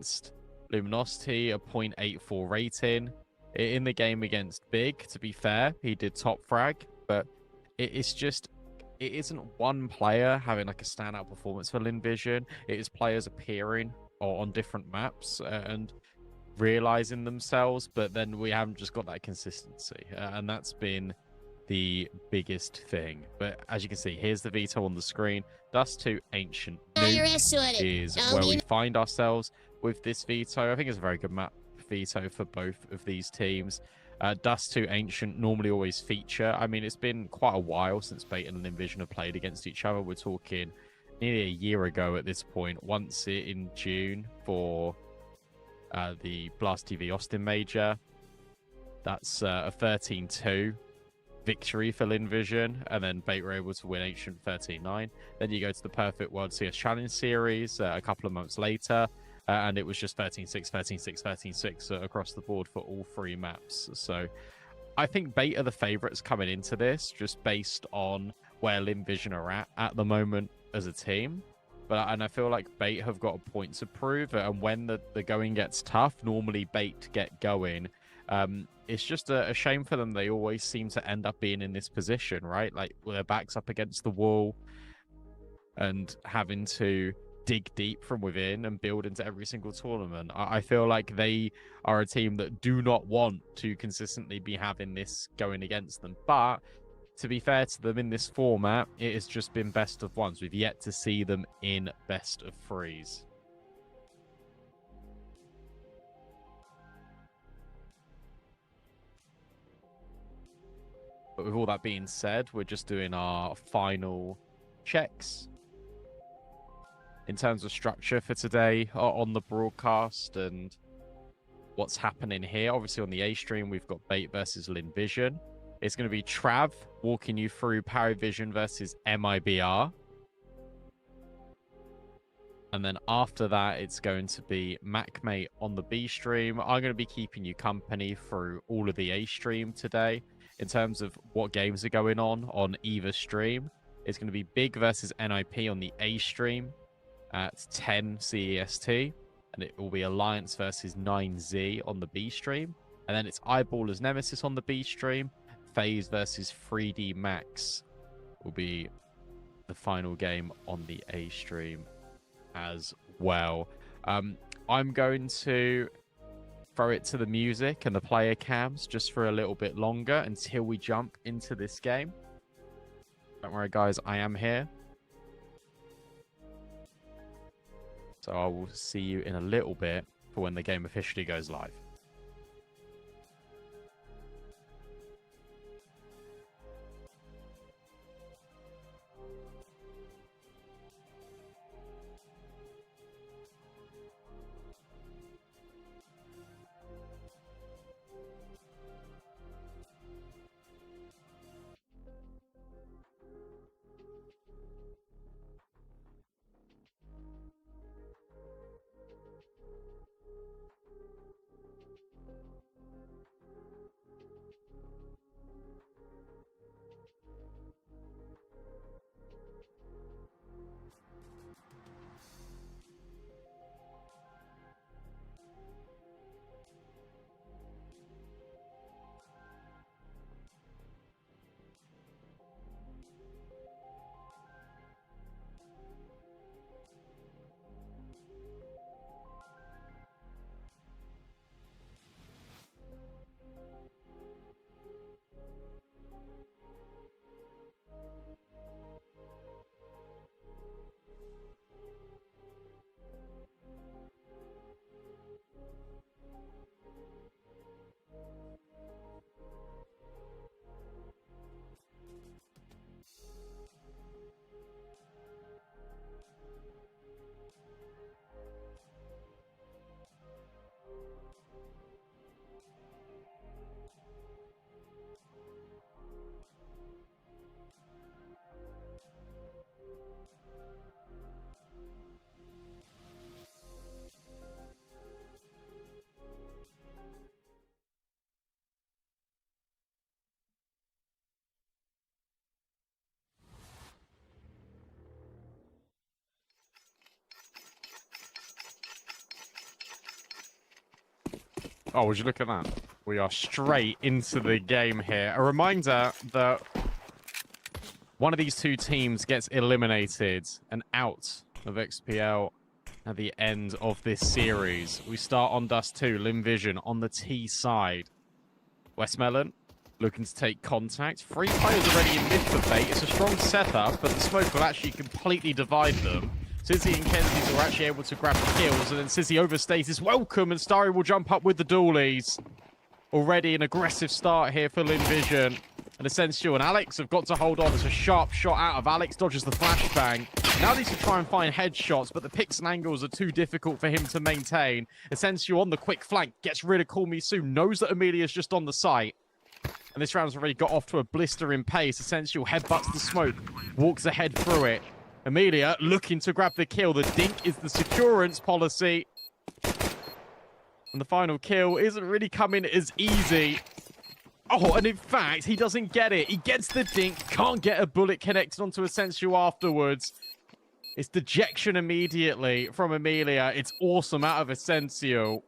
against Luminosity, a 0.84 rating. In the game against Big, to be fair, he did top frag, but it's just, it isn't one player having like a standout performance for Linvision. It is players appearing on different maps and realizing themselves, but then we haven't just got that consistency, and that's been the biggest thing. But as you can see, here's the veto on the screen. Dust to Ancient Nuke is where we find ourselves with this veto. I think it's a very good map veto for both of these teams. Dust to Ancient normally always feature. I mean, it's been quite a while since Bait and Linvision have played against each other. We're talking nearly a year ago at this point. Once in June for the Blast TV Austin Major. That's a 13-2 victory for Linvision, and then Bait were able to win Ancient 13-9. Then you go to the Perfect World CS Challenge Series a couple of months later, and it was just 13-6, 13-6, 13-6 across the board for all three maps. So I think Bait are the favorites coming into this, just based on where Linvision are at the moment as a team. And I feel like Bait have got a point to prove, and when the going gets tough, normally Bait get going. It's just a shame for them. They always seem to end up being in this position, right? Like, with their backs up against the wall and having to dig deep from within and build into every single tournament. I feel like they are a team that do not want to consistently be having this going against them. But to be fair to them, in this format, it has just been best of ones. We've yet to see them in best of threes. But with all that being said, we're just doing our final checks in terms of structure for today on the broadcast and what's happening here. Obviously, on the A stream, we've got Bait versus Linvision. It's going to be Trav walking you through Paravision versus MIBR. And then after that, it's going to be MacMate on the B stream. I'm going to be keeping you company through all of the A stream today. In terms of what games are going on either stream, it's going to be Big versus NIP on the A stream at 10 CEST. And it will be Alliance versus 9Z on the B stream. And then it's Eyeballers Nemesis on the B stream. FAZE versus 3D Max will be the final game on the A stream as well. I'm going to throw it to the music and the player cams just for a little bit longer until we jump into this game. Don't worry, guys, I am here. So I will see you in a little bit for when the game officially goes live. Oh, would you look at that? We are straight into the game here. A reminder that one of these two teams gets eliminated and out of XPL at the end of this series. We start on Dust 2, Limvision on the T side. Westmelon looking to take contact. 3 players already in mid for bait. It's a strong setup, but the smoke will actually completely divide them. Sizzy and Kenzie are actually able to grab the kills, and then Sizzy overstays his welcome, and Starry will jump up with the dualies. Already an aggressive start here for Limvision. And Essential and Alex have got to hold on. It's a sharp shot out of Alex, dodges the flashbang. Now needs to try and find headshots, but the picks and angles are too difficult for him to maintain. Essential on the quick flank, gets rid of Call Me Soon, knows that Amelia's just on the site. And this round's already got off to a blistering pace. Essential headbutts the smoke, walks ahead through it. Amelia looking to grab the kill. The dink is the securance policy. And the final kill isn't really coming as easy. Oh, and in fact, he doesn't get it. He gets the dink, can't get a bullet connected onto Essential afterwards. It's dejection immediately from Amelia. It's awesome out of Essential.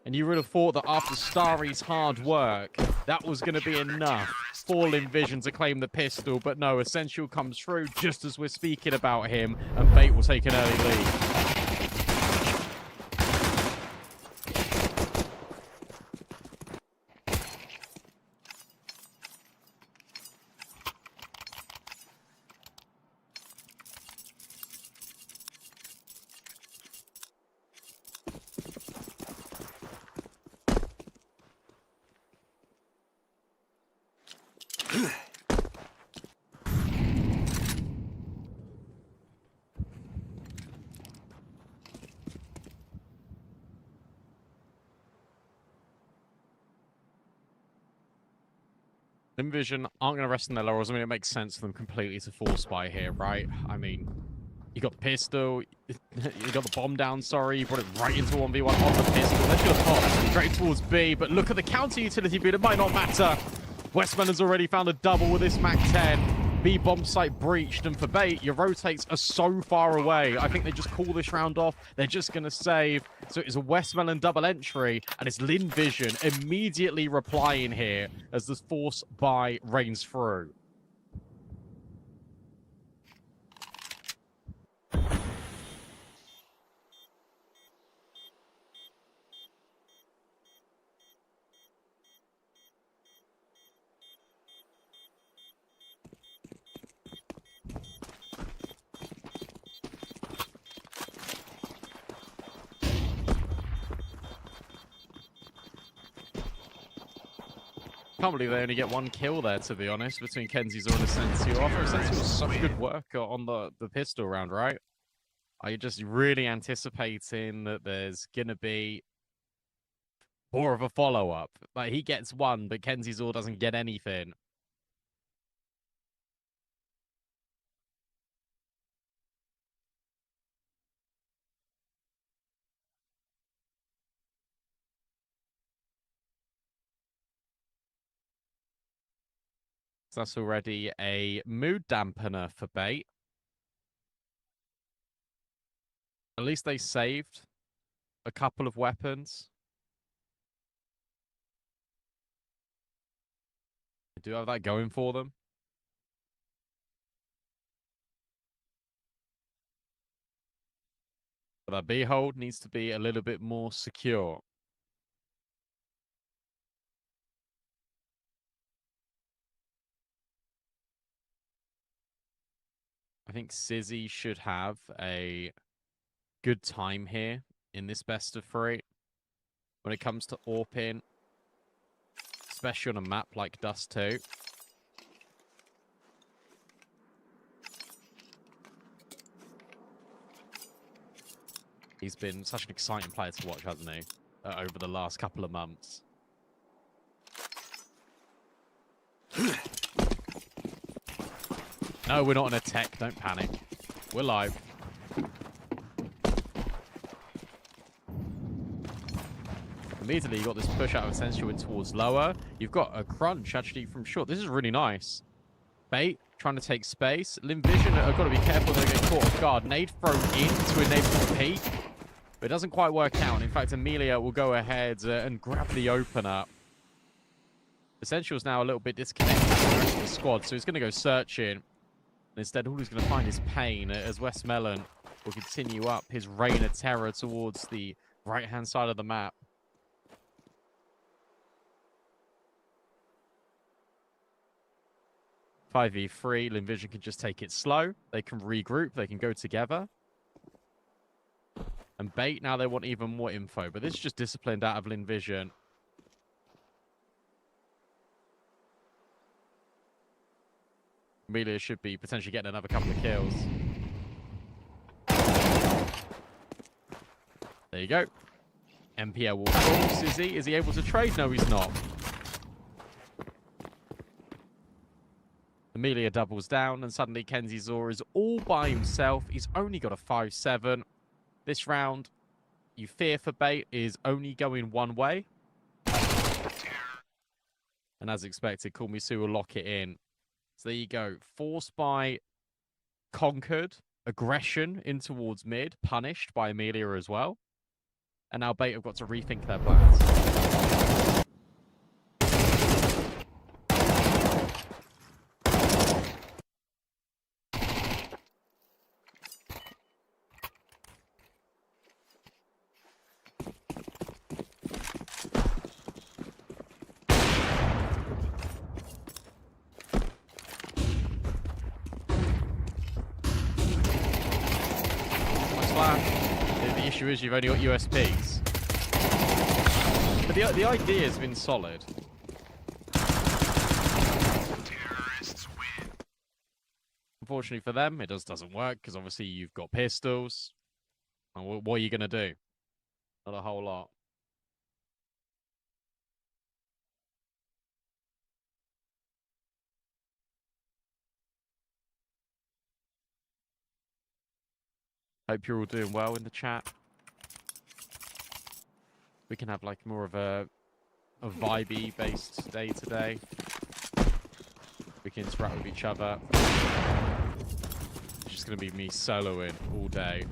And you would have thought that after Starry's hard work, that was going to be enough for Limvision to claim the pistol. But no, Essential comes through just as we're speaking about him, and Bait will take an early lead. Limvision aren't going to rest on their laurels. I mean, it makes sense for them completely to force buy here, right? I mean, you got the pistol, you got the bomb down, sorry, you brought it right into 1v1 on the pistol. They're going to pop straight towards B, but look at the counter utility bid. It might not matter. Westman has already found a double with this Mac 10. B bomb site breached, and for Bait, your rotates are so far away. I think they just call this round off. They're just going to save. So it's a Westmelon double entry, and it's Limvision immediately replying here as the force buy rains through. Can't believe they only get 1 kill there, to be honest, between Kenzie's and Essential. After Essential was such good work on the pistol round, right? Are you just really anticipating that there's going to be more of a follow-up? Like, he gets 1, but Kenzie's all doesn't get anything. So that's already a mood dampener for Bait. At least they saved a couple of weapons. They do have that going for them. But that B hold needs to be a little bit more secure. I think Sizzy should have a good time here in this best of 3 when it comes to AWPing, especially on a map like Dust 2. He's been such an exciting player to watch, hasn't he, over the last couple of months. No, we're not on a tech. Don't panic. We're live. Immediately, you got this push out of Essential in towards lower. You've got a crunch, actually, from short. This is really nice. Bait, trying to take space. Limvision have got to be careful. They're going to get caught off guard. Nade thrown in to enable the peak. But it doesn't quite work out. In fact, Amelia will go ahead and grab the opener. Essential's now a little bit disconnected from the rest of the squad, so he's going to go searching. And instead, all he's going to find is pain as Westmelon will continue up his reign of terror towards the right-hand side of the map. (5v3), Linvision can just take it slow. They can regroup. They can go together. And Bait, now they want even more info. But this is just disciplined out of Linvision. Amelia should be potentially getting another couple of kills. There you go. MPL will force. Is he able to trade? No, he's not. Amelia doubles down, and suddenly KenZyZor is all by himself. He's only got a 5-7. This round, you fear for Bait, is only going one way. And as expected, Kurmisu will lock it in. So there you go. Forced by Conquered. Aggression in towards mid. Punished by Amelia as well. And now Bait have got to rethink their plans. The issue is you've only got USPs. But the idea has been solid. Terrorists win. Unfortunately for them, it doesn't work, because obviously you've got pistols. And what are you going to do? Not a whole lot. Hope you're all doing well in the chat. We can have like more of a vibey based day today. We can interact with each other. It's just going to be me soloing all day.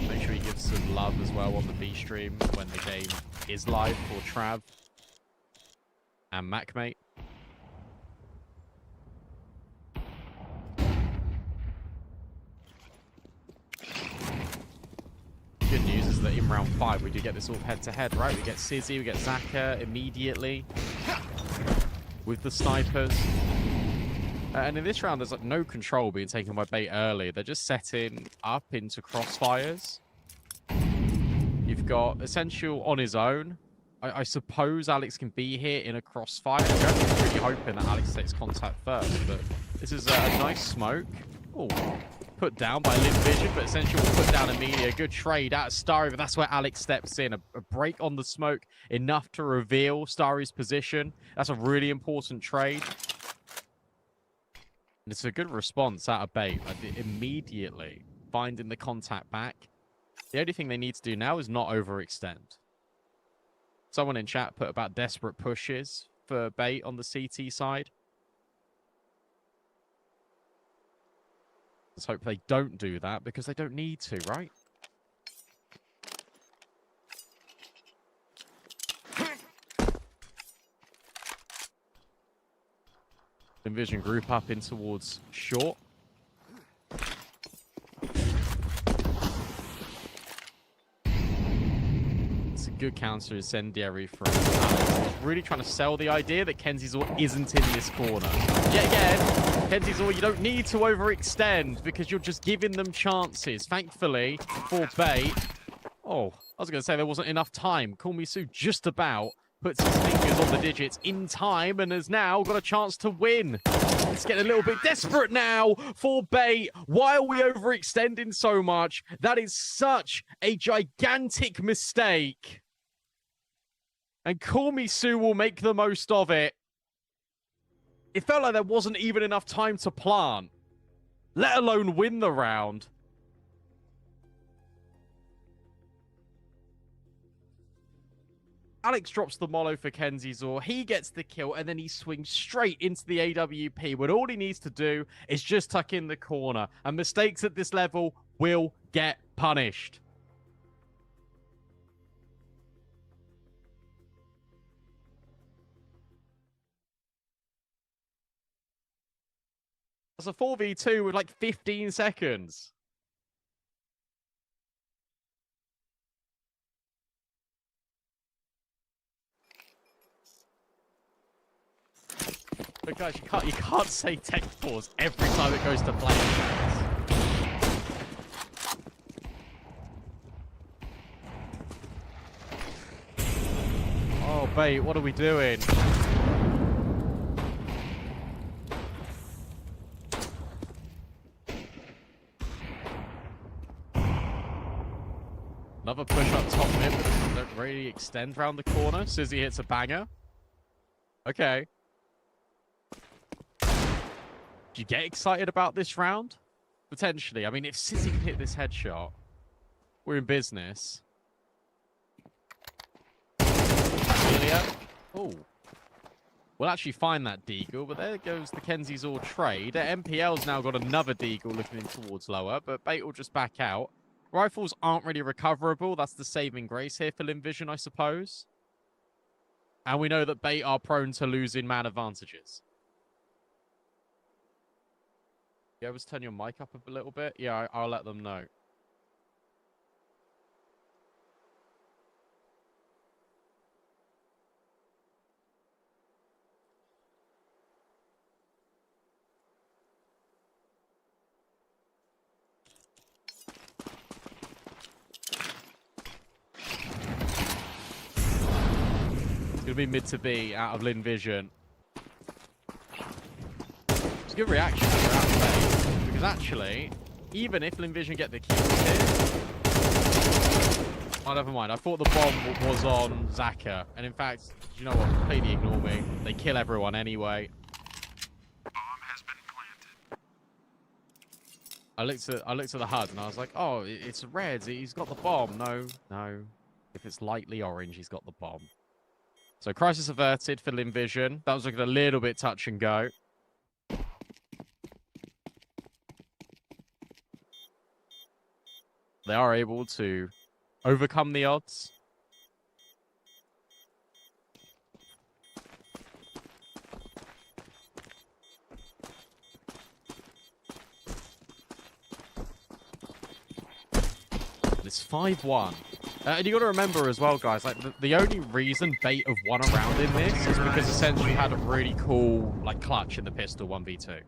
Make sure you give some love as well on the B stream when the game is live for Trav and MacMate. Good news is that in round 5 we do get this all head-to-head, right? We get Sizzy, we get Zaka immediately with the snipers. And in this round, there's like no control being taken by Bait early. They're just setting up into crossfires. You've got Essential on his own. I suppose Alex can be here in a crossfire. We're actually really hoping that Alex takes contact first, but this is a nice smoke. Oh. Put down by Linvision, but Essential will put down Amelia. Good trade out of Starry, but that's where Alex steps in. A break on the smoke, enough to reveal Starry's position. That's a really important trade. And it's a good response out of Bait. Like, immediately finding the contact back. The only thing they need to do now is not overextend. Someone in chat put about desperate pushes for Bait on the CT side. Let's hope they don't do that, because they don't need to, right? Envision group up in towards short. It's a good counter incendiary from Alex. Really trying to sell the idea that KenZyZor isn't in this corner. Yet again, KenZyZor, you don't need to overextend because you're just giving them chances. Thankfully, for Bait. Oh, I was going to say there wasn't enough time. Kurmisu just about puts his fingers on the digits in time and has now got a chance to win. It's getting a little bit desperate now for Bait. Why are we overextending so much? That is such a gigantic mistake. And Kurmisu will make the most of it. It felt like there wasn't even enough time to plant, let alone win the round. Alex drops the mollo for KenZyZor. He gets the kill, and then he swings straight into the AWP when all he needs to do is just tuck in the corner. And mistakes at this level will get punished. That's a 4v2 with like 15 seconds. But guys, you can't say tech pause every time it goes to flame. Oh, bait, what are we doing? Another push up top mid, but it doesn't really extend around the corner. Sizzy hits a banger. Okay. Do you get excited about this round? Potentially. I mean, if Sizzy can hit this headshot, we're in business. Oh. We'll actually find that deagle, but there goes the Kenzie's all trade. MPL's now got another deagle looking in towards lower, but bait will just back out. Rifles aren't really recoverable. That's the saving grace here for Linvision, I suppose. And we know that bait are prone to losing man advantages. You able to turn your mic up a little bit? Yeah, I'll let them know. It's going to be mid to B out of Linvision. It's a good reaction out of bait, because actually, even if Linvision get the kills here... Oh, never mind. I thought the bomb was on Zaka. And in fact, you know what? Completely ignore me. They kill everyone anyway. Bomb has been planted. I looked at the HUD and I was like, oh, it's red. He's got the bomb. No. If it's lightly orange, he's got the bomb. So crisis averted for Linvision. That was looking a little bit touch and go. They are able to overcome the odds. It's 5-1. And you got to remember as well, guys, like the only reason bait have won a round in this is because essentially we had a really cool like clutch in the pistol 1v2.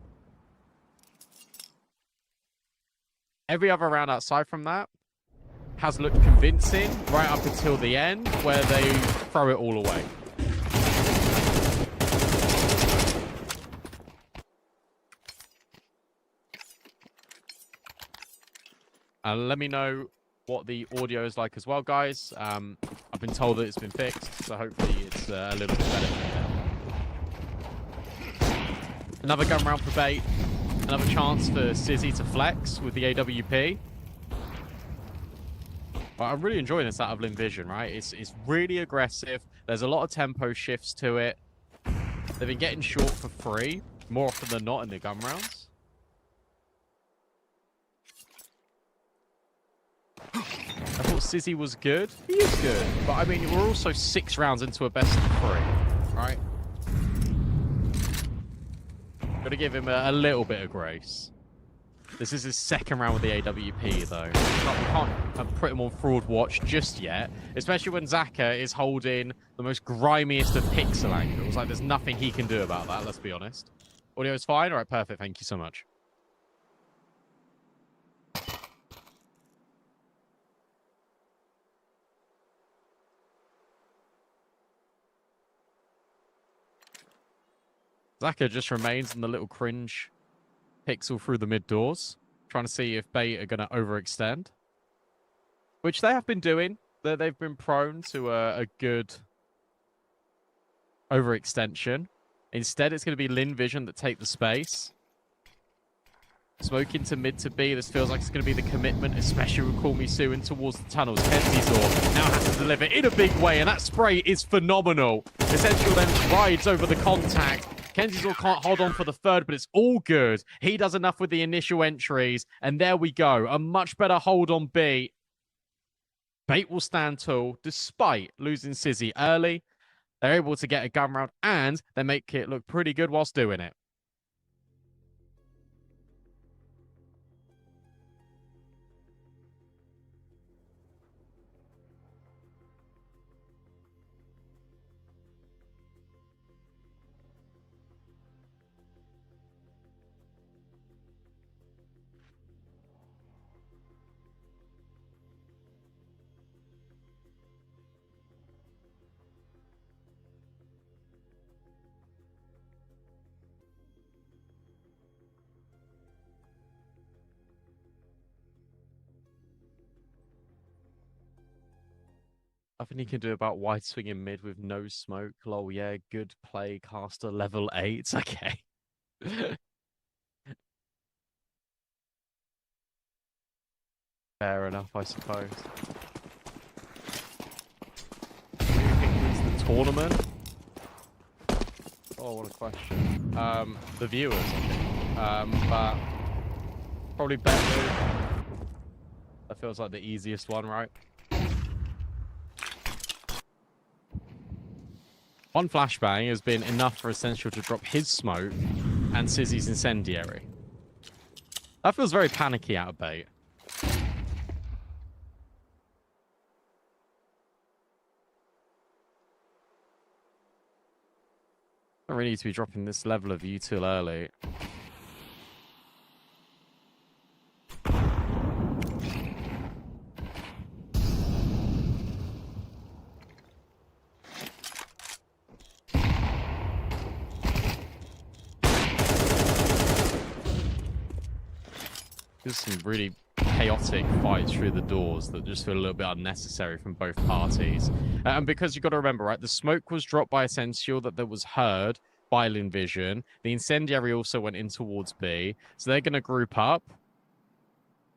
Every other round outside from that has looked convincing right up until the end where they throw it all away. Let me know what the audio is like as well, guys. I've been told that it's been fixed, so hopefully it's a little bit better. Another gun round for bait. Another chance for Sizzy to flex with the AWP. But I'm really enjoying this out of Linvision, right? It's really aggressive. There's a lot of tempo shifts to it. They've been getting short for free more often than not in the gun rounds. I thought Sizzy was good. He is good. But, I mean, we're also 6 rounds into a best of 3, right? Got to give him a little bit of grace. This is his second round with the AWP, though. We can't put him on fraud watch just yet, especially when Zaka is holding the most grimiest of pixel angles. Like, there's nothing he can do about that, let's be honest. Audio is fine? All right, perfect. Thank you so much. Zaka just remains in the little cringe pixel through the mid doors, trying to see if bait are going to overextend, which they have been doing. They've been prone to a good overextension. Instead, it's going to be Linvision that take the space. Smoke into mid to B. This feels like it's going to be the commitment, especially with Call Me Soon towards the tunnels. MztrDale now has to deliver in a big way, and that spray is phenomenal. Essential then rides over the contact. MztrDale can't hold on for the third, but it's all good. He does enough with the initial entries, and there we go. A much better hold on B. Bait will stand tall, despite losing Sizzy early. They're able to get a gun round, and they make it look pretty good whilst doing it. Nothing he can do about wide swinging mid with no smoke. Lol, yeah, good play, caster level 8. Okay. Fair enough, I suppose. Who do you think wins the tournament? Oh, what a question. The viewers, I think. But probably better. That feels like the easiest one, right? One flashbang has been enough for Essential to drop his smoke and Sizzy's incendiary. That feels very panicky out of bait. I don't really need to be dropping this level of util early. There's some really chaotic fights through the doors that just feel a little bit unnecessary from both parties. And because you've got to remember, right, the smoke was dropped by Essential that was heard by Linvision. The incendiary also went in towards B. So they're going to group up.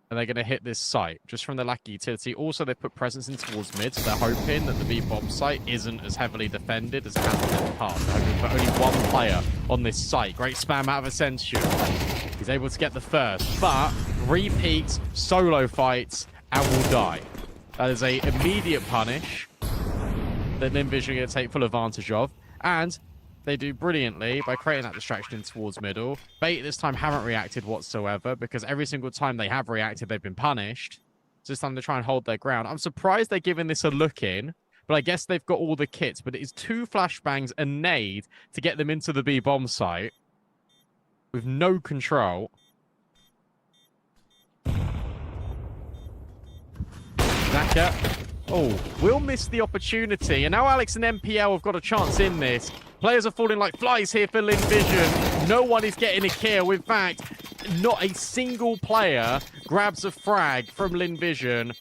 And they're going to hit this site just from the lack of utility. Also, they put presence in towards mid, so they're hoping that the B bomb site isn't as heavily defended as it has been in the past. They're hoping for only one player on this site. Great spam out of Essential. He's able to get the first, but repeats, solo fights, and will die. That is a immediate punish that Linvision are going to take full advantage of. And they do brilliantly by creating that distraction in towards middle. Bait this time haven't reacted whatsoever because every single time they have reacted, they've been punished. So this time they try and hold their ground. I'm surprised they're giving this a look in, but I guess they've got all the kits. But it is 2 flashbangs a nade to get them into the B bomb site with no control. Zaka, will miss the opportunity. And now Alex and MPL have got a chance in this. Players are falling like flies here for Linvision. No one is getting a kill. In fact, not a single player grabs a frag from Linvision.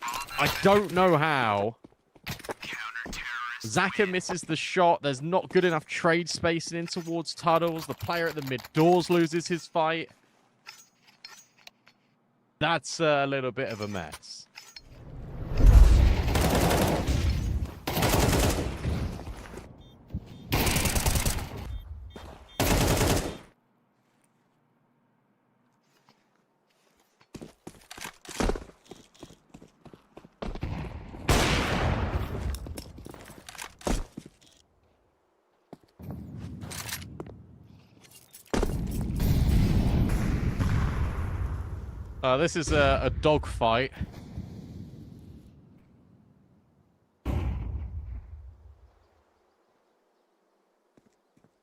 I don't know how. Zaka misses the shot. There's not good enough trade spacing in towards tunnels. The player at the mid doors loses his fight. That's a little bit of a mess. This is a dog fight.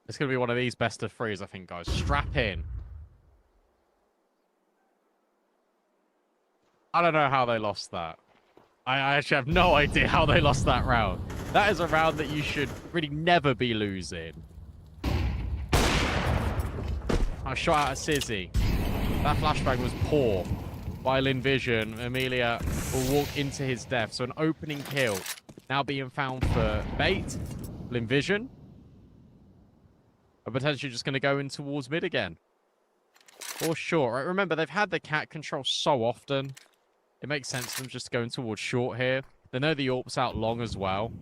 It's going to be one of these best of 3s, I think, guys. Strap in. I don't know how they lost that. I actually have no idea how they lost that round. That is a round that you should really never be losing. I shot out at Sizzy. That flashbang was poor by Linvision. Amelia will walk into his death. So an opening kill now being found for bait. Linvision are potentially just going to go in towards mid again. Or short. Right? Remember, they've had the cat control so often. It makes sense for them just going towards short here. They know the AWP's out long as well.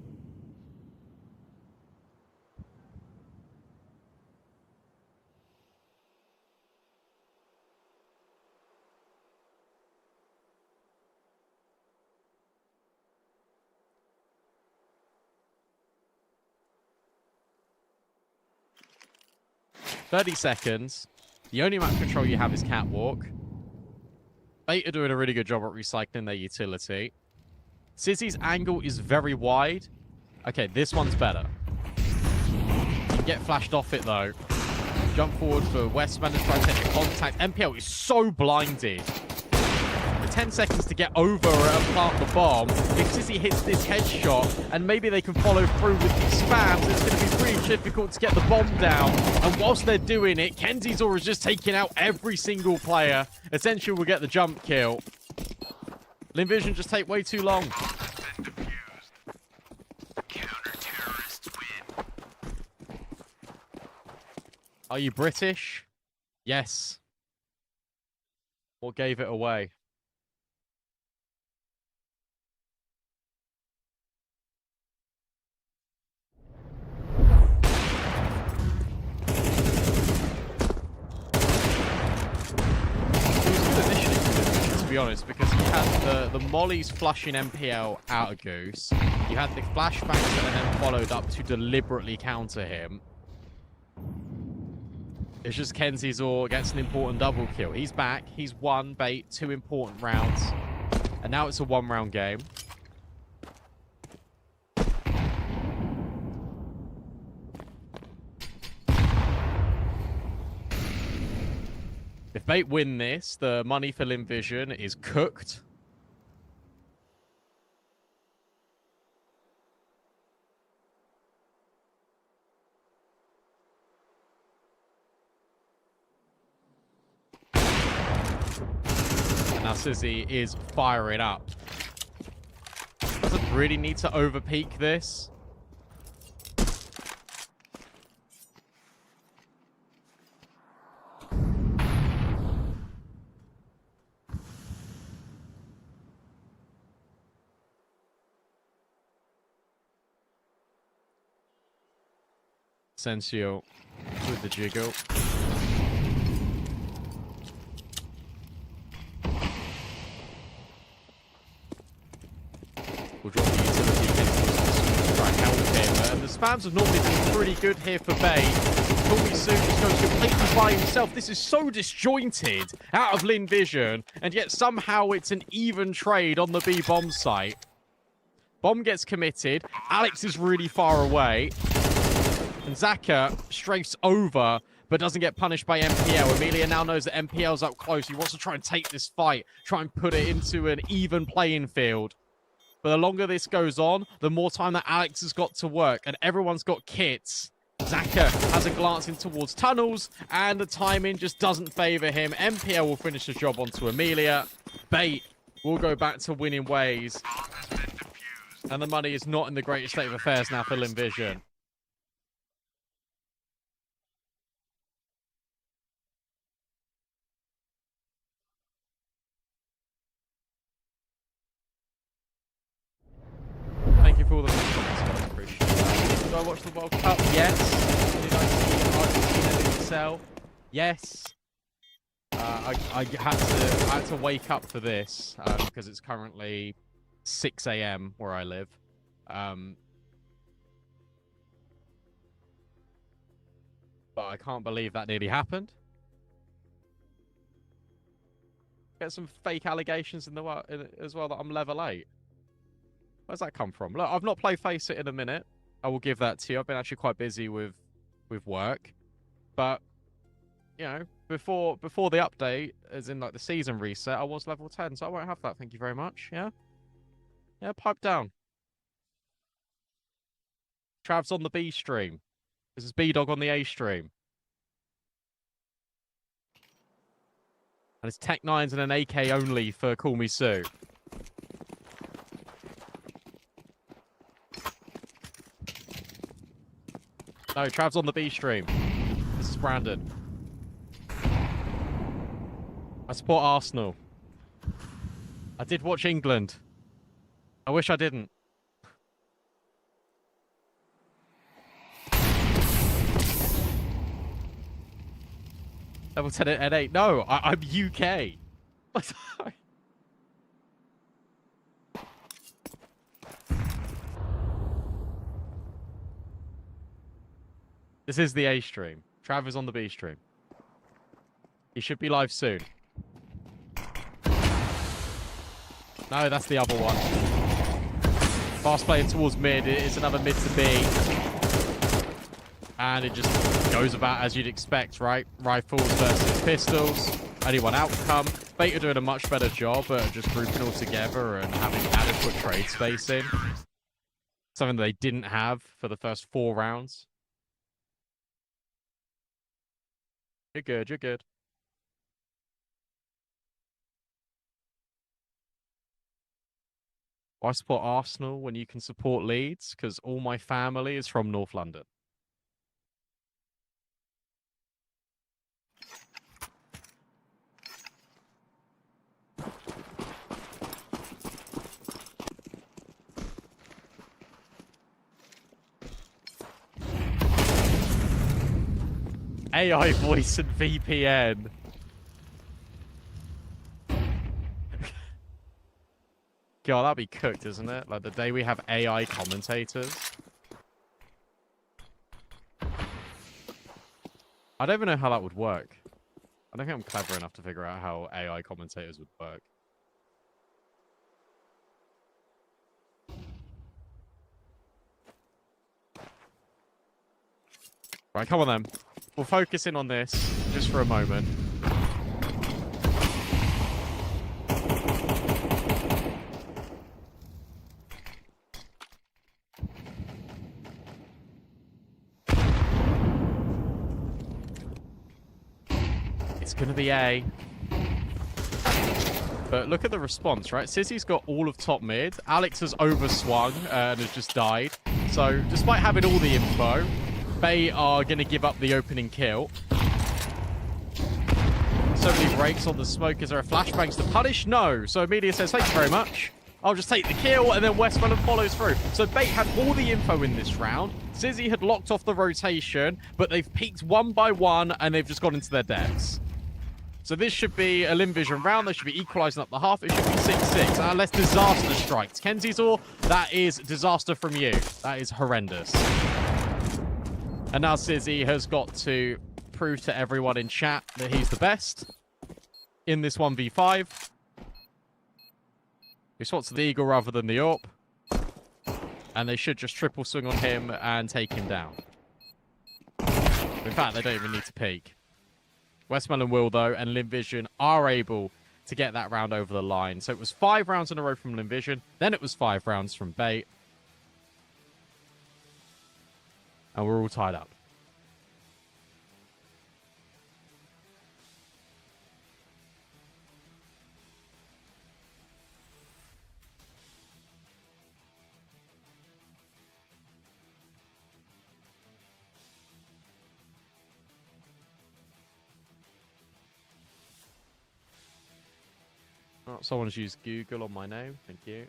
"30 seconds. The only map control you have is catwalk. Bait are doing a really good job at recycling their utility. Sizzy's angle is very wide. Okay, this one's better. You can get flashed off it, though. Jump forward for Westman to try to take the contact. MPL is so blinded. 10 seconds to get over and plant the bomb. If Sizzy hits this headshot, and maybe they can follow through with these spams, it's going to be pretty difficult to get the bomb down. And whilst they're doing it, Kenzizor is just taking out every single player. Essential will get the jump kill. Linvision just take way too long. Are you British? Yes. What gave it away? To be honest, because he had the mollies flushing MPL out of Goose. You had the flashbangs and then followed up to deliberately counter him. It's just Kenzizor gets an important double kill. He's back. He's won bait 2 important rounds. And now it's a 1-round game. If Bait win this, the money for Vision is cooked. And now Sizzy is firing up. Doesn't really need to overpeak this. Sensio with the jiggle. We'll drop the utility against to try and help him. And the spams have normally been pretty good here for Bay. Corby Sue just goes completely by himself. This is so disjointed out of Vision, and yet somehow it's an even trade on the B bomb site. Bomb gets committed. Alex is really far away. And Zaka strafes over, but doesn't get punished by MPL. Amelia now knows that MPL's up close. He wants to try and take this fight, try and put it into an even playing field. But the longer this goes on, the more time that Alex has got to work, and everyone's got kits. Zaka has a glance in towards tunnels, and the timing just doesn't favor him. MPL will finish the job onto Amelia. Bait will go back to winning ways. And the money is not in the greatest state of affairs now for Vision. Thank you for all the comments, guys. Appreciate that. Do I watch the World Cup? Yes. Did I see Argentina excel? Yes. I had to wake up for this because it's currently 6 a.m. where I live. But I can't believe that nearly happened. Get some fake allegations in as well that I'm level 8. Where's that come from? Look, I've not played Face It in a minute. I will give that to you. I've been actually quite busy with work. But, you know, before the update, as in like the season reset, I was level 10, so I won't have that. Thank you very much. Yeah? Yeah, pipe down. Trav's on the B stream. This is B-Dog on the A stream. And it's Tech 9s and an AK only for Call Me Sue. No, Trav's on the B stream. This is Brandon. I support Arsenal. I did watch England. I wish I didn't. Level 10 at 8. No, I'm UK. This is the A stream. Trav is on the B stream. He should be live soon. No, that's the other one. Fast playing towards mid. It's another mid to B. And it just goes about as you'd expect, right? Rifles versus pistols. Only one outcome. Bait are doing a much better job at just grouping all together and having adequate trade spacing. Something that they didn't have for the first 4 rounds. You're good, you're good. Why support Arsenal when you can support Leeds? Because all my family is from North London. AI voice and VPN. God, that'd be cooked, isn't it? Like the day we have AI commentators. I don't even know how that would work. I don't think I'm clever enough to figure out how AI commentators would work. Right, come on then. We'll focus in on this just for a moment. It's going to be A. But look at the response, right? Sissy's got all of top mid. Alex has overswung and has just died. So, despite having all the info, Bay are going to give up the opening kill. So many breaks on the smoke. Is there a flashbangs to punish? No. So Media says, thank you very much. I'll just take the kill, and then Westmoreland follows through. So Bait had all the info in this round. Sizzy had locked off the rotation, but they've peeked one by one, and they've just gone into their decks. So this should be a Lim Vision round. They should be equalizing up the half. It should be 6-6. Unless disaster strikes. Kenzie's that is disaster from you. That is horrendous. And now Sizzy has got to prove to everyone in chat that he's the best in this 1v5. He spots the Eagle rather than the AWP. And they should just triple swing on him and take him down. In fact, they don't even need to peek. Westmoreland will, though, and Lim Vision are able to get that round over the line. So it was 5 rounds in a row from Lim Vision. Then it was 5 rounds from Bait. And we're all tied up. Oh, someone's used Google on my name. Thank you.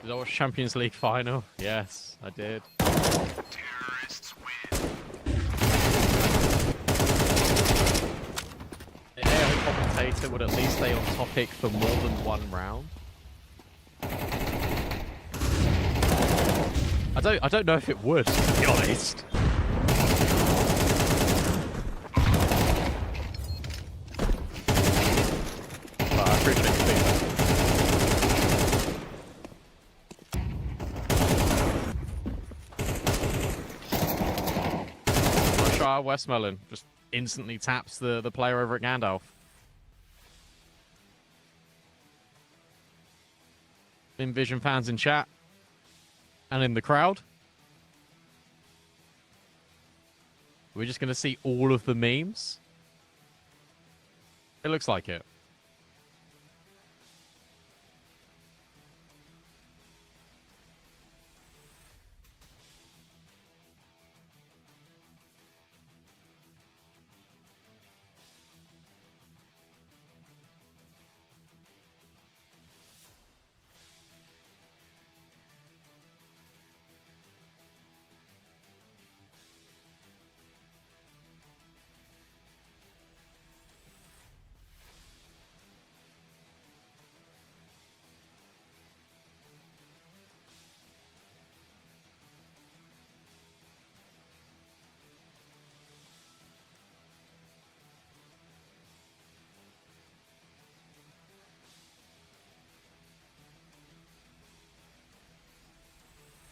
Did I watch Champions League final? Yes, I did. Terrorists win. The AI commentator would at least stay on topic for more than one round. I don't know if it would, to be honest. But I appreciate your feedback. Russia Westmoreland just instantly taps the player over at Gandalf. Envision fans in chat. And in the crowd, we're just going to see all of the memes. It looks like it.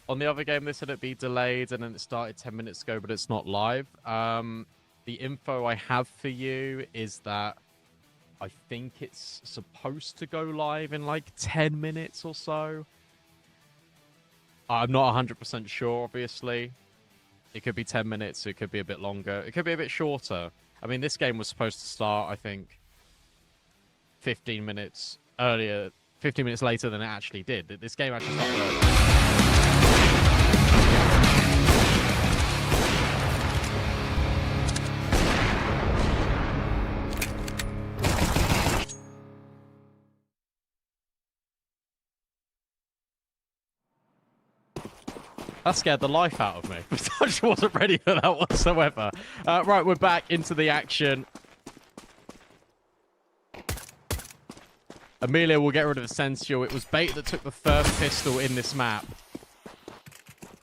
On the other game, they said it'd be delayed, and then it started 10 minutes ago, but it's not live. The info I have for you is that I think it's supposed to go live in like 10 minutes or so. I'm not 100% sure, obviously. It could be 10 minutes, it could be a bit longer. It could be a bit shorter. I mean, this game was supposed to start, I think, 15 minutes earlier, 15 minutes later than it actually did. This game actually started early. That scared the life out of me. I just wasn't ready for that whatsoever. Right, we're back into the action. Amelia will get rid of Essential. It was Bait that took the first pistol in this map.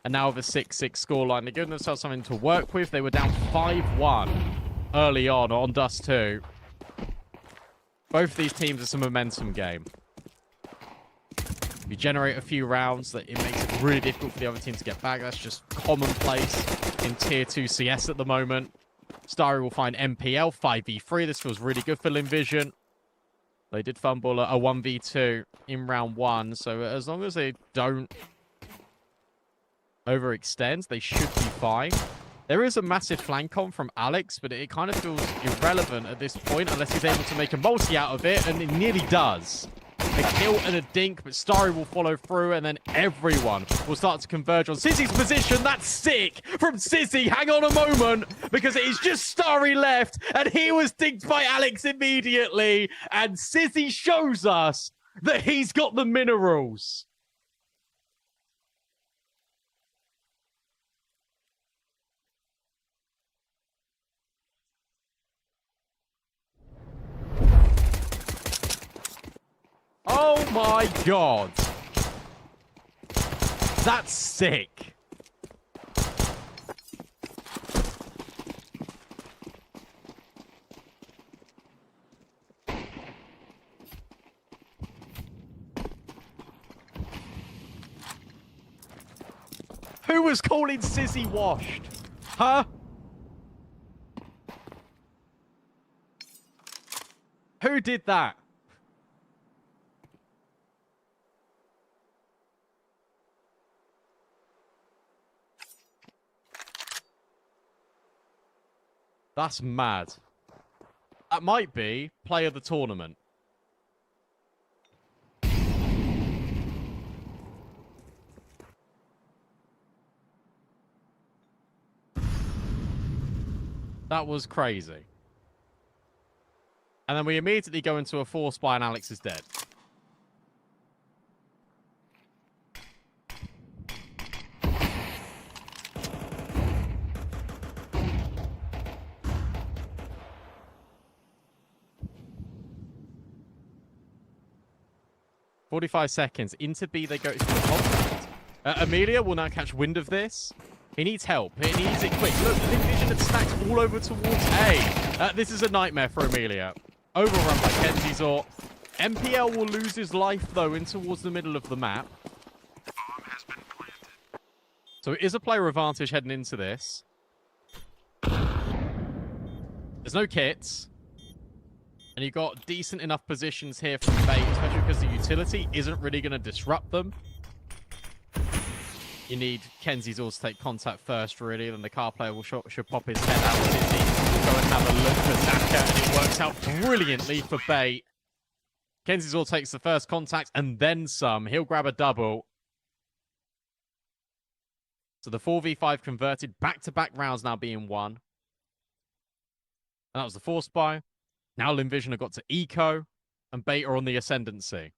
And now with a 6-6 scoreline, they're giving themselves something to work with. They were down 5-1 early on Dust 2. Both of these teams are some momentum game. If you generate a few rounds, that it makes it really difficult for the other team to get back. That's just commonplace in Tier 2 CS at the moment. Starry will find MPL 5v3. This feels really good for Linvision. They did fumble a 1v2 in round 1, so as long as they don't overextend, they should be fine. There is a massive flank on from Alex, but it kind of feels irrelevant at this point unless he's able to make a multi out of it, and it nearly does. A kill and a dink, but Starry will follow through, and then everyone will start to converge on Sizzy's position. That's sick from Sizzy. Hang on a moment, because it is just Starry left, and he was dinked by Alex immediately, and Sizzy shows us that he's got the minerals. Oh my god. That's sick. Who was calling Sizzy washed? Huh? Who did that? That's mad. That might be player of the tournament. That was crazy. And then we immediately go into a force buy and Alex is dead. "45 seconds. Into B they go to the contact. Amelia will now catch wind of this. He needs help. He needs it quick. Look, Linvision had stacked all over towards A. This is a nightmare for Amelia. Overrun by Kenzizor. MPL will lose his life, though, in towards the middle of the map. So it is a player advantage heading into this. There's no kits. And you've got decent enough positions here from Bait, especially because the utility isn't really going to disrupt them. You need Kenzie's also to take contact first, really. Then the car player should pop his head out. Sizzy will go and have a look for Zaka, and it works out brilliantly for Bait. Kenzie's all takes the first contact and then some. He'll grab a double. So the 4v5 converted. Back-to-back rounds now being won. And that was the force buy. Now Linvision have got to eco, and Bait are on the ascendancy.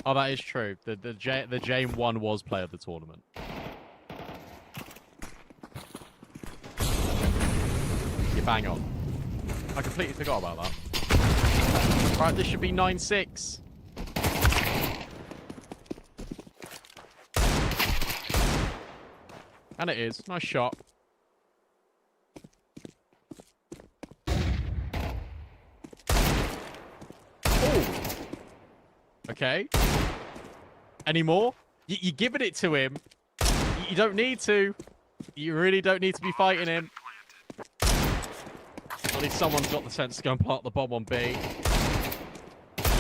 Oh, that is true. The Jane 1 was player of the tournament. You bang on. I completely forgot about that. Right, this should be 9-6. And it is. Nice shot. Oh. Okay. Any more? You're giving it to him. You don't need to. You really don't need to be fighting him. At least someone's got the sense to go and plant the bomb on B.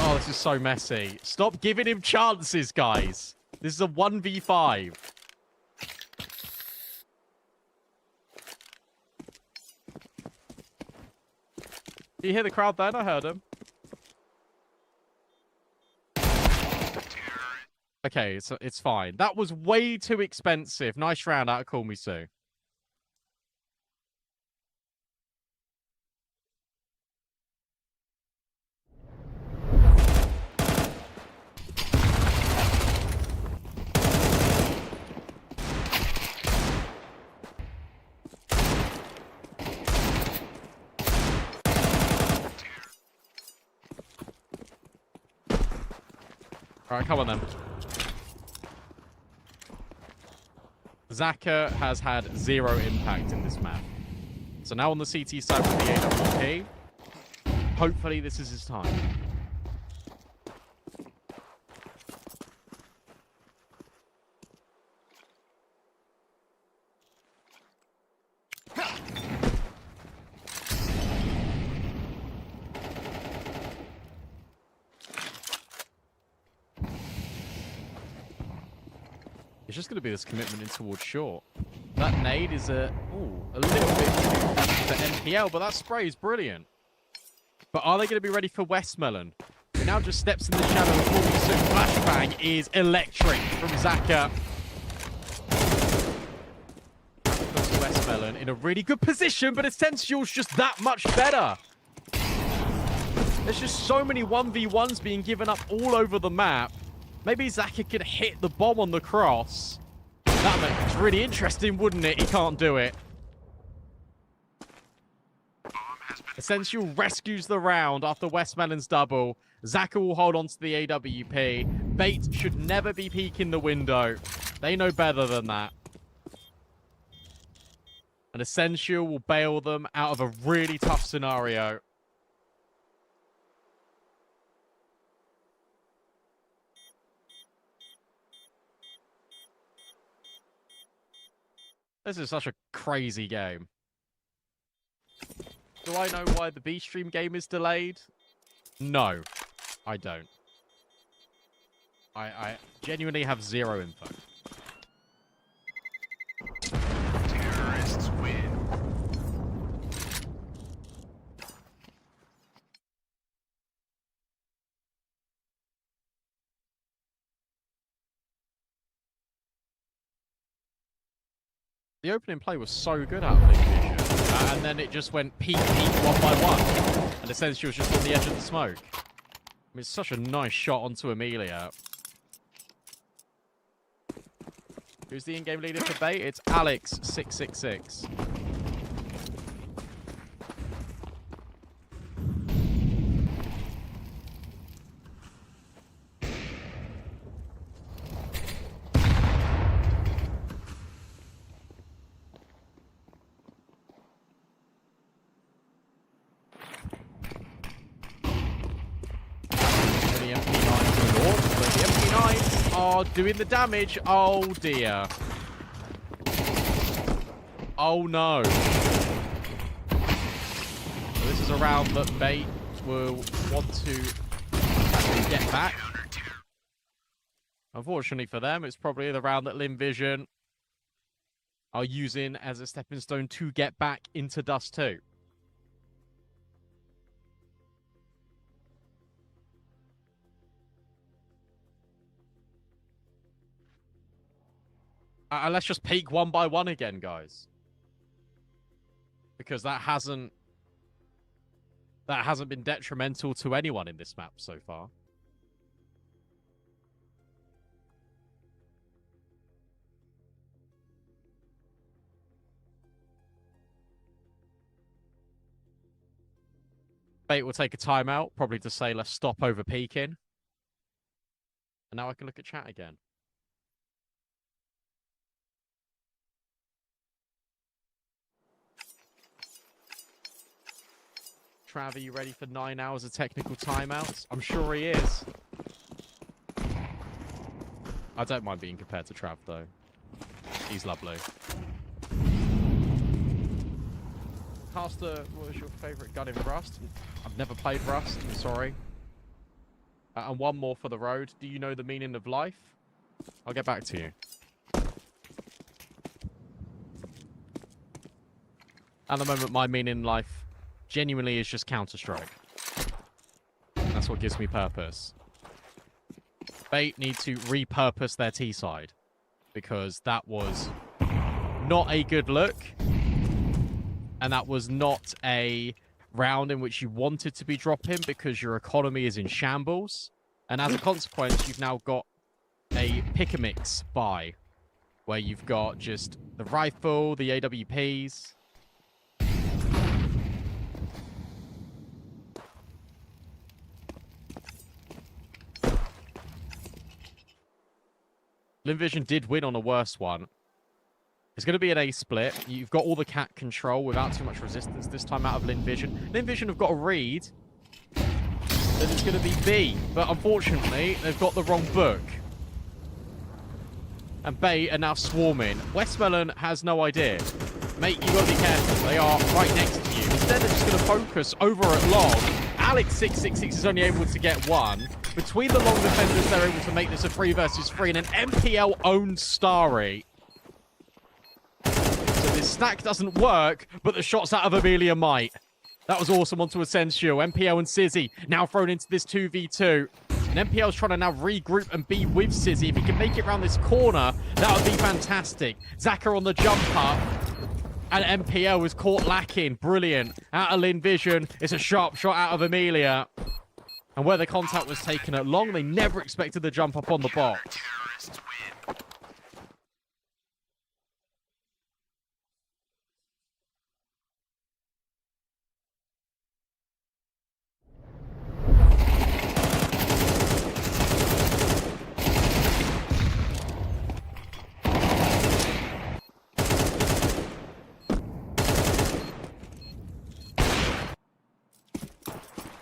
Oh, this is so messy. Stop giving him chances, guys. This is a 1v5. Do you hear the crowd then? I heard him. Okay, so it's fine. That was way too expensive. Nice round out of Call Me Sue. All right, come on then. Zaka has had 0 impact in this map. So now on the CT side with the AWP. Hopefully this is his time. It's just going to be this commitment in towards short. That nade is a little bit for NPL, but that spray is brilliant. But are they going to be ready for Westmelon? He now just steps in the shadow of Call Me Sue. Flashbang is electric from Zaka. Puts Westmelon in a really good position, but Essential's just that much better. There's just so many 1v1s being given up all over the map. Maybe Zaka could hit the bomb on the cross. That makes really interesting, wouldn't it? He can't do it. Essential rescues the round after Westmelon's double. Zaka will hold on to the AWP. Bait should never be peeking the window. They know better than that. And Essential will bail them out of a really tough scenario. This is such a crazy game. Do I know why the B-Stream game is delayed? No, I don't. I genuinely have 0 info. Terrorists win. The opening play was so good out of Vision, and then it just went peak, one by one. And essentially was just on the edge of the smoke. I mean, it's such a nice shot onto Amelia. Who's the in-game leader for Bait? It's Alex666. Doing the damage. Oh dear. Oh no. So this is a round that Bait will want to get back. Unfortunately for them, it's probably the round that Vision are using as a stepping stone to get back into Dust 2. Let's just peek one by one again, guys. Because that hasn't been detrimental to anyone in this map so far. Bait will take a timeout, probably to say let's stop over peeking. And now I can look at chat again. Trav, are you ready for 9 hours of technical timeouts? I'm sure he is. I don't mind being compared to Trav, though. He's lovely. Caster, what was your favourite gun in Rust? I've never played Rust, I'm sorry. And one more for the road. Do you know the meaning of life? I'll get back to you. At the moment, my meaning in life genuinely is just Counter-Strike. That's what gives me purpose. Bait need to repurpose their T side because that was not a good look. And that was not a round in which you wanted to be dropping because your economy is in shambles. And as a consequence, you've now got a pick-a-mix buy where you've got just the rifle, the AWPs. Linvision did win on a worse one. It's going to be an A split. You've got all the cat control without too much resistance this time out of Linvision. Linvision have got a read that it's going to be B, but unfortunately, they've got the wrong book. And Bay are now swarming. Westmelon has no idea. Mate, you got to be careful. They are right next to you. Instead, they're just going to focus over at long. Alex666 is only able to get one. Between the long defenders, they're able to make this a 3 versus 3, and an MPL owns Starry. So this stack doesn't work, but the shots out of Amelia might. That was awesome onto Asensio. MPL and Sizzy now thrown into this 2v2. And MPL's trying to now regroup and be with Sizzy. If he can make it around this corner, that would be fantastic. Zaka on the jump up. And MPL was caught lacking. Brilliant. Out of Linvision. It's a sharp shot out of Amelia. And where the contact was taken at long, they never expected the jump up on the box.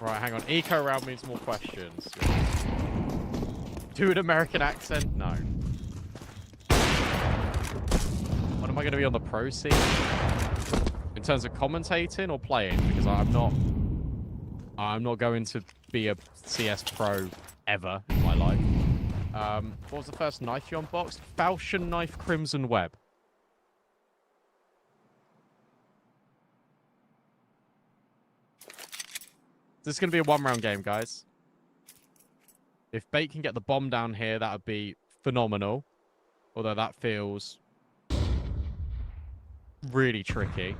Right, hang on. Eco round means more questions. Do an American accent? No. What am I going to be on the pro scene? In terms of commentating or playing? Because I'm not going to be a CS pro ever in my life. What was the first knife you unboxed? Falchion Knife Crimson Web. This is going to be a one-round game, guys. If Bait can get the bomb down here, that would be phenomenal. Although that feels really tricky.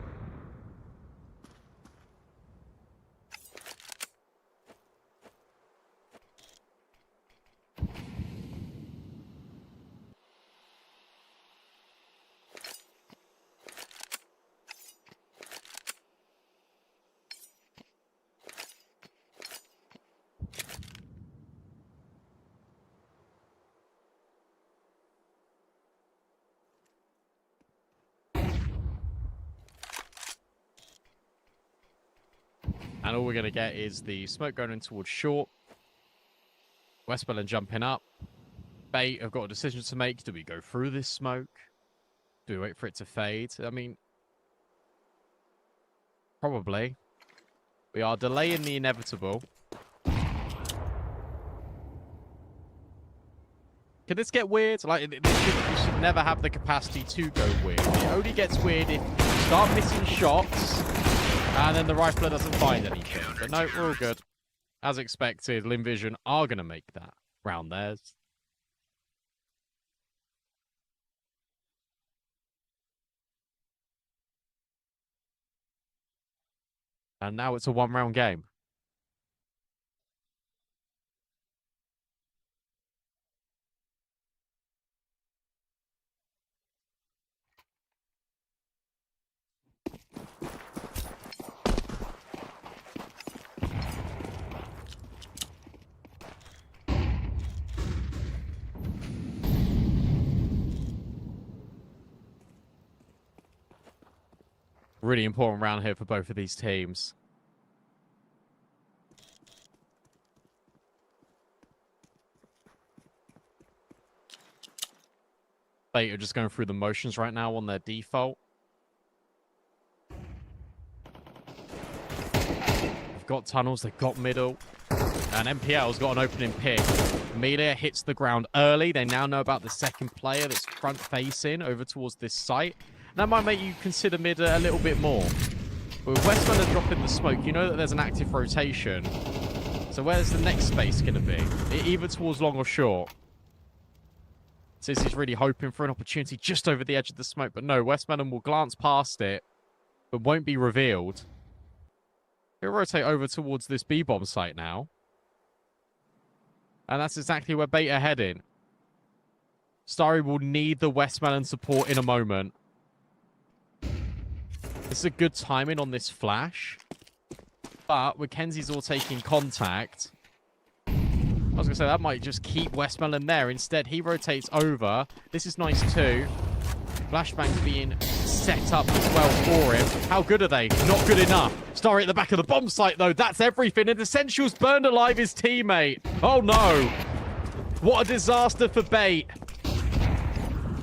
And all we're going to get is the smoke going in towards short. Westmelon jumping up. Bait have got a decision to make. Do we go through this smoke? Do we wait for it to fade? I mean, probably. We are delaying the inevitable. Can this get weird? Like, this should never have the capacity to go weird. It only gets weird if you start missing shots. And then the rifler doesn't find anything. But no, we're all good. As expected, Linvision are going to make that round theirs. And now it's a one-round game. Really important round here for both of these teams. They are just going through the motions right now on their default. They've got tunnels, they've got middle. And MPL's got an opening pick. Amelia hits the ground early. They now know about the second player that's front-facing over towards this site. That might make you consider mid a little bit more. But with Westmelon dropping the smoke, you know that there's an active rotation. So where's the next space going to be? Either towards long or short. Says he's really hoping for an opportunity just over the edge of the smoke. But no, Westmelon will glance past it, but won't be revealed. He'll rotate over towards this B-bomb site now. And that's exactly where Bait are heading. Starry will need the Westmelon support in a moment. This is a good timing on this flash. But with Kenzie's all taking contact, I was going to say that might just keep Westmelon there. Instead, he rotates over. This is nice too. Flashbang being set up as well for him. How good are they? Not good enough. Starry at the back of the bomb site, though. That's everything. And Essentials burned alive his teammate. Oh, no. What a disaster for Bait.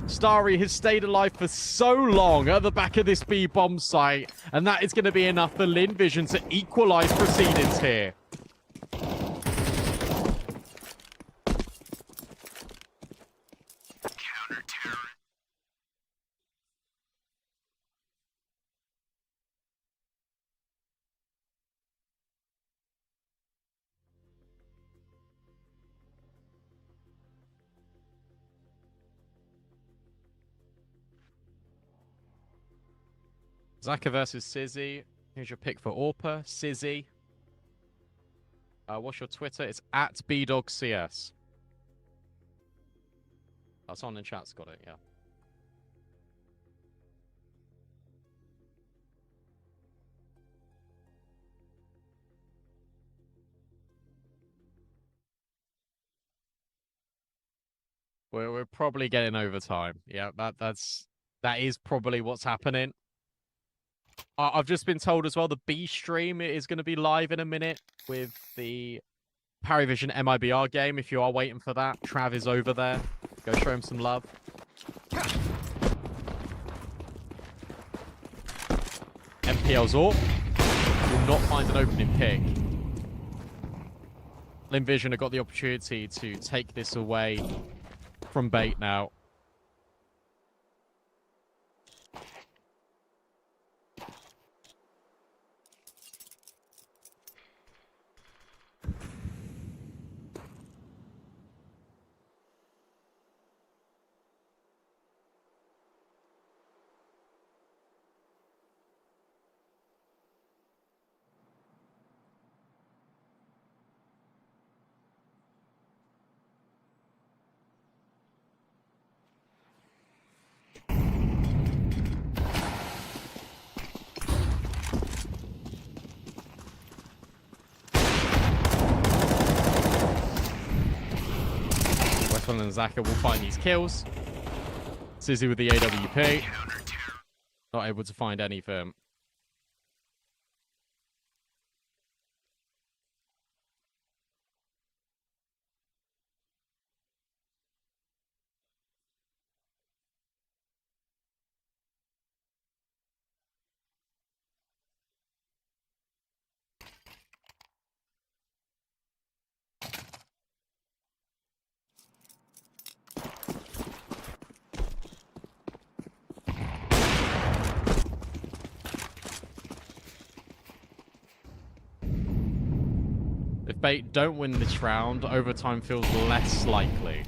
Starry has stayed alive for so long at the back of this B-bomb site. And that is going to be enough for Vision to equalize proceedings here. Zaka versus Sizzy. Here's your pick for Orpa. Sizzy. What's your Twitter? It's at BDogCS. That's on in chat's got it, yeah. We're probably getting overtime. Yeah, that is probably what's happening. I've just been told as well the B stream is going to be live in a minute with the Parivision MIBR game. If you are waiting for that, Trav is over there. Go show him some love. MPL Zorp will not find an opening pick. Vision have got the opportunity to take this away from Bait now. And Zaka will find these kills. Sizzy with the AWP. Not able to find anything. Bait don't win this round, overtime feels less likely.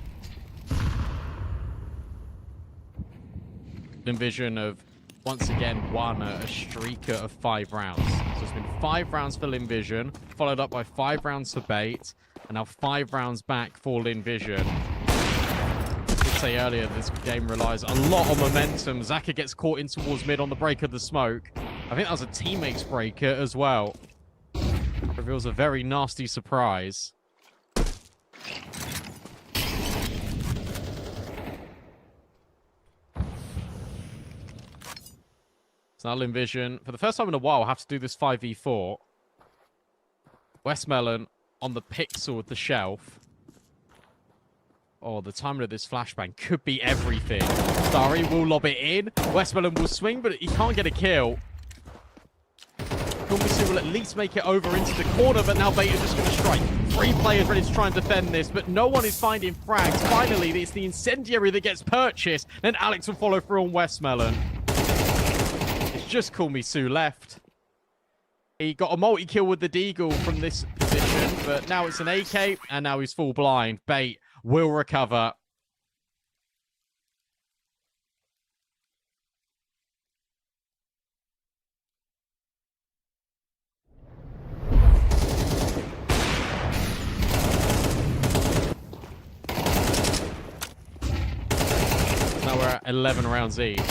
Vision have once again won a streaker of 5 rounds. So it's been 5 rounds for Vision, followed up by 5 rounds for Bait, and now 5 rounds back for Vision. I did say earlier this game relies a lot on momentum. Zaka gets caught in towards mid on the break of the smoke. I think that was a teammate's breaker as well. Reveals a very nasty surprise. So now Vision, for the first time in a while, have to do this 5v4. Westmelon on the pixel with the shelf. Oh, the timing of this flashbang could be everything. Starry will lob it in. Westmelon will swing, but he can't get a kill. Kumbisu will at least make it over into the corner, but now Bait are just going to strike. 3 players ready to try and defend this, but no one is finding frags. Finally, it's the incendiary that gets purchased. Then Alex will follow through on Westmelon. It's just Kumbisu left. He got a multi-kill with the Deagle from this position, but now it's an AK, and now he's full blind. Bait will recover. Now we're at 11 rounds each.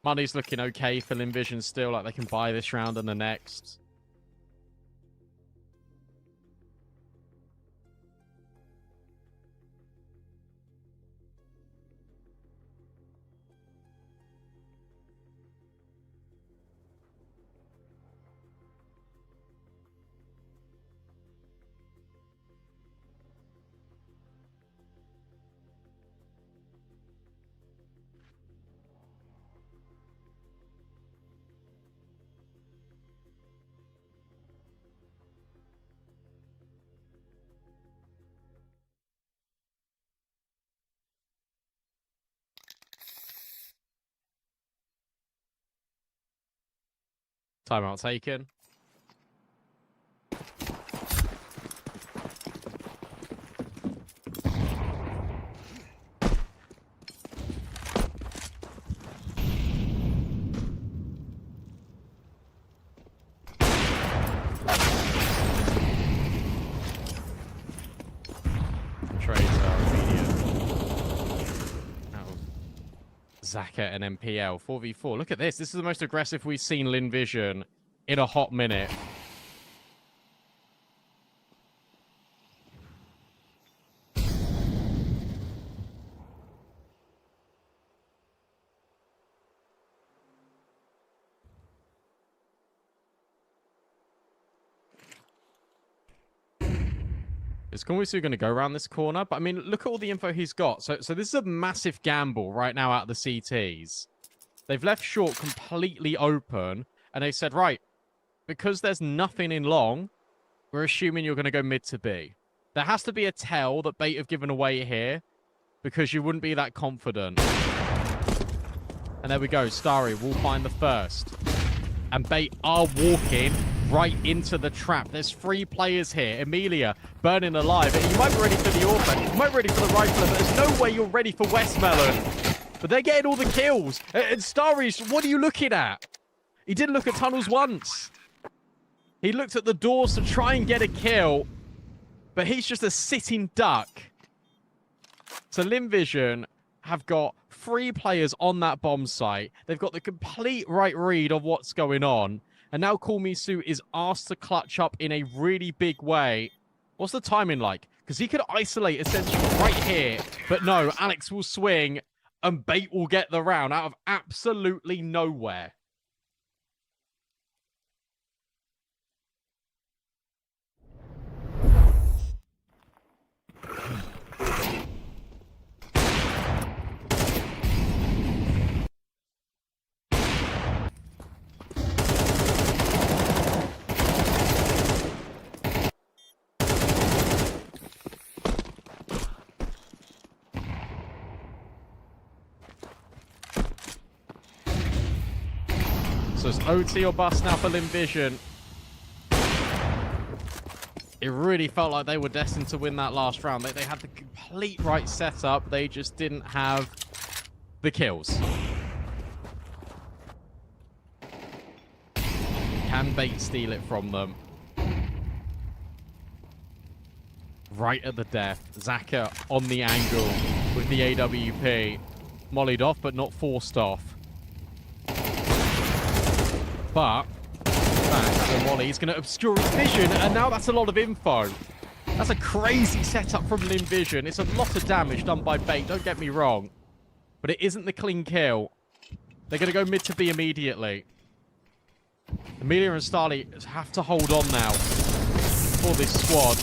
Money's looking okay for Linvision still, like they can buy this round and the next. Timeout taken. Trades are immediate. Zaka and MPL 4v4. Look at this. This is the most aggressive we've seen Linvision in a hot minute. Is Konwisu going to go around this corner? But I mean, look at all the info he's got. So this is a massive gamble right now out of the CTs. They've left short completely open, and they said, right, because there's nothing in long, we're assuming you're going to go mid to B. There has to be a tell that Bait have given away here, because you wouldn't be that confident. And there we go. Starry will find the first. And Bait are walking right into the trap. There's 3 players here. Emilia burning alive. You might be ready for the Orphan. You might be ready for the Rifler, but there's no way you're ready for Westmelon. But they're getting all the kills. And Starry, what are you looking at? He didn't look at tunnels once. He looked at the doors to try and get a kill. But he's just a sitting duck. So Linvision have got 3 players on that bomb site. They've got the complete right read of what's going on. And now Konwisu is asked to clutch up in a really big way. What's the timing like? Because he could isolate essentially right here. But no, Alex will swing and Bait will get the round out of absolutely nowhere. So it's OT or bust now for Linvision. It really felt like they were destined to win that last round. They had the complete right setup. They just didn't have the kills. Can Bait steal it from them? Right at the death. Zaka on the angle with the AWP. Mollied off, but not forced off. But back to Molly. He's going to obscure his vision, and now that's a lot of info. That's a crazy setup from Linvision. It's a lot of damage done by Bait, don't get me wrong. But it isn't the clean kill. They're going to go mid to B immediately. Emilia and Starly have to hold on now for this squad.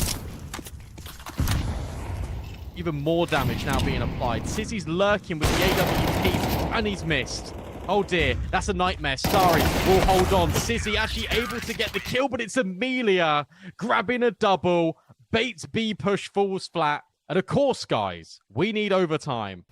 Even more damage now being applied. Sizzy's lurking with the AWP, and he's missed. Oh dear, that's a nightmare. Starry will hold on. Sizzy actually able to get the kill, but it's Emilia grabbing a double. Bait's B push falls flat. And of course, guys, we need overtime.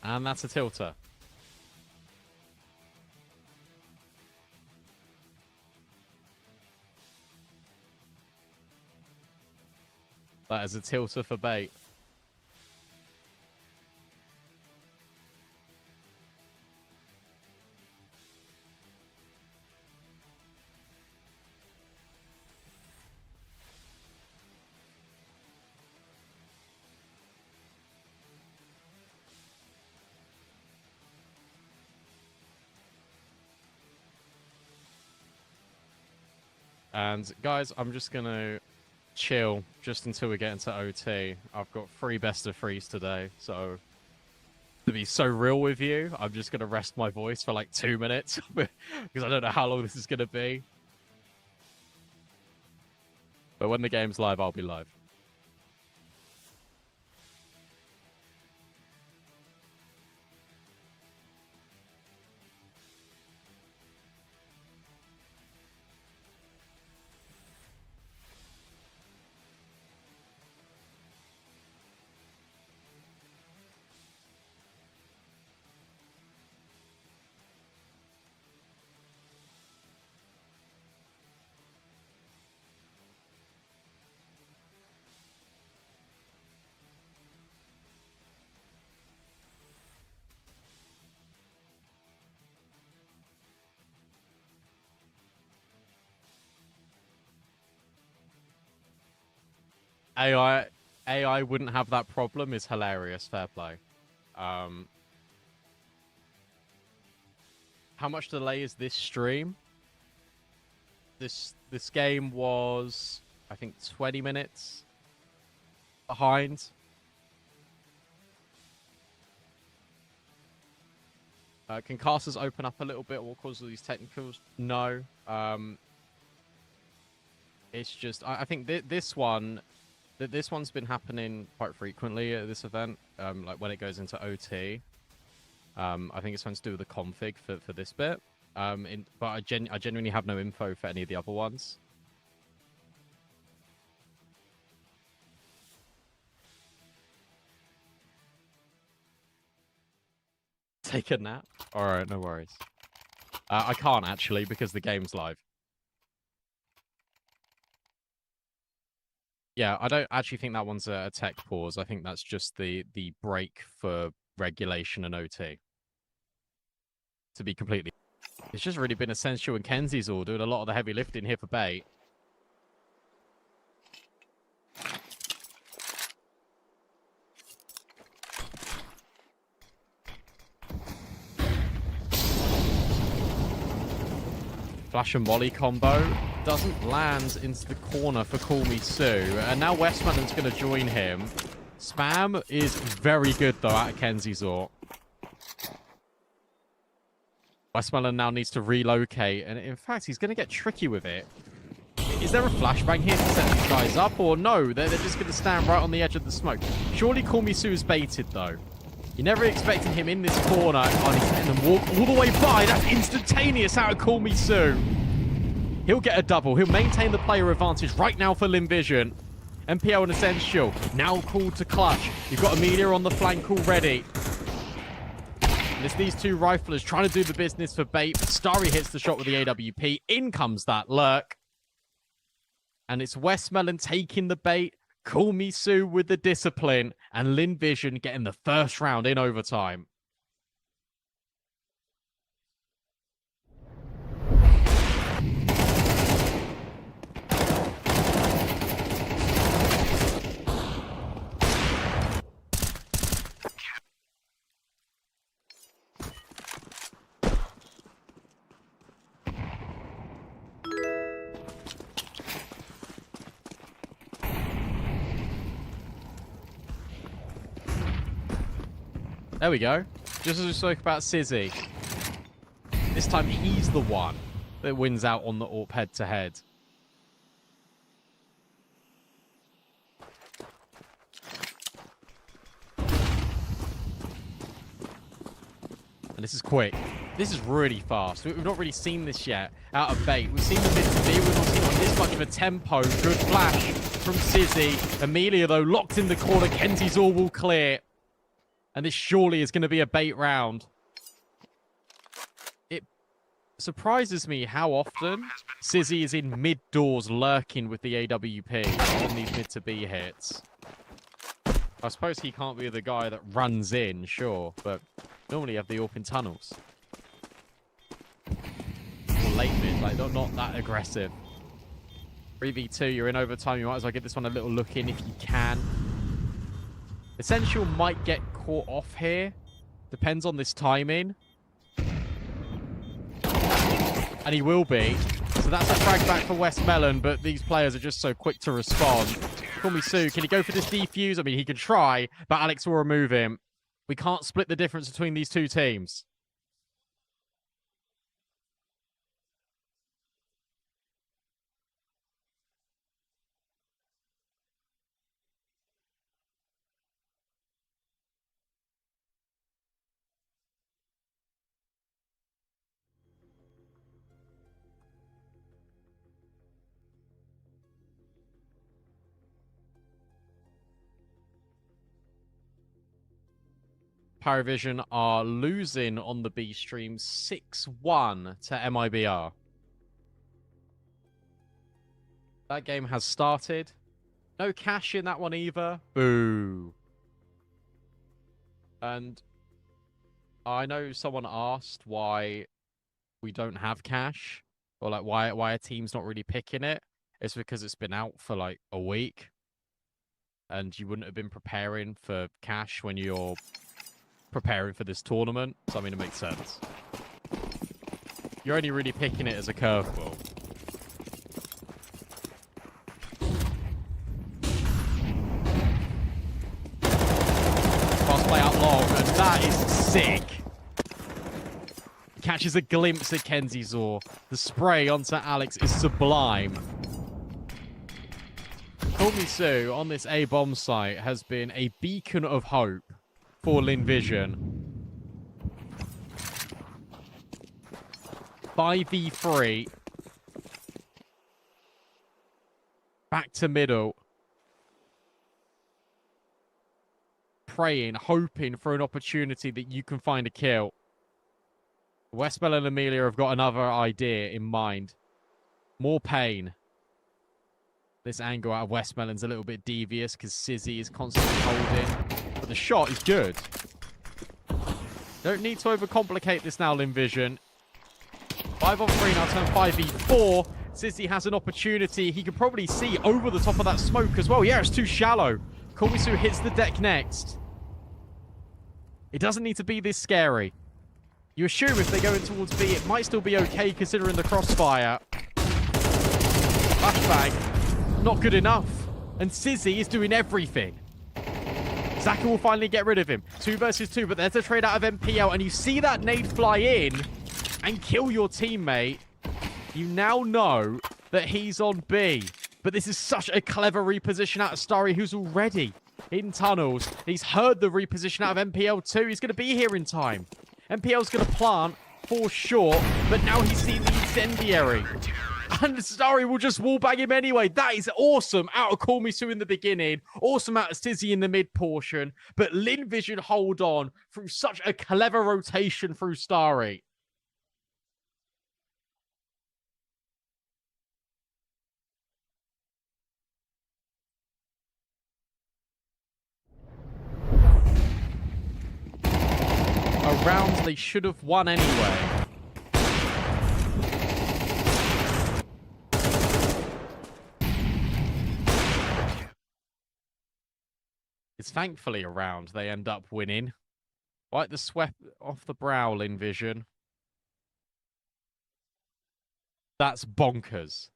And that's a tilter. That is a tilter for bait. And guys, I'm just going to chill just until we get into OT. I've got 3 best of 3s today, so to be so real with you, I'm just going to rest my voice for like 2 minutes because I don't know how long this is going to be. But when the game's live, I'll be live. AI wouldn't have that problem is hilarious. Fair play. How much delay is this stream? This game was, I think, 20 minutes behind. Can casters open up a little bit? What causes these technicals? No. It's just I think this one's been happening quite frequently at this event. Like when it goes into OT. I think it's something to do with the config for this bit. But I genuinely have no info for any of the other ones. Take a nap? Alright, no worries. I can't actually because the game's live. Yeah, I don't actually think that one's a tech pause. I think that's just the break for regulation and OT. To be completely... It's just really been Essential and Kenzie's all doing a lot of the heavy lifting here for bait. Flash and Molly combo doesn't land into the corner for Call Me Sue. And now Westmoreland's going to join him. Spam is very good, though, out of Kenzie's Ort. Westmoreland now needs to relocate. And in fact, he's going to get tricky with it. Is there a flashbang here to set these guys up? Or no, they're just going to stand right on the edge of the smoke. Surely Call Me Sue is baited, though. You're never expecting him in this corner. Oh, he's letting them walk all the way by. That's instantaneous out of Call Me Sue. He'll get a double. He'll maintain the player advantage right now for Limvision. MPL and Essential now called to clutch. You've got Amelia on the flank already. And it's these two riflers trying to do the business for bait. Starry hits the shot with the AWP. In comes that lurk. And it's Westmoreland taking the bait. Call Me Sue with the discipline. And Limvision getting the first round in overtime. There we go. Just as we spoke about Sizzy. This time he's the one that wins out on the AWP head-to-head. And this is quick. This is really fast. We've not really seen this yet out of bait. We've seen the bit to be. We've not seen it on this much of a tempo. Good flash from Sizzy. Amelia, though, locked in the corner. Kenzie's all will clear. And this surely is going to be a bait round. It surprises me how often Sizzy is in mid-doors lurking with the AWP on these mid-to-B hits. I suppose he can't be the guy that runs in, sure, but normally you have the AWP in tunnels. Or late mid, like, not that aggressive. 3v2, you're in overtime, you might as well give this one a little look in if you can. Essential might get caught off here. Depends on this timing. And he will be. So that's a frag back for Westmelon, but these players are just so quick to respond. Call me Sue. Can he go for this defuse? I mean, he can try, but Alex will remove him. We can't split the difference between these two teams. Paravision are losing on the B stream 6-1 to MIBR. That game has started. No cash in that one either. Boo. And I know someone asked why we don't have cash, or like why a team's not really picking it. It's because it's been out for like a week, and you wouldn't have been preparing for cash when you're preparing for this tournament. So I mean, it makes sense. You're only really picking it as a curveball. Fast play out long, and that is sick. Catches a glimpse at Kenzie Zor. The spray onto Alex is sublime. Call Me Sue on this A bomb site has been a beacon of hope for Linvision. 5v3. Back to middle. Praying, hoping for an opportunity that you can find a kill. Westbell and Amelia have got another idea in mind. More pain. This angle out of Westmelon's a little bit devious because Sizzy is constantly holding. But the shot is good. Don't need to overcomplicate this now, Linvision. 5-on-3 now, turn 5v4. Sizzy has an opportunity. He can probably see over the top of that smoke as well. Yeah, it's too shallow. Komisu hits the deck next. It doesn't need to be this scary. You assume if they go in towards B, it might still be okay considering the crossfire. Flashbang. Not good enough. And Sizzy is doing everything. Zaka will finally get rid of him. 2 versus 2, but there's a trade out of MPL. And you see that nade fly in and kill your teammate. You now know that he's on B. But this is such a clever reposition out of Starry, who's already in tunnels. He's heard the reposition out of MPL too. He's going to be here in time. MPL's going to plant for sure, but now he's seen the incendiary. And Starry will just wallbang him anyway. That is awesome out of Call Me Sue in the beginning. Awesome out of Sizzy in the mid portion. But Linvision hold on through such a clever rotation through Starry. A round they should have won anyway. It's thankfully a round they end up winning. Wipe the sweat off the brow, Linvision. That's bonkers.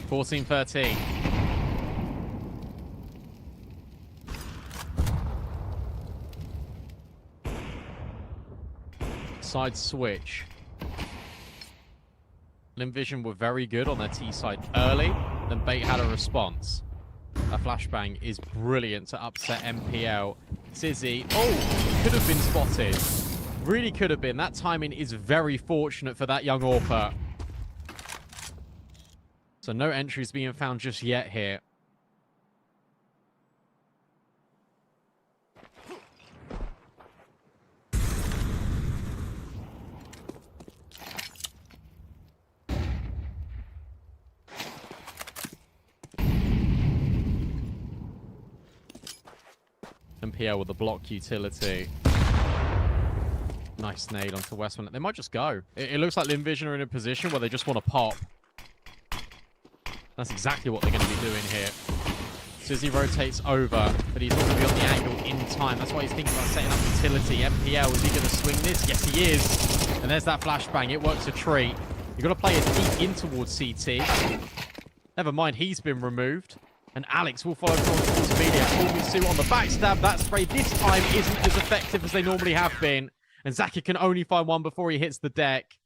14-13. Side switch. Limvision were very good on their T side early, then Bait had a response. A flashbang is brilliant to upset MPL. Sizzy, oh, could have been spotted. Really could have been. That timing is very fortunate for that young AWPer. So no entries being found just yet here. MPL with the block utility. Nice nade onto Westman. They might just go. It looks like Limvision are in a position where they just want to pop. That's exactly what they're going to be doing here. Sizzy rotates over, but he's not going to be on the angle in time. That's why he's thinking about setting up utility. MPL, is he going to swing this? Yes, he is. And there's that flashbang. It works a treat. You've got to play it deep in towards CT. Never mind, he's been removed. And Alex will follow towards Amelia. Sue on the backstab. That spray this time isn't as effective as they normally have been. And Zaka can only find one before he hits the deck.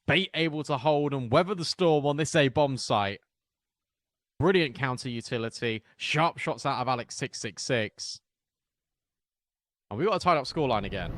Bait able to hold and weather the storm on this A bomb site. Brilliant counter utility. Sharp shots out of Alex 666. And we've got a tied up scoreline again.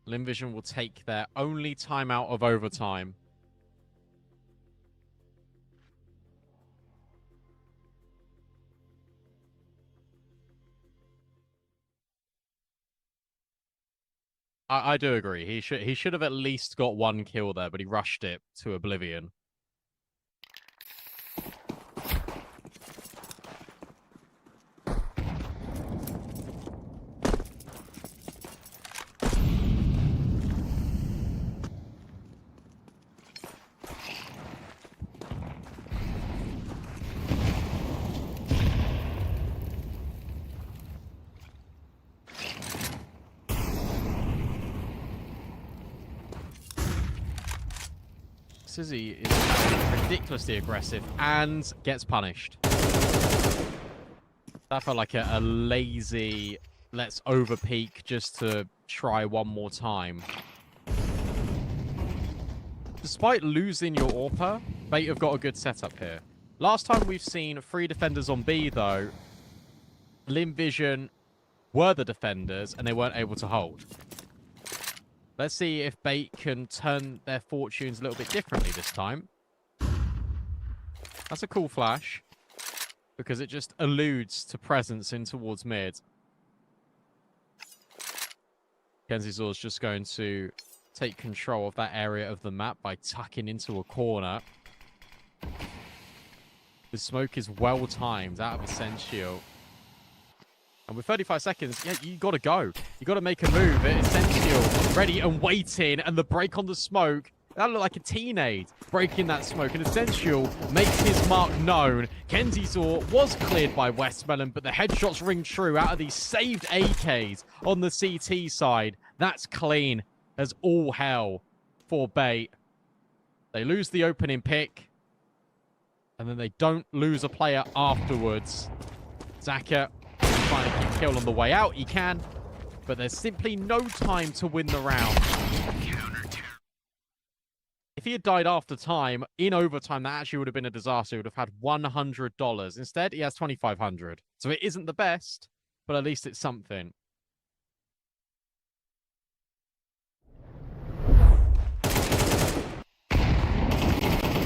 Limvision will take their only timeout of overtime. I do agree. He should have at least got one kill there, but he rushed it to oblivion. Sizzy is ridiculously aggressive and gets punished. That felt like a lazy, let's overpeak just to try one more time. Despite losing your AWPer, Bait have got a good setup here. Last time we've seen 3 defenders on B, though, Limvision were the defenders and they weren't able to hold. Let's see if Bait can turn their fortunes a little bit differently this time. That's a cool flash, because it just alludes to presence in towards mid. MztrDale's just going to take control of that area of the map by tucking into a corner. The smoke is well timed out of Essential. And with 35 seconds, yeah, you got to go. You got to make a move. Essential, ready and waiting. And the break on the smoke, that looked like a teenade breaking that smoke. And Essential makes his mark known. MztrDale was cleared by Westmelon, but the headshots ring true out of these saved AKs on the CT side. That's clean as all hell for Bait. They lose the opening pick. And then they don't lose a player afterwards. Zaka trying to keep kill on the way out. He can, but there's simply no time to win the round. If he had died after time, in overtime, that actually would have been a disaster. He would have had $100. Instead, he has $2,500. So it isn't the best, but at least it's something.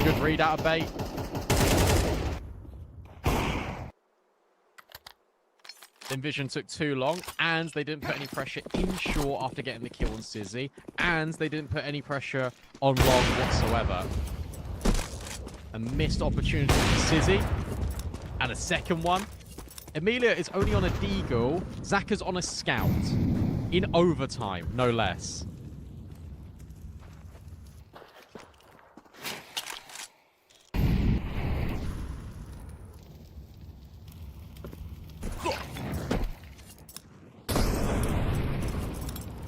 Good read out of Bait. Envision took too long, and they didn't put any pressure in short after getting the kill on Sizzy, and they didn't put any pressure on long whatsoever. A missed opportunity for Sizzy, and a second one. Emilia is only on a deagle. Zaka's on a scout. In overtime, no less.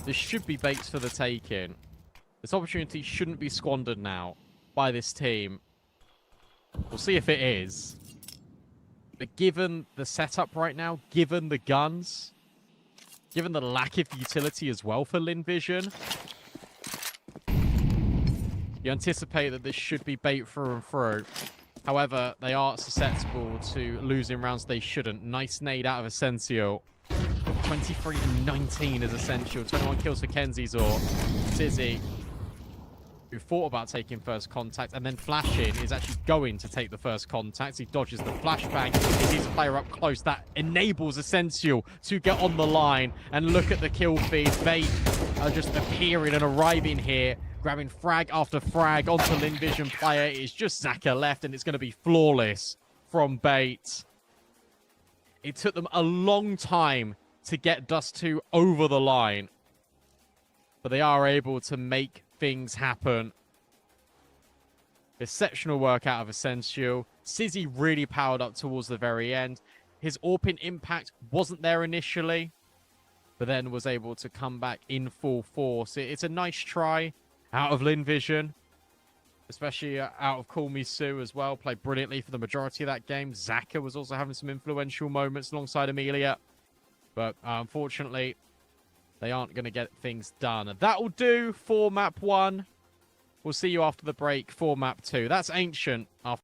This should be baits for the taking. This opportunity shouldn't be squandered now by this team. We'll see if it is. But given the setup right now, given the guns, given the lack of utility as well for Linvision, you anticipate that this should be bait through and through. However, they are susceptible to losing rounds they shouldn't. Nice nade out of Essential. 23 and 19 is Essential. 21 kills for Kenzi's or Sizzy, who thought about taking first contact, and then flashing is actually going to take the first contact. He dodges the flashbang. He sees a player up close. That enables Essential to get on the line and look at the kill feed. Bait are just appearing and arriving here, grabbing frag after frag onto Linvision player. It's just Zaka left, and it's going to be flawless from Bait. It took them a long time to get Dust 2 over the line, but they are able to make things happen. Exceptional work out of Essential. Sizzy really powered up towards the very end. His AWP impact wasn't there initially, but then was able to come back in full force. It's a nice try out of Linvision, especially out of Call Me Sue as well. Played brilliantly for the majority of that game. Zaka was also having some influential moments alongside Emilia, but unfortunately, they aren't going to get things done. That will do for map 1. We'll see you after the break for map 2. That's Ancient after.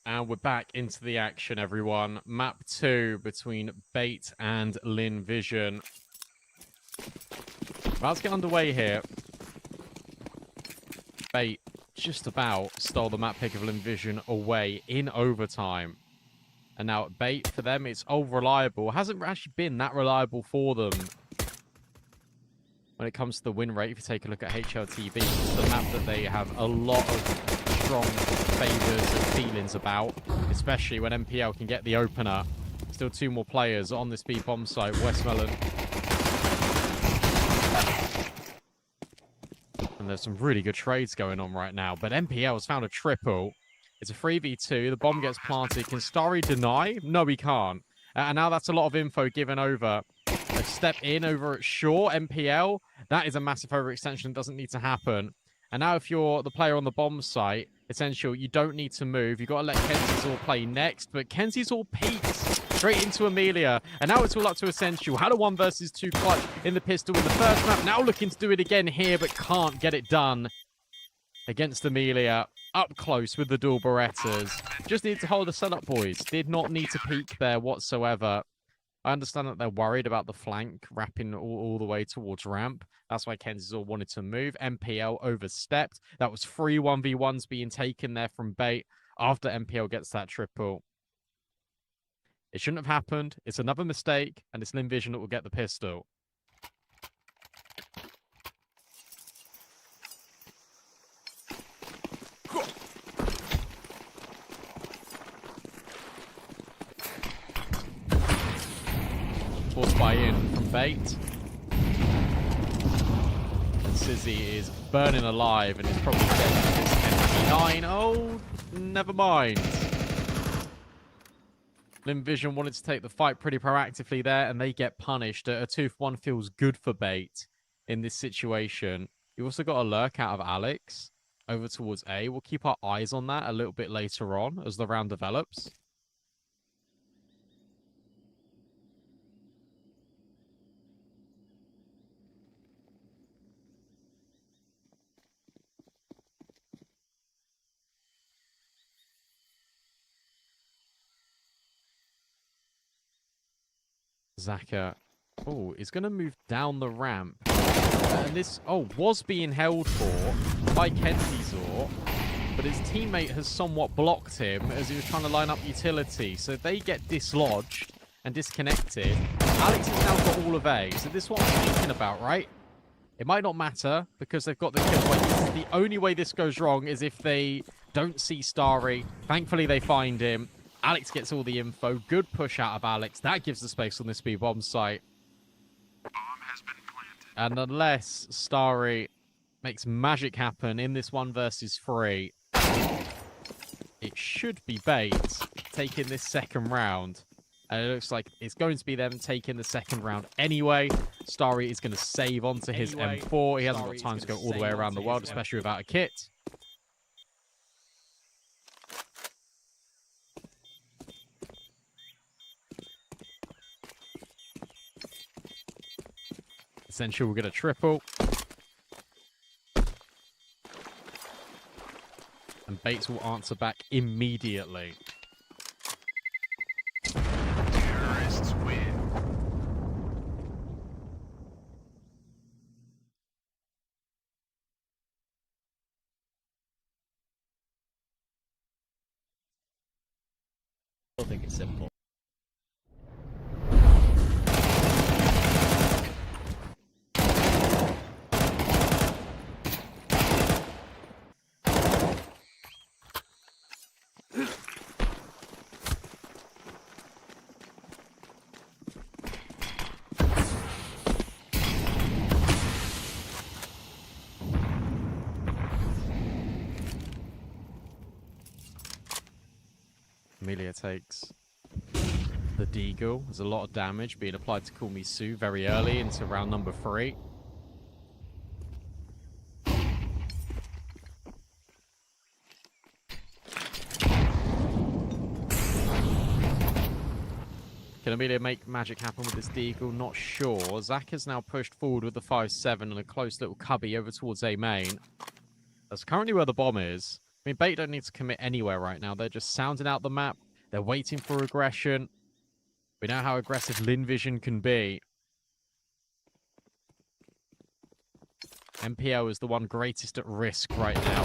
And we're back into the action, everyone. Map 2 between Bait and Lin Vision. Let's get underway here. Bait just about stole the map pick of Lin Vision away in overtime. And now Bait, for them, it's old reliable. Hasn't actually been that reliable for them when it comes to the win rate. If you take a look at HLTV, it's the map that they have a lot of strong favors and feelings about, especially when MPL can get the opener. Still 2 more players on this B bomb site. Westmelon. And there's some really good trades going on right now, but MPL has found a triple. It's a 3v2. The bomb gets planted. Can Starry deny? No, he can't. And now that's a lot of info given over. A step in over at Shaw, MPL. That is a massive overextension. It doesn't need to happen. And now if you're the player on the bomb site, Essential, you don't need to move. You've got to let Kenzie's play next. But Kenzie's peeks straight into Amelia. And now it's all up to Essential. Had a 1 versus 2 clutch in the pistol in the first map. Now looking to do it again here, but can't get it done against Amelia. Up close with the dual Berettas. Just need to hold the sun up, boys. Did not need to peek there whatsoever. I understand that they're worried about the flank wrapping all the way towards ramp. That's why Kenzie's wanted to move. MPL overstepped. That was 3 1v1s being taken there from Bait after MPL gets that triple. It shouldn't have happened. It's another mistake, and it's Lin Vision that will get the pistol. Forced by in from Bait. And Sizzy is burning alive and is probably dead for this MP9. Oh, never mind. Lin Vision wanted to take the fight pretty proactively there, and they get punished. A 2-for-1 feels good for Bait in this situation. You also got a lurk out of Alex over towards A. We'll keep our eyes on that a little bit later on as the round develops. Zaka, is going to move down the ramp. And this, was being held for by Kenzie's, but his teammate has somewhat blocked him as he was trying to line up utility. So they get dislodged and disconnected. Alex has now got all of A. So this is what I'm thinking about, right? It might not matter because they've got the kill point. The only way this goes wrong is if they don't see Starry. Thankfully, they find him. Alex gets all the info. Good push out of Alex. That gives the space on this B bomb site. Bomb has been planted. And unless Starry makes magic happen in this 1 versus 3, it should be Bait taking this second round. And it looks like it's going to be them taking the second round anyway. Starry is going to save onto his M4. He hasn't got time to go all the way around the world, especially without a kit. Essential will get a triple. And Bates will answer back immediately. Terrorists win. I think it's simple. Amelia takes the Deagle. There's a lot of damage being applied to Kumisu very early into round number 3. Can Amelia make magic happen with this Deagle? Not sure. Zach has now pushed forward with the 5-7 and a close little cubby over towards A main. That's currently where the bomb is. I mean, Bait don't need to commit anywhere right now. They're just sounding out the map. They're waiting for aggression. We know how aggressive Linvision can be. MPL is the one greatest at risk right now.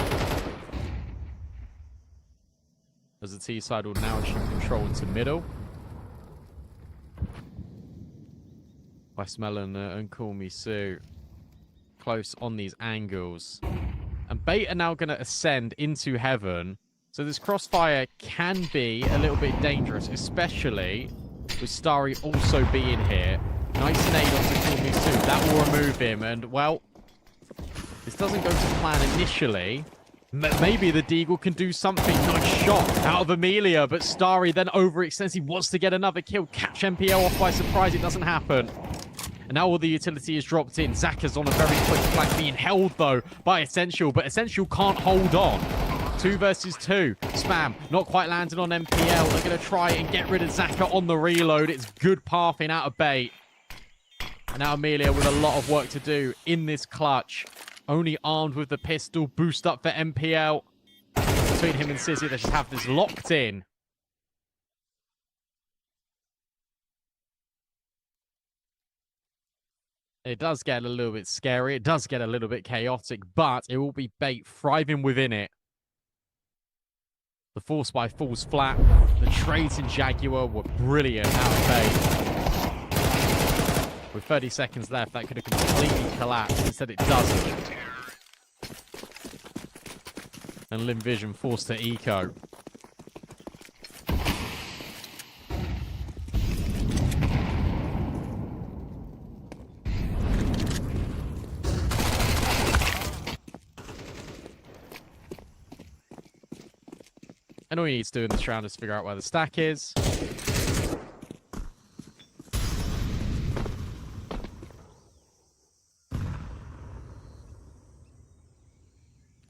As the T side will now assume control into middle. Westmelon and Call Me Sue close on these angles. And Bait are now going to ascend into heaven. So this crossfire can be a little bit dangerous, especially with Starry also being here. Nice nade onto Call Me Sue. That will remove him. And, well, this doesn't go to plan initially. Maybe the Deagle can do something. Nice shot out of Amelia, but Starry then overextends. He wants to get another kill. Catch MPL off by surprise. It doesn't happen. And now all the utility is dropped in. Zaka's on a very quick flank, being held, though, by Essential. But Essential can't hold on. 2 versus 2. Spam not quite landing on MPL. They're going to try and get rid of Zaka on the reload. It's good pathing out of Bait. And now Amelia with a lot of work to do in this clutch. Only armed with the pistol. Boost up for MPL. Between him and Sizzy, they just have this locked in. It does get a little bit scary. It does get a little bit chaotic, but it will be Bait thriving within it. The force buy falls flat. The trades in Jaguar were brilliant out of Bait. With 30 seconds left, that could have completely collapsed. Instead, it doesn't. And Linvision forced to eco. And all you need to do in this round is figure out where the stack is.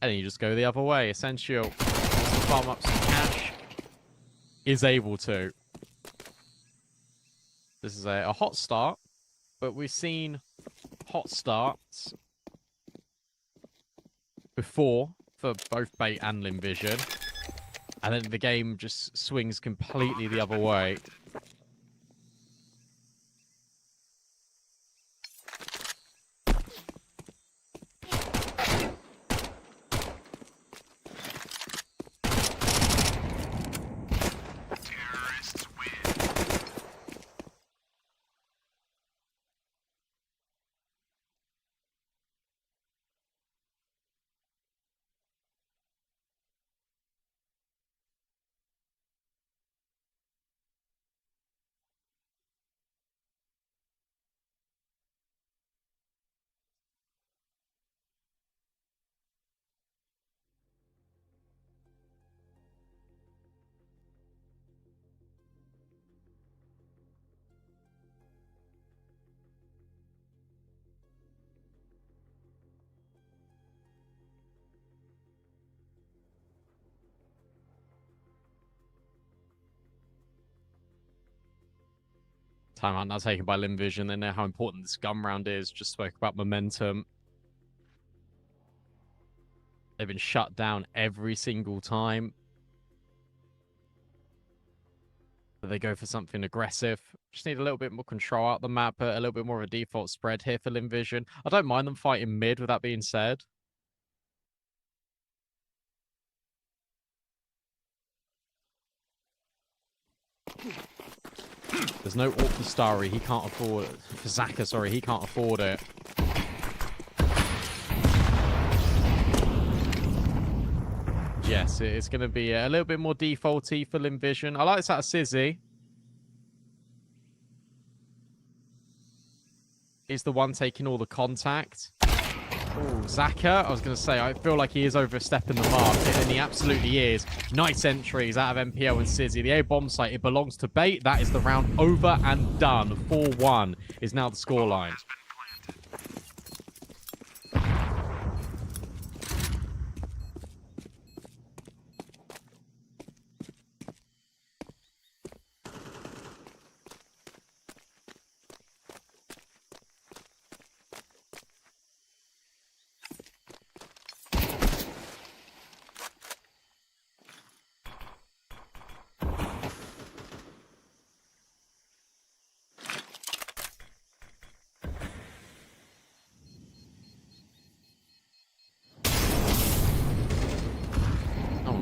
And then you just go the other way. Essential wants to farm up some cash. Is able to. This is a hot start. But we've seen hot starts before for both Bait and Linvision. And then the game just swings completely the other way. Terrorists win. Timeout now taken by Linvision. They know how important this gun round is. Just spoke about momentum. They've been shut down every single time. But they go for something aggressive. Just need a little bit more control out the map, a little bit more of a default spread here for Linvision. I don't mind them fighting mid, with that being said. There's no AWP for Starry. He can't afford it. For Zaka, sorry, he can't afford it. Yes, it's going to be a little bit more defaulty for Linvision. I like this out of Sizzy. He's the one taking all the contact. Oh, Zaka, I was going to say, I feel like he is overstepping the mark, and he absolutely is. Nice entries out of MPO and Sizzy. The A-bomb site, it belongs to Bait. That is the round over and done. 4-1 is now the scoreline.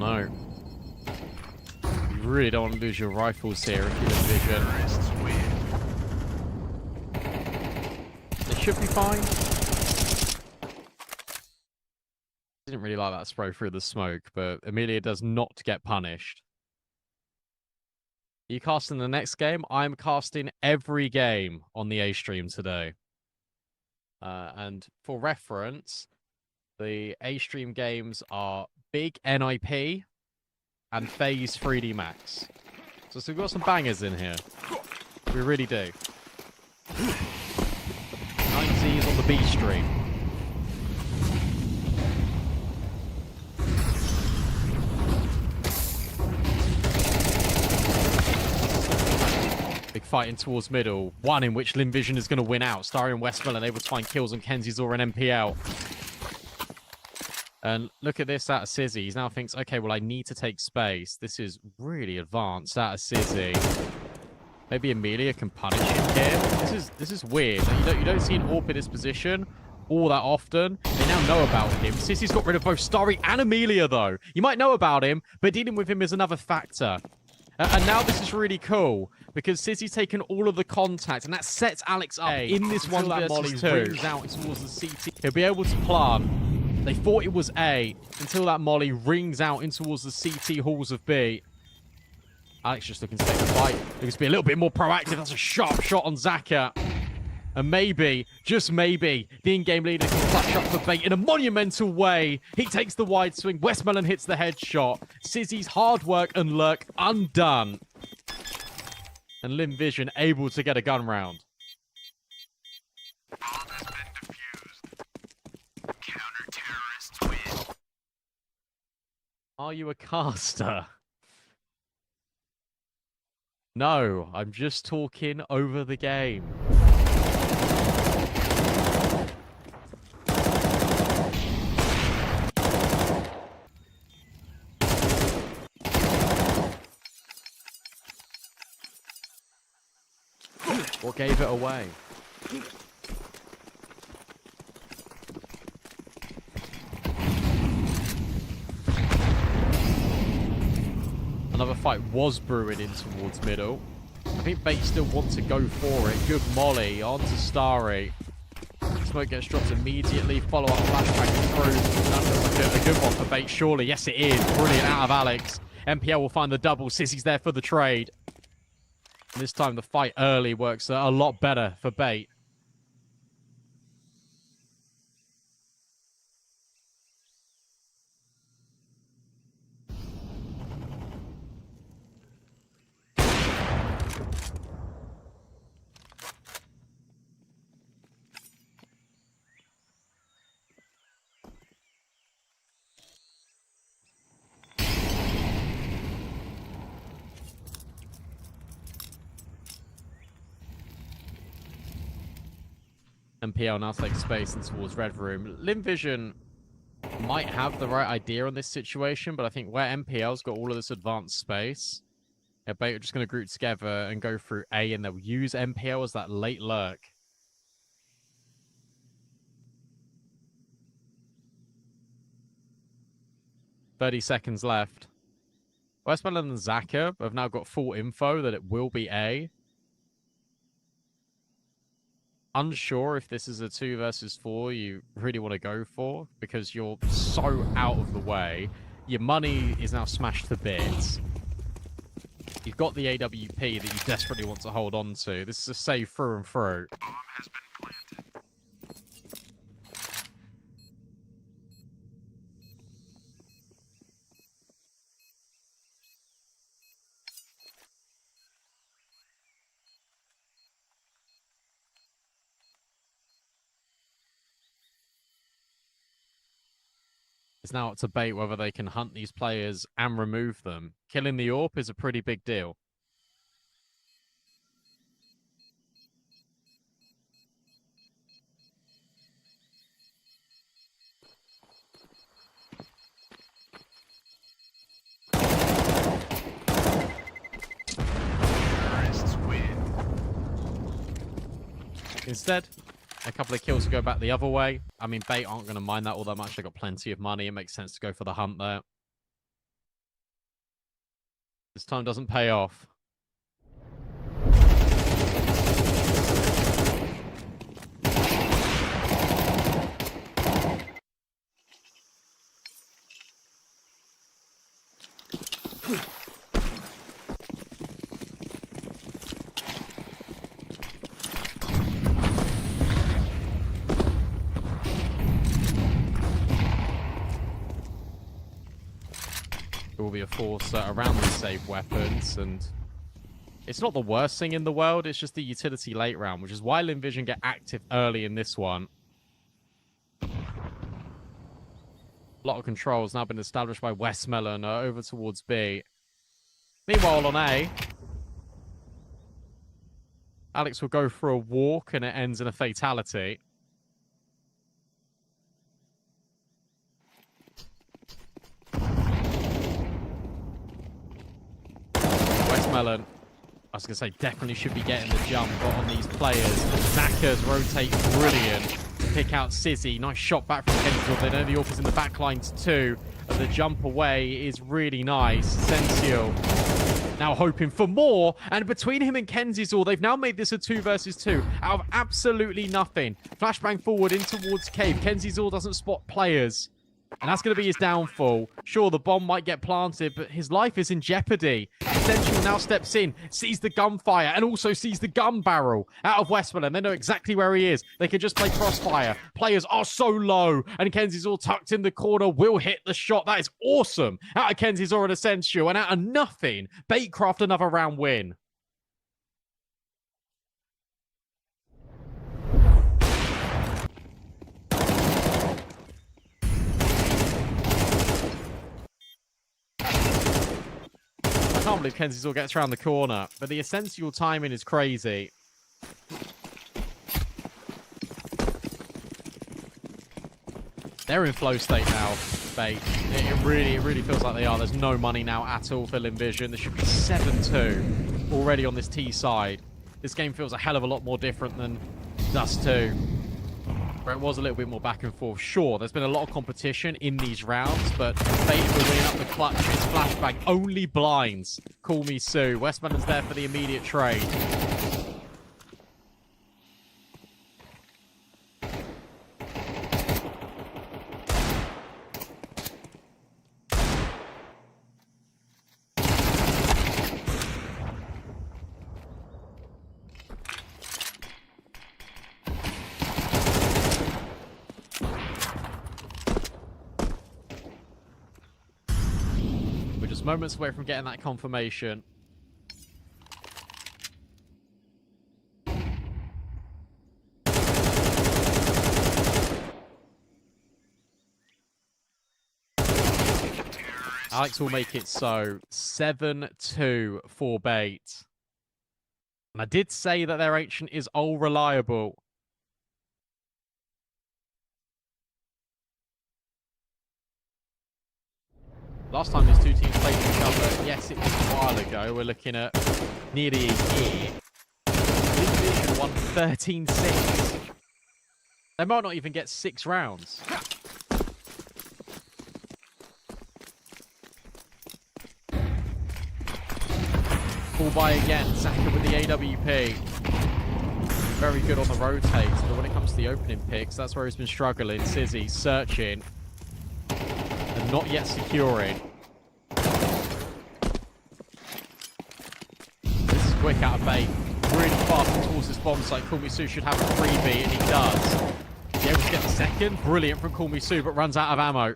no. You really don't want to lose your rifles here if you envision. Terrorists win. They should be fine. Didn't really like that spray through the smoke, but Amelia does not get punished. Are you casting the next game? I'm casting every game on the A stream today. And for reference, the A stream games are Big NIP and FAZE 3D Max. So we've got some bangers in here. We really do. 9Z's on the B stream. Big fighting towards middle. One in which Linvision is going to win out. Starring Westmorland able to find kills on Kenzizor and MPL. And look at this out of Sizzy. He now thinks, okay, well, I need to take space. This is really advanced out of Sizzy. Maybe Amelia can punish him here. This is weird. Like, you don't see an AWP in this position all that often. They now know about him. Sizzy's got rid of both Starry and Amelia, though. You might know about him, but dealing with him is another factor. And now this is really cool because Sizzy's taken all of the contact and that sets Alex up in this one that Molly rings out towards the CT. He'll be able to plant. They thought it was A until that Molly rings out in towards the CT halls of B. Alex just looking to take the fight. Looking to be a little bit more proactive. That's a sharp shot on Zaka. And maybe, just maybe, the in-game leader can clutch up for bait in a monumental way. He takes the wide swing. Westmorland hits the headshot. Sizzy's hard work and lurk undone. And Linvision able to get a gun round. Bomb has been defused. Counter-terrorists win. Are you a caster? No, I'm just talking over the game. What gave it away? Another fight was brewing in towards middle. I think Bait still wants to go for it. Good molly onto Starry. Smoke gets dropped immediately. Follow up flashback through. That looks like a good one for Bait, surely. Yes, it is. Brilliant out of Alex. MPL will find the double. Sissy's there for the trade. And this time the fight early works a lot better for Bait. MPL now takes space and towards Red Room. Linvision might have the right idea on this situation, but I think where MPL's got all of this advanced space, Bait are just going to group together and go through A, and they'll use MPL as that late lurk. "30 seconds left. Westmorland and Zaka have now got full info that it will be A. Unsure if this is a 2 versus 4 you really want to go for because you're so out of the way. Your money is now smashed to bits. You've got the AWP that you desperately want to hold on to. This is a save through and through. Bomb has been planted. It's now up to Bait whether they can hunt these players and remove them. Killing the AWP is a pretty big deal. Terrorists win. Instead, a couple of kills to go back the other way. I mean, Bait aren't going to mind that all that much. They've got plenty of money. It makes sense to go for the hunt there. This time doesn't pay off. There will be a force around these safe weapons, and it's not the worst thing in the world. It's just the utility late round, which is why Linvision get active early in this one. A lot of controls now been established by Westmelon over towards B. Meanwhile, on A, Alex will go for a walk, and it ends in a fatality. Westmelon, I was going to say, definitely should be getting the jump on these players. Knackers rotate brilliant. Pick out Sizzy. Nice shot back from Kensal. They know the AWP is in the back lines too. And the jump away is really nice. Sensual now hoping for more. And between him and Kenzizor, they've now made this a 2 versus 2 out of absolutely nothing. Flashbang forward in towards Cave. Kenzizor doesn't spot players. And that's going to be his downfall. Sure, the bomb might get planted, but his life is in jeopardy. Essential now steps in, sees the gunfire, and also sees the gun barrel out of Westmoreland. They know exactly where he is. They can just play crossfire. Players are so low, and Kenzie's all tucked in the corner. Will hit the shot. That is awesome. Out of Kenzie's or an Essential, and out of nothing, Baitcraft another round win. I can't believe Kenzie's all gets around the corner, but the Essential timing is crazy. They're in flow state now, Bait. It really feels like they are. There's no money now at all for Linvision. There should be 7-2 already on this T side. This game feels a hell of a lot more different than Dust 2, where it was a little bit more back and forth. Sure, there's been a lot of competition in these rounds, but Bait were winning up the clutch. It's flashbang, only blinds. Call me Sue. Westmoreland's there for the immediate trade. Moments away from getting that confirmation. Alex will make it so 7-2 for Bait. And I did say that their ancient is all reliable. Last time these two teams played each other, yes, it was a while ago. We're looking at nearly a year. Linvision won 13-6. They might not even get 6 rounds. Ball by again. Zaka with the AWP. Very good on the rotates, but when it comes to the opening picks, that's where he's been struggling. Sizzy searching. And not yet securing. This is quick out of Bait. Really fast towards this bomb site. Kulmisu should have a freebie, and he does. He's able to get the second. Brilliant from Kulmisu, but runs out of ammo.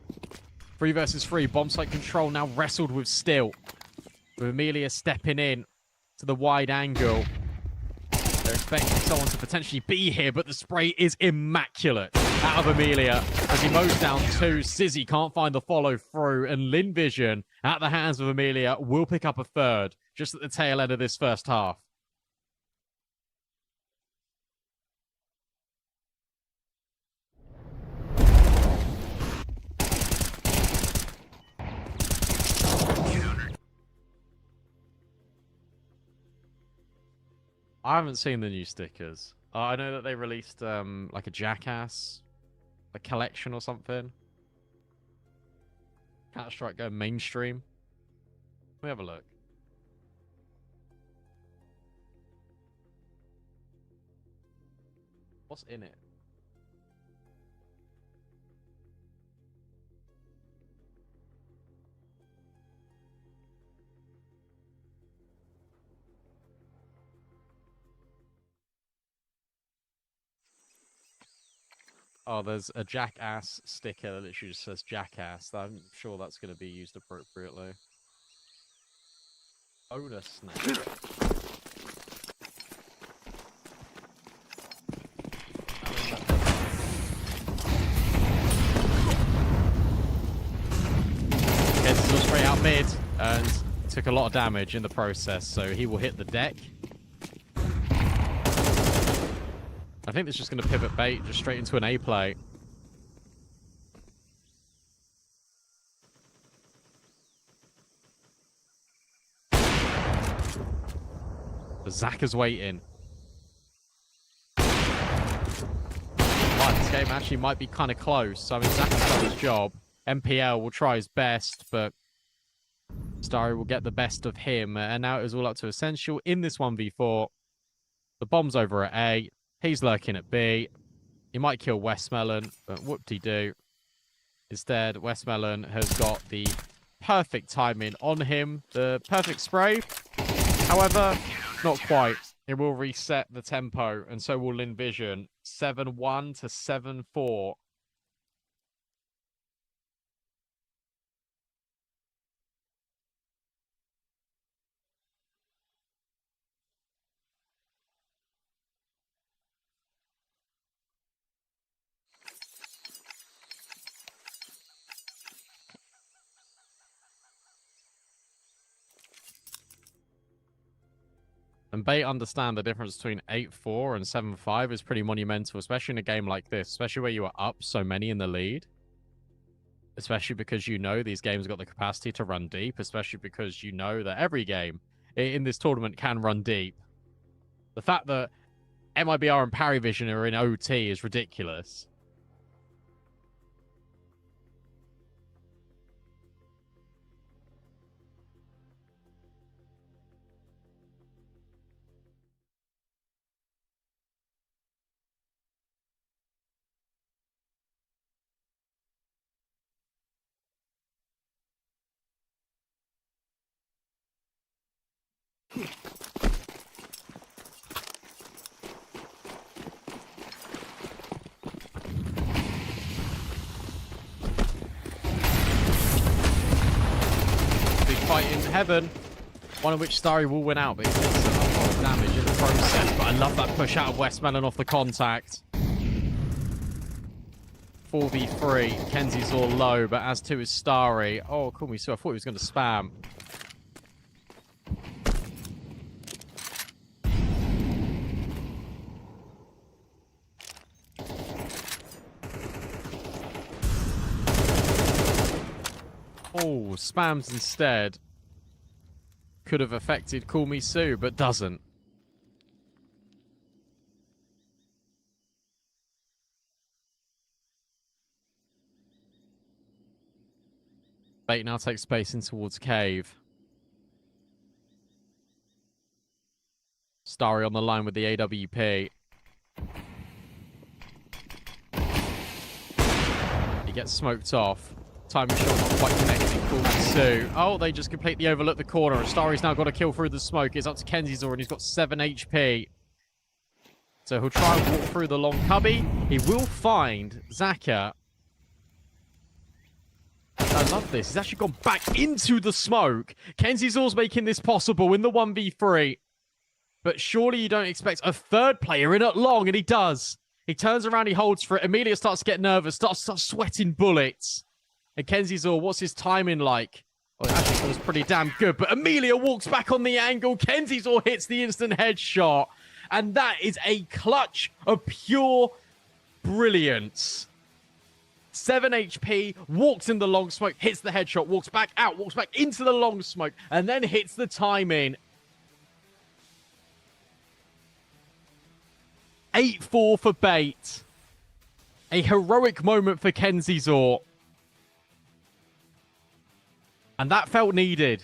3 versus 3. Bomb site control now wrestled with Still. With Amelia stepping in to the wide angle. They're expecting someone to potentially be here, but the spray is immaculate out of Amelia as he mows down 2. Sizzy can't find the follow through, and Linvision, at the hands of Amelia, will pick up a 3rd just at the tail end of this first half. I haven't seen the new stickers. I know that they released like a Jackass, a collection or something. Counter-Strike going mainstream. Let me have a look. What's in it? Oh, there's a jackass sticker that literally just says jackass. I'm sure that's going to be used appropriately. Owner snake. It's all straight out mid and took a lot of damage in the process, so he will hit the deck. I think it's just going to pivot bait just straight into an A play. But Zaka's waiting. Wow, this game actually might be kind of close. So, I mean, Zaka's done his job. MPL will try his best, but Starry will get the best of him. And now it is all up to Essential in this 1v4. The bomb's over at A. He's lurking at B. He might kill Westmelon, but whoop-de-doo. Instead, Westmelon has got the perfect timing on him. The perfect spray. However, not quite. It will reset the tempo, and so will Linvision. 7-1 to 7-4. And Bait understand the difference between 8-4 and 7-5 is pretty monumental, especially in a game like this, especially where you are up so many in the lead. Especially because you know these games got the capacity to run deep, especially because you know that every game in this tournament can run deep. The fact that MIBR and Parryvision are in OT is ridiculous. Big fight in heaven, one of which Starry will win out, but he takes a lot of damage in the process. But I love that push out of Westmelon off the contact. 4v3, Kenzie's all low, but as to his Starry. Oh, cool, so I thought he was going to spam. Oh, spams instead. Could have affected Call Me Sue, but doesn't. Bait now takes space in towards Cave. Starry on the line with the AWP. He gets smoked off. Timing shot not quite connecting. Call Me Sue. Oh, they just completely overlooked the corner. Starry's now got to kill through the smoke. It's up to Kenzie's and he's got 7 HP. So he'll try and walk through the long cubby. He will find Zaka. I love this. He's actually gone back into the smoke. Kenzie's always making this possible in the 1v3. But surely you don't expect a third player in at long, and he does. He turns around, he holds for it. Amelia starts to get nervous, starts sweating bullets. And Kenzie's all, what's his timing like? Well, actually, it was pretty damn good. But Amelia walks back on the angle. Kenzie's all hits the instant headshot. And that is a clutch of pure brilliance. 7 HP, walks in the long smoke, hits the headshot, walks back out, walks back into the long smoke, and then hits the timing. 8-4 for Bait. A heroic moment for Kenzie Zor. And that felt needed.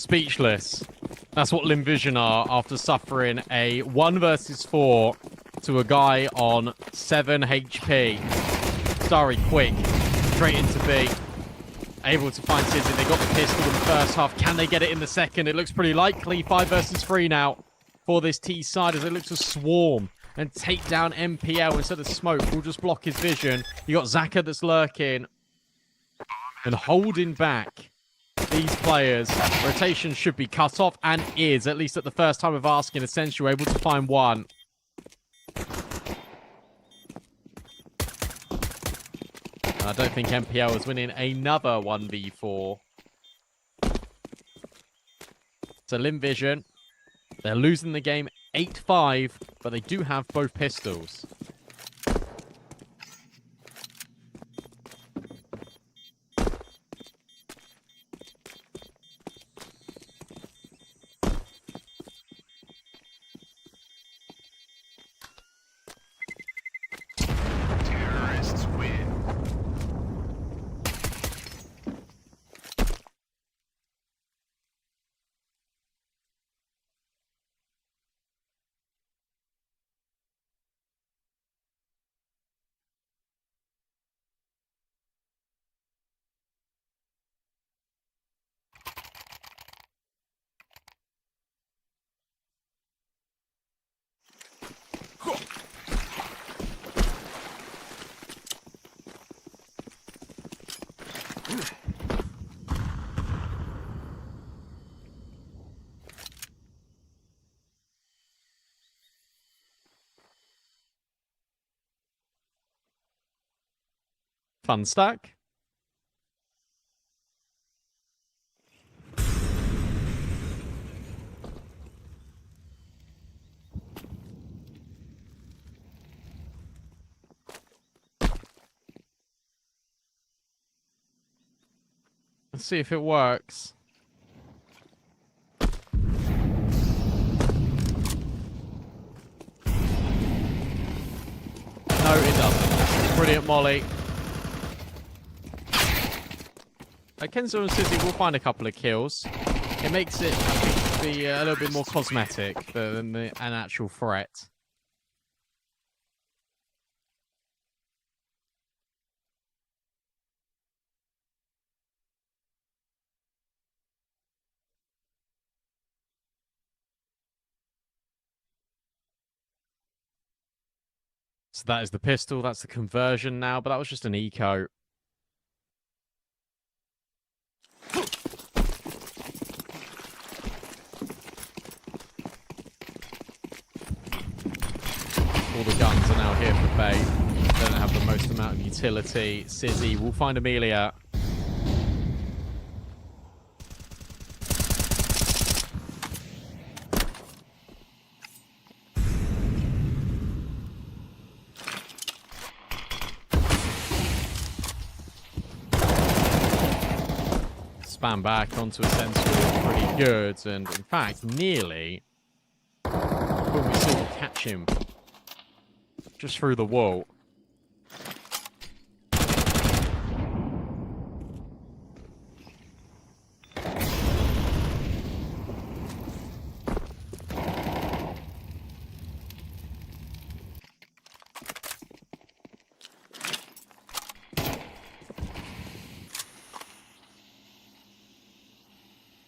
Speechless. That's what Limvision are after suffering a 1 versus 4 to a guy on 7 HP. Starry quick. Straight into B. Able to find Sizzy. They got the pistol in the first half. Can they get it in the second? It looks pretty likely. 5 versus 3 now for this T side as they look to swarm and take down MPL instead of smoke. Will just block his vision. You got Zaka that's lurking and holding back these players. Rotation should be cut off and is, at least at the first time of asking. Essential able to find one. I don't think MPL is winning another 1v4. So Limvision, they're losing the game 8-5, but they do have both pistols. Terrorists win. Fun stack. Let's see if it works. No, it doesn't. Brilliant molly. Kenzo and Sizzy will find a couple of kills. It makes it, I think, be a little bit more cosmetic than an actual threat. So that is the pistol. That's the conversion now, but that was just an eco. All the guns are now here for bait. They don't have the most amount of utility. Sizzy will find Amelia. Spam back onto a sensor, pretty good, and in fact, nearly. But we still catch him just through the wall.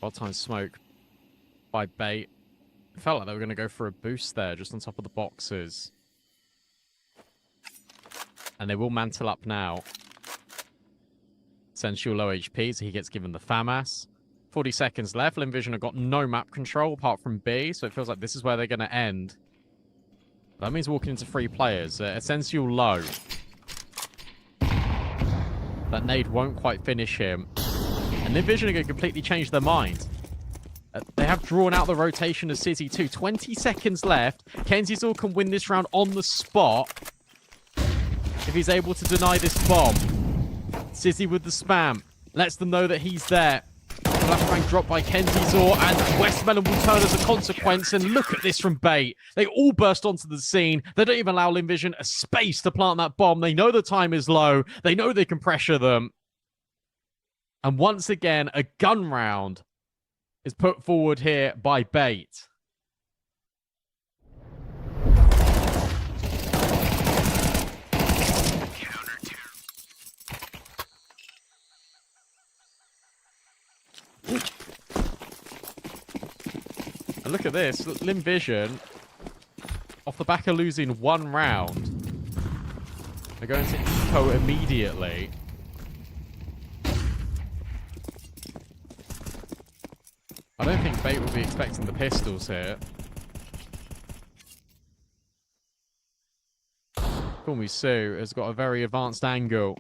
Well-timed smoke by bait. It felt like they were going to go for a boost there, just on top of the boxes. And they will mantle up now. Sensual low HP, so he gets given the FAMAS. 40 seconds left. Limvision have got no map control apart from B, so it feels like this is where they're going to end. That means walking into 3 players. Essential low. That nade won't quite finish him. And Limvision are going to completely change their mind. They have drawn out the rotation of Sizzy too. 20 seconds left. MztrDale can win this round on the spot if he's able to deny this bomb. Sizzy with the spam. Lets them know that he's there. Flashbang dropped by MztrDale, and Westmelon will turn as a consequence. And look at this from Bait. They all burst onto the scene. They don't even allow Limvision a space to plant that bomb. They know the time is low. They know they can pressure them. And once again, a gun round is put forward here by Bait. And look at this. Lim Vision, off the back of losing one round, they're going to eco immediately. I don't think Bait will be expecting the pistols here. Call Me Sue has got a very advanced angle.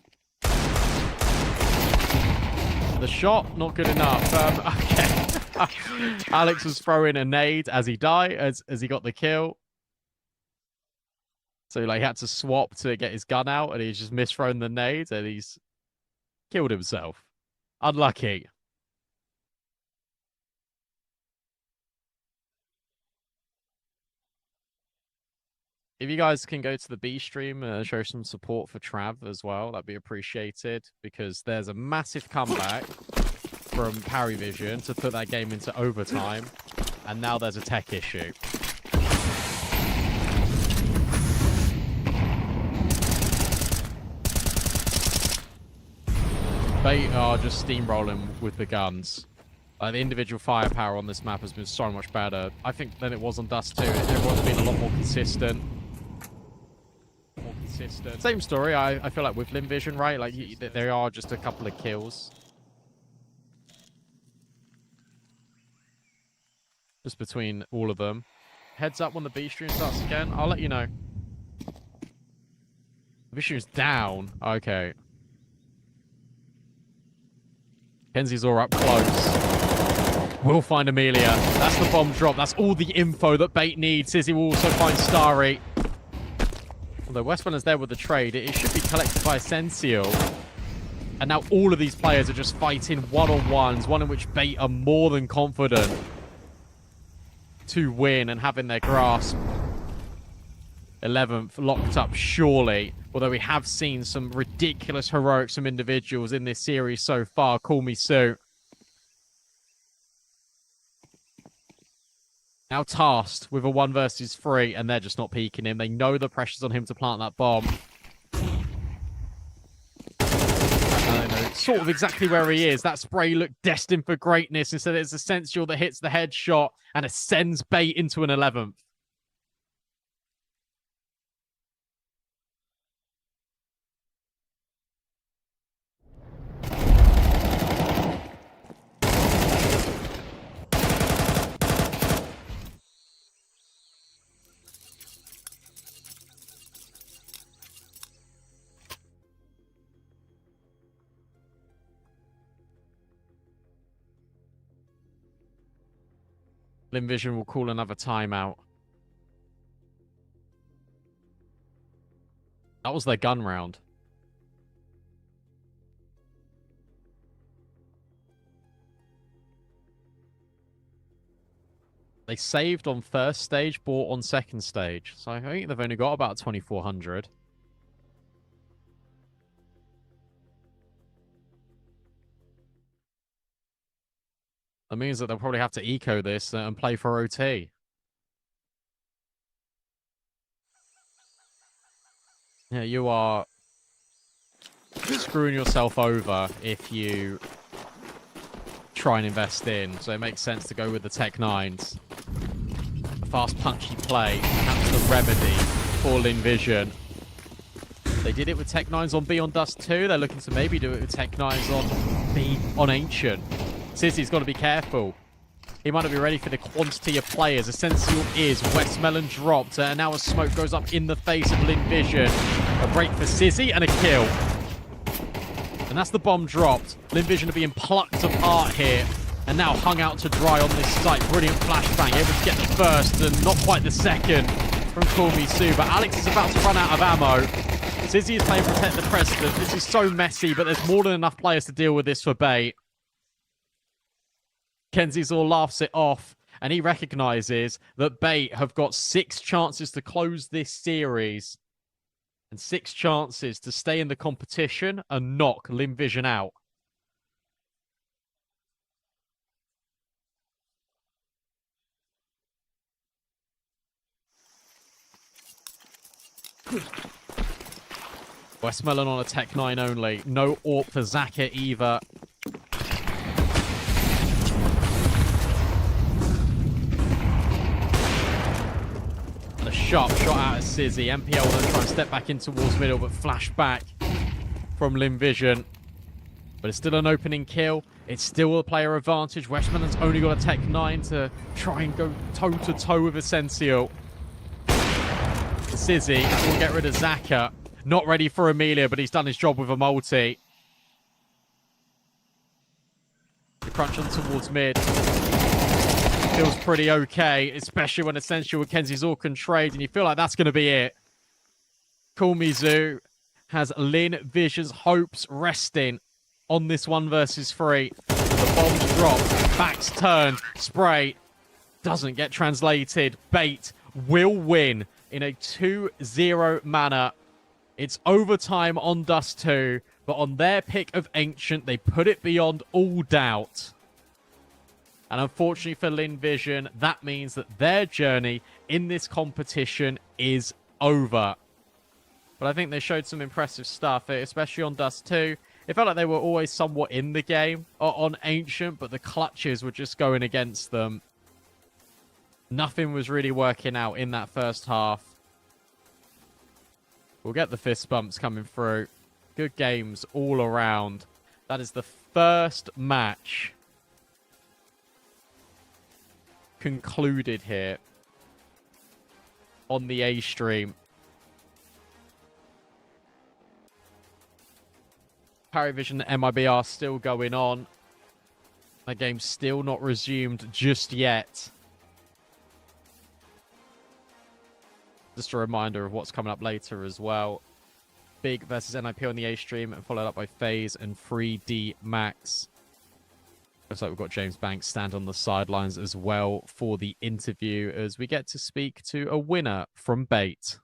The shot, not good enough. Okay. Alex was throwing a nade as he died, as he got the kill. So like, he had to swap to get his gun out, and he's just misthrown the nade, and he's killed himself. Unlucky. If you guys can go to the B stream and show some support for Trav as well, that'd be appreciated, because there's a massive comeback from Parry Vision to put that game into overtime, and now there's a tech issue. Bait are just steamrolling with the guns. The individual firepower on this map has been so much better, I think, than it was on Dust 2. Everyone's been a lot more consistent. Same story, I feel like with Lim Vision, right? Like, there are just a couple of kills. Just between all of them. Heads up when the B stream starts again. I'll let you know. The B stream's down. Okay. Kenzie's all up close. We'll find Amelia. That's the bomb drop. That's all the info that Bait needs. Sizzy will also find Starry. Although Westmoreland's there with the trade, it should be collected by Essential. And now all of these players are just fighting one-on-ones, one in which Bait are more than confident to win and have in their grasp. 11th locked up surely, although we have seen some ridiculous heroics from individuals in this series so far. Call Me Sue. Now tasked with a 1 versus 3, and they're just not peeking him. They know the pressure's on him to plant that bomb. I know sort of exactly where he is. That spray looked destined for greatness. Instead, it's Essential that hits the headshot and it sends Bait into an 11th. Lim Vision will call another timeout. That was their gun round. They saved on first stage, bought on second stage. So I think they've only got about 2,400. That means that they'll probably have to eco this and play for OT. Yeah, you are screwing yourself over if you try and invest in. So it makes sense to go with the Tech 9s. A fast, punchy play. That's the remedy for Lim Vision. They did it with Tech 9s on B on Dust 2. They're looking to maybe do it with Tech 9s on B on Ancient. Sizzy's got to be careful. He might not be ready for the quantity of players. Essential is Westmelon dropped, and now a smoke goes up in the face of Lim Vision. A break for Sizzy and a kill. And that's the bomb dropped. Lim Vision are being plucked apart here, and now hung out to dry on this site. Brilliant flashbang, able to get the first and not quite the second from Call Me Sue. But Alex is about to run out of ammo. Sizzy is playing Protect the President. This is so messy, but there's more than enough players to deal with this for Bait. Kenzie's all laughs it off, and he recognizes that Bait have got 6 chances to close this series and 6 chances to stay in the competition and knock Lim Vision out. Westmelon on a Tech 9 only. No AWP for Zaka either. And a sharp shot out of Sizzy. MPL will then try and step back in towards middle, but flash back from Vision. But it's still an opening kill. It's still a player advantage. Westmelon's only got a Tech 9 to try and go toe-to-toe with Essential. Sizzy will get rid of Zaka. Not ready for Amelia, but he's done his job with a multi. The crunch on towards mid. Feels pretty okay, especially when Essential with Kenzie's all can trade, and you feel like that's going to be it. Cool Mizu has Vision's hopes resting on this 1 versus 3. The bombs drop, backs turned, spray doesn't get translated. Bait will win in a 2-0 manner. It's overtime on Dust 2, but on their pick of Ancient, they put it beyond all doubt. And unfortunately for Vision, that means that their journey in this competition is over. But I think they showed some impressive stuff, especially on Dust 2. It felt like they were always somewhat in the game on Ancient, but the clutches were just going against them. Nothing was really working out in that first half. We'll get the fist bumps coming through. Good games all around. That is the first match concluded here on the A stream. Paravision and MIB are still going on. That game's still not resumed just yet. Just a reminder of what's coming up later as well. Big versus NIP on the A stream, and followed up by FaZe and 3D Max. Looks like we've got James Banks stand on the sidelines as well for the interview, as we get to speak to a winner from Bait.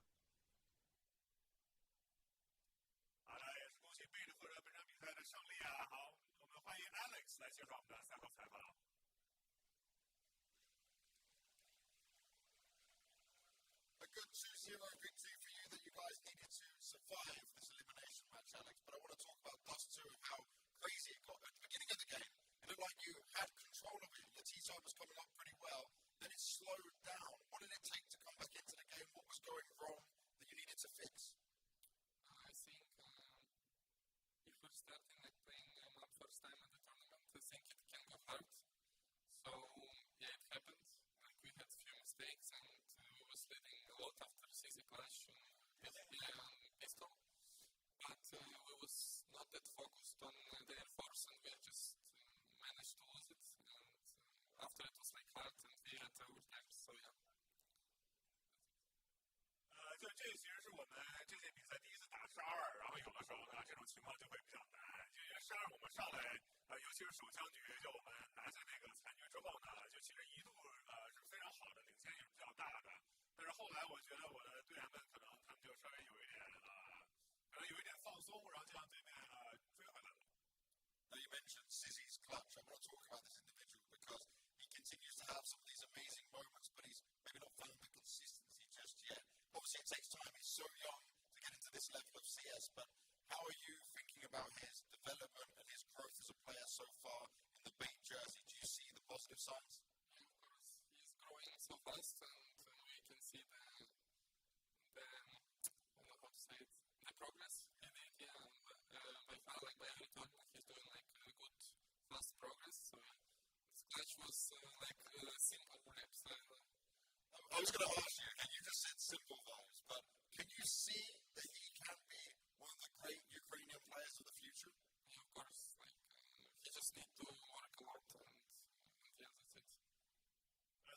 Victory for you that you guys needed to survive this elimination match, Alex. But I want to talk about Dust 2 and how crazy it got. At the beginning of the game, it looked like you had control of it. Your T-time was coming up pretty well. Then it slowed down. What did it take to come back into the game? What was going wrong that you needed to fix? I think if we're starting like playing first time in the tournament, I think it can go hard. So yeah, it happened. Like we had a few mistakes and we was leading a lot after CZ clash and pistol. But we was not that focused on the air force and we just managed to lose it. And after it was like hard and we had overtime. So yeah. 就这其实是我们这届比赛第一次打12，然后有的时候呢，这种情况就会比较难。就因为12我们上来，尤其是首枪局，就我们拿下那个残局之后呢，就其实一度是非常好的，领先也是比较大的。但是后来我觉得我的队员们可能他们就稍微有一点可能有一点放松，然后就让对面追回来了。Now you mentioned Sizzy's clutch. I want to talk about this individual because he continues to have some of these amazing moments, but he's maybe not found the consistency just yet. Obviously, it takes time. He's so young to get into this level of CS, but how are you thinking about his development and his growth as a player so far in the Bait jersey? Do you see the positive signs? Yeah, of course. He's growing so fast and we can see the I don't know how to say it, the progress he did, yeah. By far, like by every tournament, he's doing like a good, fast progress. So his clutch was like simple reps. I was going to ask you, you just said simple vibes, but can you see that he can be one of the great Ukrainian players of the future? Yeah, of course. Like he just needs to work a lot, and yeah, that's it.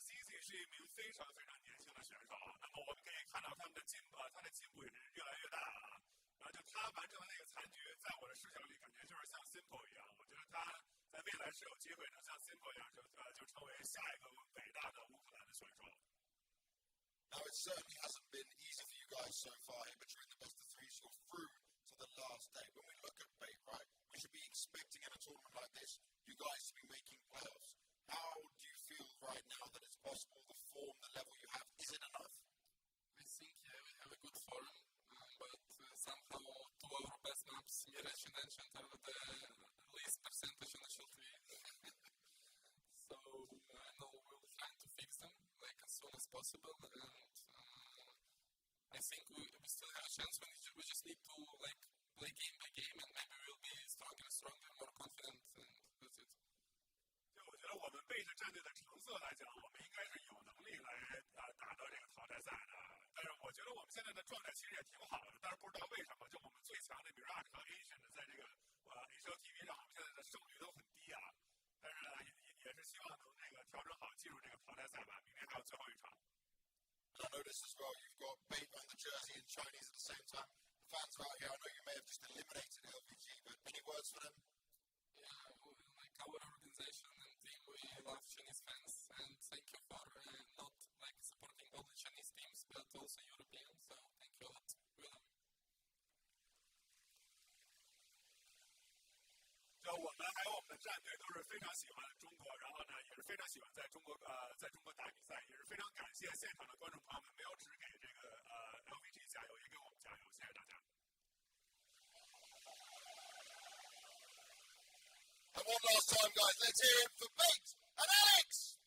CZ 是一名非常非常年轻的选手，那么我们可以看到他的进步也是越来越大了。就他完成的那个残局，在我的视角里感觉就是像 Simple 一样，我觉得他在未来是有机会能像 Simple 一样，就成为下一个伟大的乌克兰的选手。Now, it certainly hasn't been easy for you guys so far here, but you're in the best of threes. You're through to the last day. When we look at Bait, right, we should be expecting in a tournament like this, you guys to be making playoffs. How do you feel right now that it's possible, the form, the level you have, is it enough? I think, yeah, we have a good form. possible, and I think we still have a chance. We just need to like play game by game, and maybe we'll be stronger and stronger, more confident, and that's it. 就我觉得我们背着战队的成色来讲，我们应该是有能力来打到这个淘汰赛的。但是我觉得我们现在的状态其实也挺好的，但是不知道为什么，就我们最强的 Mirage 和 Asian 的在这个HLTV 上，我们现在的胜率都很低啊。但是呢，也是希望能这个调整好，进入这个淘汰赛吧。明天还有最后一场。I noticed as well you've got Bait wearing the jersey and Chinese at the same time. The fans are out here. I know you may have just eliminated LVG, but any words for them? Yeah, like our organization and team, we love Chinese fans, and thank you for not like supporting all the Chinese teams, but also European. So thank you a lot. We love you. 就我们还有我们的战队都是非常喜欢中国，然后呢也是非常喜欢在中国打比赛，也是非常感谢现场的观众朋友们，没有只给这个LVG 加油，也给我们加油，谢谢大家。And one last time, guys, let's hear it for Bait and Alex!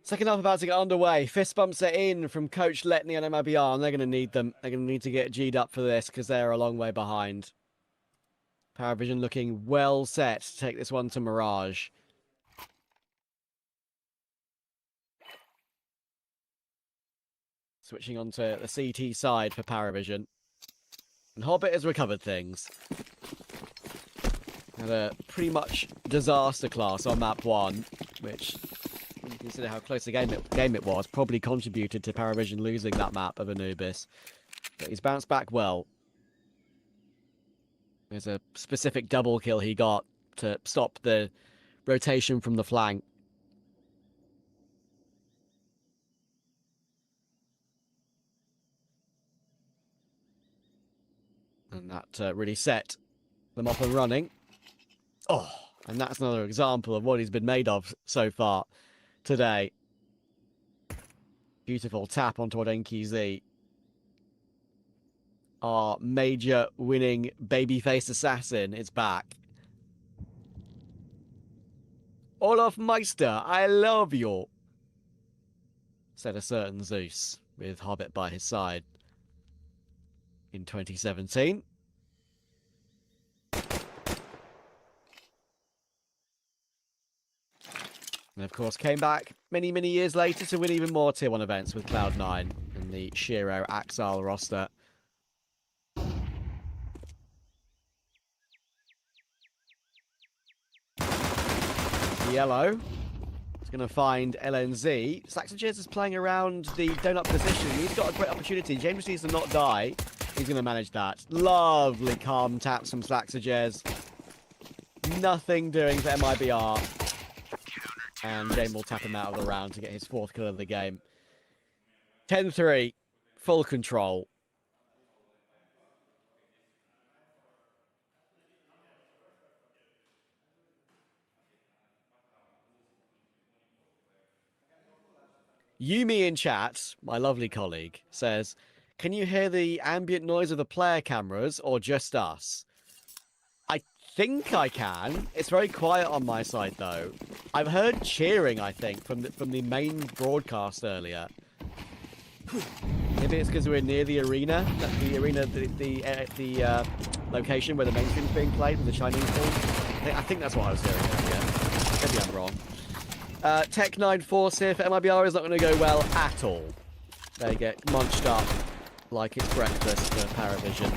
Second half about to get underway. Fist bumps are in from Coach Letney and MIBR, and they're going to need them. They're going to need to get G'd up for this because they're a long way behind. Paravision looking well set to take this one to Mirage. Switching onto the CT side for Paravision. And Hobbit has recovered things. Had a pretty much disaster class on map 1, which, when you consider how close the game it was, probably contributed to Paravision losing that map of Anubis. But he's bounced back well. There's a specific double kill he got to stop the rotation from the flank. And that really set them up and running. Oh, and that's another example of what he's been made of so far today. Beautiful tap onto Enki. Our major winning babyface assassin is back. Olaf Meister, I love you, said a certain Zeus with Hobbit by his side in 2017. And of course came back many, many years later to win even more Tier 1 events with Cloud9 and the Shiro Axile roster. Yellow is going to find LNZ. Slaxages is playing around the donut position. He's got a great opportunity. James needs to not die. He's going to manage that. Lovely calm taps from Slaxages. Nothing doing for MIBR. And James will tap him out of the round to get his 4th kill of the game. 10-3. Full control. Yumi in chat, my lovely colleague, says, can you hear the ambient noise of the player cameras or just us? I think I can. It's very quiet on my side, though. I've heard cheering, I think, from the main broadcast earlier. Maybe it's because we're near the arena, the location where the mainstream's being played with the Chinese team. I think that's what I was hearing earlier. Maybe I'm wrong. Tech 9 Force here for MIBR is not going to go well at all. They get munched up like it's breakfast for Paravision.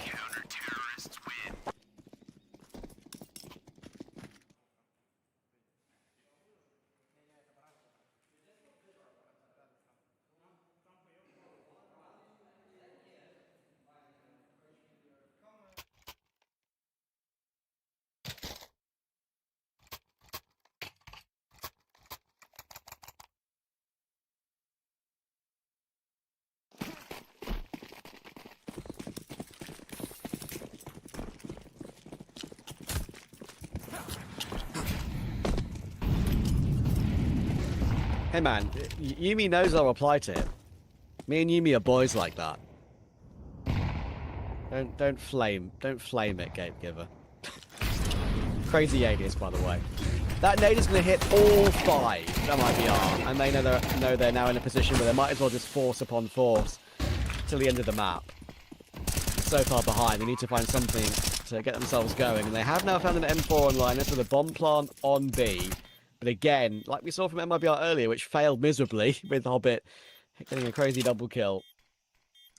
Counter-terrorists win. Hey man, Yumi knows I'll reply to him. Me and Yumi are boys like that. Don't flame it, Gategiver. Crazy alias, by the way. That nade is going to hit all 5 MIBR, and they know they're now in a position where they might as well just force upon force till the end of the map. So far behind, they need to find something to get themselves going, and they have now found an M4 online. This with a bomb plant on B, But again, like we saw from MIBR earlier, which failed miserably with Hobbit getting a crazy double kill.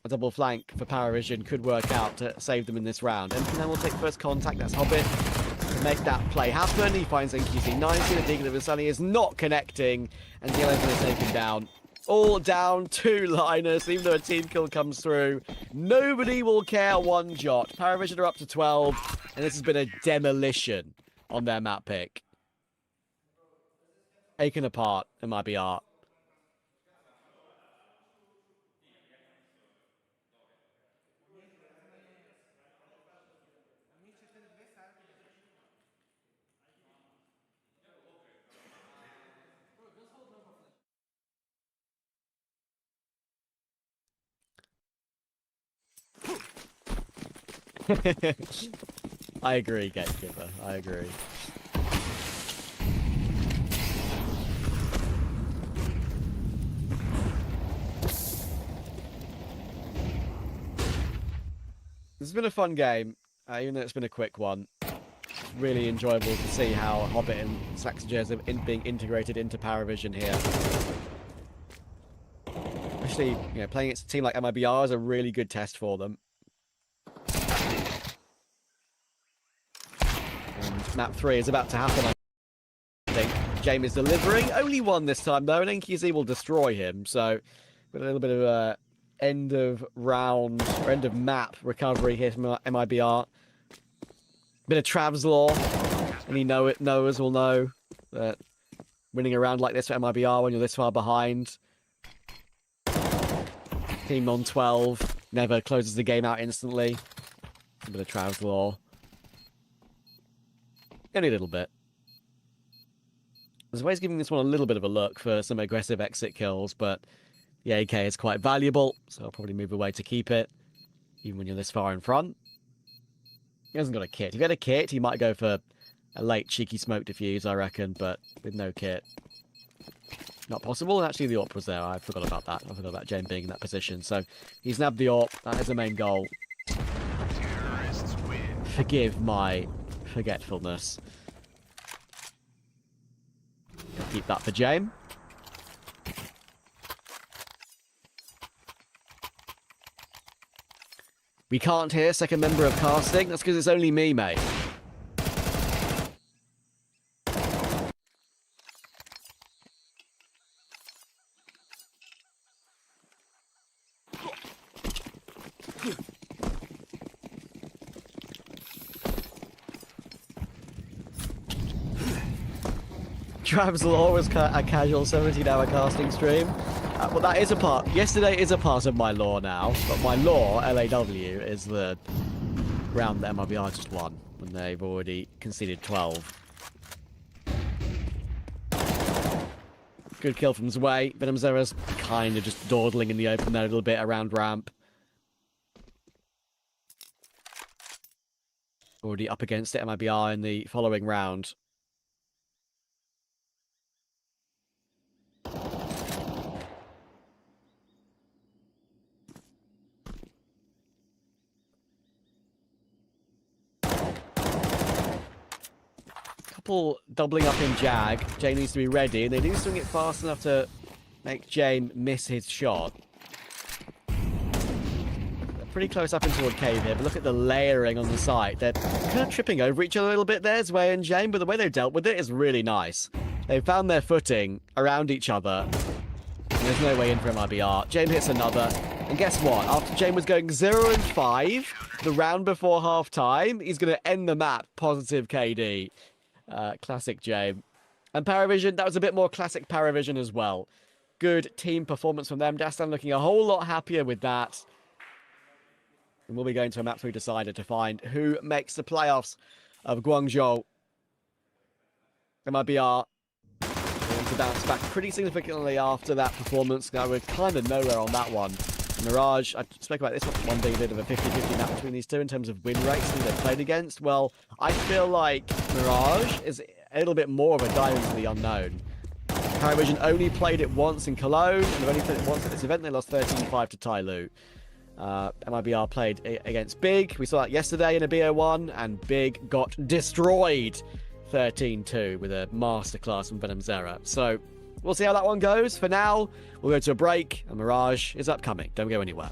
A double flank for Paravision could work out to save them in this round. And will take first contact. That's Hobbit to make that play happen. He finds NQC 90. The Deacon of the Sunny is not connecting. And DLN's going to take him down. All down to Linus, even though a team kill comes through. Nobody will care one jot. Paravision are up to 12. And this has been a demolition on their map pick. Taken apart, MIBR. I agree, Gatekeeper. I agree. This has been a fun game, even though it's been a quick one. It's really enjoyable to see how Hobbit and Saxon are being integrated into Paravision here. Especially, playing against a team like MIBR is a really good test for them. And map 3 is about to happen, I think. James is delivering. Only one this time, though, and NQZ will destroy him. So, with a little bit of a end of round, or end of map recovery here from MIBR. Bit of Trav's Law. Any knowers will know that winning a round like this for MIBR when you're this far behind. Team on 12 never closes the game out instantly. A bit of Trav's Law. Only a little bit. There's ways giving this one a little bit of a look for some aggressive exit kills, but the AK is quite valuable, so I'll probably move away to keep it, even when you're this far in front. He hasn't got a kit. If he had a kit, he might go for a late cheeky smoke diffuse, I reckon, but with no kit. Not possible. Actually, the AWP was there. I forgot about that. I forgot about Jane being in that position. So he's nabbed the AWP. That is the main goal. Forgive my forgetfulness. Keep that for Jane. We can't hear second member of casting. That's because it's only me, mate. Trav's Law was a casual 17-hour casting stream. Well, that is a part. Yesterday is a part of my lore now, but my lore, LAW, is the round that MIBR just won when they've already conceded 12. Good kill from Zwei. Venom Zera's kind of just dawdling in the open there a little bit around ramp. Already up against it, MIBR in the following round. Doubling up in Jag. Jane needs to be ready, and they do swing it fast enough to make Jane miss his shot. They're pretty close up into a cave here, but look at the layering on the side. They're kind of tripping over each other a little bit there, Zwei and Jane, but the way they've dealt with it is really nice. They've found their footing around each other, and there's no way in for MIBR. Jane hits another, and guess what? After Jane was going 0-5 the round before half-time, he's going to end the map positive KD. Classic Jame. And Paravision, that was a bit more classic Paravision as well. Good team performance from them. Dastan looking a whole lot happier with that. And we'll be going to a map 3 decider to find who makes the playoffs of Guangzhou. MIBR going to bounce back pretty significantly after that performance. Now we're kind of nowhere on that one. Mirage, I spoke about this one being a bit of a 50-50 map between these two in terms of win rates who they've played against. Well, I feel like Mirage is a little bit more of a dive into the unknown. Paravision only played it once in Cologne, and they've only played it once at this event. They lost 13-5 to Tyloo. MIBR played against Big. We saw that yesterday in a BO1, and Big got destroyed 13-2 with a masterclass from Venom Zera. So we'll see how that one goes. For now, we'll go to a break, and Mirage is upcoming. Don't go anywhere.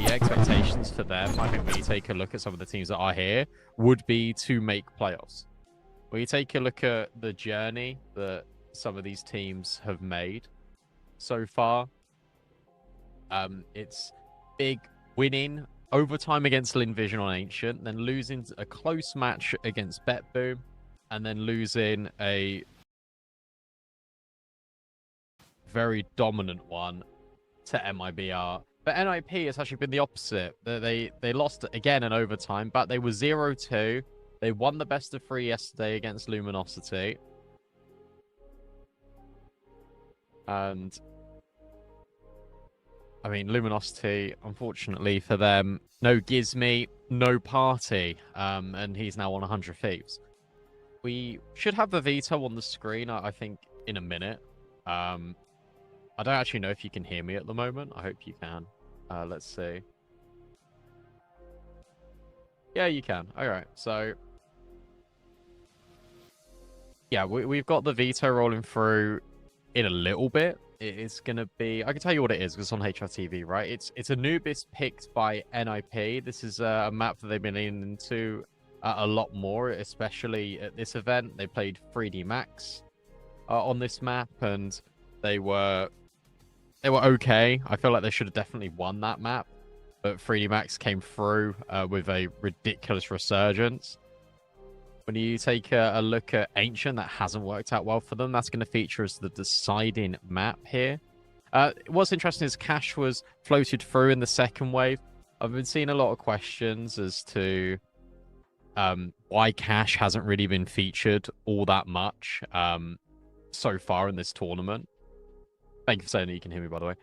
the expectations for them, I think when you take a look at some of the teams that are here, would be to make playoffs. When you take a look at the journey that some of these teams have made so far, it's big winning overtime against Linvision on Ancient, then losing a close match against BetBoom, and then losing a very dominant one to MIBR. But NIP has actually been the opposite. They lost again in overtime, but they were 0-2. They won the best of 3 yesterday against Luminosity. And I mean, Luminosity, unfortunately for them, no Gizmy, no party. And he's now on 100 Thieves. We should have the veto on the screen, I think, in a minute. I don't actually know if you can hear me at the moment. I hope you can. Let's see. Yeah, you can. All right. So, yeah, we've got the veto rolling through in a little bit. It's going to be... I can tell you what it is because it's on HRTV, right? It's Anubis picked by NIP. This is a map that they've been leaning into a lot more, especially at this event. They played 3D Max on this map, and they were okay. I feel like they should have definitely won that map, but 3D Max came through with a ridiculous resurgence. When you take a look at Ancient, that hasn't worked out well for them. That's going to feature as the deciding map here. What's interesting is Cash was floated through in the second wave. I've been seeing a lot of questions as to why Cash hasn't really been featured all that much so far in this tournament. Thank you for saying that you can hear me, by the way.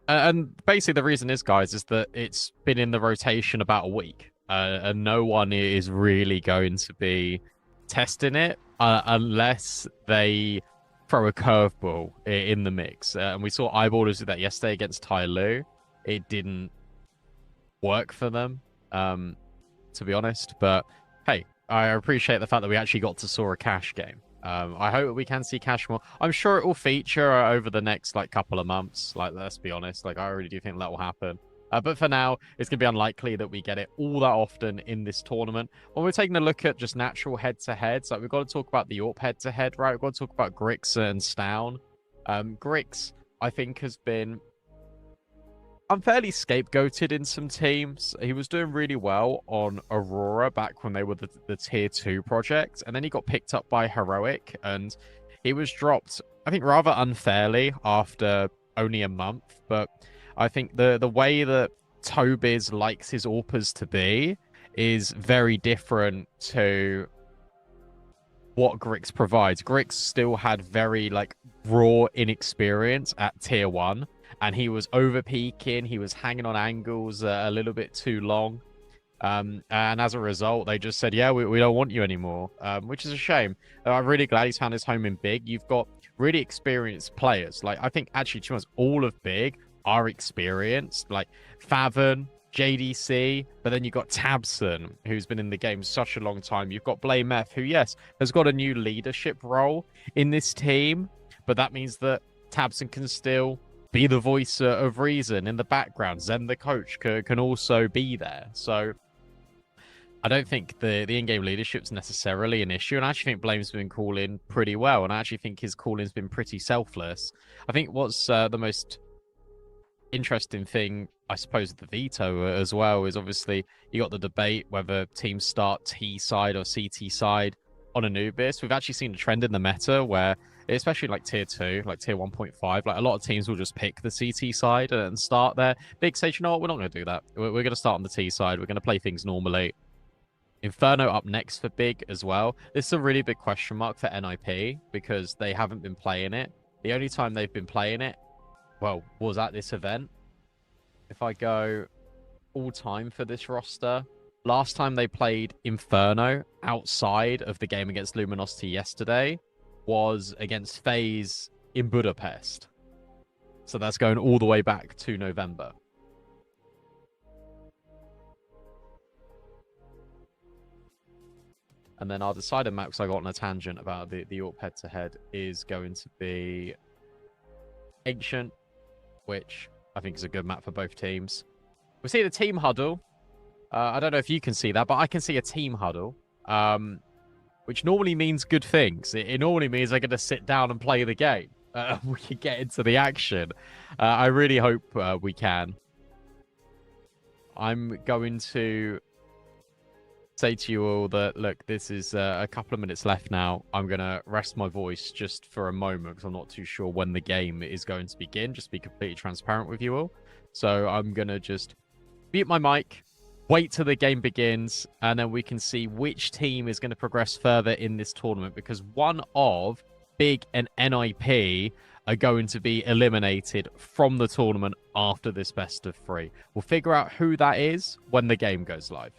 And basically the reason is, guys, is that it's been in the rotation about a week. And no one is really going to be testing it unless they throw a curveball in the mix. And we saw Eyeballers do that yesterday against Tai Lu. It didn't work for them, to be honest. But hey, I appreciate the fact that we actually got to saw a Cash game. I hope we can see Cash more. I'm sure it will feature over the next couple of months. Let's be honest. I really do think that will happen. But for now, it's going to be unlikely that we get it all that often in this tournament. When we're taking a look at just natural head-to-heads, we've got to talk about the AWP head-to-head, right? We've got to talk about Grix and Stown. Grix, I think, has been unfairly scapegoated in some teams. He was doing really well on Aurora back when they were the Tier 2 project, and then he got picked up by Heroic, and he was dropped, I think, rather unfairly after only a month, but I think the way that Tobiz likes his AWPers to be is very different to what Grix provides. Grix still had very raw inexperience at Tier 1, and he was over peaking, he was hanging on angles a little bit too long. And as a result, they just said, yeah, we don't want you anymore, which is a shame. I'm really glad he's found his home in Big. You've got really experienced players. I think actually, to be honest, all of Big are experienced, like Favon, JDC, but then you've got Tabson, who's been in the game such a long time. You've got Blame F, who, yes, has got a new leadership role in this team, but that means that Tabson can still be the voice of reason in the background. Zen, the coach, can also be there. So I don't think the in-game leadership's necessarily an issue, and I actually think Blame's been calling pretty well, and I actually think his calling's been pretty selfless. I think what's the most interesting thing, I suppose, the veto as well, is obviously you got the debate whether teams start T side or CT side on Anubis. We've actually seen a trend in the meta where, especially tier 2, tier 1.5, a lot of teams will just pick the CT side and start there. Big say, you know what, we're not going to do that. We're going to start on the T side. We're going to play things normally. Inferno up next for Big as well. This is a really big question mark for NIP because they haven't been playing it. The only time they've been playing it, well, was at this event. If I go all time for this roster, last time they played Inferno outside of the game against Luminosity yesterday was against FAZE in Budapest. So that's going all the way back to November. And then our decided map, because I got on a tangent about the AWP head-to-head, is going to be Ancient, which I think is a good map for both teams. We see the team huddle. I don't know if you can see that, but I can see a team huddle, which normally means good things. It normally means they're going to sit down and play the game. We can get into the action. I really hope we can. I'm going to say to you all that, look, this is a couple of minutes left now. I'm going to rest my voice just for a moment because I'm not too sure when the game is going to begin. Just be completely transparent with you all. So I'm going to just mute my mic, wait till the game begins, and then we can see which team is going to progress further in this tournament, because one of Big and NIP are going to be eliminated from the tournament after this best of 3. We'll figure out who that is when the game goes live.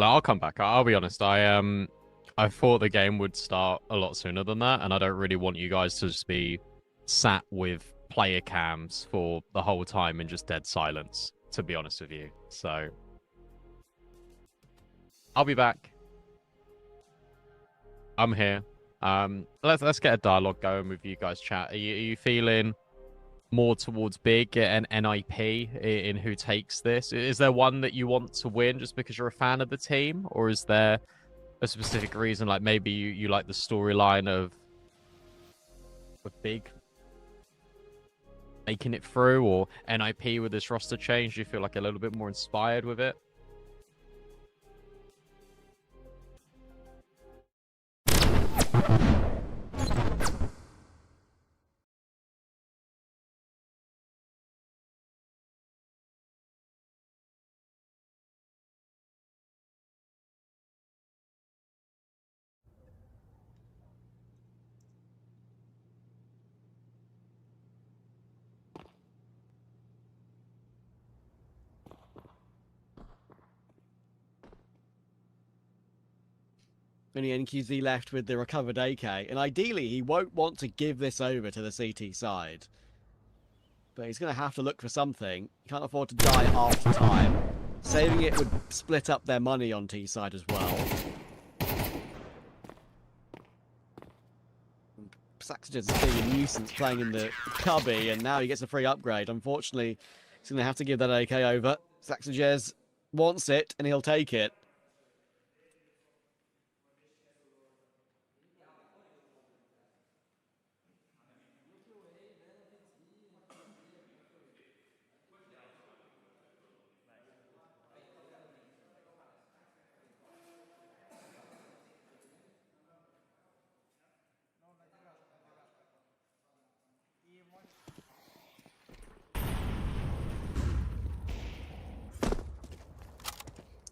I'll come back. I'll be honest. I thought the game would start a lot sooner than that, and I don't really want you guys to just be sat with player cams for the whole time in just dead silence, to be honest with you. So I'll be back. I'm here. Let's get a dialogue going with you guys. Chat. Are you feeling more towards Big and NIP in who takes this? Is there one that you want to win just because you're a fan of the team, or is there a specific reason, like maybe you like the storyline of Big making it through, or NIP with this roster change? Do you feel like a little bit more inspired with it? Only NQZ left with the recovered AK, and ideally he won't want to give this over to the CT side. But he's going to have to look for something. He can't afford to die after time. Saving it would split up their money on T side as well. Saxages is being a nuisance playing in the cubby, and now he gets a free upgrade. Unfortunately, he's going to have to give that AK over. Saxages wants it, and he'll take it.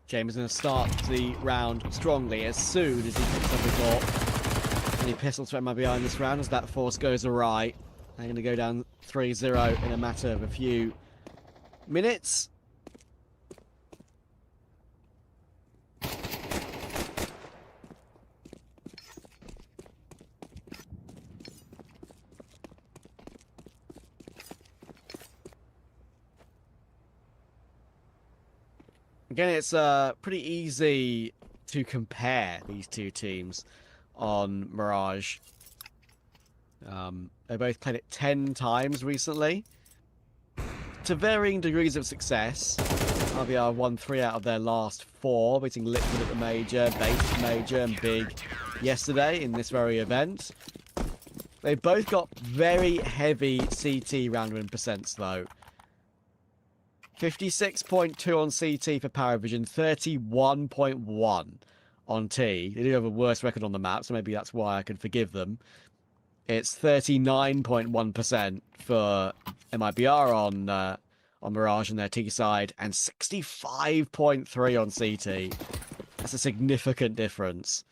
James is going to start the round strongly as soon as he picks up his AWP. Any pistols from behind this round as that force goes awry. They're going to go down 3-0 in a matter of a few minutes. Again, it's pretty easy to compare these two teams on Mirage. They both played it 10 times recently, to varying degrees of success. RBR won 3 out of their last 4, beating Liquid at the Major, Base at the Major, and Big yesterday in this very event. They both got very heavy CT round win percents, though. 56.2 on CT for Paravision, 31.1 on T. They do have a worse record on the map, so maybe that's why I could forgive them. It's 39.1% for MIBR on Mirage on their T side, and 65.3 on CT. That's a significant difference.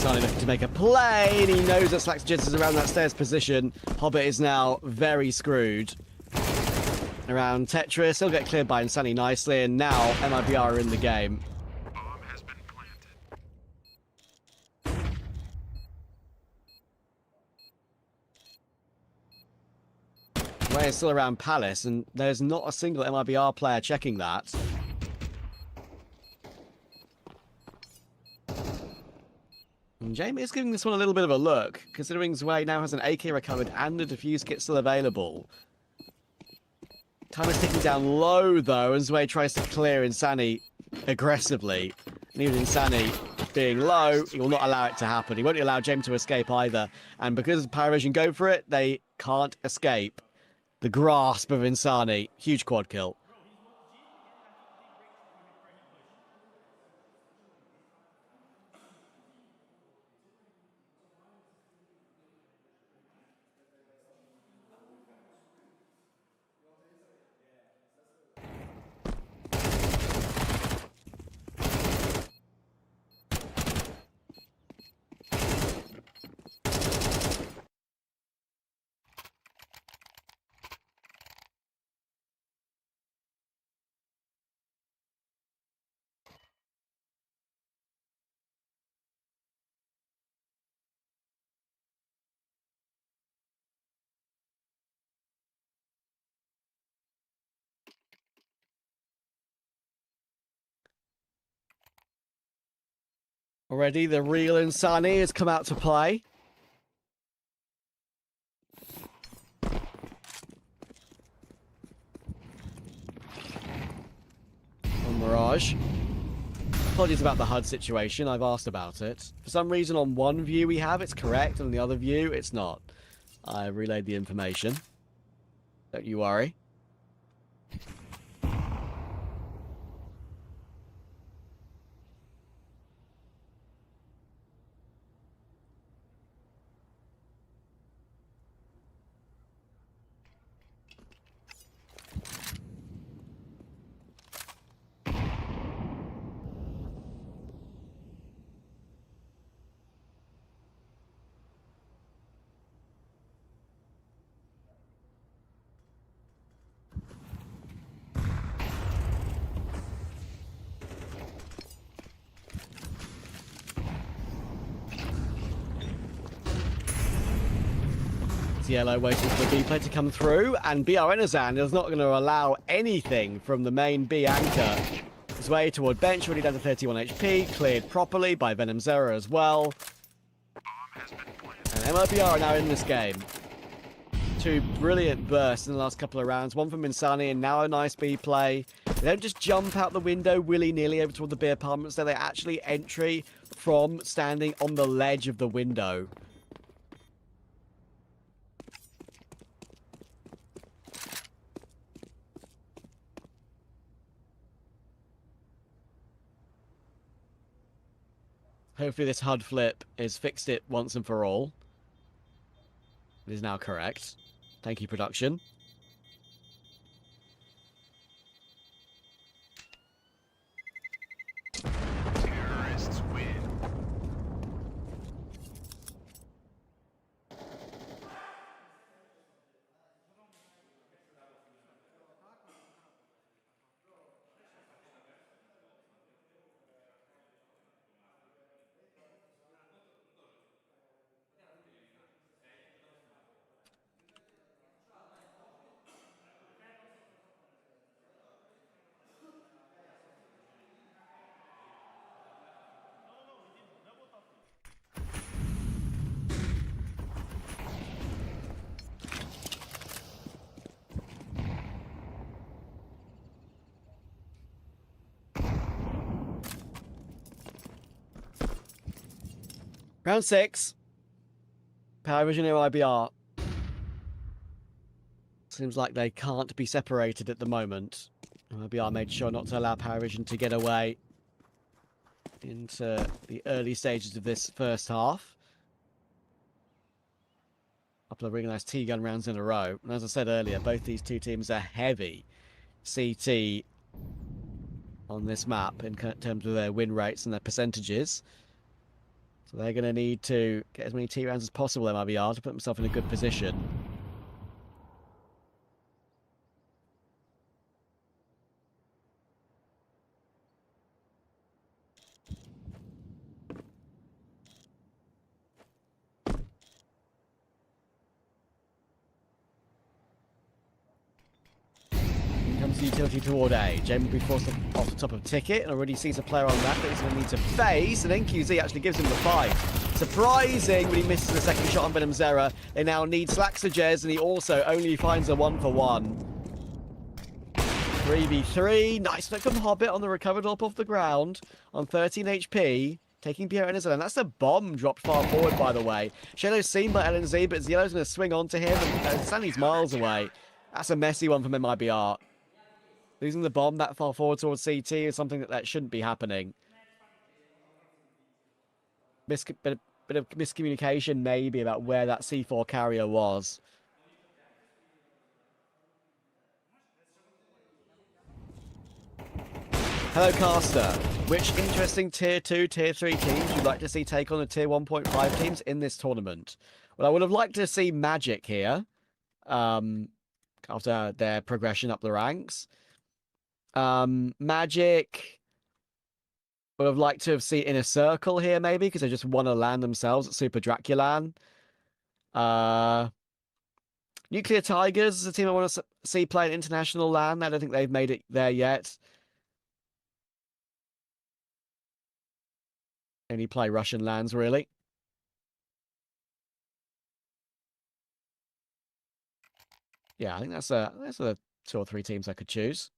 Sani looking to make a play, and he knows that Saxages is around that stairs position. Hobbit is now very screwed. Around Tetris, he'll get cleared by Insani nicely, and now MIBR are in the game. Bomb has been planted. Way is still around Palace, and there's not a single MIBR player checking that. And Jamie is giving this one a little bit of a look, considering Zwei now has an AK recovered and a defuse kit still available. Time is ticking down low, though, and Zwei tries to clear Insani aggressively. And even Insani being low, he will not allow it to happen. He won't allow James to escape either. And because Paravision go for it, they can't escape the grasp of Insani. Huge quad kill. Already, the real Insani has come out to play. On Mirage. Apologies about the HUD situation. I've asked about it. For some reason, on one view we have, it's correct. On the other view, it's not. I relayed the information. Don't you worry. Yellow waiting for the B play to come through, and BR Enazan is not going to allow anything from the main B anchor. His way toward bench, already down to 31 HP, cleared properly by MztrDale as well. And MLBR are now in this game. Two brilliant bursts in the last couple of rounds, one from Insani and now a nice B play. They don't just jump out the window willy-nilly over toward the B apartments, they actually entry from standing on the ledge of the window. Hopefully this HUD flip has fixed it once and for all. It is now correct. Thank you, production. Terrorists win. Round 6. Power Vision or IBR. Seems like they can't be separated at the moment. IBR made sure not to allow Power Vision to get away into the early stages of this first half. A couple of really nice T-gun rounds in a row. And as I said earlier, both these two teams are heavy CT on this map in terms of their win rates and their percentages. So they're going to need to get as many T rounds as possible, MIBR, to put themselves in a good position. Comes the utility toward A. Jame will be forced off the top of ticket and already sees a player on that he's going to need to face, and NQZ actually gives him the fight. Surprising when he misses the second shot on MztrDale. They now need XSE, and he also only finds a 1-for-1. 3v3. Nice look from Hobbit on the recovered up off the ground on 13 HP. Taking Pierre Enazan, and that's a bomb dropped far forward, by the way. Shadow's seen by LNZ, but Yellow's going to swing onto him, and Sandy's miles away. That's a messy one from MIBR. Losing the bomb that far forward towards CT is something that shouldn't be happening. Bit of miscommunication maybe about where that C4 carrier was. Hello, Caster. Which interesting Tier 2, Tier 3 teams you'd like to see take on the Tier 1.5 teams in this tournament? Well, I would have liked to see Magic here after their progression up the ranks. Magic would have liked to have seen Inner Circle here, maybe, because they just won a LAN themselves at Super Draculan. Nuclear Tigers is a team I want to see play an international LAN. I don't think they've made it there yet. Only play Russian lands, really. Yeah, I think that's a 2 or 3 teams I could choose.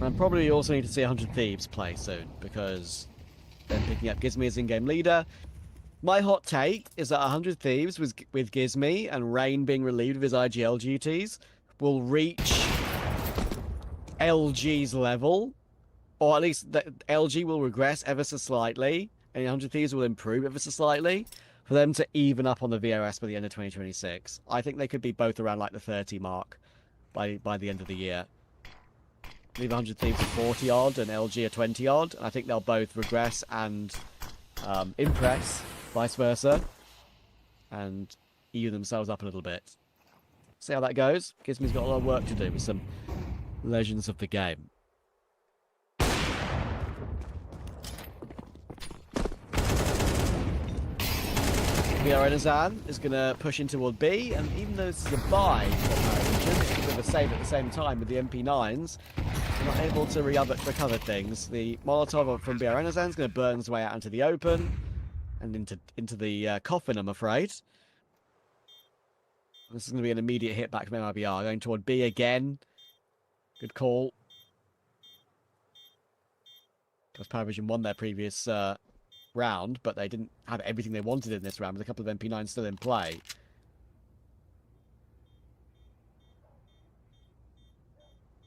And probably also need to see 100 Thieves play soon, because then picking up Gizmy as in-game leader. My hot take is that 100 Thieves with Gizmy and Rain being relieved of his IGL duties will reach LG's level, or at least the LG will regress ever so slightly, and 100 Thieves will improve ever so slightly, for them to even up on the VOS by the end of 2026. I think they could be both around like the 30 mark by the end of the year. Leave 100 Thieves at 40 odd and LG at 20 odd, and I think they'll both regress and impress, vice versa, and even themselves up a little bit. See how that goes. Gizmy's got a lot of work to do with some legends of the game. Renazan is going to push in toward B, and even though this is a buy for Paravision, it's a bit of a save at the same time with the MP9s. They're not able to recover things. The Molotov from Renazan is going to burn his way out into the open and into the coffin, I'm afraid. This is going to be an immediate hit back from MIBR, going toward B again. Good call. Because Paravision won their previous round, but they didn't have everything they wanted in this round, with a couple of MP9s still in play.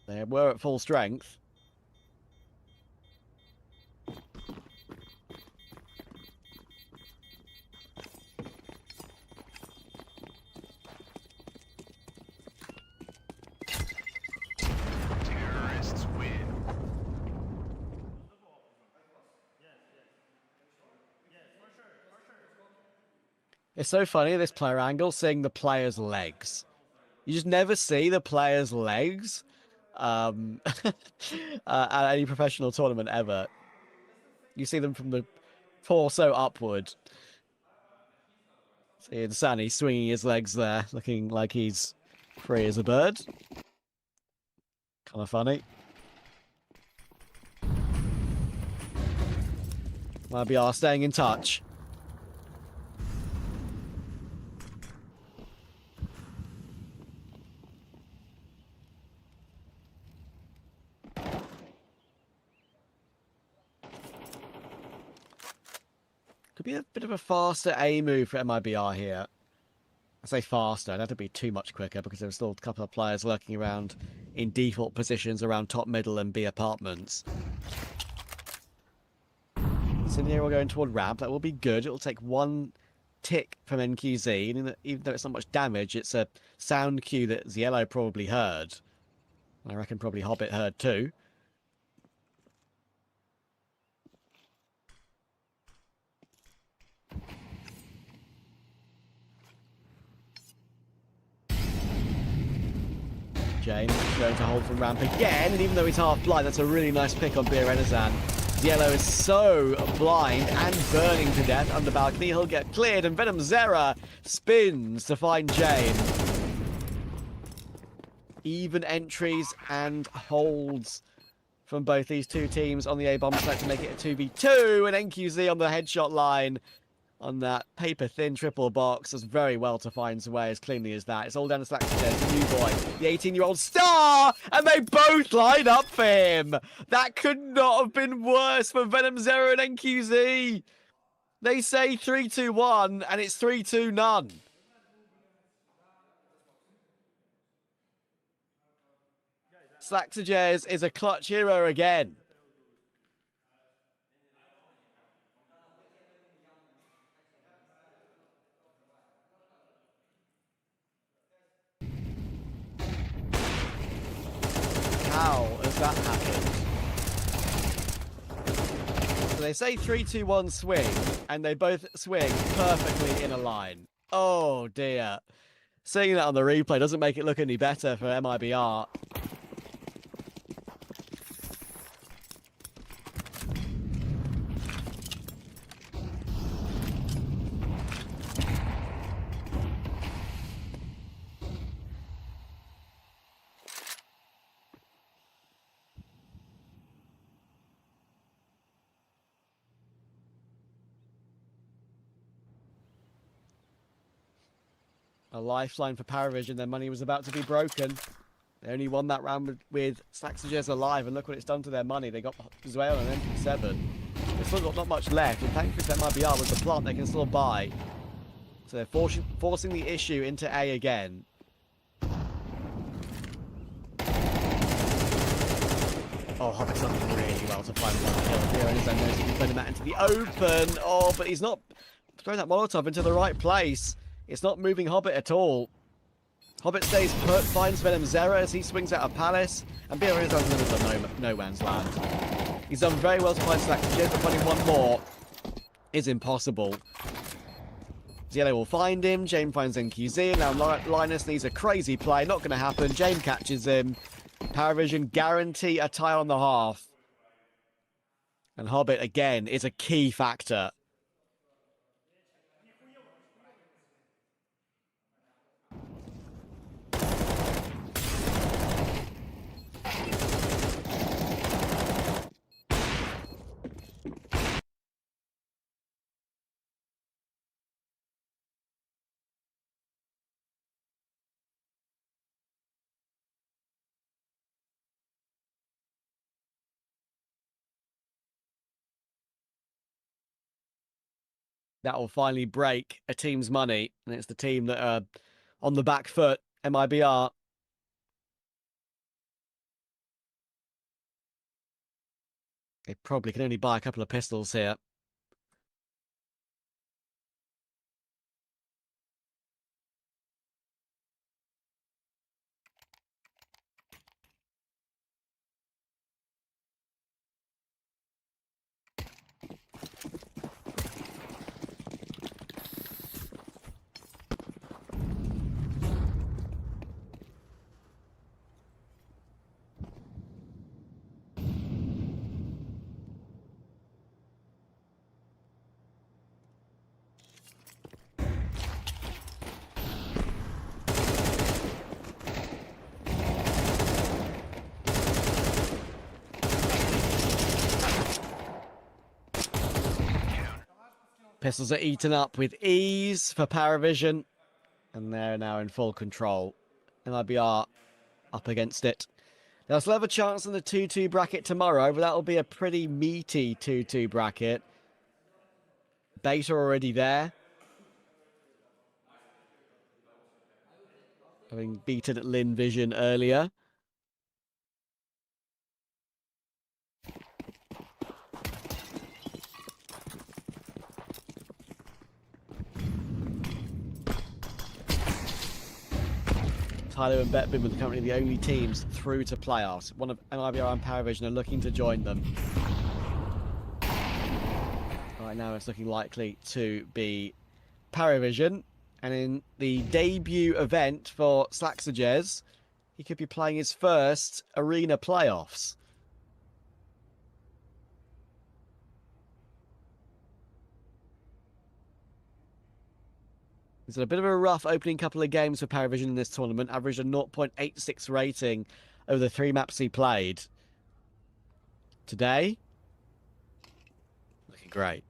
They were at full strength. Terrorists win. It's so funny, this player angle, seeing the player's legs. You just never see the player's legs at any professional tournament ever. You see them from the torso upward. See Insani swinging his legs there, looking like he's free as a bird. Kind of funny. MIBR staying in touch. Could be a bit of a faster A move for MIBR here. I say faster, I'd have to be too much quicker because there's still a couple of players lurking around in default positions around top, middle, and B apartments. Scenario will going toward ramp. That will be good. It will take 1 tick from NQZ, and even though it's not much damage, it's a sound cue that Ziello probably heard. I reckon probably Hobbit heard too. James going to hold from ramp again, and even though he's half blind, that's a really nice pick on Renazan. Yellow is so blind and burning to death under balcony. He'll get cleared, and Venom Zera spins to find Jane. Even entries and holds from both these two teams on the A-bomb site to make it a 2v2, and NQZ on the headshot line on that paper-thin triple box does very well to find his way as cleanly as that. It's all down to Slackster, the new boy, the 18-year-old star, and they both line up for him. That could not have been worse for Venom Zero and NQZ. They say 3-2-1, and it's 3-2-none. Slackster is a clutch hero again. How has that happened? So they say 3-2-1 swing, and they both swing perfectly in a line. Oh dear. Seeing that on the replay doesn't make it look any better for MIBR. A lifeline for Paravision. Their money was about to be broken. They only won that round with Saxages alive, and look what it's done to their money. They got Venezuela and MP7. They've still got not much left, and thankfully for MIBR with the plant they can still buy. So they're forcing the issue into A again. Oh, Hobbit's done really well to find one kill here, and he's putting that into the open. Oh, but he's not throwing that Molotov into the right place. It's not moving Hobbit at all. Hobbit stays put, finds Venom Zera as he swings out of Palace, and Beer's in the middle of no man's land. He's done very well to find Slacksages, but finding one more is impossible. Zero will find him, James finds NQZ, now Linus needs a crazy play, not going to happen, James catches him. Paravision guarantee a tie on the half. And Hobbit, again, is a key factor. That will finally break a team's money, and it's the team that are on the back foot, MIBR. They probably can only buy a couple of pistols here. Pistols are eaten up with ease for Paravision, and they're now in full control. MIBR up against it. They'll still have a chance in the 2-2 bracket tomorrow, but that'll be a pretty meaty 2-2 bracket. Beta already there, having beaten Lin Vision earlier. Tyler and Betbin are currently the only teams through to playoffs. One of MIBR and Paravision are looking to join them. Right now it's looking likely to be Paravision. And in the debut event for Slacksages, he could be playing his first arena playoffs. He's had a bit of a rough opening couple of games for Paravision in this tournament, averaged a 0.86 rating over the 3 maps he played. Today, looking great.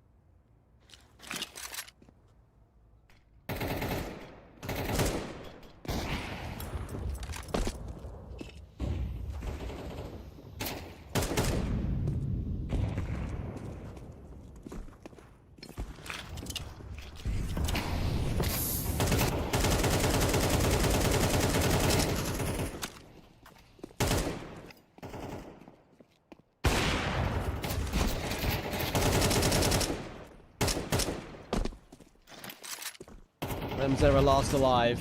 Zera last alive.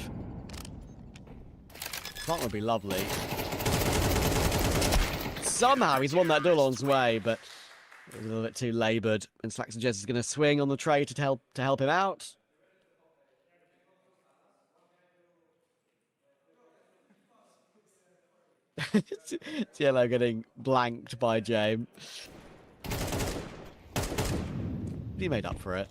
That would be lovely. Somehow he's won that duel on his way, but it was a little bit too laboured. And Slacksages is going to swing on the tray to help him out. Yellow getting blanked by James. He made up for it.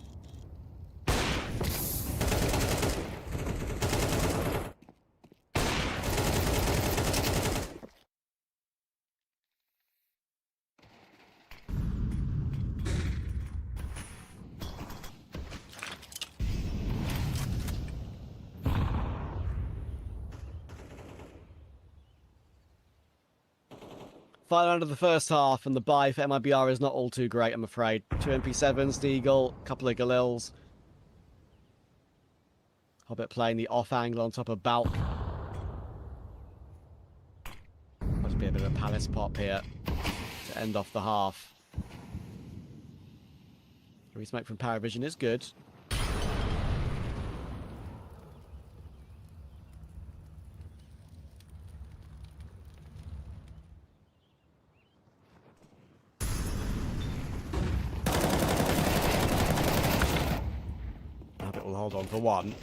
Final round of the first half, and the buy for MIBR is not all too great, I'm afraid. 2 MP7s, Deagle, a couple of Galils. Hobbit playing the off angle on top of Balk. Must be a bit of a Palace pop here to end off the half. Resmoke from Paravision is good. Hobbit will hold on for one.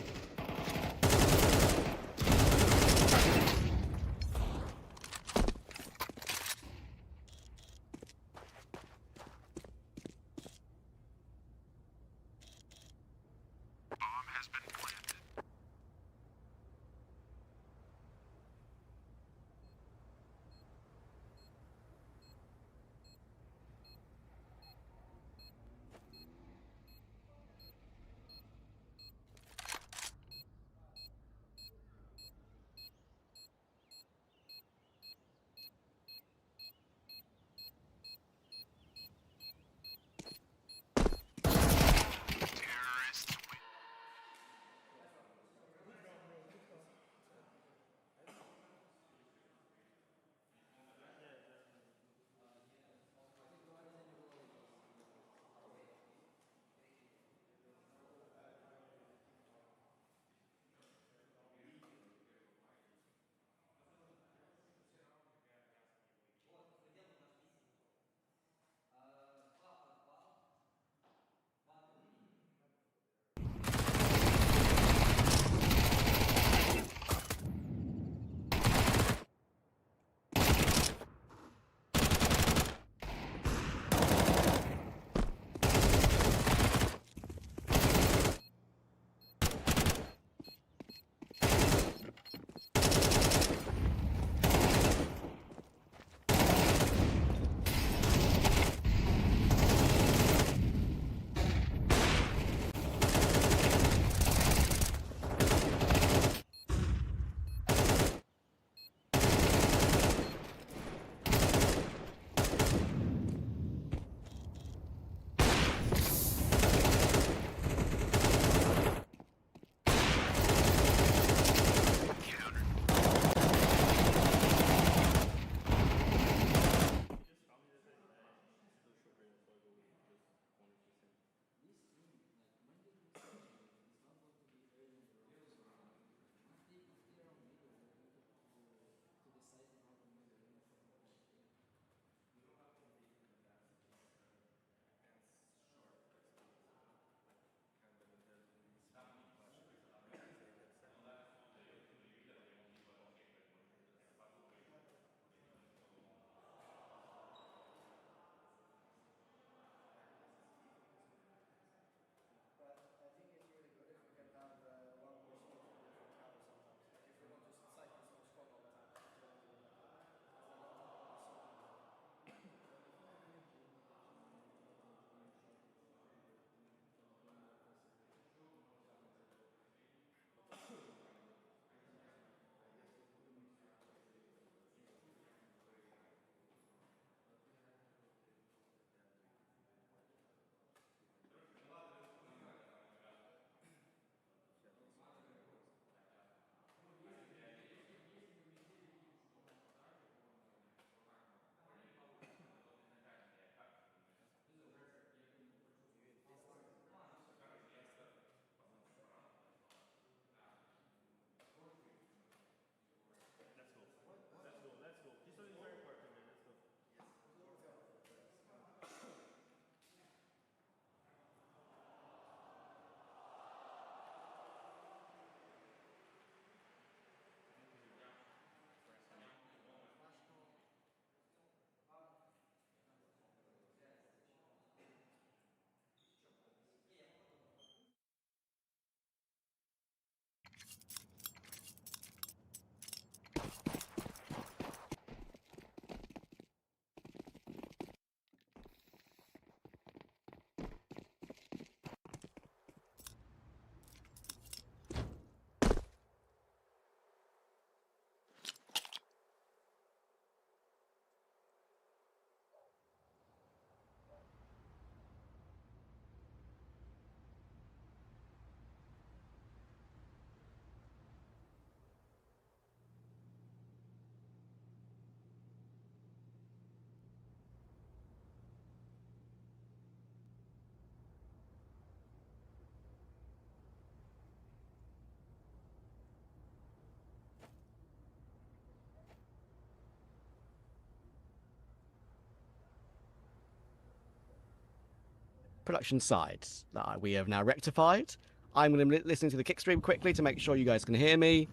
production side that we have now rectified. I'm going to be listening to the kick stream quickly to make sure you guys can hear me.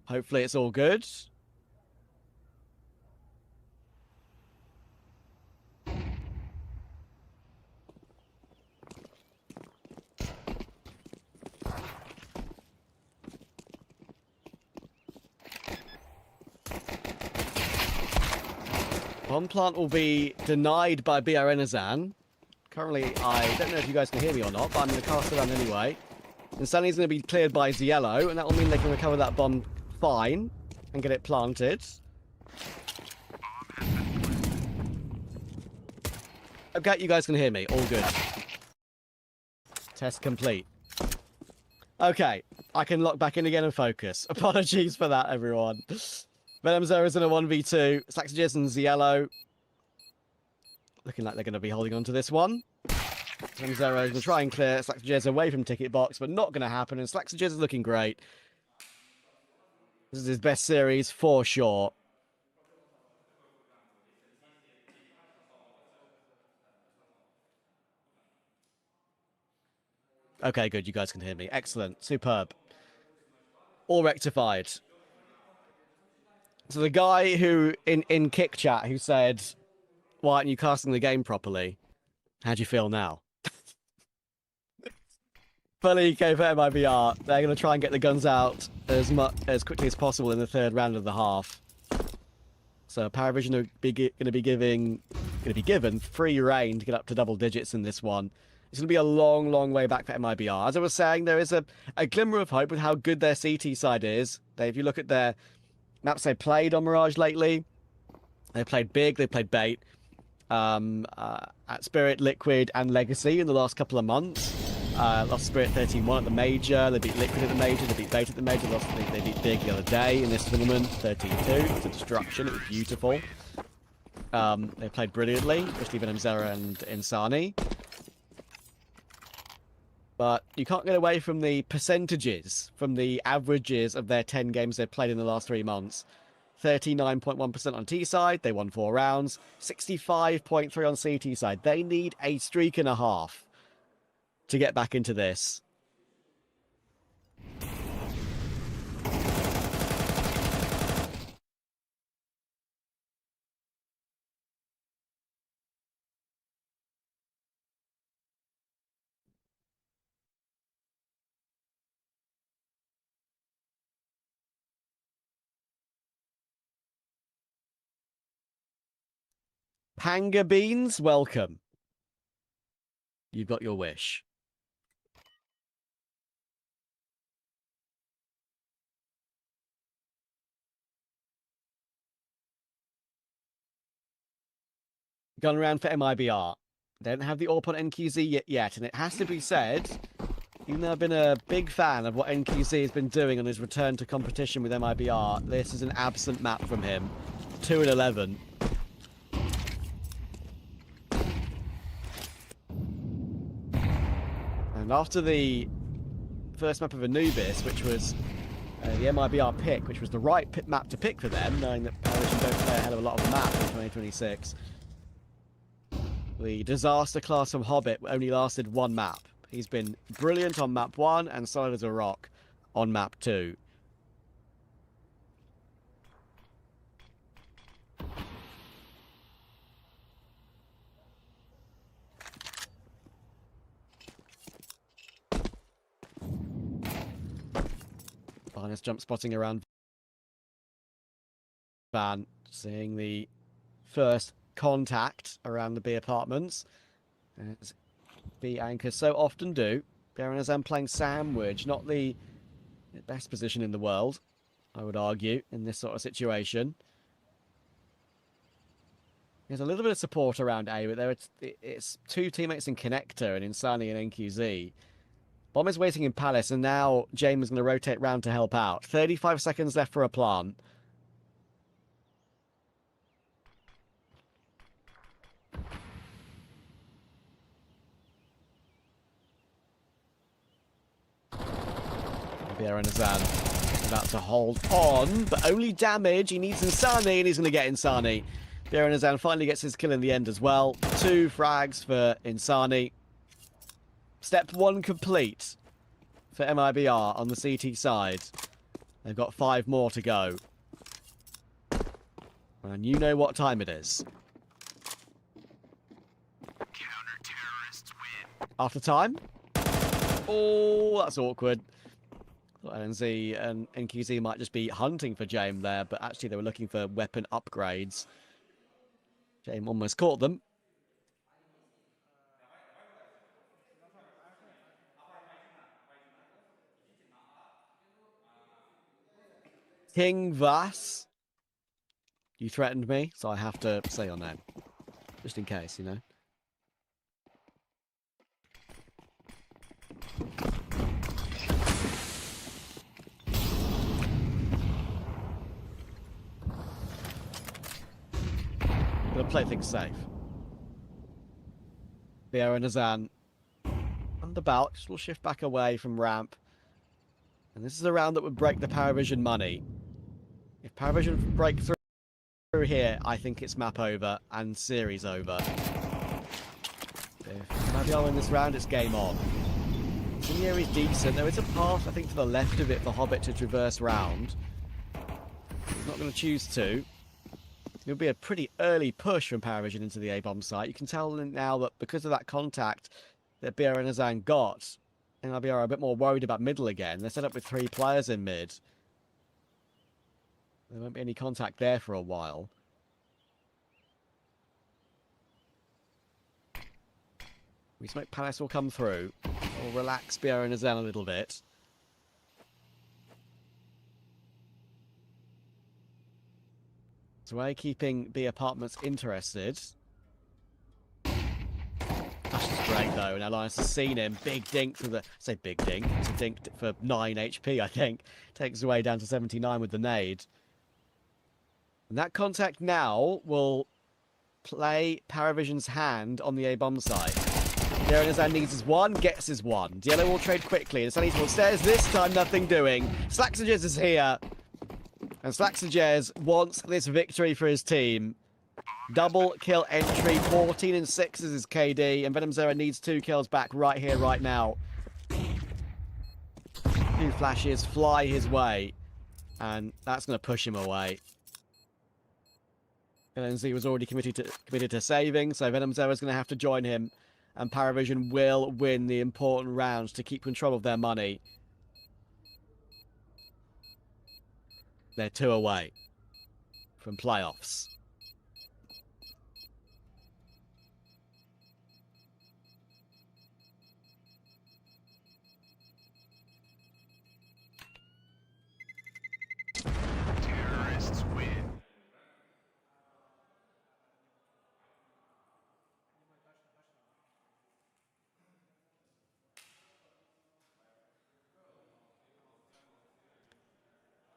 Hopefully it's all good. Bomb plant will be denied by BRN Azan. Currently, I don't know if you guys can hear me or not, but I'm going to cast around anyway. And Sunny's going to be cleared by Ziello, and that will mean they can recover that bomb fine and get it planted. Okay, you guys can hear me. All good. Test complete. Okay, I can lock back in again and focus. Apologies for that, everyone. Venom Zero is in a 1v2. Saxages and Ziello. Looking like they're going to be holding on to this one. Venom Zero is going to try and clear Saxages away from Ticket Box, but not going to happen. And Saxages is looking great. This is his best series for sure. Okay, good. You guys can hear me. Excellent. Superb. All rectified. So the guy who, in Kick Chat, who said, why aren't you casting the game properly? How do you feel now? Fully EK for MIBR. They're going to try and get the guns out as quickly as possible in the third round of the half. So Paravision are going to be given free reign to get up to double digits in this one. It's going to be a long, long way back for MIBR. As I was saying, there is a glimmer of hope with how good their CT side is. If you look at their maps they played on Mirage lately, they played Big, they played Bait, at Spirit, Liquid, and Legacy in the last couple of months. Lost Spirit 13-1 at the Major, they beat Liquid at the Major, they beat Bait at the Major, they beat Big the other day in this tournament, 13-2. It's a destruction, it was beautiful. They played brilliantly, especially Venom Zero and Insani. But you can't get away from the percentages, from the averages of their 10 games they've played in the last 3 months. 39.1% on T side, they won 4 rounds. 65.3 on CT side. They need a streak and a half to get back into this. Panga Beans, welcome. You've got your wish. Gone around for MIBR. They don't have the AWP on NQZ yet, and it has to be said, even though I've been a big fan of what NQZ has been doing on his return to competition with MIBR, this is an absent map from him. 2-11. And after the first map of Anubis, which was the MIBR pick, which was the right map to pick for them, knowing that Paravision don't play a hell of a lot of the map in 2026, the disaster class from Hobbit only lasted 1 map. He's been brilliant on map 1 and solid as a rock on map 2. Barnes jump spotting around Van, seeing the first contact around the B apartments, as B anchors so often do. BRN Azan playing sandwich, not the best position in the world, I would argue, in this sort of situation. There's a little bit of support around A, but it's 2 teammates in Connector and Insani and NQZ. Bomb is waiting in Palace, and now James is going to rotate round to help out. 35 seconds left for a plant. BRN Azan about to hold on, but only damage. He needs Insani, and he's going to get Insani. Biaranazan finally gets his kill in the end as well. 2 frags for Insani. Step 1 complete for MIBR on the CT side. They've got 5 more to go. And you know what time it is. Counter-terrorists win. After time? Oh, that's awkward. Thought LNZ and NQZ might just be hunting for Jame there, but actually they were looking for weapon upgrades. Jame almost caught them. King Vas. You threatened me, so I have to say your name. Just in case, you know. Gonna play things safe. Biaranazan and about. We'll shift back away from ramp. And this is a round that would break the Paravision money. If Paravision break through here, I think it's map over and series over. If Maviar win this round, it's game on. The area is decent. There is a path, I think, to the left of it for Hobbit to traverse round. He's not going to choose to. It'll be a pretty early push from Paravision into the A-bomb site. You can tell now that because of that contact that Biaranazan got, NRBR are a bit more worried about middle again. They're set up with 3 players in mid. There won't be any contact there for a while. We smoke Palace will come through. We'll relax Biaranazan a little bit. So we're keeping B Apartments interested. That's just great though, and Alliance has seen him. Big dink for the... I say big dink. It's a dink for 9 HP, I think. Takes away down to 79 with the nade. And that contact now will play Paravision's hand on the A-bomb side. Biaranazan needs his 1, gets his 1. Diallo will trade quickly. And Sunny towards stairs. This time, nothing doing. Slaxages is here. And Slaxages wants this victory for his team. Double kill entry. 14 and 6 is his KD. And VenomZero needs 2 kills back right here, right now. 2 flashes fly his way. And that's going to push him away. LNZ was already committed to saving, so VenomZero is going to have to join him. And Paravision will win the important rounds to keep control of their money. They're 2 away from playoffs. Terrorists win.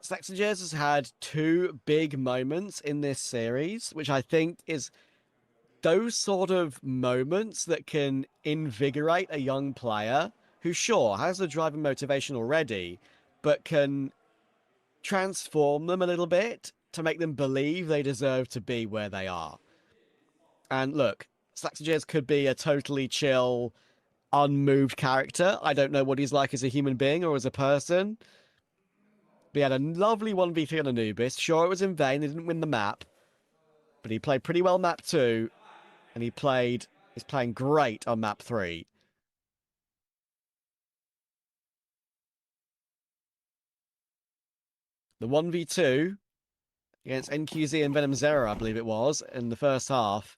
Slaxages has had 2 big moments in this series, which I think is those sort of moments that can invigorate a young player who, sure, has the drive and motivation already, but can transform them a little bit to make them believe they deserve to be where they are. And look, Slaxages could be a totally chill, unmoved character. I don't know what he's like as a human being or as a person. But he had a lovely 1v3 on Anubis. Sure, it was in vain. They didn't win the map. But he played pretty well map 2. And is playing great on map 3. The 1v2 against NQZ and VenomZero, I believe it was, in the first half.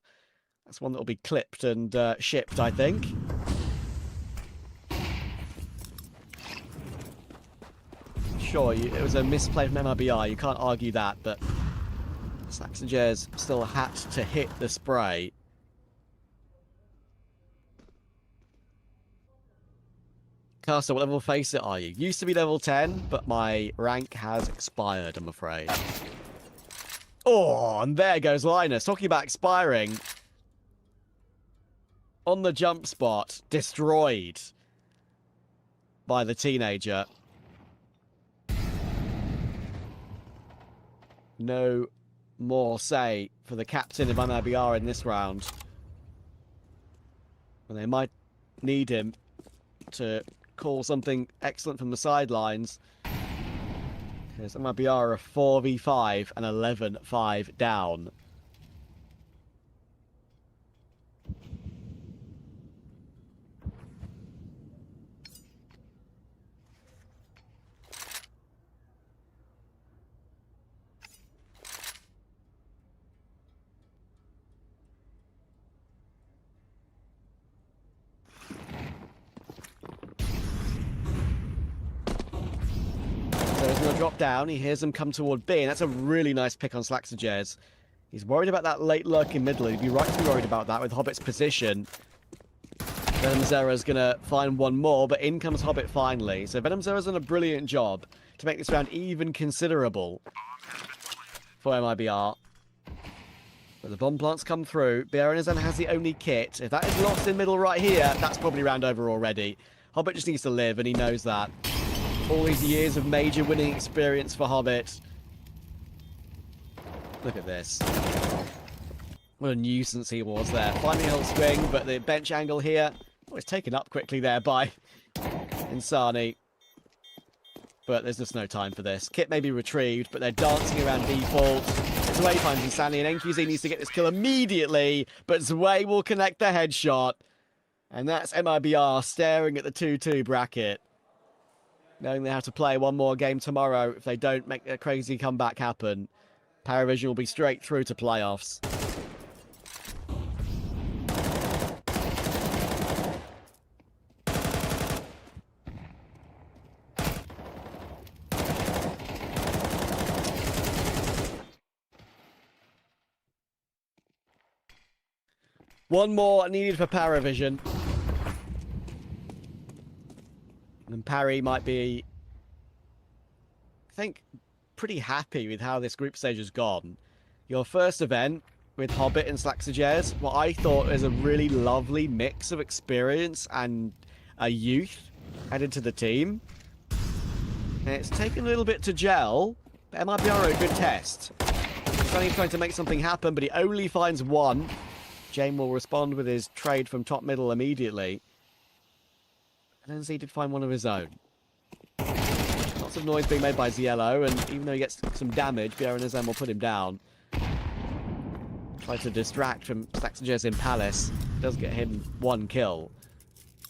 That's one that will be clipped and shipped, I think. Sure, it was a misplay from MRBR. You can't argue that, but Slaxages still had to hit the spray. Caster, what level face it are you? Used to be level 10, but my rank has expired, I'm afraid. Oh, and there goes Linus. Talking about expiring. On the jump spot, destroyed by the teenager. No more say for the captain of MRBR in this round. And they might need him to call something excellent from the sidelines. Because MRBR are a 4v5 and 11-5 down. He's going to drop down. He hears them come toward B, and that's a really nice pick on Slaxajez. He's worried about that late lurk in middle. He'd be right to be worried about that with Hobbit's position. Venomzera's going to find one more, but in comes Hobbit finally. So Venomzera's done a brilliant job to make this round even considerable for MIBR. But the bomb plants come through. Biaranazan has the only kit. If that is lost in middle right here, that's probably round over already. Hobbit just needs to live, and he knows that. All these years of major winning experience for Hobbit. Look at this. What a nuisance he was there. Finding a whole swing, but the bench angle here... Oh, it's taken up quickly there by Insani. But there's just no time for this. Kit may be retrieved, but they're dancing around default. Zwei finds Insani, and NQZ needs to get this kill immediately, but Zwei will connect the headshot. And that's MIBR staring at the 2-2 bracket, knowing they have to play one more game tomorrow if they don't make a crazy comeback happen. Paravision will be straight through to playoffs. One more needed for Paravision. And Parry might be, I think, pretty happy with how this group stage has gone. Your first event with Hobbit and Slaxajez, what I thought was a really lovely mix of experience and youth added to the team. And it's taken a little bit to gel, but MIBR are a good test. Sonny's trying to make something happen, but he only finds one. Jane will respond with his trade from top middle immediately. And then Z did find one of his own. Lots of noise being made by Ziello, and even though he gets some damage, Biaranazan will put him down. Try to distract from Slaxajez in Palace. Does get him one kill.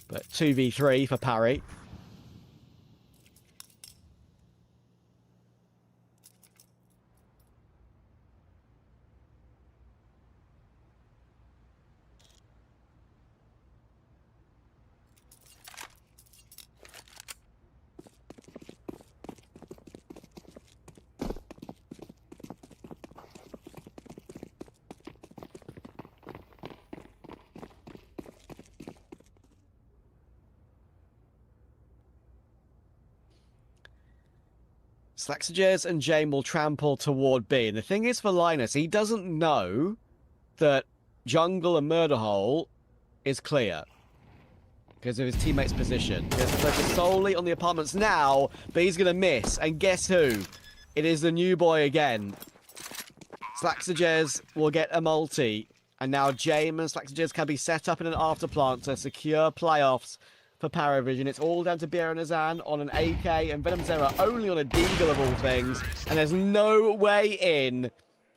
But 2v3 for Parry. Slaxajez and Jane will trample toward B. And the thing is for Linus, he doesn't know that jungle and murder hole is clear because of his teammate's position. He has to focus solely on the apartments now, but he's going to miss. And guess who? It is the new boy again. Slaxajez will get a multi. And now Jane and Slaxajez can be set up in an afterplant to secure playoffs for Paravision. It's all down to Biaranazan on an AK and Venomzera only on a Deagle of all things. And there's no way in.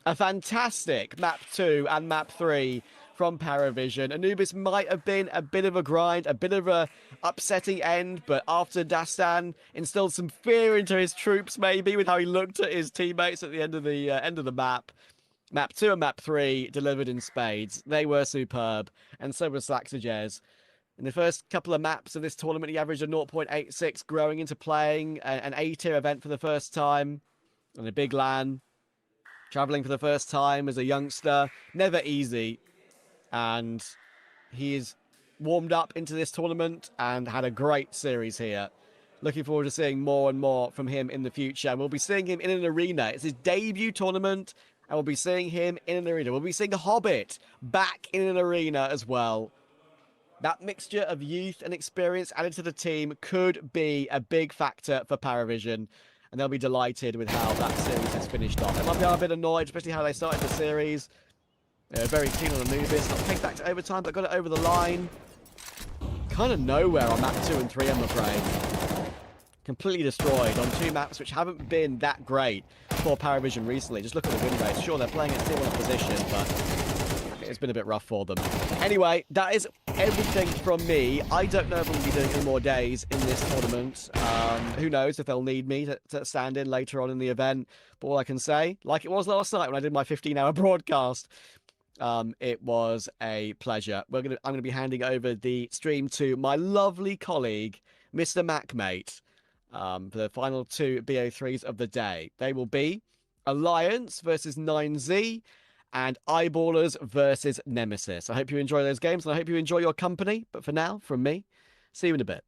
A fantastic map 2 and map 3 from Paravision. Anubis might have been a bit of a grind, a bit of a upsetting end, but after Dastan instilled some fear into his troops, maybe, with how he looked at his teammates at the end of the map. Map 2 and map 3 delivered in spades. They were superb, and so was Slaxajez. In the first couple of maps of this tournament, he averaged a 0.86, growing into playing an A-tier event for the first time on a big LAN. Traveling for the first time as a youngster. Never easy. And he is warmed up into this tournament and had a great series here. Looking forward to seeing more and more from him in the future. And we'll be seeing him in an arena. It's his debut tournament, and we'll be seeing him in an arena. We'll be seeing Hobbit back in an arena as well. That mixture of youth and experience added to the team could be a big factor for Paravision. and they'll be delighted with how that series has finished off. MRBR a bit annoyed, especially how they started the series. They're very keen on Anubis. Not take back to overtime, but got it over the line. Kind of nowhere on map 2 and 3, I'm afraid. Completely destroyed on 2 maps which haven't been that great for Paravision recently. Just look at the win rates. Sure, they're playing at tier 1 position, but it's been a bit rough for them. Anyway, that is everything from me. I don't know if I'm going to be doing any more days in this tournament. Who knows if they'll need me to stand in later on in the event. But all I can say, like it was last night when I did my 15-hour broadcast, it was a pleasure. I'm going to be handing over the stream to my lovely colleague, Mr. MacMate, for the final 2 BO3s of the day. They will be Alliance versus 9Z and Eyeballers versus Nemesis. I hope you enjoy those games, and I hope you enjoy your company. But for now, from me, see you in a bit.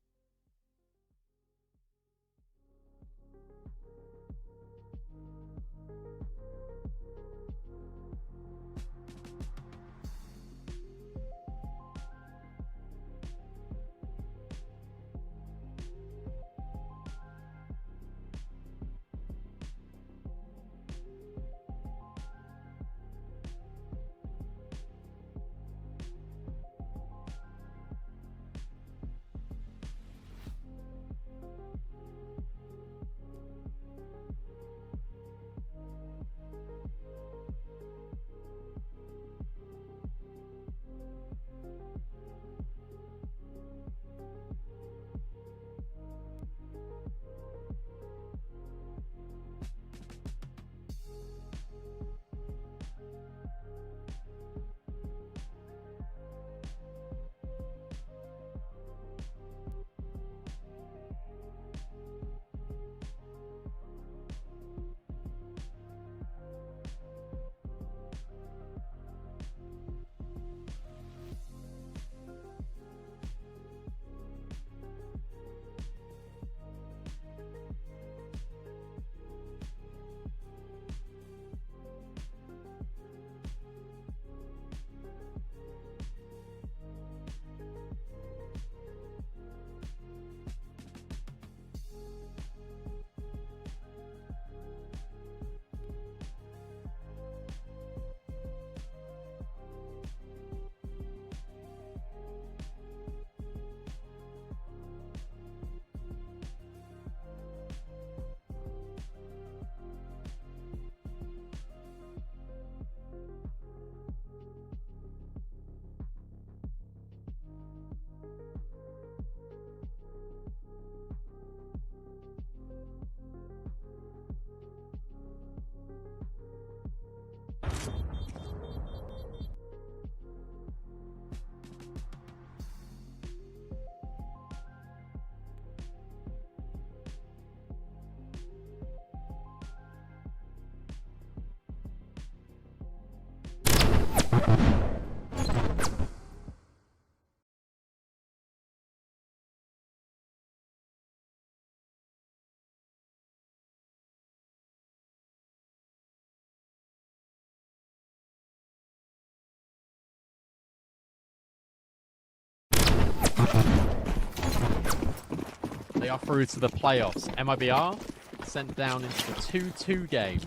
They are through to the playoffs. MIBR sent down into the 2-2 games.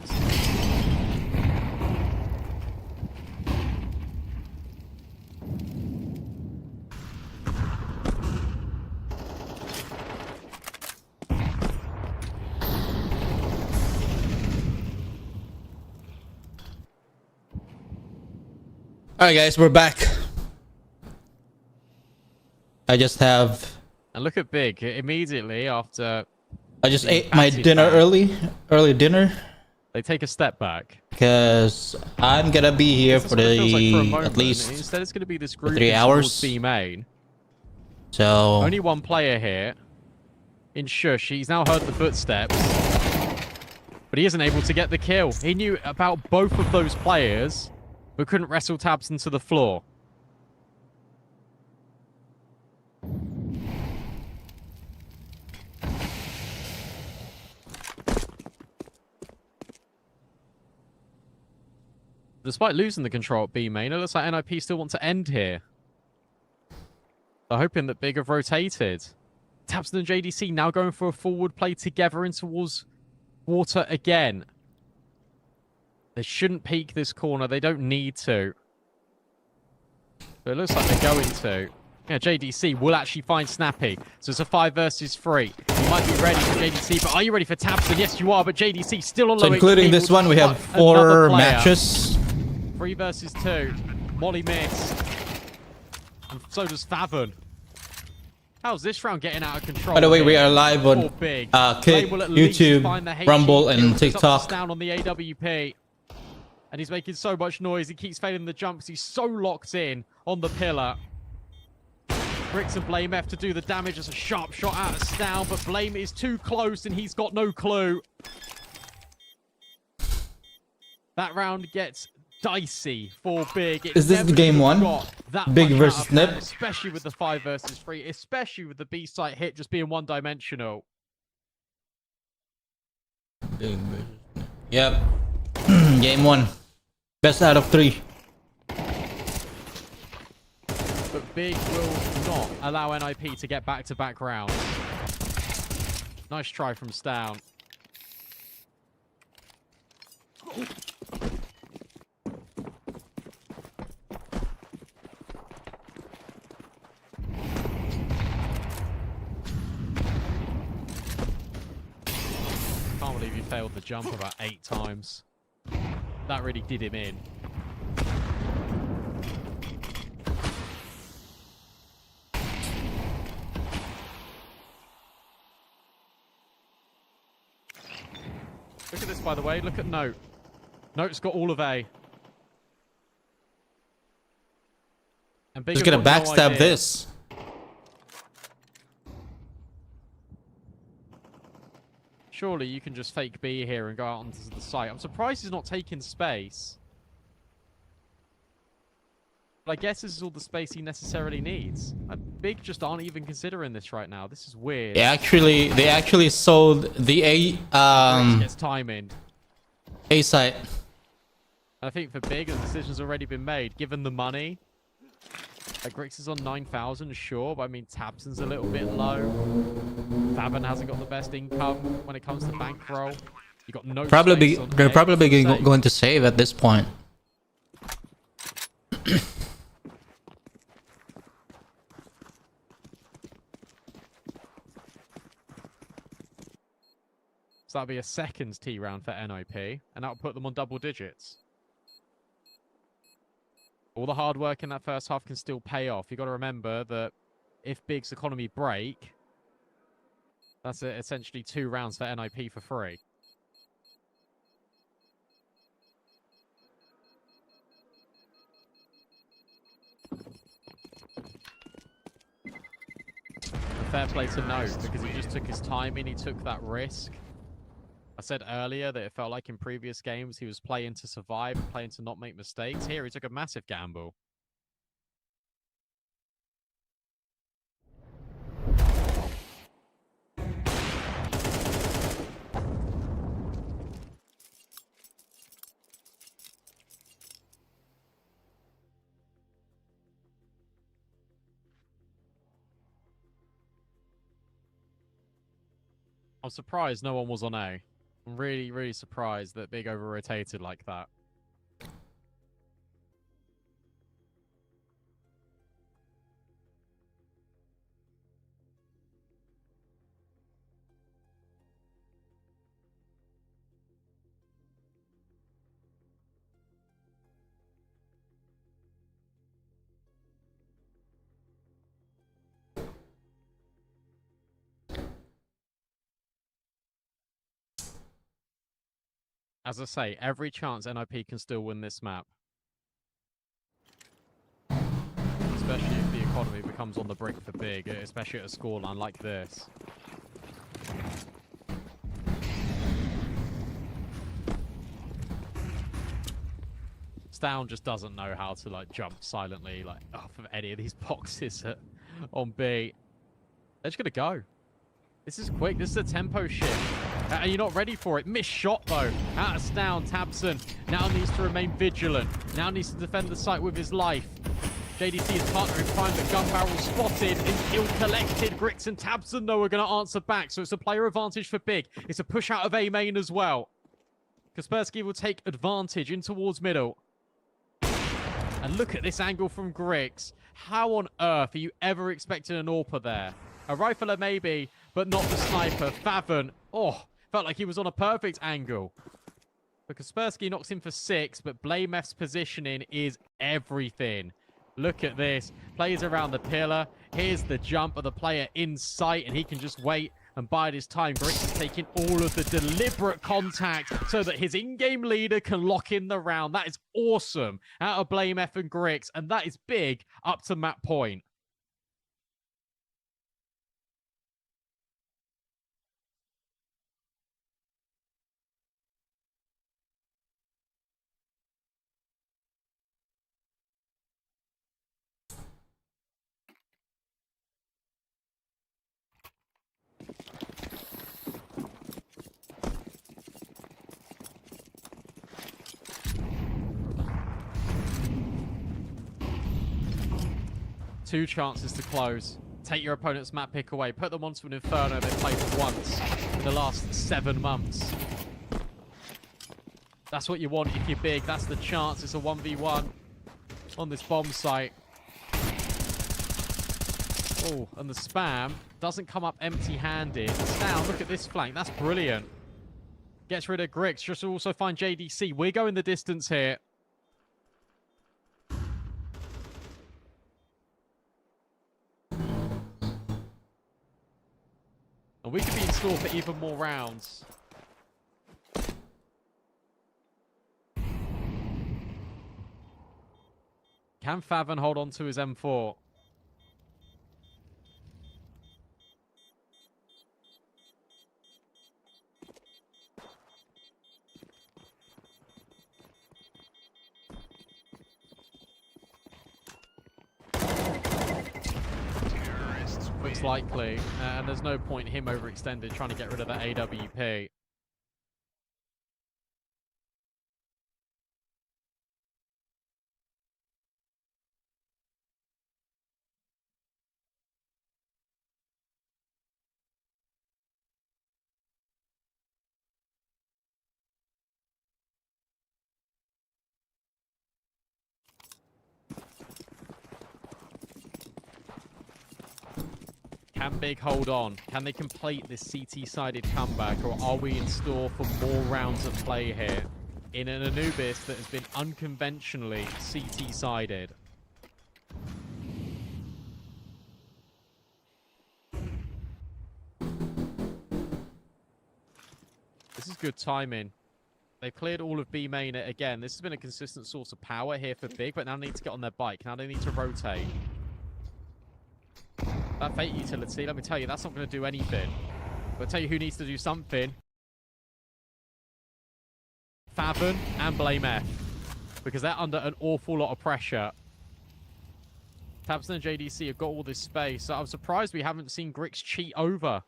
Alright guys, we're back. I just have... And look at Big. Immediately after... I just ate my dinner early dinner. They take a step back. Because I'm gonna be here for the... Like at least... Instead it's going to be this group 3 hours. B main. So... Only one player here. In Shush. He's now heard the footsteps. But he isn't able to get the kill. He knew about both of those players, but couldn't wrestle Tabson to the floor. Despite losing the control at B main, it looks like NIP still want to end here. They're hoping that Big have rotated. Tabson and JDC now going for a forward play together in towards Water again. They shouldn't peek this corner. They don't need to. But it looks like they're going to. Yeah, JDC will actually find Snappy. So it's a 5 versus 3. You might be ready for JDC, but are you ready for Tabson? Yes, you are, but JDC still on low So including HP. this one, we have Another 4 player. matches. 3 versus 2. Molly missed. And so does Favon. How's this round getting out of control? By the way, we are live on Kick, Kick, YouTube, Rumble, and TikTok. Down on the AWP. And he's making so much noise. He keeps failing the jumps. He's so locked in on the pillar. Bricks and Blame F to do the damage as a sharp shot out of Stown, but Blame is too close and he's got no clue. That round gets dicey for Big. Is this the game 1? Big versus Nip? Especially with the 5 versus 3, especially with the B site hit just being one-dimensional. Yep. Game 1. Best out of 3. But Big will not allow NIP to get back-to-back rounds. Nice try from Stown. Can't believe he failed the jump about 8 times. That really did him in. Look at this, by the way. Look at Note. Note's got all of A. And Big Just gonna backstab this. Surely you can just fake B here and go out onto the site. I'm surprised he's not taking space. But I guess this is all the space he necessarily needs. Big just aren't even considering this right now. This is weird. They actually sold the Gets timing. A site. I think for Big, the decision's already been made. Given the money, Grix is on 9,000, sure, but I mean, Tabson's a little bit low. Favon hasn't got the best income when it comes to bankroll. You got no. They're probably going to save at this point. So that'll be a second T round for NIP, and that'll put them on double digits. All the hard work in that first half can still pay off. You've got to remember that if Big's economy break, that's essentially 2 rounds for NIP for free. Fair play to Note, because he just took his time and he took that risk. I said earlier that it felt like in previous games he was playing to survive, playing to not make mistakes. Here he took a massive gamble. I'm surprised no one was on A. I'm really, really surprised that Big over-rotated like that. As I say, every chance NIP can still win this map. Especially if the economy becomes on the brink for Big, especially at a scoreline like this. Stown just doesn't know how to like jump silently like off of any of these boxes on B. They're just gonna go. This is quick. This is a tempo shift. And you're not ready for it. Missed shot, though. Out of Stown, Tabson now needs to remain vigilant. Now needs to defend the site with his life. JDC is partner in crime, but gun barrel spotted and kill collected. Grix and Tabson, though, are going to answer back, so it's a player advantage for Big. It's a push out of A main as well. Kaspersky will take advantage in towards middle. And look at this angle from Grix. How on earth are you ever expecting an AWPer there? A rifler maybe, but not the sniper. Favon, oh, felt like he was on a perfect angle. But Kaspersky knocks him for 6, but Blamef's positioning is everything. Look at this. Plays around the pillar. Here's the jump of the player in sight, and he can just wait and bide his time. Grix is taking all of the deliberate contact so that his in-game leader can lock in the round. That is awesome out of Blamef and Grix, and that is big up to map point. Two chances to close. Take your opponent's map pick away. Put them onto an Inferno they've played once in the last 7 months. That's what you want if you're Big. That's the chance. It's a 1v1 on this bomb site. Oh, and the spam doesn't come up empty-handed. It's down. Look at this flank. That's brilliant. Gets rid of Grix. Just to also find JDC. We're going the distance here. And we could be in store for even more rounds. Can Favon hold on to his M4? Looks likely, and there's no point him overextended trying to get rid of that AWP. Can Big hold on? Can they complete this CT-sided comeback, or are we in store for more rounds of play here in an Anubis that has been unconventionally CT-sided? This is good timing. They've cleared all of B main again. This has been a consistent source of power here for Big, but now they need to get on their bike. Now they need to rotate. That Fate utility, let me tell you, that's not going to do anything. But I'll tell you who needs to do something. Favon and Blamef. Because they're under an awful lot of pressure. Tabson and JDC have got all this space, so I'm surprised we haven't seen Grix cheat over.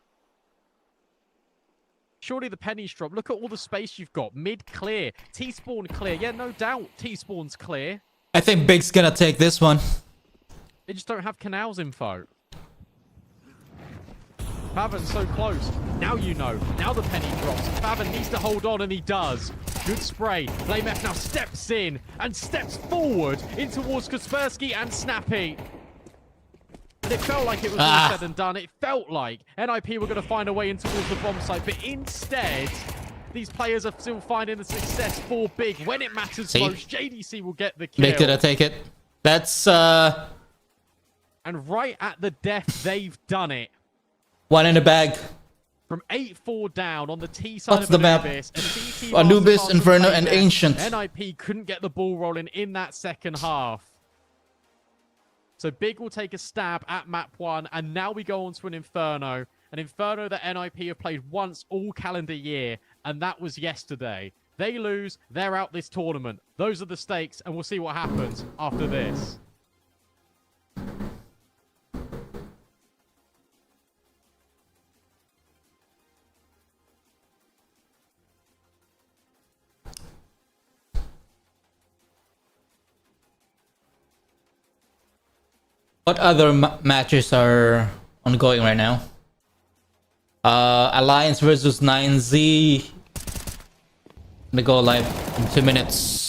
Surely the pennies drop. Look at all the space you've got. Mid clear. T-spawn clear. Yeah, no doubt T-spawn's clear. I think Big's gonna take this one. They just don't have Canal's info. Favon's so close. Now you know. Now the penny drops. Favon needs to hold on, and he does. Good spray. Blamef now steps in and steps forward in towards Kaspersky and Snappy. And it felt like it was all said and done. It felt like NIP were going to find a way in towards the bomb site, but instead, these players are still finding the success for Big. When it matters most, JDC will get the kill. Big gonna take it. That's And right at the death, they've done it. one in the bag. From 8-4 down on the T side What's of the map? Anubis, Inferno, and Ancient. NIP couldn't get the ball rolling in that second half. So Big will take a stab at map 1, and now we go on to an Inferno. An Inferno that NIP have played once all calendar year, and that was yesterday. They lose, they're out this tournament. Those are the stakes, and we'll see what happens after this. What other matches are ongoing right now? Alliance versus 9Z. Gonna go live in 2 minutes.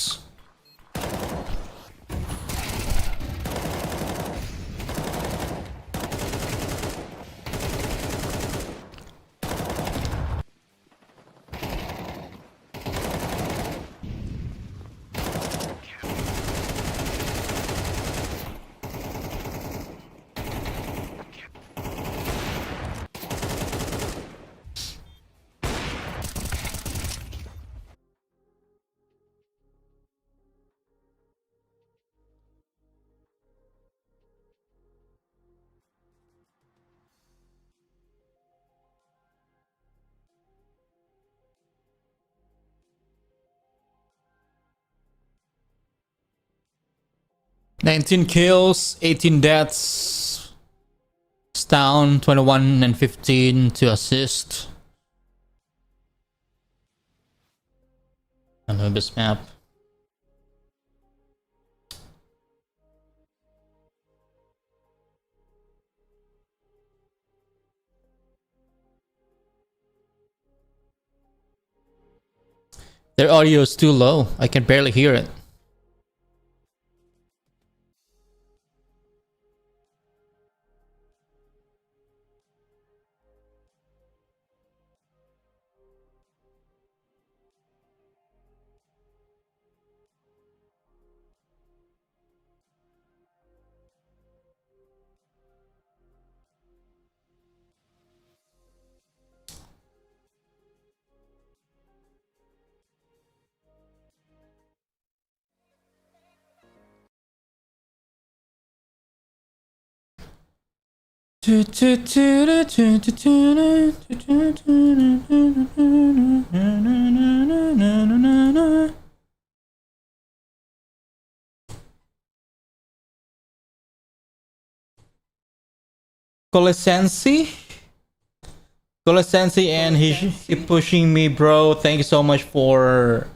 "19 kills, 18 deaths. It's down 21 and 15 to assist." Anubis map. Their audio is too low. I can barely hear it. Colesensi and he pushing me, bro. Thank you so much for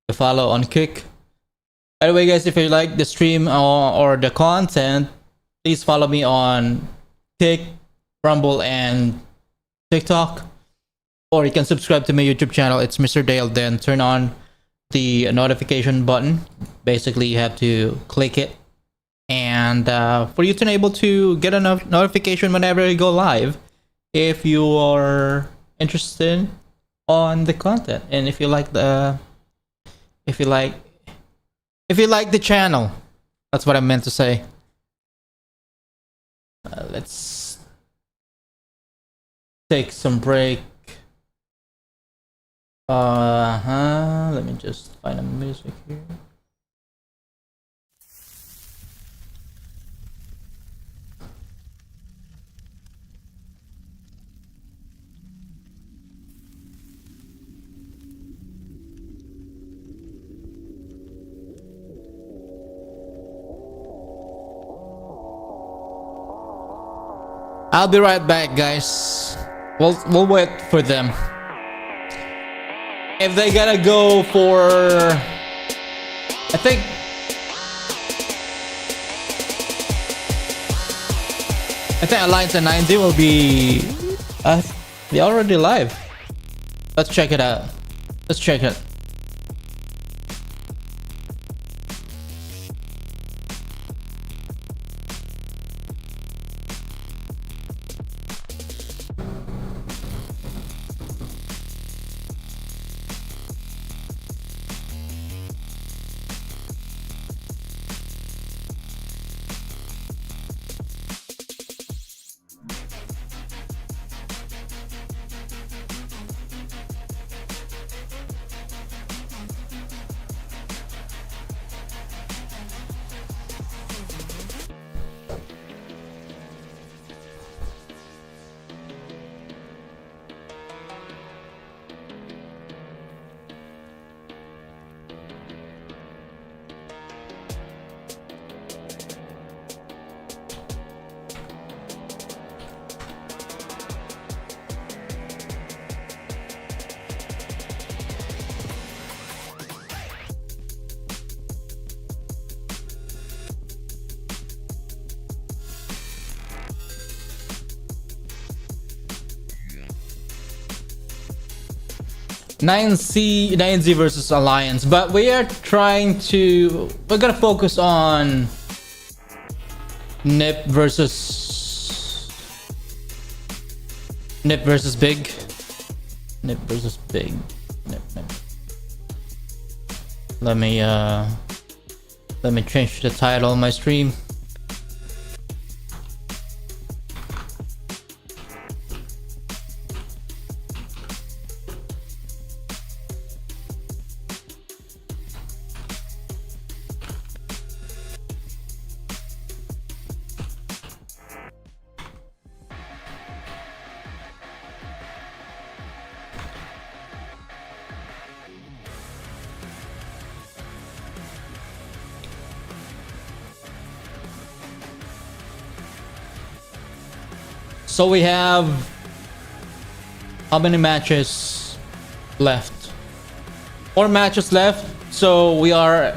the follow on Kick. By the way, guys, if you like the stream or the content, please follow me on Kick, Rumble, and TikTok. Or you can subscribe to my YouTube channel. It's MztrDale. Then turn on the notification button. Basically, you have to click it. And for you to be able to get a notification whenever you go live, if you are interested on the content, and if you like the channel, that's what I meant to say. Let's take some break. Let me just find a music here. I'll be right back, guys. We'll wait for them. If they gotta go for, I think Alliance and 9Z will be they're already live. Let's check it out. Let's check it. 9Z versus Alliance, but we are trying to. We're gonna focus on Nip versus Big. Nip versus Big. Nip. Let me change the title of my stream. So we have how many matches left? 4 matches left. So we are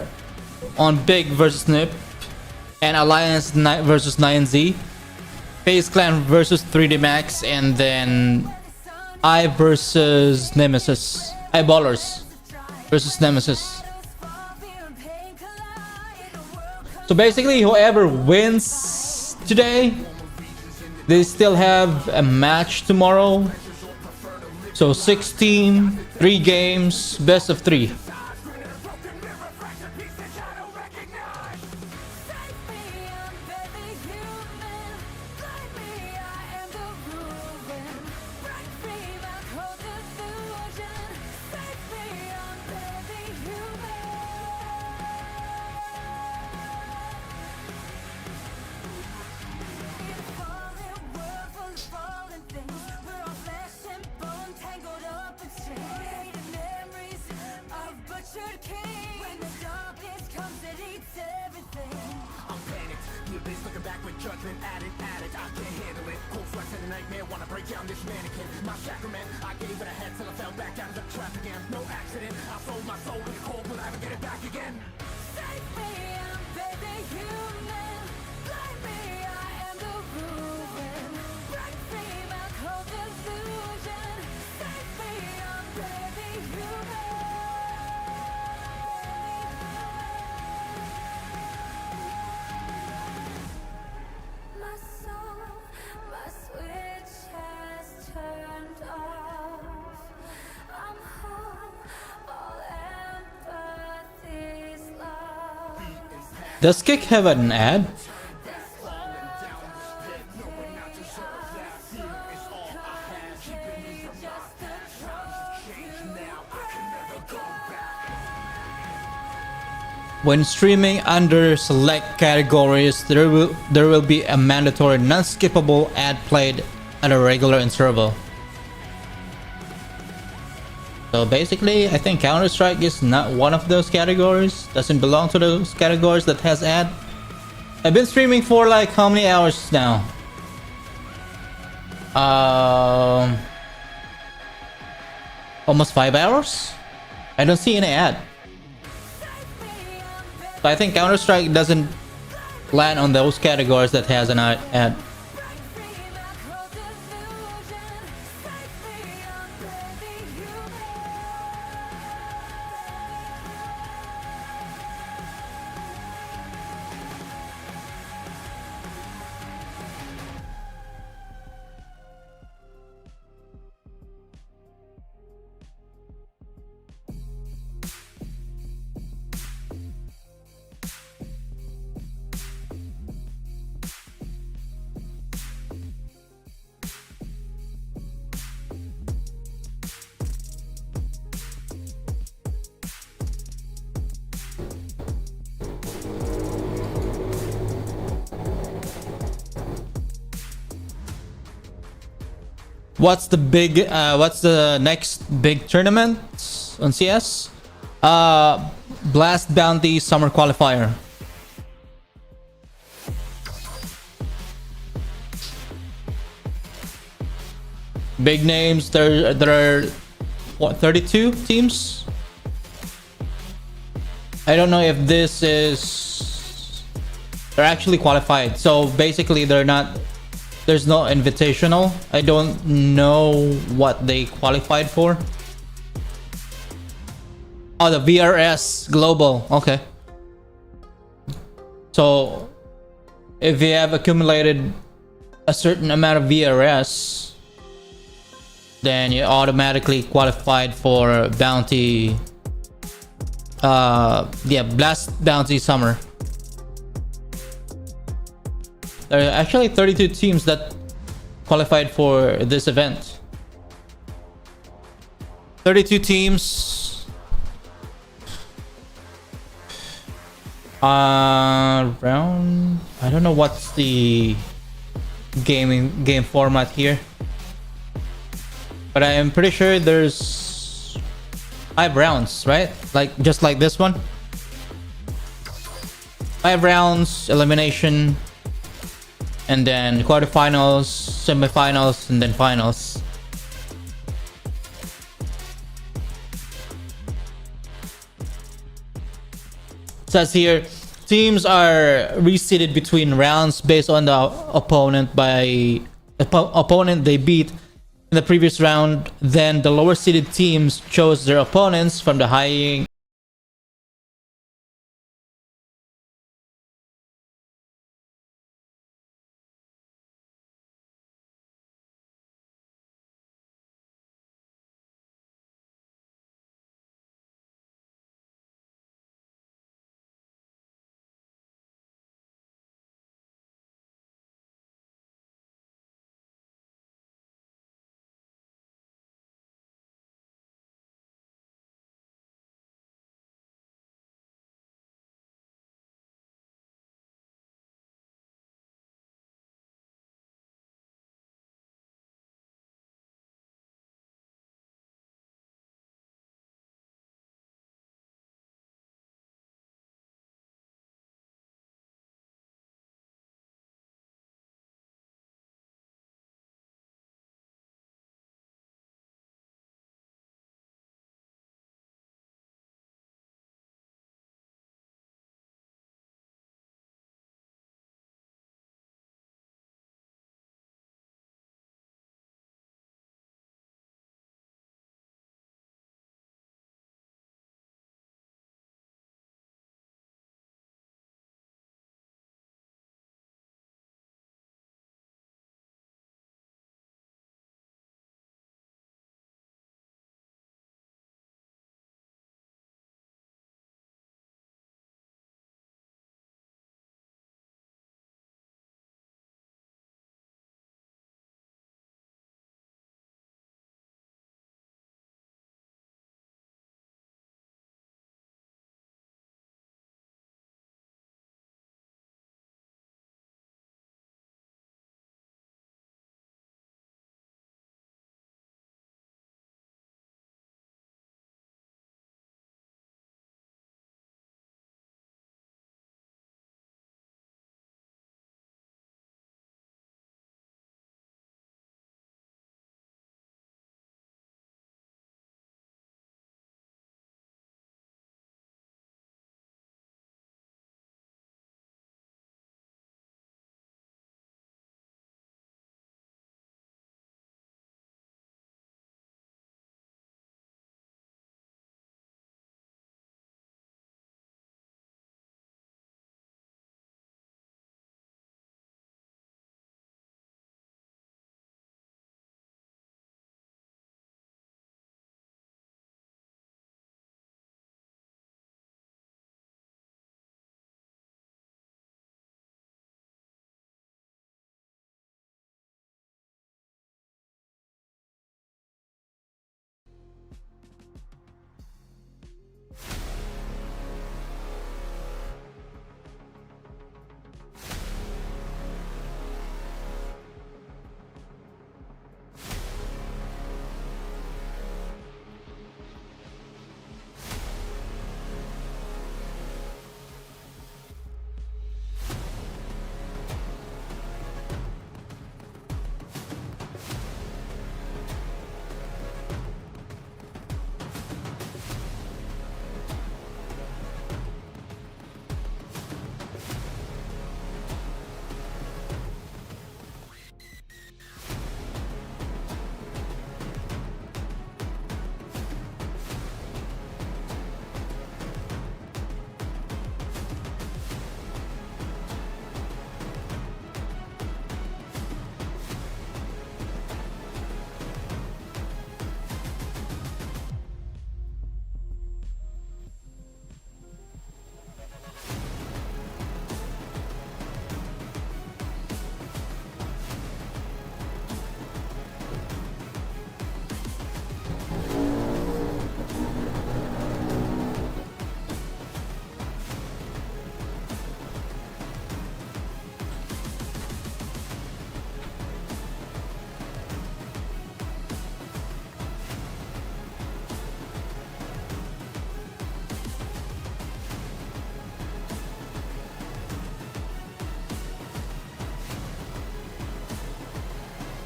on Big versus Nip, and Alliance versus 9Z, FaZe Clan versus 3D Max, and then I versus Nemesis. Eyeballers versus Nemesis. So basically, whoever wins today, they still have a match tomorrow. So 16, 3 games, best of 3. Does Kick have an ad? When streaming under select categories, there will be a mandatory non-skippable ad played at a regular interval. So basically, I think Counter-Strike is not one of those categories. Doesn't belong to those categories that has ad. I've been streaming for like how many hours now? Almost 5 hours? I don't see any ad. So I think Counter-Strike doesn't land on those categories that has an ad. What's the next big tournament on CS? Blast Bounty Summer Qualifier. Big names. There are what, 32 teams? I don't know if this is, they're actually qualified. So basically they're not, there's no invitational. I don't know what they qualified for. Oh, the VRS Global. Okay. So, if you have accumulated a certain amount of VRS, then you automatically qualified for bounty. Yeah, Blast Bounty Summer. There are actually 32 teams that qualified for this event. 32 teams. Round. I don't know what's the game format here, but I am pretty sure there's 5 rounds, right? Like just like this one. 5 rounds, elimination, and then quarterfinals, semifinals, and then finals. It says here, teams are reseeded between rounds based on the opponent they beat in the previous round. Then the lower seeded teams chose their opponents from the high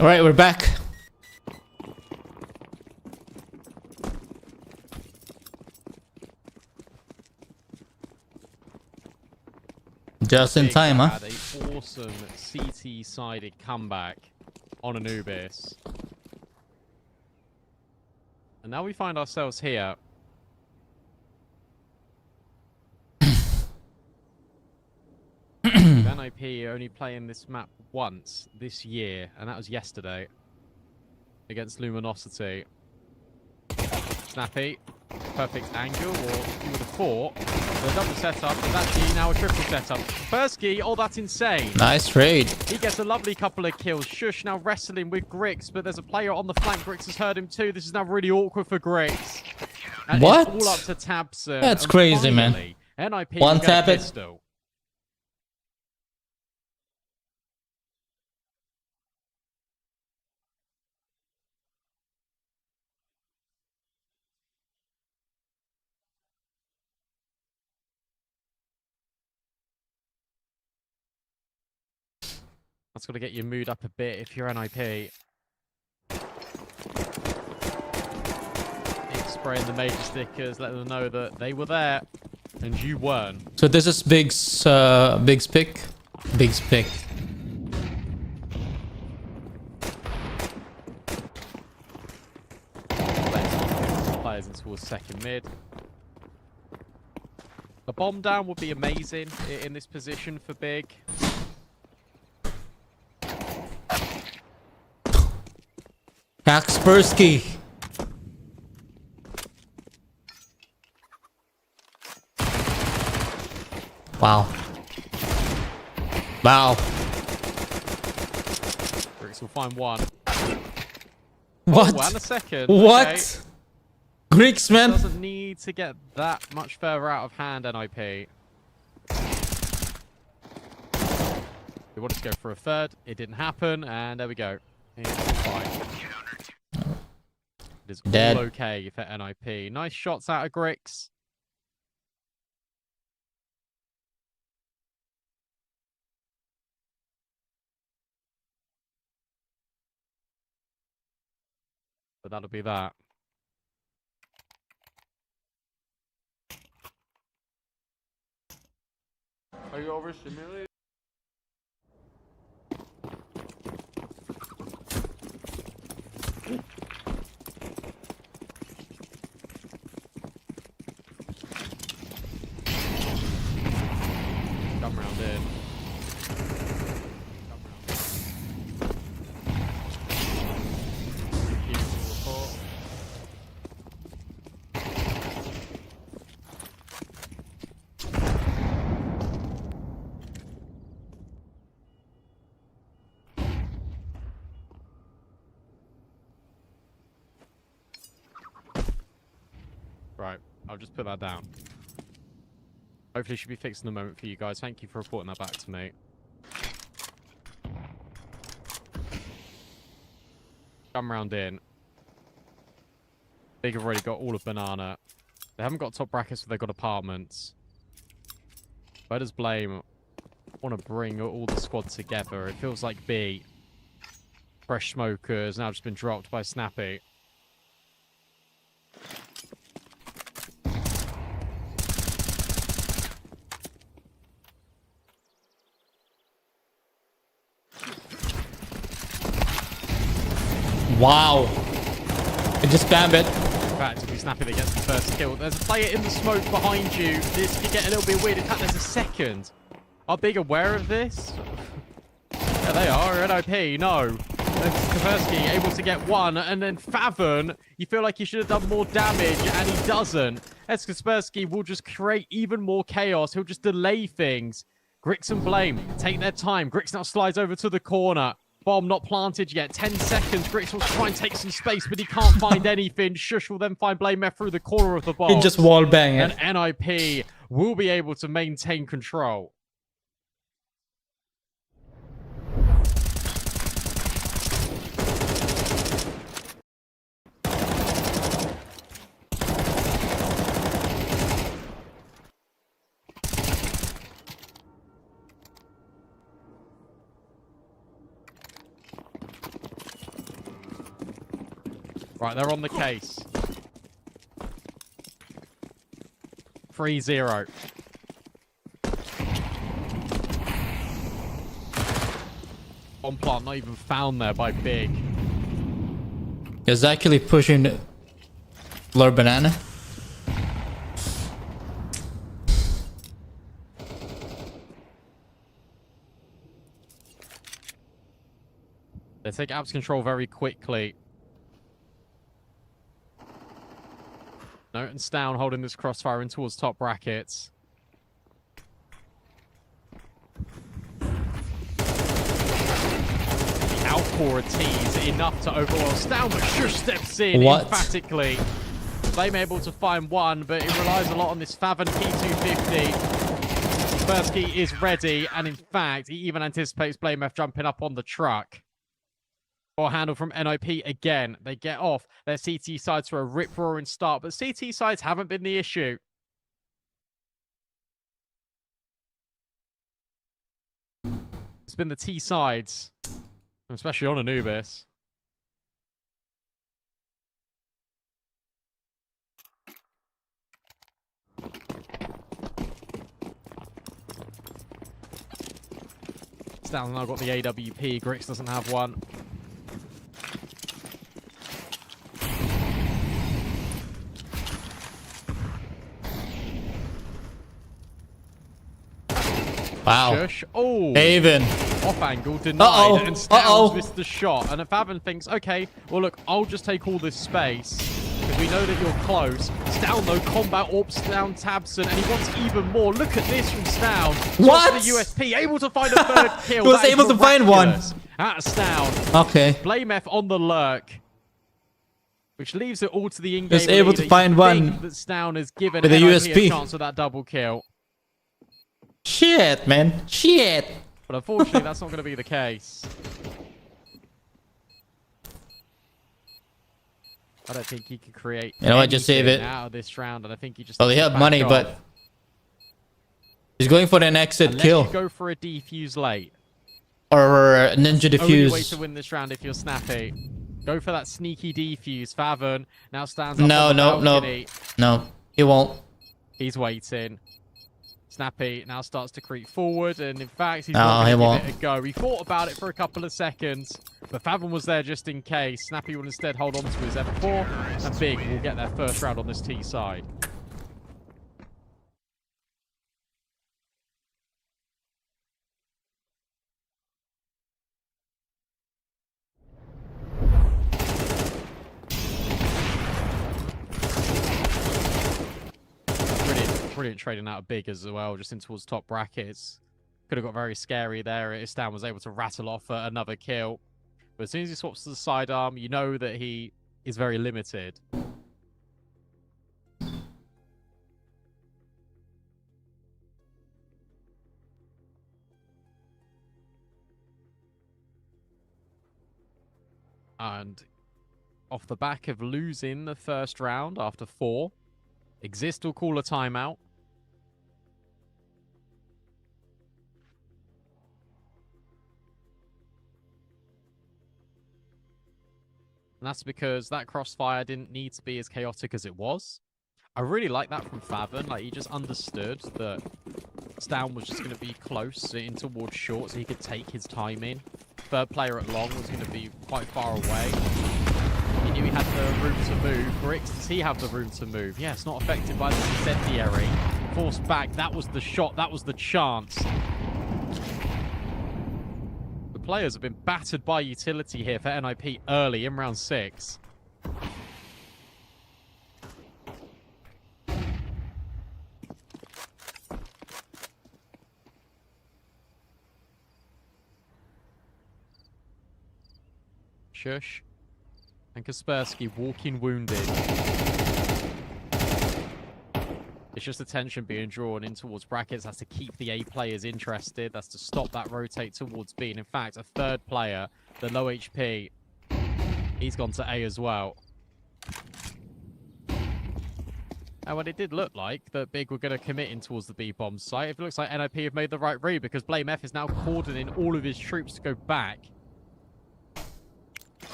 All right, we're back. Just in Big time, huh? had a awesome CT-sided comeback on Anubis. And now we find ourselves here. With NIP only playing this map once this year, and that was yesterday against Luminosity. Snappy, perfect angle, or you would have thought the double setup is actually now a triple setup. Persky, oh, that's insane. Nice trade. He gets a lovely couple of kills. Shush now wrestling with Grix, but there's a player on the flank. Grix has heard him too. This is now really awkward for Grix. And What? It's all up to Tabson. That's And crazy, man. finally, NIP One will get tap a it. pistol. That's got to get your mood up a bit if you're NIP. It's spraying the major stickers, letting them know that they were there and you weren't. So this is Big's pick. Big's pick. Players in towards second mid. A bomb down would be amazing in this position for Big. Kaspersky. Wow. Wow. Grix will find one. What? Oh, and a second. What? Okay. Greeks, man. Doesn't need to get that much further out of hand, NIP. They wanted to go for a third. It didn't happen, and there we go. It's fine. It is Dead. all okay for NIP. Nice shots out of Grix. But that'll be that. Are you overstimulated? Come round in. Report. Right, I'll just put that down. Hopefully should be fixed in a moment for you guys. Thank you for reporting that back to me. Come round in. Big have already got all of Banana. They haven't got top brackets, but they've got apartments. Where does Blame want to bring all the squad together? It feels like B. Fresh Smokers now just been dropped by Snappy. Wow. I just spammed it. In fact, if we Snappy that gets the first kill. There's a player in the smoke behind you. This could get a little bit weird. In fact, there's a second. Are Big aware of this? Yeah, they are. NIP, no. Kaspersky able to get one, and then Favon, you feel like he should have done more damage, and he doesn't. As Kaspersky will just create even more chaos. He'll just delay things. Grix and Blame take their time. Grix now slides over to the corner. Bomb not planted yet. 10 seconds. Grix will try and take some space, but he can't find anything. Shush will then find Blame through the corner of the box. He just wall bang it. And NIP will be able to maintain control. Right, they're on the case. 3-0. On plant, not even found there by Big. He's actually pushing Lord Banana. They take abs control very quickly. Note and Stown holding this crossfire in towards top brackets. The outpour of tees enough to overwhelm Stown, but Shush steps in emphatically. Flame able to find one, but it relies a lot on this Favon P250. First key is ready, and in fact, he even anticipates BlameF jumping up on the truck. Or handle from NIP again. They get off their CT sides for a rip-roaring start, but CT sides haven't been the issue. It's been the T sides, especially on Anubis. Stan's now got the AWP. Grix doesn't have one. Wow. Shush. Oh. Haven. Off angle, denied, and Styles missed the shot. And Favon thinks, okay, well, look, I'll just take all this space because we know that you're close. Stown, though, combat AWPs down Tabson, and he wants even more. Look at this from Stown. What? The USP, able to find a third kill. He was able to find one. At Stown. Okay. BlameF on the lurk, which leaves it all to the in-game. He was able to find one that Stown has given with a NIP USP. a chance with that double kill. Shit, man. Shit. But unfortunately, that's not going to be the case. I don't think he can create. You know what? Just save it. Out of this round, and I think he just. Well, they have money, but he's going for an exit Unless kill you go for a defuse late. or a ninja Only way defuse. to win this round if you're snappy. Go for that sneaky defuse. Favon now stands up. No, on the no, no, balcony. no. He won't. He's waiting. Snappy now starts to creep forward, and in fact, he's No, not he going to won't. give it a go. He thought about it for a couple of seconds, but Favon was there just in case. Snappy will instead hold on to his F4, and Big will get their first round on this T side. Brilliant trading out of Big as well, just in towards top brackets. Could have got very scary there. Stan was able to rattle off another kill. But as soon as he swaps to the sidearm, you know that he is very limited. And off the back of losing the first round after 4, Exist will call a timeout. And that's because that crossfire didn't need to be as chaotic as it was. I really like that from Favon. Like, he just understood that Stown was just going to be close in towards short, so he could take his time in. Third player at long was going to be quite far away. He knew he had the room to move. Grix, does he have the room to move? Yes, not affected by the incendiary. Forced back. That was the shot. That was the chance. The players have been battered by utility here for NIP early in round 6. Shush and Kaspersky walking wounded. It's just the tension being drawn in towards brackets. That's to keep the A players interested. That's to stop that rotate towards B. And in fact, a third player, the low HP, he's gone to A as well. And what it did look like that Big were going to commit in towards the B bomb site. It looks like NIP have made the right read because BlameF is now cordoning all of his troops to go back.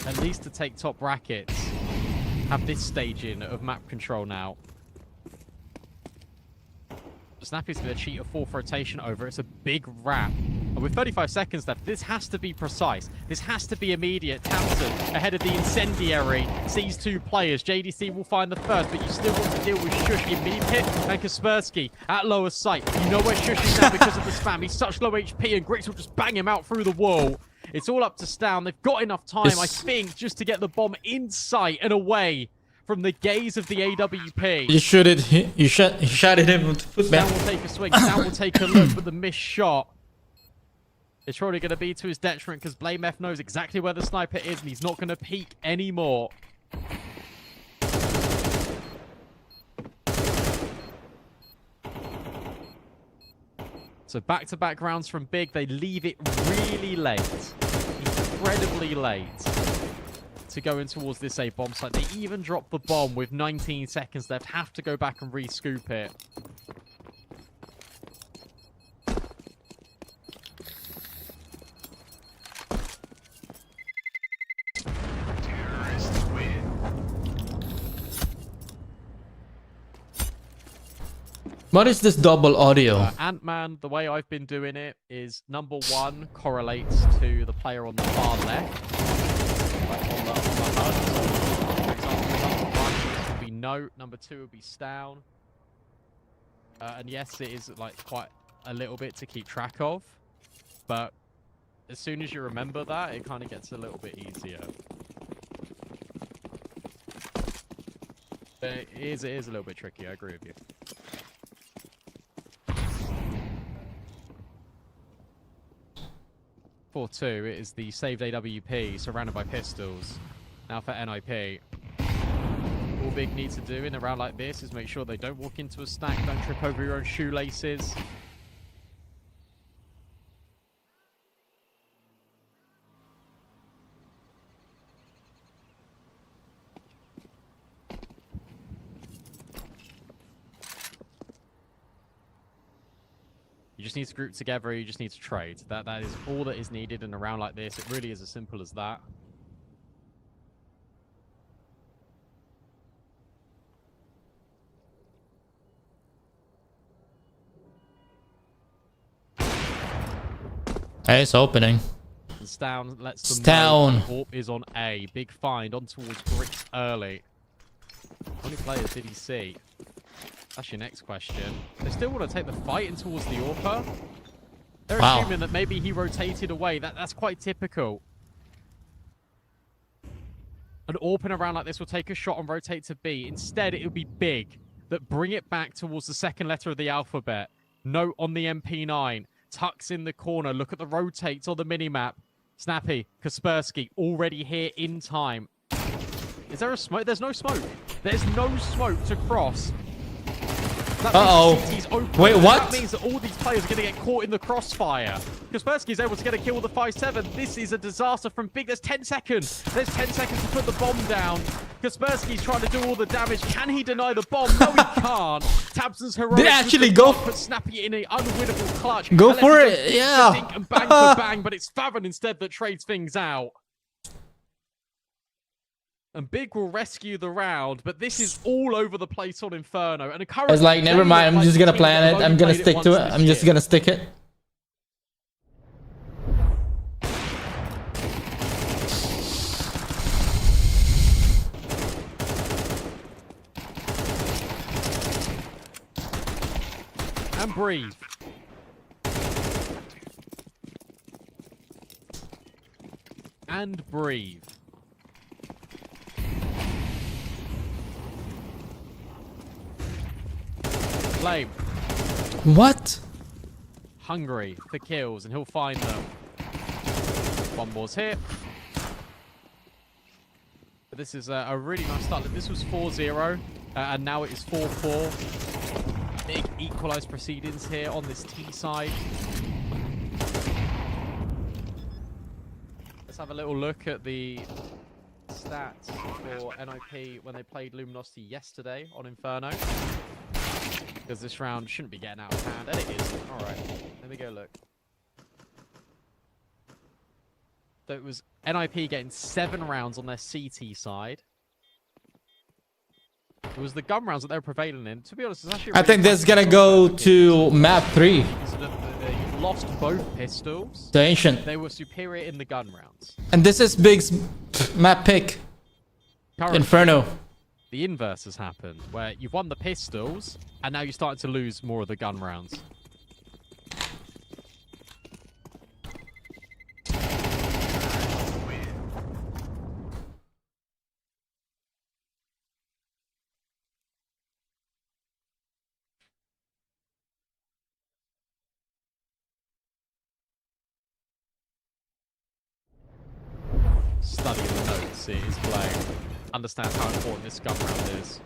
At least to take top brackets. have this staging of map control now. Snappy's going to cheat a fourth rotation over. It's a big wrap. And with 35 seconds left, this has to be precise. This has to be immediate. Tamsin, ahead of the incendiary, sees two players. JDC will find the first, but you still want to deal with Shush in mid-pit and Kaspersky at lower sight. You know where Shush is now because of the spam. He's such low HP, and Grix will just bang him out through the wall. It's all up to Stown. They've got enough time, I think, just to get the bomb in sight and away from the gaze of the AWP. You shoot it. You shot at him with the Stown football. will take a swing. Stown will take a look, but the missed shot is probably going to be to his detriment because BlameF knows exactly where the sniper is and he's not going to peek anymore. So back-to-back rounds from Big. They leave it really late. Incredibly late to go in towards this A bomb site. They even drop the bomb with 19 seconds left. Have to go back and re-scoop it. What is this double audio? Ant-Man, the way I've been doing it is number one correlates to the player on the far left. Like on the HUD. So, for example, number one would be Note, number two would be Stown. And yes, it is like quite a little bit to keep track of. But as soon as you remember that, it kind of gets a little bit easier. But it is a little bit tricky, I agree with you. 4-2, it is the saved AWP surrounded by pistols. Now for NIP. All Big needs to do in a round like this is make sure they don't walk into a stack, don't trip over your own shoelaces. You just need to group together, you just need to trade. That is all that is needed in a round like this. It really is as simple as that. Hey, it's opening. And Stown lets them Stown. know Orp is on A. Big find on towards Grix early. How many players did he see? That's your next question. They still want to take the fight in towards the AWPer. They're assuming that maybe he rotated away. That's quite typical. An AWP in a round like this will take a shot and rotate to B. Instead, it will be Big that bring it back towards the second letter of the alphabet. Note on the MP9. Tucks in the corner. Look at the rotates on the minimap. Snappy, Kaspersky, already here in time. Is there a smoke? There's no smoke. There's no smoke to cross. Wait, what? That means that all these players are going to get caught in the crossfire. Kaspersky is able to get a kill with the 5-7. This is a disaster from Big. There's 10 seconds. There's 10 seconds to put the bomb down. Kaspersky's trying to do all the damage. Can he deny the bomb? No, he can't. Tabson's heroic. They actually go put Snappy in an unwinnable clutch. Go for it, yeah. And bang for bang, but it's Favon instead that trades things out. And Big will rescue the round, but this is all over the place on Inferno. And it's like, never mind, I'm just gonna plan it. I'm gonna stick to it. I'm just gonna stick it. And breathe. And breathe. Flame. What? Hungry for kills, and he'll find them. One more's here. But this is a really nice start. This was 4-0, and now it is 4-4. Big equalized proceedings here on this T side. Let's have a little look at the stats for NIP when they played Luminosity yesterday on Inferno. Because this round shouldn't be getting out of hand, and it is. Alright, let me go look. So it was NIP getting 7 rounds on their CT side. It was the gun rounds that they were prevailing in. To be honest, it's actually. I think this is gonna go to map 3. They lost both pistols. The ancient. They were superior in the gun rounds. And this is Big's map pick. Currently, Inferno. the inverse has happened, where you've won the pistols, and now you're starting to lose more of the gun rounds. Study the notes it is playing. Understand how important this gun round is.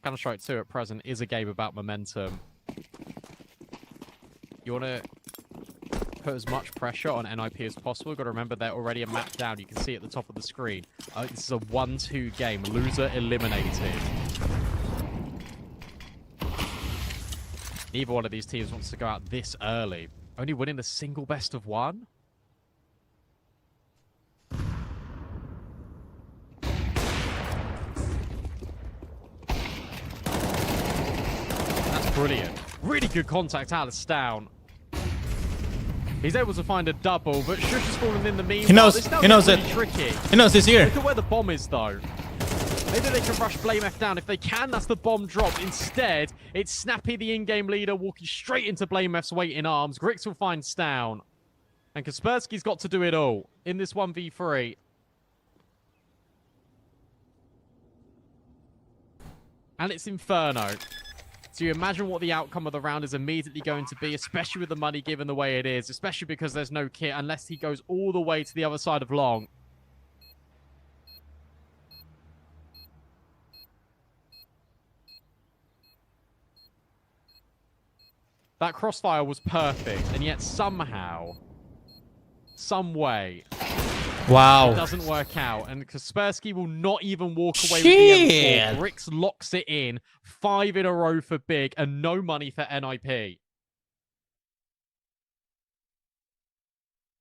Counter-Strike 2 at present is a game about momentum. You want to put as much pressure on NIP as possible. You've got to remember they're already a map down. You can see at the top of the screen. This is a 1-2 game. Loser eliminated. Neither one of these teams wants to go out this early. Only winning a single best of 1? Brilliant. Really good contact out of Stown. He's able to find a double, but Shush has fallen in the meanwhile. He knows it. Tricky. He knows he's here. Look at where the bomb is, though. Maybe they can rush BlameF down. If they can, that's the bomb drop. Instead, it's Snappy, the in-game leader, walking straight into BlameF's waiting arms. Grix will find Stown. And Kaspersky's got to do it all in this 1v3. And it's Inferno. So you imagine what the outcome of the round is immediately going to be, especially with the money given the way it is, especially because there's no kit unless he goes all the way to the other side of long. That crossfire was perfect, and yet somehow, some way, wow, it doesn't work out, and Kaspersky will not even walk away with the M4. Grix locks it in. 5 in a row for Big, and no money for NIP.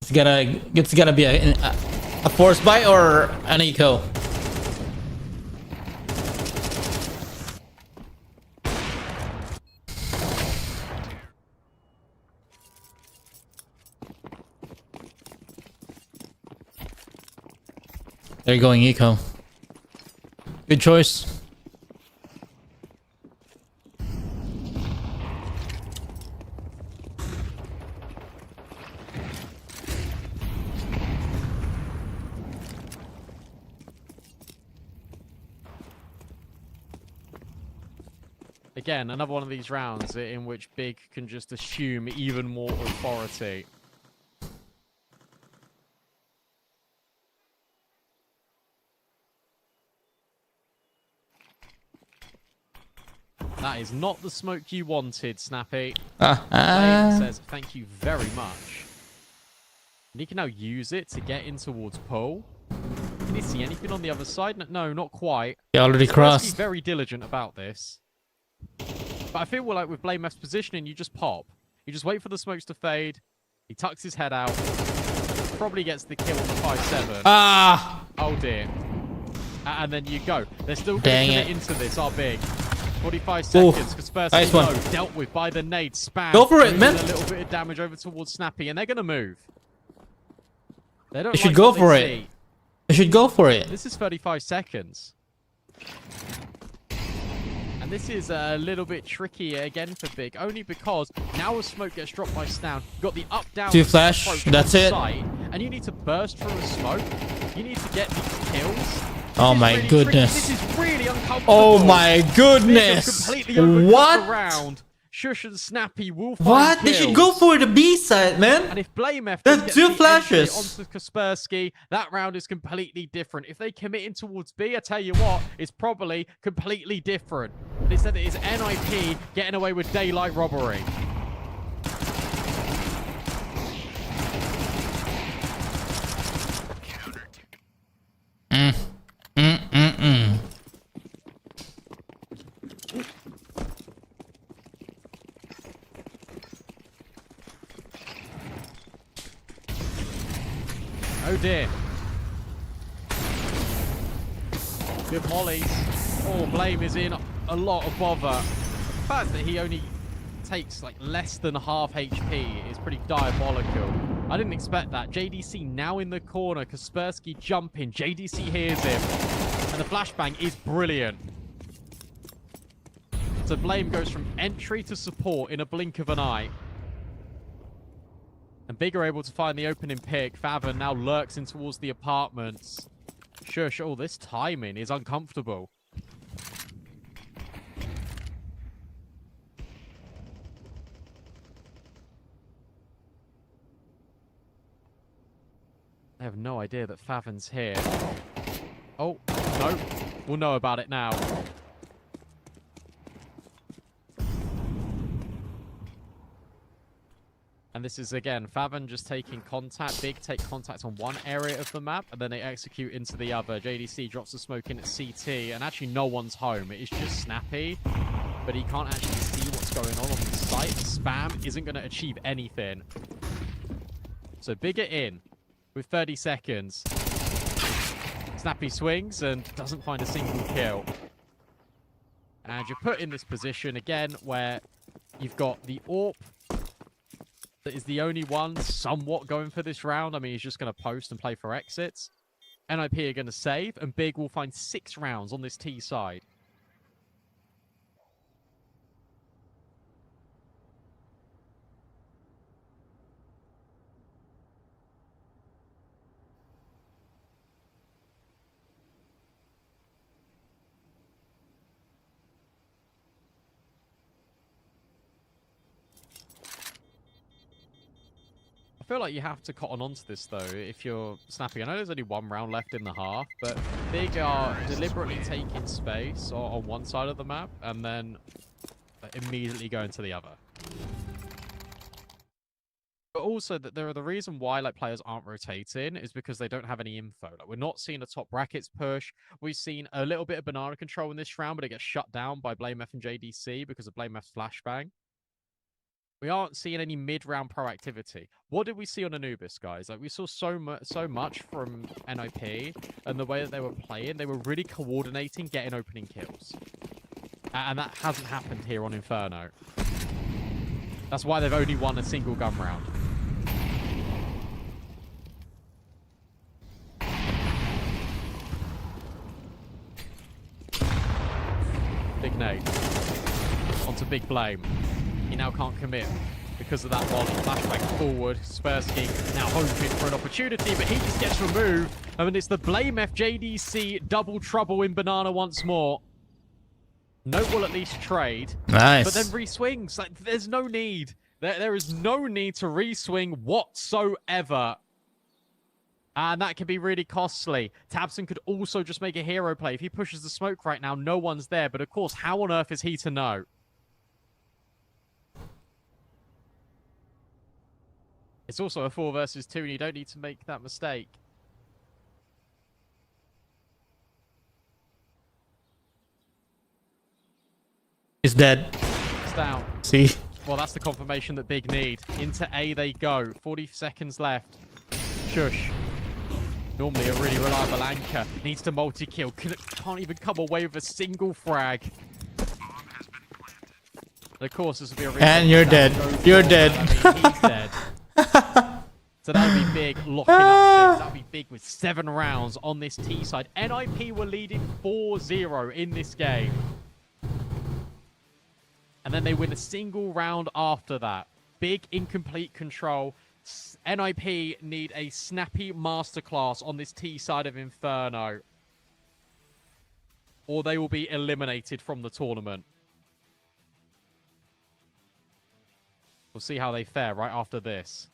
It's gonna be a force buy or an eco. They're going eco. Good choice. Again, another one of these rounds in which Big can just assume even more authority. That is not the smoke you wanted, Snappy. Flame says thank you very much. And he can now use it to get in towards Pool. Can he see anything on the other side? No, not quite. He already crossed. He's very diligent about this. But I feel like with BlameF's positioning, you just pop. You just wait for the smokes to fade. He tucks his head out. Probably gets the kill on the 5-7. Ah! Oh dear. And then you go. They're still going to get into this, are Big. 45 seconds. Kaspersky nice one. Dealt with by the nade. Spam. Go for it, man. A little bit of damage over towards Snappy, and they're going to move. They don't. They should go for it. They should go for it. This is 35 seconds. And this is a little bit tricky again for Big, only because now a smoke gets dropped by Stown. You've got the up-down 2 flash, that's it. Site, and you need to burst through a smoke. You need to get these kills. Oh my really goodness. This is really uncomfortable. Oh my goodness. What? Round. Shush and Snappy will find What? kills. They should go for the B side, man. And if BlameF That's 2 flashes onto Kaspersky, that round is completely different. If they commit in towards B, I tell you what, it's probably completely different. But instead it is NIP getting away with daylight robbery. Oh dear. Good mollies. Oh, Blame is in a lot of bother. The fact that he only takes like less than half HP is pretty diabolical. I didn't expect that. JDC now in the corner. Kaspersky jumping. JDC hears him. And the flashbang is brilliant. So Blame goes from entry to support in a blink of an eye. And Big are able to find the opening pick. Favon now lurks in towards the apartments. Shush, oh, this timing is uncomfortable. I have no idea that Favon's here. Oh, no. We'll know about it now. And this is, again, Favon just taking contact. Big take contact on one area of the map, and then they execute into the other. JDC drops the smoke in at CT, and actually no one's home. It is just Snappy, but he can't actually see what's going on the site. Spam isn't going to achieve anything. So Bigger in with 30 seconds. Snappy swings and doesn't find a single kill. And you're put in this position, again, where you've got the AWP that is the only one somewhat going for this round. I mean, he's just going to post and play for exits. NIP are going to save, and Big will find 6 rounds on this T side. I feel like you have to cotton onto this, though, if you're snapping. I know there's only 1 round left in the half, but Big are deliberately taking space on one side of the map and then immediately going to the other. But also, that the reason why like players aren't rotating is because they don't have any info. Like, we're not seeing a top brackets push. We've seen a little bit of banana control in this round, but it gets shut down by Blame F and JDC because of Blame F's flashbang. We aren't seeing any mid-round proactivity. What did we see on Anubis, guys? Like, we saw so much from NIP and the way that they were playing. They were really coordinating, getting opening kills. And that hasn't happened here on Inferno. That's why they've only won a single gun round. Big nade. Onto Big Blame. He now can't commit because of that volley. Flashback forward. Spersky now hoping for an opportunity, but he just gets removed. I mean, it's the Blame FJDC double trouble in Banana once more. No will at least trade. Nice. But then re-swings. Like, there's no need. There is no need to re-swing whatsoever. And that can be really costly. Tabson could also just make a hero play. If he pushes the smoke right now, no one's there. But of course, how on earth is he to know? It's also a 4 versus 2, and you don't need to make that mistake. He's dead. It's down. See? Well, that's the confirmation that Big need. Into A they go. 40 seconds left. Shush. Normally a really reliable anchor. Needs to multi-kill. Can't even come away with a single frag. And of course, this will be a really... And you're dead. You're dead. I mean, he's dead. So that would be Big locking up things. That would be Big with 7 rounds on this T side. NIP were leading 4-0 in this game. And then they win a single round after that. Big in complete control. NIP need a snappy masterclass on this T side of Inferno, or they will be eliminated from the tournament. We'll see how they fare right after this.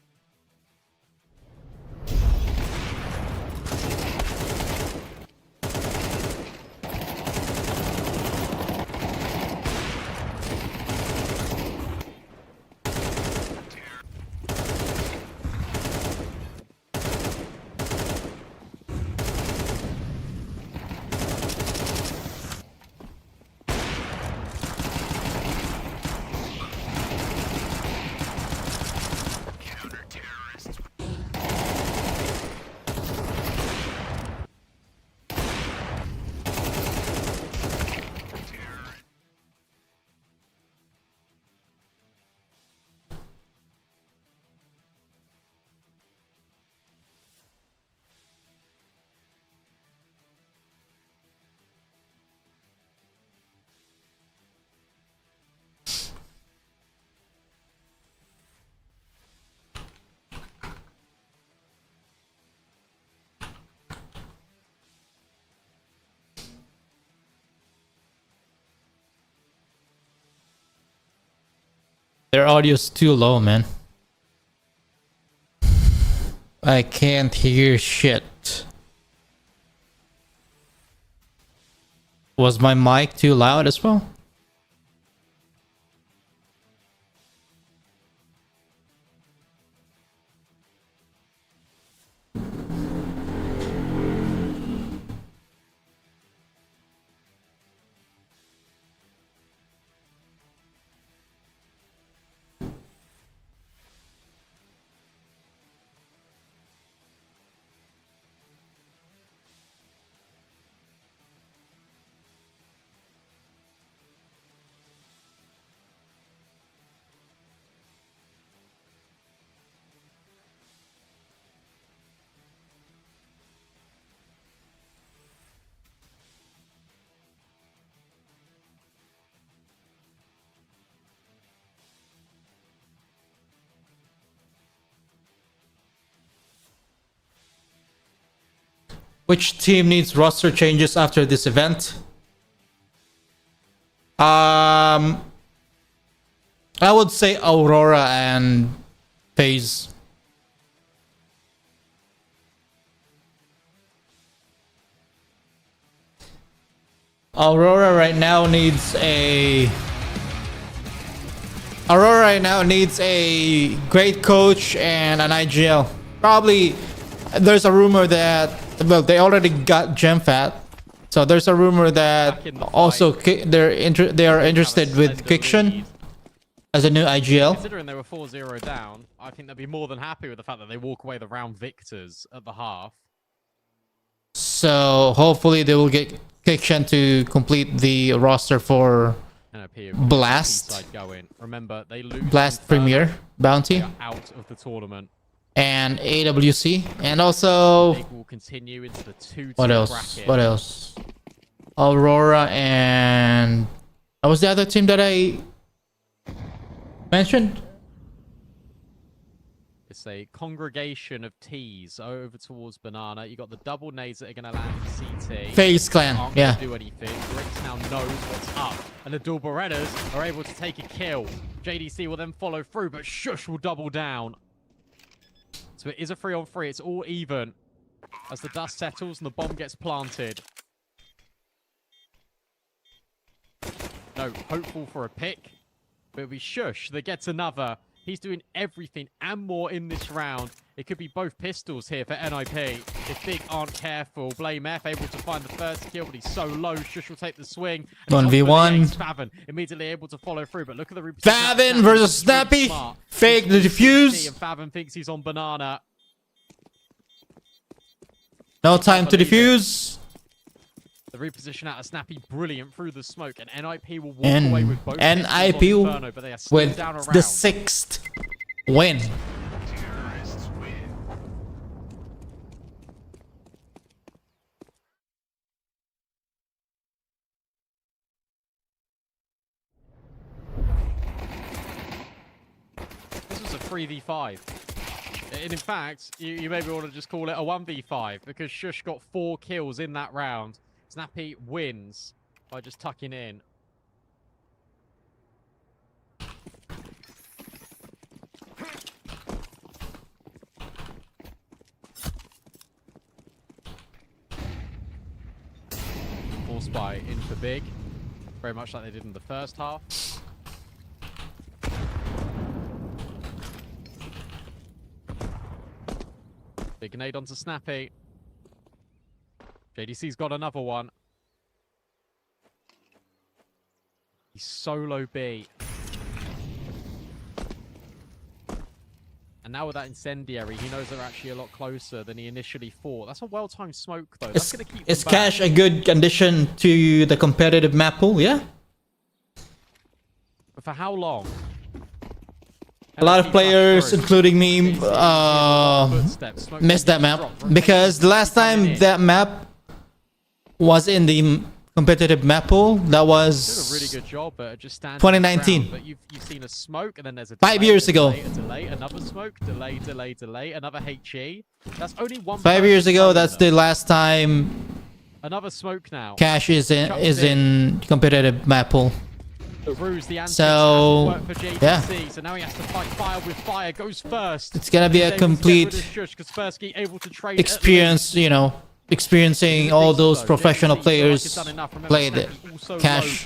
Their audio's too low, man. I can't hear shit. Was my mic too loud as well? Which team needs roster changes after this event? I would say Aurora and FaZe. Aurora right now needs a great coach and an IGL. Probably there's a rumor that, well, they already got GemFat, so there's a rumor that also they are interested with Kiction as a new IGL. Considering they were 4-0 down, I think they'd be more than happy with the fact that they walk away the round victors at the half. So hopefully they will get Kiction to complete the roster for Blast. Remember, they lose Blast Premier Bounty out of the tournament. And AWC, and also will continue into the 2-2 what else? bracket. What else? Aurora and what was the other team that I mentioned? It's a congregation of T's over towards Banana. You got the double nades that are going to land in CT. FaZe Clan, Aren't yeah. gonna do anything. Bricks now knows what's up, and the dual Berettas are able to take a kill. JDC will then follow through, but Shush will double down. So it is a 3-on-3. It's all even as the dust settles and the bomb gets planted. No, hopeful for a pick. But it'll be Shush that gets another. He's doing everything and more in this round. It could be both pistols here for NIP. If Big aren't careful, Blame F able to find the first kill, but he's so low. Shush will take the swing. 1v1. Favin immediately able to follow through, but look at the Favin versus Snappy. Fake the defuse. And Favin thinks he's on Banana. No time to defuse. The reposition out of Snappy, brilliant through the smoke, and NIP will walk away with both. NIP Inferno, but they are still with down the around. 6th win. This was a 3v5. And in fact, you maybe want to just call it a 1v5 because Shush got 4 kills in that round. Snappy wins by just tucking in. Full spy in for Big. Very much like they did in the first half. Big grenade onto Snappy. JDC's got another one. He's solo B. And now with that incendiary, he knows they're actually a lot closer than he initially thought. That's a well-timed smoke, though. That's going to keep Is them back. Cash a good addition to the competitive map pool? Yeah. But for how long? A lot of players, including me, missed that map because the last time that map was in the competitive map pool, that was did a really good job at just standing 2019. around, but you've seen a smoke, and then there's a 5 years ago. delay, another smoke, delay, another HE. That's only one. 5 years ago, that's the last time another smoke now. Cash is in competitive map pool. The ruse, the antics So, hasn't worked for JDC, yeah. so now he has to fight fire with fire. Goes first. It's gonna be a complete experience, you know, experiencing all those professional players play the cash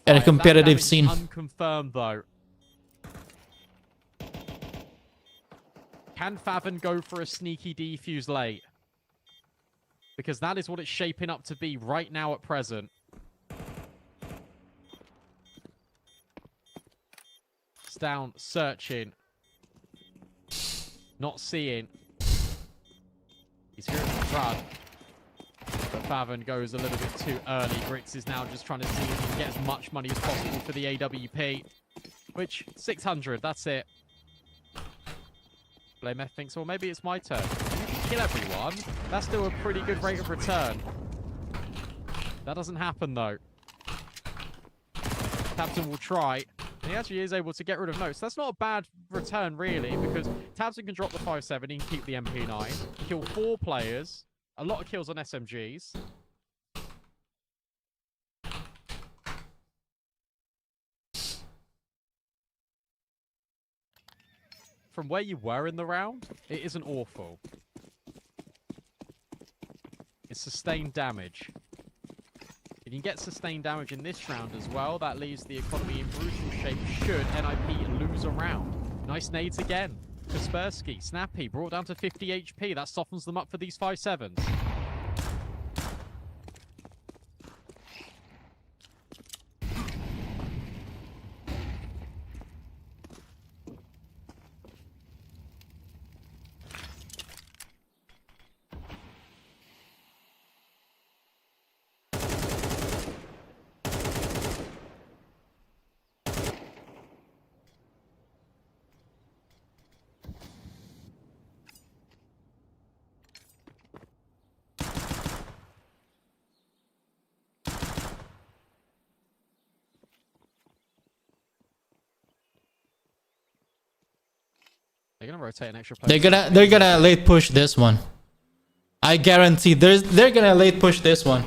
at a competitive scene. Unconfirmed though. Can Favon go for a sneaky defuse late? Because that is what it's shaping up to be right now at present. It's down, searching. Not seeing. He's hearing the run. But Favon goes a little bit too early. Grix is now just trying to see if he can get as much money as possible for the AWP. Which, 600, that's it. Blame F thinks, well, maybe it's my turn. Kill everyone. That's still a pretty good rate of return. That doesn't happen, though. Tabson will try. And he actually is able to get rid of notes. That's not a bad return, really, because Tabson can drop the 5.7, he can keep the MP9, kill 4 players, a lot of kills on SMGs. From where you were in the round, it isn't awful. It's sustained damage. If you can get sustained damage in this round as well, that leaves the economy in brutal shape should NIP lose a round. Nice nades again. Kaspersky, Snappy, brought down to 50 HP. That softens them up for these 5.7s. They're gonna rotate an extra player. They're gonna late push this one. I guarantee they're gonna late push this one.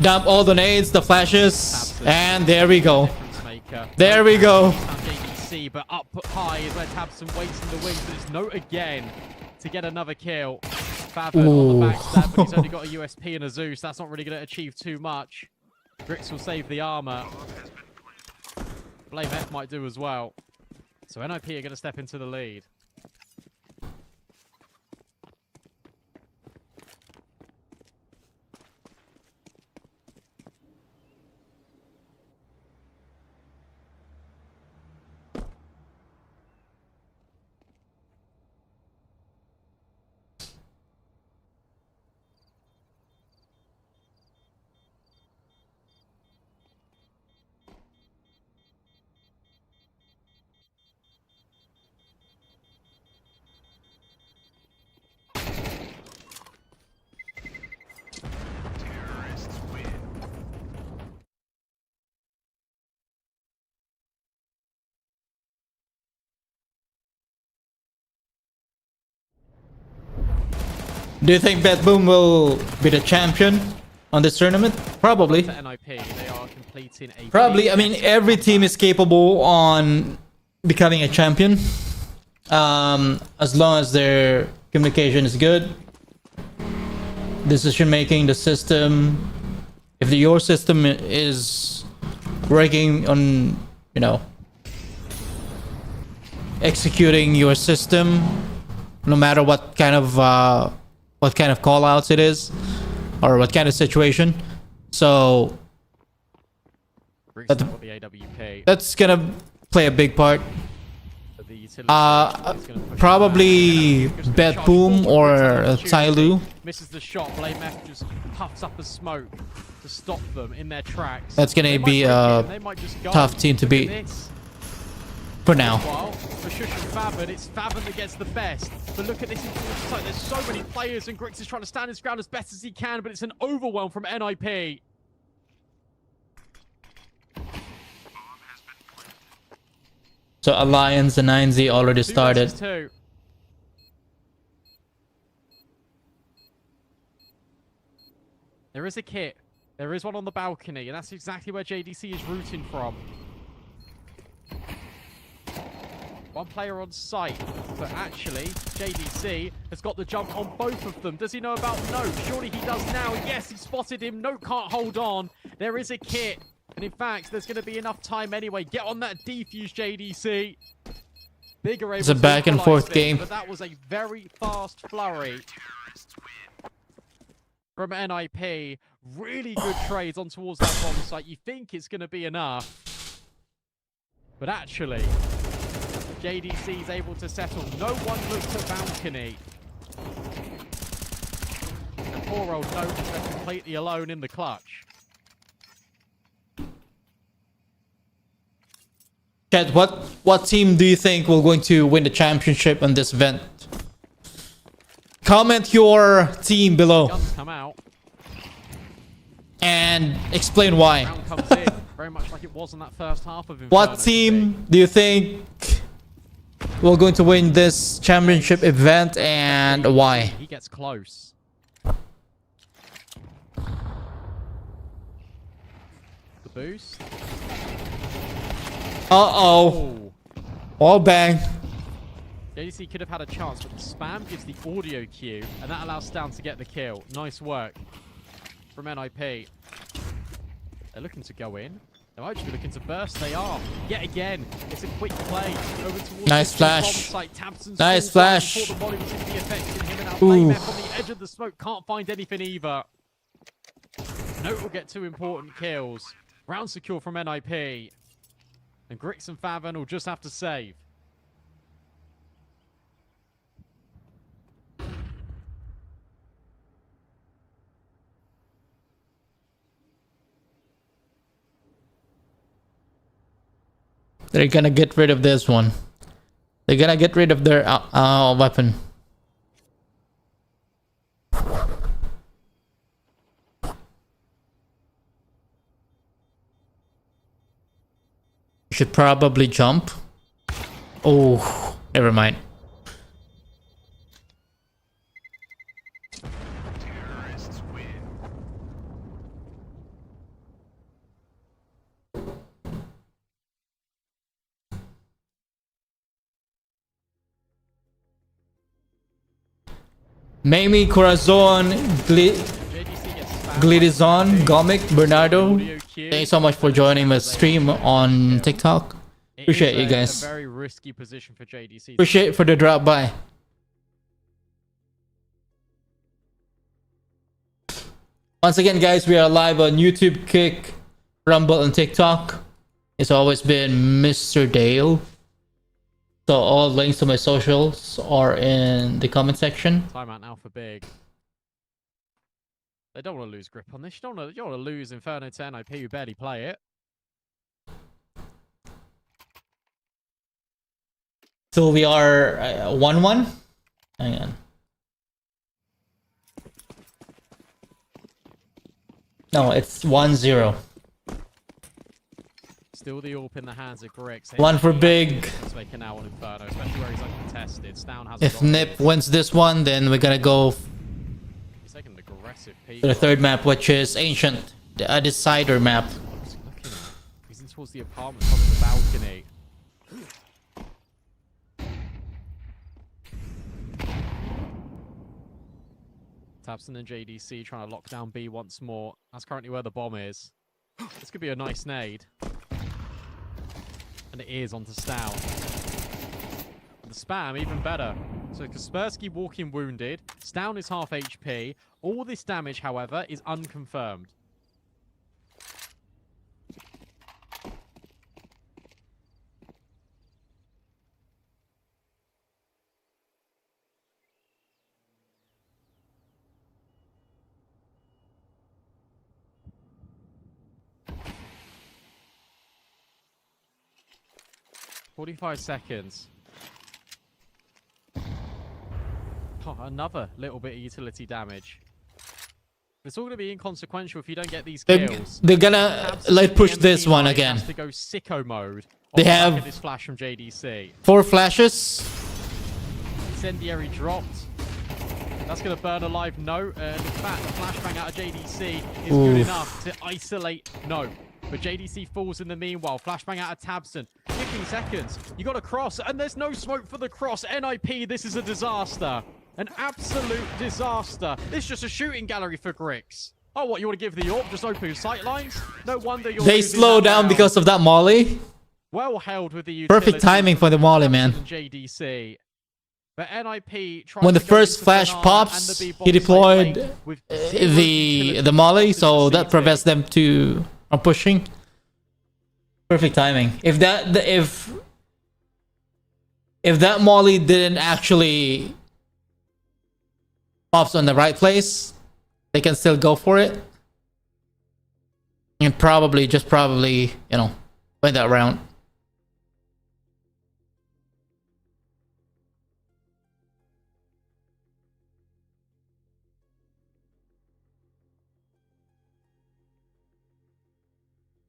Dump all the nades, the flashes, and there we go. There we go. JDC, but up high is where Tabson waits in the wings, but it's Note again to get another kill. Favon on the backstab, but he's only got a USP and a Zeus. That's not really going to achieve too much. Grix will save the armor. Blame F might do as well. So NIP are going to step into the lead. Do you think Bet Boom will be the champion on this tournament? Probably. For NIP, they are completing a Probably. I mean, every team is capable on becoming a champion, as long as their communication is good, decision making, the system. If your system is working on, you know, executing your system, no matter what kind of call outs it is, or what kind of situation. So that's gonna play a big part. Probably Bet Boom or Tyloo. Misses the shot. Blame F just puffs up a smoke to stop them in their tracks. That's gonna be a tough team to beat for now. For Shush and Favon, it's Favon that gets the best. But look at this important site. There's so many players, and Grix is trying to stand his ground as best as he can, but it's an overwhelm from NIP. So Alliance and 9Z already started. There is a kit. There is one on the balcony, and that's exactly where JDC is rooting from. One player on site, but actually, JDC has got the jump on both of them. Does he know about Note? Surely he does now. Yes, he spotted him. Note can't hold on. There is a kit. And in fact, there's going to be enough time anyway. Get on that defuse, JDC. Big are able It's a to back and equalize forth things, game. But that was a very fast flurry from NIP. Really good trades on towards that bomb site. You think it's going to be enough. But actually, JDC is able to settle. No one looks at balcony. And poor old Note is left completely alone in the clutch. Chat, what team do you think will going to win the championship on this event? Comment your team below Guns come out. and explain why. Round comes in. Very much like it was in that first half of Inferno. What team do you think will going to win this championship event and why? He gets close. The boost. Uh-oh. Oh. Wall bang. JDC could have had a chance, but the spam gives the audio cue, and that allows Stan to get the kill. Nice work from NIP. They're looking to go in. They might just be looking to burst. They are. Yet again, it's a quick play. Over towards Nice the flash. bomb site. Tamsin's Nice full time flash. before the volley was in the effect in him, and now Ooh. Playmap on the edge of the smoke. Can't find anything either. Note will get 2 important kills. Round secure from NIP. And Grix and Favan will just have to save. They're gonna get rid of this one. They're gonna get rid of their weapon. Should probably jump. Oh, never mind. Mamie, Corazon, Glidizon, Gomic, Bernardo. Thanks so much for joining my stream on TikTok. Appreciate you guys. A very risky position for JDC. Appreciate for the drop by. Once again, guys, we are live on YouTube, Kick, Rumble, and TikTok. It's always been MztrDale. So all links to my socials are in the comment section. Timeout now for Big. They don't want to lose grip on this. You don't want to lose Inferno to NIP, who barely play it. So we are 1-1. Hang on. No, it's 1-0. Still the AWP in the hands of Grix. One for Big. Let's make an out on Inferno, especially where he's uncontested. Stown has If Nip wins this one, then we're gonna go He's taking an aggressive peek. to the third map, which is Ancient, the Decider map. He's looking. He's in towards the apartment, on the balcony. Tabson and JDC trying to lock down B once more. That's currently where the bomb is. This could be a nice nade. And it is onto Stown. The spam, even better. So Kaspersky walking wounded. Stown is half HP. All this damage, however, is unconfirmed. "45 seconds. Oh, another little bit of utility damage. It's all going to be inconsequential if you don't get these kills. They're gonna let push this one again. Has to go sicko mode. They on the back have of this flash from JDC. 4 flashes. Incendiary dropped. That's going to burn a live No. And in fact, the flashbang out of JDC is good enough to isolate No. But JDC falls in the meanwhile. Flashbang out of Tabson. 15 seconds. You got a cross, and there's no smoke for the cross. NIP, this is a disaster. An absolute disaster. This is just a shooting gallery for Grix. Oh, what, you want to give the AWP? Just open your sight lines? No wonder you're They losing slow that down round. because of that molly. Well held with the utility. Perfect timing for the molly, man. JDC. But NIP tried When the to go first into flash Banana pops, and the B-bomb he deployed site lane with zero utility the molly, across so the that CT. prevents them from pushing. Perfect timing. If that molly didn't actually pops on the right place, they can still go for it. And probably, you know, win that round.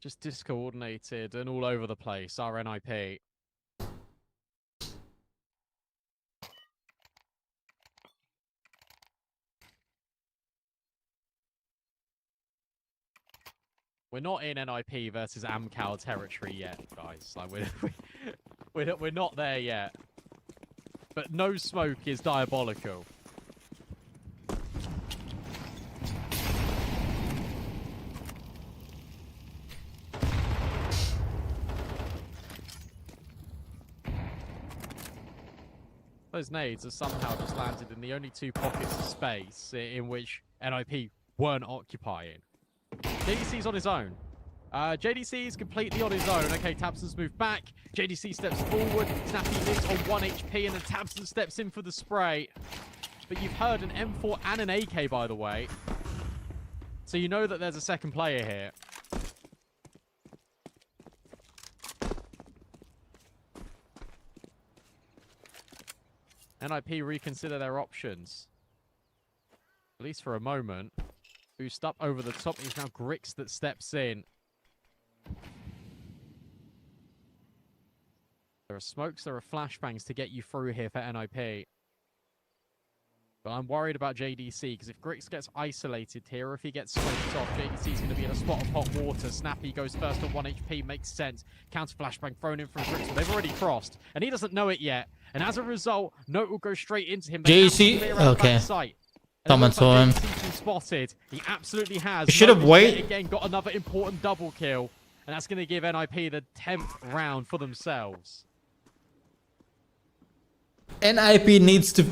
Just discoordinated and all over the place, our NIP. We're not in NIP versus Amcal territory yet, guys. Like we're not there yet. But no smoke is diabolical. Those nades have somehow just landed in the only two pockets of space in which NIP weren't occupying. JDC's on his own. JDC is completely on his own. Okay, Tabson's moved back. JDC steps forward. Snappy lives on 1 HP, and then Tabson steps in for the spray. But you've heard an M4 and an AK, by the way. So you know that there's a second player here. NIP reconsider their options. At least for a moment. Boost up over the top. It's now Grix that steps in. There are smokes, there are flashbangs to get you through here for NIP. But I'm worried about JDC, because if Grix gets isolated here, or if he gets smoked off, JDC is going to be in a spot of hot water. Snappy goes first on 1 HP, makes sense. Counter flashbang thrown in from Grix, but they've already crossed, and he doesn't know it yet. And as a result, Note will go straight into him. JDC? Okay. Someone saw him. Spotted. He absolutely has. He should have waited. Again, got another important double kill, and that's going to give NIP the 10th round for themselves. NIP needs to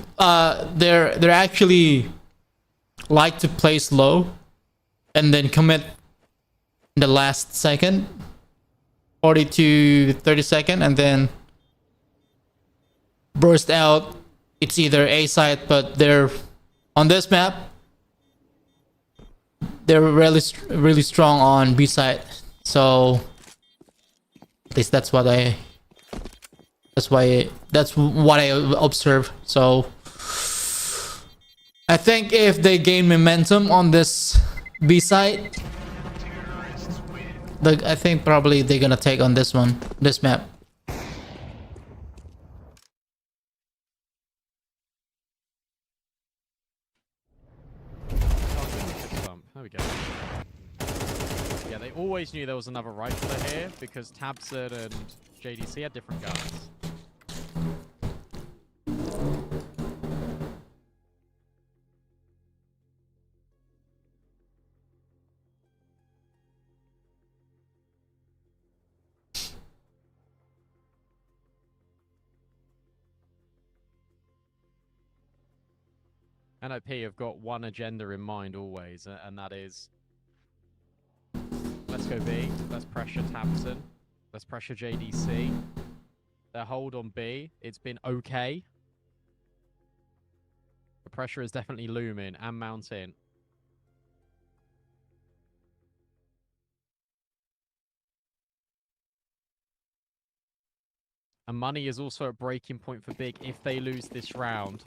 they're actually like to play slow and then commit in the last second, 40 to 30 second, and then burst out. It's either A site, but they're on this map, they're really strong on B side. So at least that's what I observe. So I think if they gain momentum on this B side, I think probably they're gonna take on this map. There we go. Yeah, they always knew there was another rifler here because Tabson and JDC had different guns. NIP have got one agenda in mind always, and that is let's go B, let's pressure Tabson, let's pressure JDC. Their hold on B, it's been okay. The pressure is definitely looming and mounting. And money is also a breaking point for Big if they lose this round.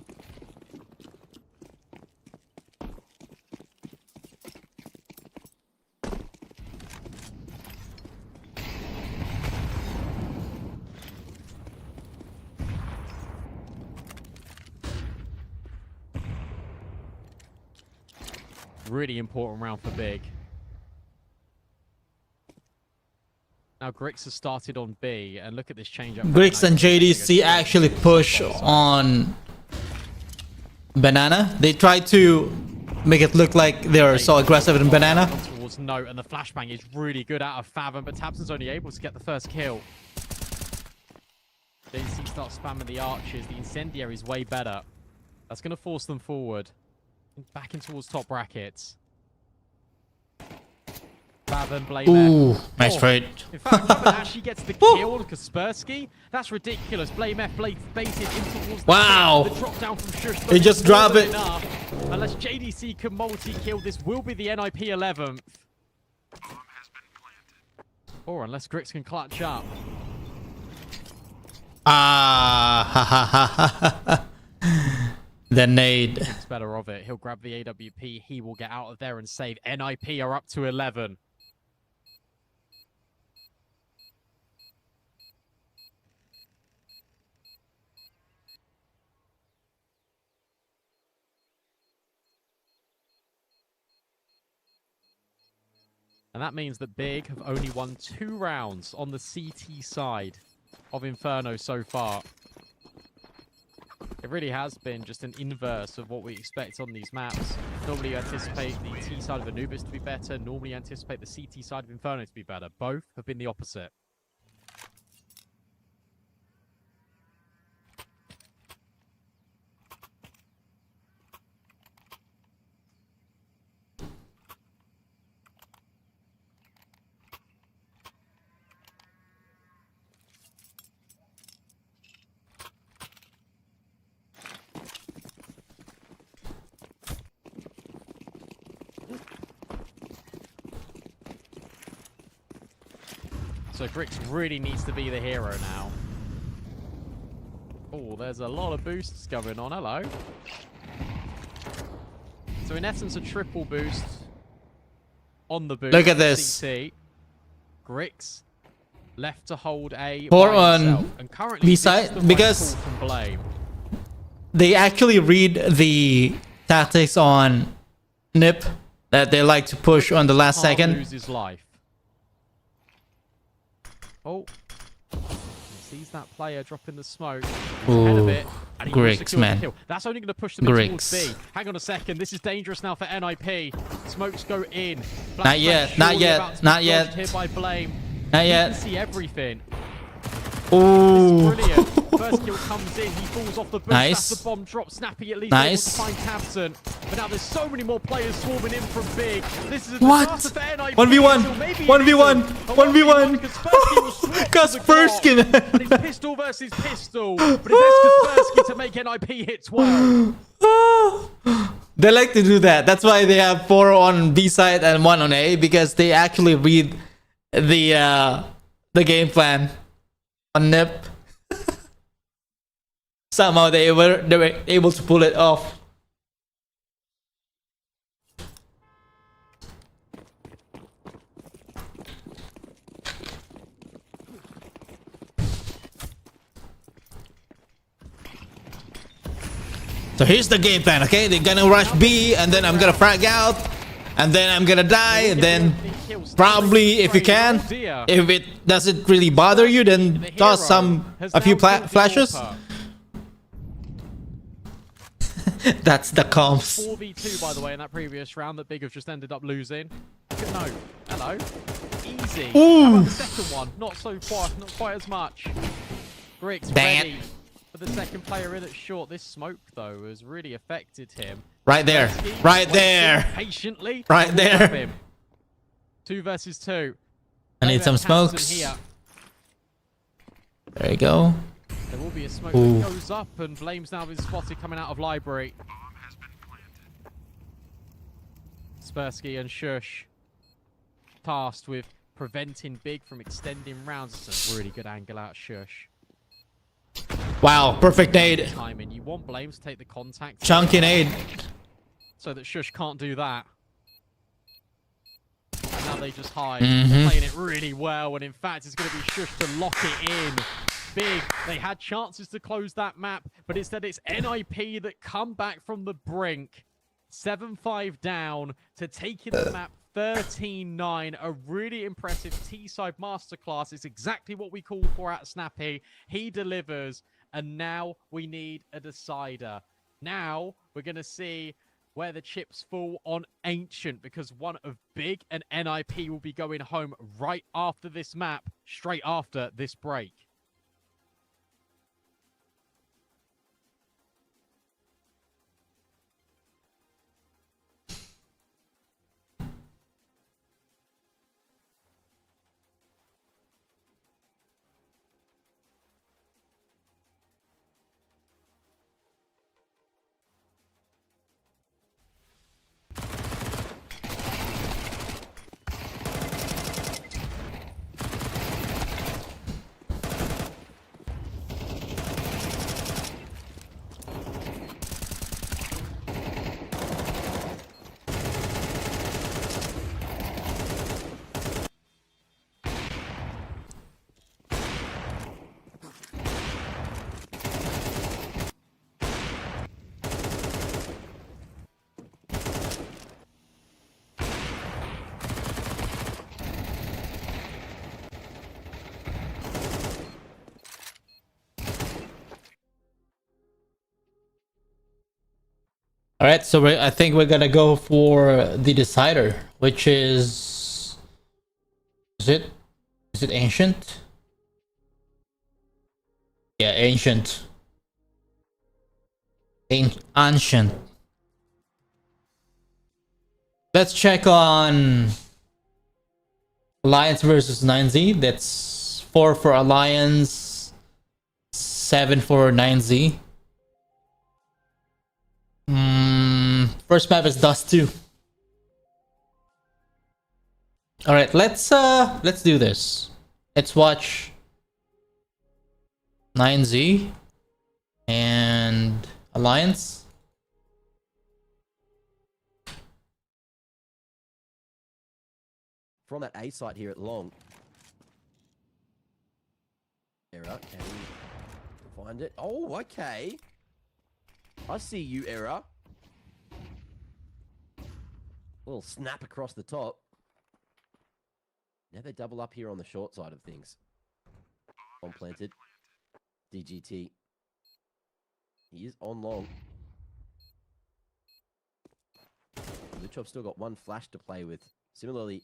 Really important round for Big. Now Grix has started on B, and look at this change up. Grix and JDC actually push on Banana. They try to make it look like they're so aggressive in Banana. Towards Note, and the flashbang is really good out of Fathom, but Tabson's only able to get the first kill. JDC starts spamming the archers. The incendiary is way better. That's going to force them forward. Back in towards top brackets. Fathom, Blame. Ooh, nice trade. In fact, Fathom actually gets the kill on Kaspersky. That's ridiculous. Blame F baited in towards wow. The drop down from Shush. They just drop it. Enough. Unless JDC can multi-kill, this will be the NIP 11th. Or unless Grix can clutch up. The nade. It's better of it. He'll grab the AWP. He will get out of there and save. NIP are up to 11. And that means that Big have only won 2 rounds on the CT side of Inferno so far. It really has been just an inverse of what we expect on these maps. Normally you anticipate the T side of Anubis to be better. Normally you anticipate the CT side of Inferno to be better. Both have been the opposite. So Grix really needs to be the hero now. Oh, there's a lot of boosts going on. Hello. So in essence, a triple boost on the boost. Look at this. CT. Grix left to hold A. 4 by on himself. And currently, B this is side the right because call from Blame. they actually read the tactics on NIP that they like to push on the last Can't second. lose his life. Oh. He sees that player dropping the smoke. He's ahead of it. And he Grix, secures the man. kill. That's only going to push them in towards Grix. B. Hang on a second. This is dangerous now for NIP. Smokes go in. Not yet, not yet, not yet. Here by Blame. Not You yet. can see everything. Ooh. Brilliant. First kill comes in. He falls off the boost. Nice. That's the bomb drop. Snappy at least Nice. able to find Tabson. But now there's so many more players swarming in from Big. This is a What? disaster for NIP. 1v1. until maybe it 1v1. isn't. A 1v1. Kaspersky will switch to the Kaspersky, Glock. man. And it's pistol versus pistol. But it's Kaspersky to make NIP hit 12. They like to do that. That's why they have 4 on B side and 1 on A, because they actually read the game plan on NIP. Somehow they were able to pull it off. So here's the game plan, okay? They're gonna rush B, and then I'm gonna frag out, and then I'm gonna die, and then probably, if you can, if it doesn't really bother you, then toss a few flashes. That's the comms. 4v2, by the way, in that previous round that Big have just ended up losing. No. Hello. Easy. Ooh. How about the second one? Not quite as much. Grix Dang ready for the second player in at short. This smoke, though, has really affected him. Right there. Right there. Patiently. Right We'll there. grab him. 2 versus 2. I need some Tabson smokes. here. There you go. There will be a smoke Ooh. that goes up, and Blame's now been spotted coming out of library. Spersky and Shush tasked with preventing Big from extending rounds. It's a really good angle out, Shush. Wow, perfect nade. Timing. You want Blame to take the contact. Chunky nade. So that Shush can't do that. And now they just hide. Mhm. They're playing it really well, and in fact, it's going to be Shush to lock it in. Big. They had chances to close that map, but instead it's NIP that come back from the brink 7-5 down to take in the map 13-9. A really impressive T-side masterclass. It's exactly what we called for at Snappy. He delivers, and now we need a decider. Now we're going to see where the chips fall on Ancient, because one of Big and NIP will be going home right after this map, straight after this break. All right, so I think we're gonna go for the decider, which is it Ancient? Yeah, Ancient. Ancient. Let's check on Alliance versus 9Z. That's 4 for Alliance, 7 for 9Z. First map is Dust 2. All right, let's do this. Let's watch 9Z and Alliance. From that A site here at Long. Error, can you find it? Oh, okay. I see you, Error. Little snap across the top. Now they double up here on the short side of things. On planted. DGT. He is on long. Luchop's still got one flash to play with. Similarly,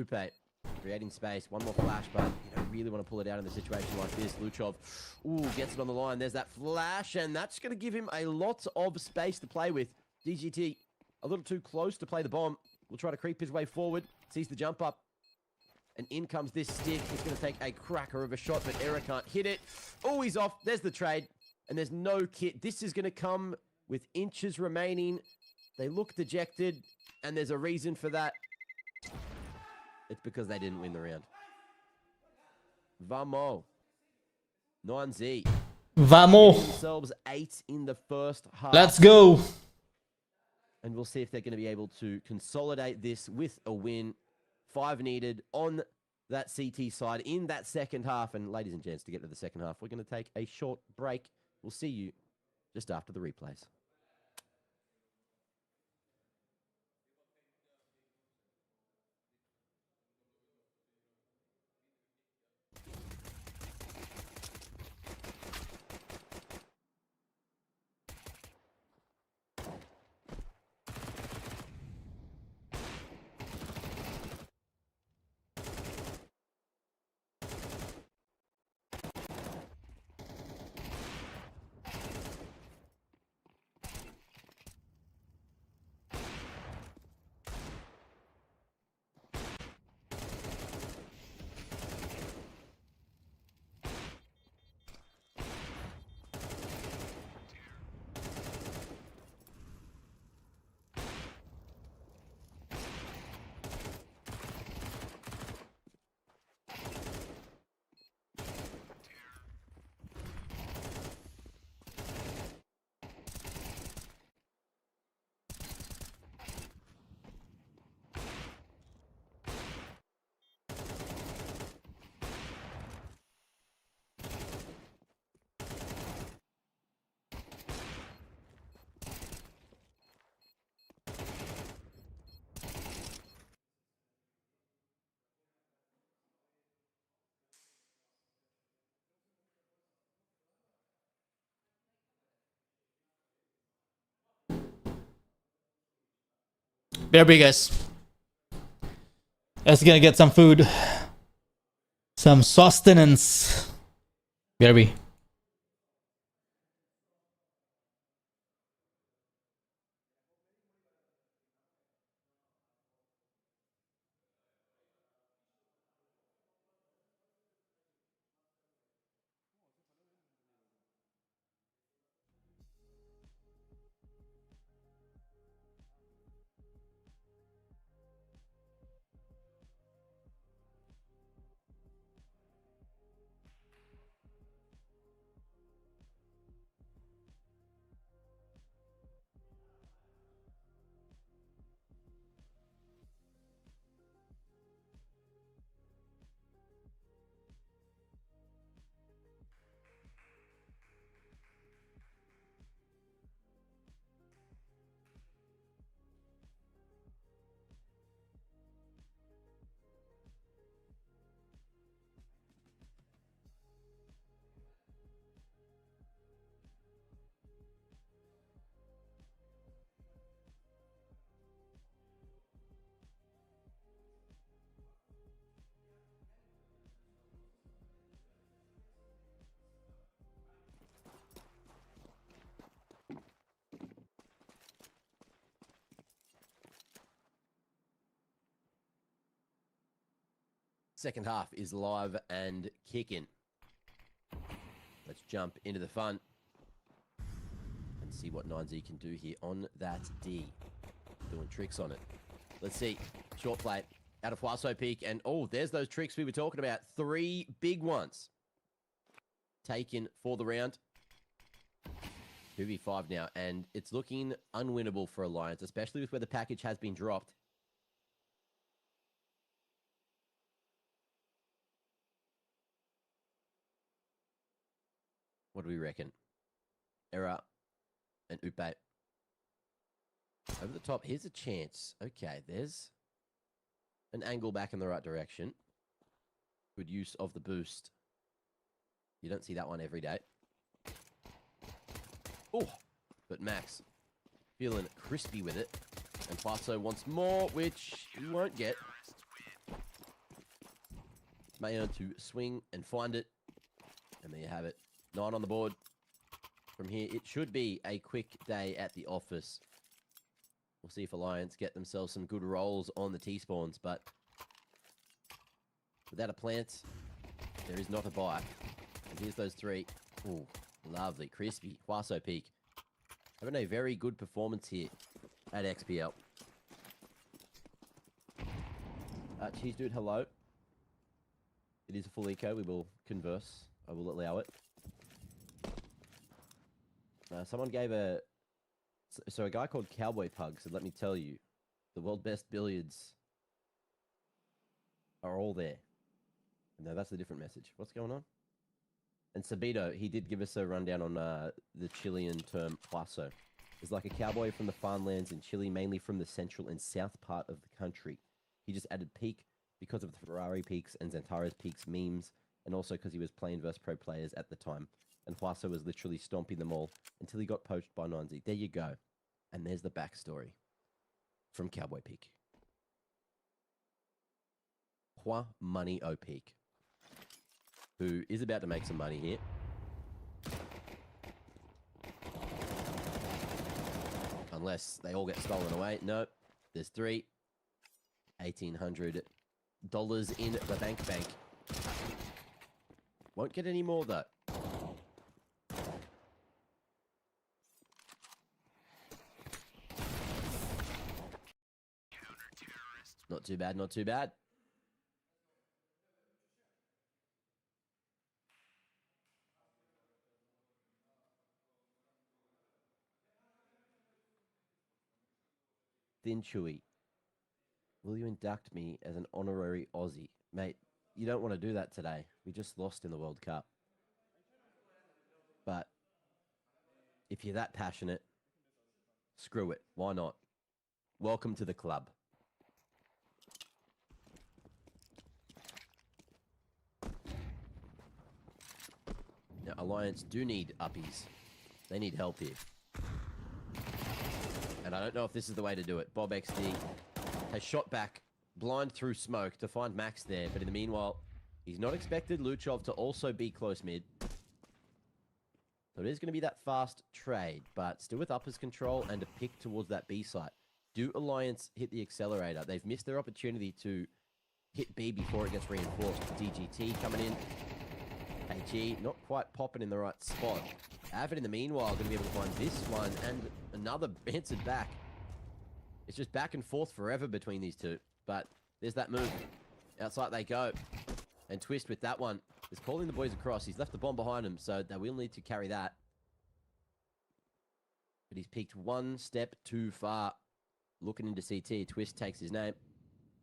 Upe creating space. One more flash, but you don't really want to pull it out in a situation like this. Luchov, ooh, gets it on the line. There's that flash, and that's going to give him a lot of space to play with. DGT a little too close to play the bomb. Will try to creep his way forward. Sees the jump up. And in comes this stick. It's going to take a cracker of a shot, but Era can't hit it. Oh, he's off. There's the trade. And there's no kit. This is going to come with inches remaining. They look dejected, and there's a reason for that. It's because they didn't win the round. Vamo. 9Z. Vamos. Themselves 8 in the first half. Let's go. And we'll see if they're going to be able to consolidate this with a win. 5 needed on that CT side in that second half. And ladies and gents, to get to the second half, we're going to take a short break. We'll see you just after the replays. BRB, guys. Let's gonna get some food. Some sustenance. BRB. Second half is live and kicking. Let's jump into the fun and see what 9Z can do here on that D. Doing tricks on it. Let's see. Short play out of Huaso Peak. And oh, there's those tricks we were talking about. 3 big ones taken for the round. 2v5 now. And it's looking unwinnable for Alliance, especially with where the package has been dropped. What do we reckon? Era and Upe. Over the top. Here's a chance. Okay, there's an angle back in the right direction. Good use of the boost. You don't see that one every day. Oh, but Max feeling crispy with it. And Huaso wants more, which he won't get. Mayo to swing and find it. And there you have it. 9 on the board. From here, it should be a quick day at the office. We'll see if Alliance get themselves some good rolls on the T-spawns, but without a plant, there is not a buy. And here's those 3. Ooh, lovely. Crispy. Huaso Peak. Having a very good performance here at XPL. Cheese Dude, hello. It is a full eco. We will converse. I will allow it. Someone gave a... So a guy called Cowboy Pug said, let me tell you, the world's best billiards are all there. No, that's a different message. What's going on? And Sabito, he did give us a rundown on the Chilean term Huaso. It's like a cowboy from the farmlands in Chile, mainly from the central and south part of the country. He just added peak because of the Ferrari peaks and Zantara's peaks memes, and also because he was playing versus pro players at the time. And Huaso was literally stomping them all until he got poached by 9Z. There you go. And there's the backstory from Cowboy Peak. Hua Money O Peak, who is about to make some money here. Unless they all get stolen away. Nope. There's 3. $1,800 in the bank. Won't get any more though. Not too bad, not too bad. Thin Chewy, will you induct me as an honorary Aussie? Mate, you don't want to do that today. We just lost in the World Cup. But if you're that passionate, screw it. Why not? Welcome to the club. Now, Alliance do need uppies. They need help here. And And I don't know if this is the way to do it. Bob XD has shot back, blind through smoke to find Max there. But in the meanwhile, he's not expected Luchov to also be close mid. So it is going to be that fast trade, but still with uppers control and a pick towards that B site. Do Alliance hit the accelerator? They've missed their opportunity to hit B before it gets reinforced. DGT coming in. KG not quite popping in the right spot. Avid in the meanwhile going to be able to find this one and another answered back. It's just back and forth forever between these two. But there's that move. Outside they go. And Twist with that one is calling the boys across. He's left the bomb behind him, so they will need to carry that. But he's peeked one step too far. Looking into CT. Twist takes his name.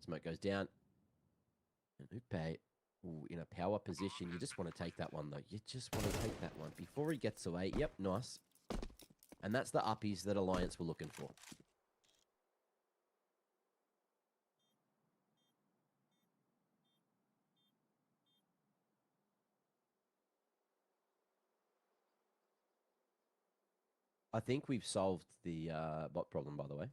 Smoke goes down. And Upe, in a power position. You just want to take that one, though. You just want to take that one. Before he gets away. Yep, nice. And that's the uppies that Alliance were looking for. I think we've solved the bot problem, by the way.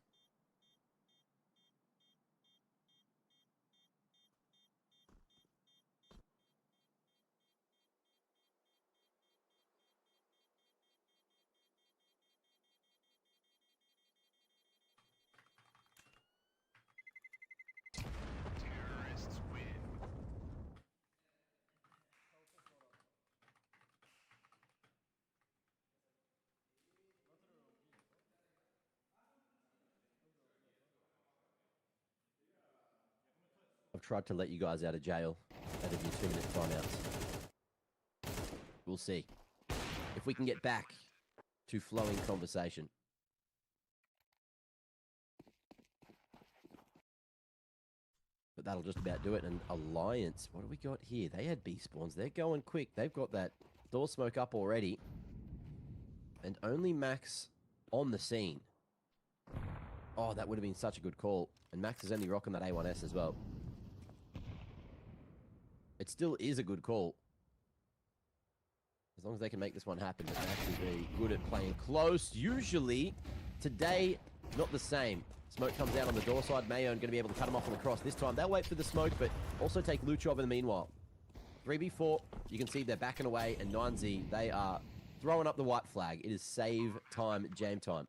I've tried to let you guys out of jail out of your 2-minute timeouts. We'll see if we can get back to flowing conversation. But that'll just about do it. And Alliance, what do we got here? They had B spawns. They're going quick. They've got that door smoke up already. And only Max on the scene. Oh, that would have been such a good call. And Max is only rocking that A1S as well. It still is a good call. As long as they can make this one happen. But Max is very good at playing close. Usually, today, not the same. Smoke comes out on the door side. Mayo going to be able to cut him off on the cross this time. They'll wait for the smoke, but also take Luchov in the meanwhile. 3v4. You can see they're backing away. And 9Z, they are throwing up the white flag. It is save time, jam time.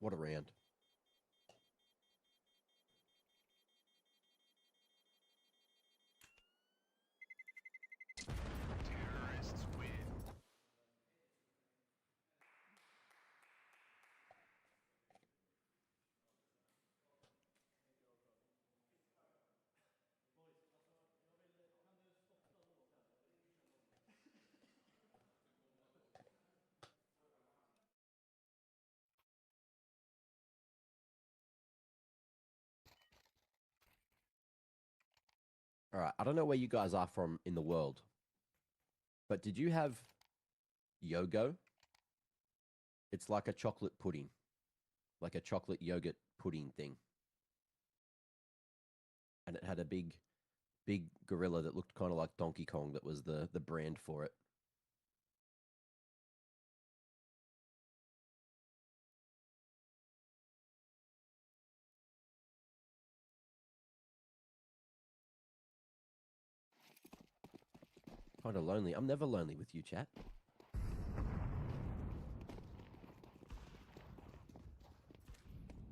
What a round. Terrorists win. All right, I don't know where you guys are from in the world, but did you have Yogo? It's like a chocolate pudding, like a chocolate yogurt pudding thing. And it had a big gorilla that looked kind of like Donkey Kong that was the brand for it. Kind of lonely. I'm never lonely with you, chat.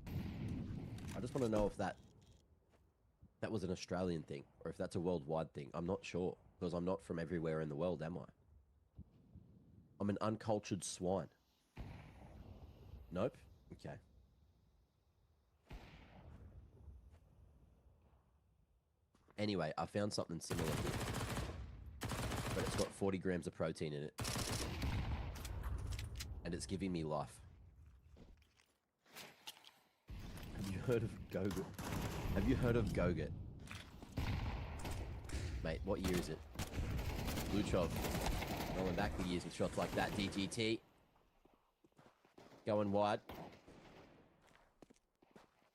I just want to know if that was an Australian thing or if that's a worldwide thing. I'm not sure because I'm not from everywhere in the world, am I? I'm an uncultured swine. Nope. Okay. Anyway, I found something similar here. But it's got 40 grams of protein in it. And it's giving me life. heard of Gogut? Have you heard of Gogut? Mate, what year is it? Luchov. Rolling back the years with shots like that. DGT. Going wide.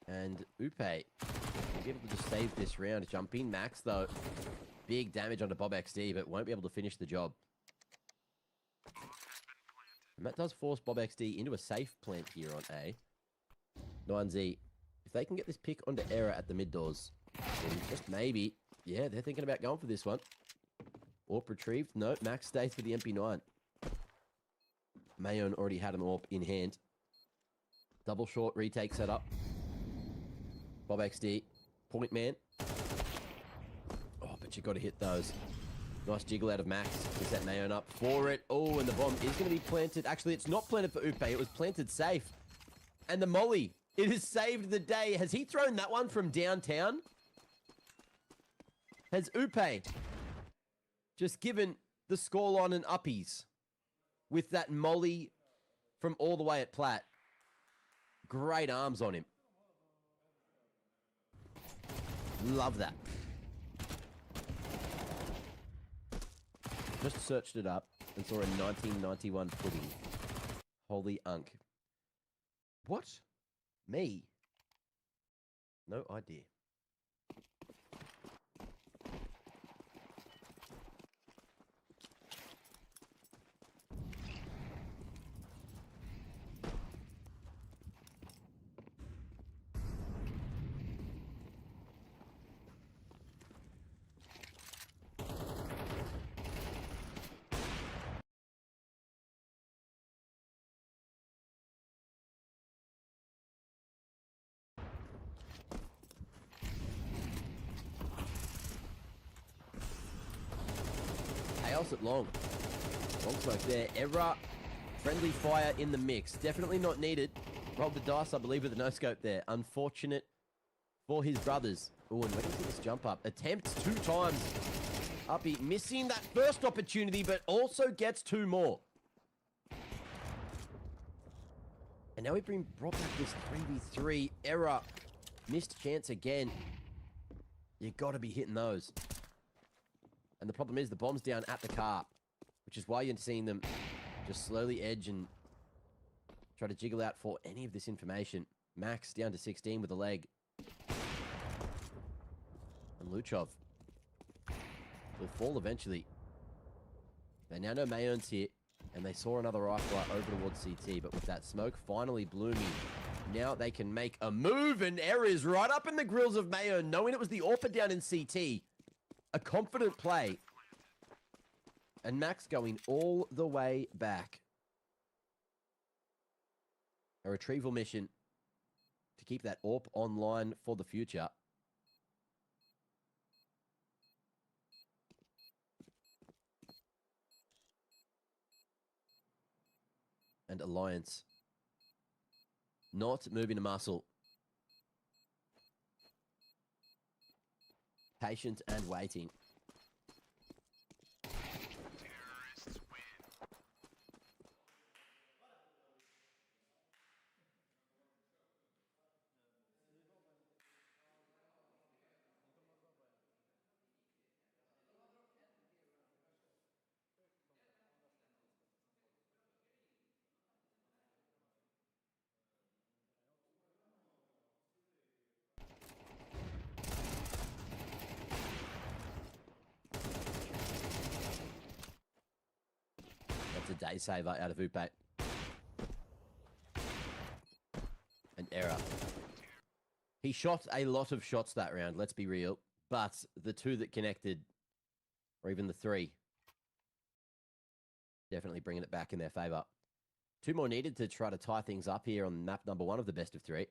And Upe will be able to just save this round. Jump in. Max, though. Big damage onto Bob XD, but won't be able to finish the job. And that does force Bob XD into a safe plant here on A. 9Z. If they can get this pick onto error at the mid doors, then just maybe, yeah, they're thinking about going for this one. AWP retrieved. No, Max stays for the MP9. Mayon already had an AWP in hand. Double short retake set up. Bob XD. Point man. Oh, but you got to hit those. Nice jiggle out of Max to set Mayon up for it. Oh, and the bomb is going to be planted. Actually, it's not planted for Upe. It was planted safe. And the molly. It has saved the day. Has he thrown that one from downtown? Has Upe just given the scoreline an uppies with that molly from all the way at Platt? Great arms on him. Love that. Just searched it up and saw a 1991 pudding. Holy unk. What? Me? No idea. Chaos at long. Long smoke there. Error. Friendly fire in the mix. Definitely not needed. Rolled the dice, I believe, with a no-scope there. Unfortunate for his brothers. Oh, and waiting for this jump up. Attempts 2 times. Uppy missing that first opportunity, but also gets 2 more. And now we brought back this 3v3. Error. Missed chance again. You got to be hitting those. And the problem is the bomb's down at the car, which is why you're seeing them just slowly edge and try to jiggle out for any of this information. Max down to 16 with a leg. And Luchov will fall eventually. They now know Mayon's here, and they saw another rifler over towards CT, but with that smoke finally blooming, now they can make a move, and Error is right up in the grills of Mayon, knowing it was the AWP down in CT. A confident play. And Max going all the way back. A retrieval mission to keep that AWP online for the future. And Alliance not moving a muscle. Patient and waiting. That's a day saver out of Upe. An error. He shot a lot of shots that round, let's be real. But the 2 that connected, or even the 3, definitely bringing it back in their favor. 2 more needed to try to tie things up here on map number 1 of the best of 3.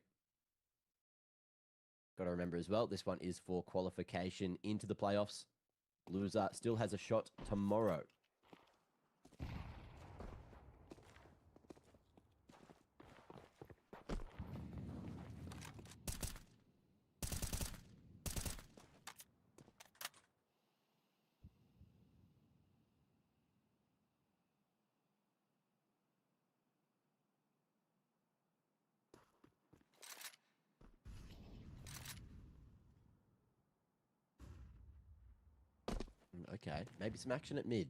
Got to remember as well, this one is for qualification into the playoffs. Loser still has a shot tomorrow. Okay, maybe some action at mid.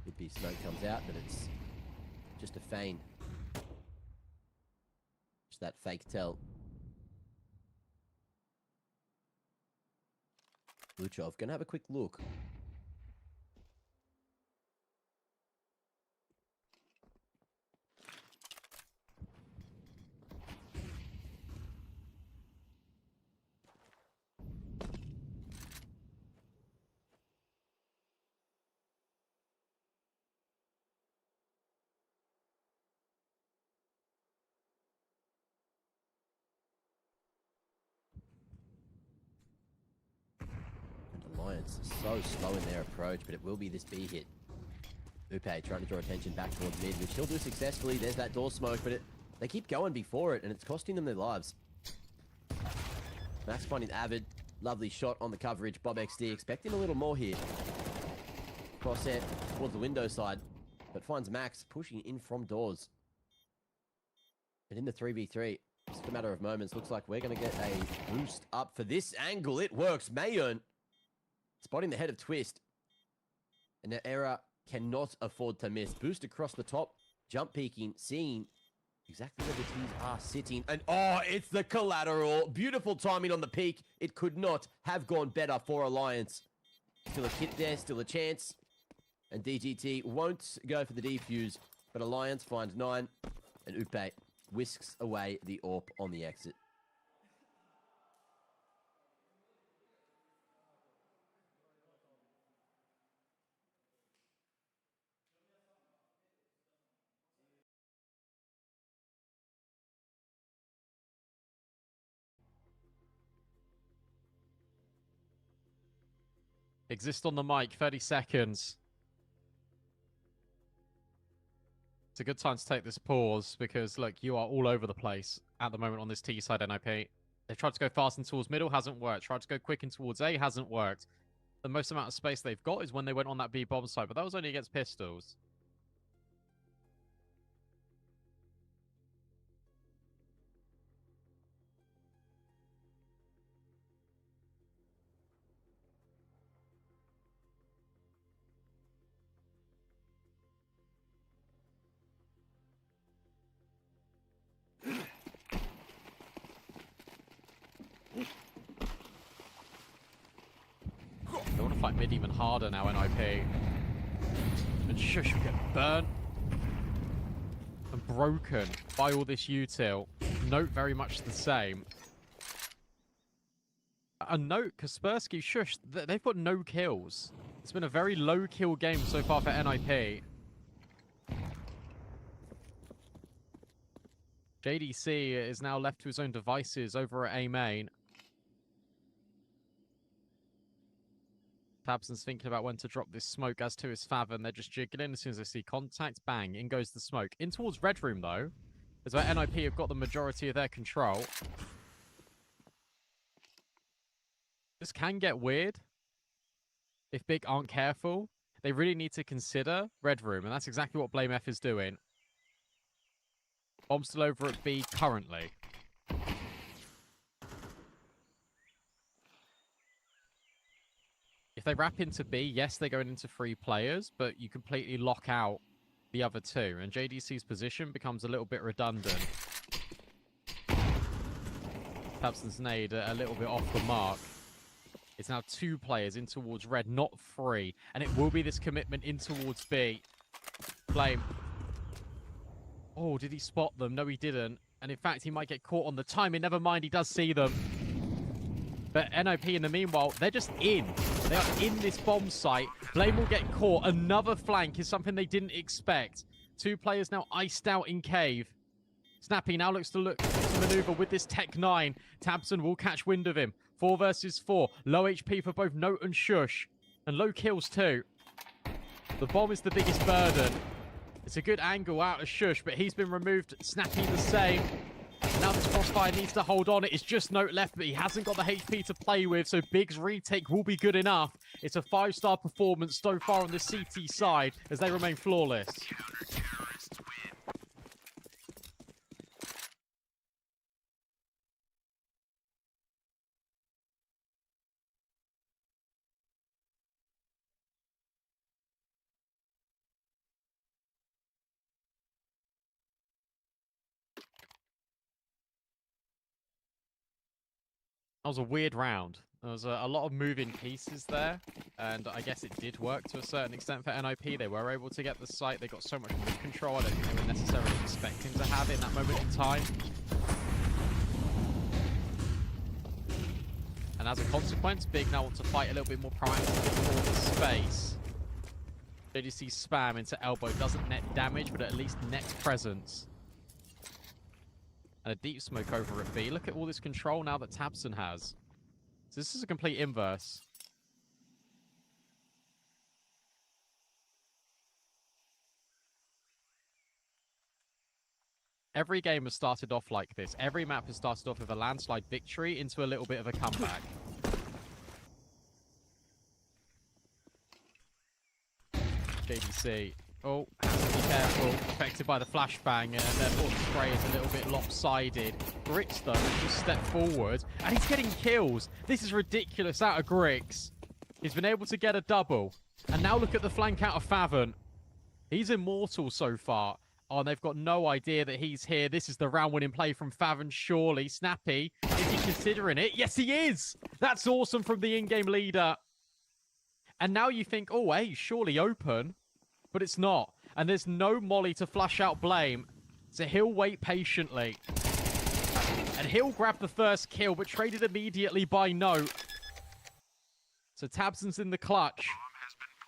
Could be smoke comes out, but it's just a feign. Just that fake tell. Luchov gonna have a quick look. Alliance so slow in their approach, but it will be this B hit. Upe trying to draw attention back towards mid, which he'll do successfully. There's that door smoke, but they keep going before it, and it's costing them their lives. Max finding Avid. Lovely shot on the coverage. Bob XD expecting a little more here. Crosshair towards the window side, but finds Max pushing in from doors. And in the 3v3, just a matter of moments, looks like we're going to get a boost up for this angle. It works. Mayern spotting the head of Twist. And the error cannot afford to miss. Boost across the top, jump peeking, seeing exactly where the teams are sitting. And oh, it's the collateral. Beautiful timing on the peak. It could not have gone better for Alliance. Still a hit there, still a chance. And DGT won't go for the defuse, but Alliance finds 9, and Upe whisks away the AWP on the exit. Exist on the mic, 30 seconds. It's a good time to take this pause because, look, you are all over the place at the moment on this T side NIP. They've tried to go fast and towards middle, hasn't worked. Tried to go quick and towards A, hasn't worked. The most amount of space they've got is when they went on that B bomb side, but that was only against pistols. They want to fight mid even harder now, NIP. And Shush will get burnt and broken by all this util. Note very much the same. A note, Kaspersky, Shush, they've got no kills. It's been a very low kill game so far for NIP. JDC is now left to his own devices over at A main. Tabson's thinking about when to drop this smoke, as to his Faven. They're just jiggling as soon as they see contact. Bang, in goes the smoke. In towards Red Room, though, is where NIP have got the majority of their control. This can get weird if Big aren't careful. They really need to consider Red Room, and that's exactly what Blame F is doing. Bomb's still over at B currently. If they wrap into B, yes, they're going into 3 players, but you completely lock out the other 2, and JDC's position becomes a little bit redundant. Tabson's nade a little bit off the mark. It's now 2 players in towards red, not 3, and it will be this commitment in towards B. Blame. Oh, did he spot them? No, he didn't. And in fact, he might get caught on the timing. Never mind, he does see them. But NOP in the meanwhile, they're just in. They are in this bomb site. Blame will get caught. Another flank is something they didn't expect. 2 players now iced out in cave. Snappy now looks to maneuver with this Tech 9. Tabson will catch wind of him. 4 versus 4. Low HP for both Note and Shush. And low kills too. The bomb is the biggest burden. It's a good angle out of Shush, but he's been removed. Snappy the same. Now this Crossfire needs to hold on. It is just Note left, but he hasn't got the HP to play with, so Big's retake will be good enough. It's a 5-star performance so far on the CT side as they remain flawless. That was a weird round. There was a lot of moving pieces there, and I guess it did work to a certain extent for NIP. They were able to get the site. They got so much more control. I don't think they were necessarily expecting to have it in that moment in time. And as a consequence, Big now want to fight a little bit more proactively for the space. JDC spam into elbow doesn't net damage, but at least net presence. And a deep smoke over at B. Look at all this control now that Tabson has. So this is a complete inverse. Every game has started off like this. Every map has started off with a landslide victory into a little bit of a comeback. JDC. Oh, has to be careful. Affected by the flashbang, and therefore the spray is a little bit lopsided. Grix, though, just stepped forward, and he's getting kills. This is ridiculous out of Grix. He's been able to get a double. And now look at the flank out of Favon. He's immortal so far. Oh, and they've got no idea that he's here. This is the round-winning play from Favon, surely. Snappy, is he considering it? Yes, he is! That's awesome from the in-game leader. And now you think, oh, hey, surely open. But it's not. And there's no molly to flush out blame. So he'll wait patiently. And he'll grab the first kill, but traded immediately by Note. So Tabson's in the clutch.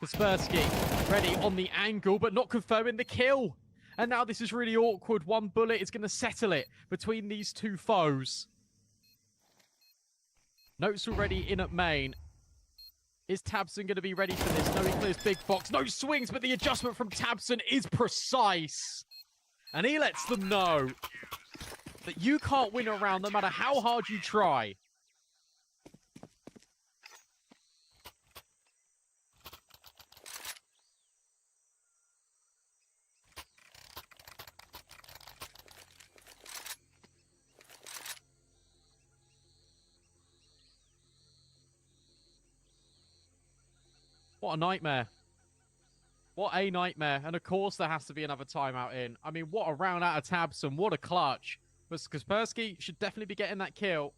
Kaspersky ready on the angle, but not confirming the kill. And now this is really awkward. One bullet is going to settle it between these two foes. Note's already in at main. Is Tabson going to be ready for this? No, he clears Big Fox. No swings, but the adjustment from Tabson is precise. And he lets them know that you can't win a round no matter how hard you try. What a nightmare. What a nightmare. And of course there has to be another timeout in. I mean, what a round out of Tabson. What a clutch. But Kaspersky should definitely be getting that kill.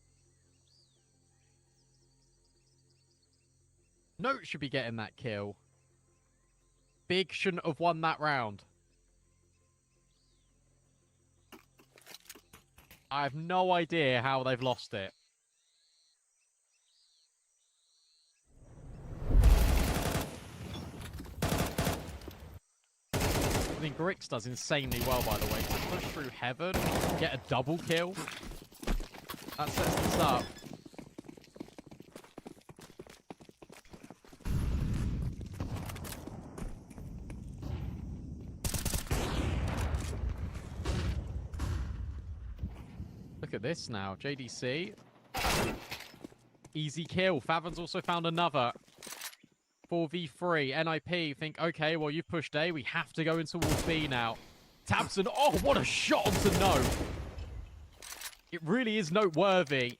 Note should be getting that kill. Big shouldn't have won that round. I have no idea how they've lost it. I think Grix does insanely well, by the way, to push through Heaven, get a double kill. That sets this up. Look at this now, JDC. Easy kill. Favon's also found another. 4v3. NIP think, okay, well, you've pushed A. We have to go in towards B now. Tabson, oh, what a shot onto Note. It really is noteworthy.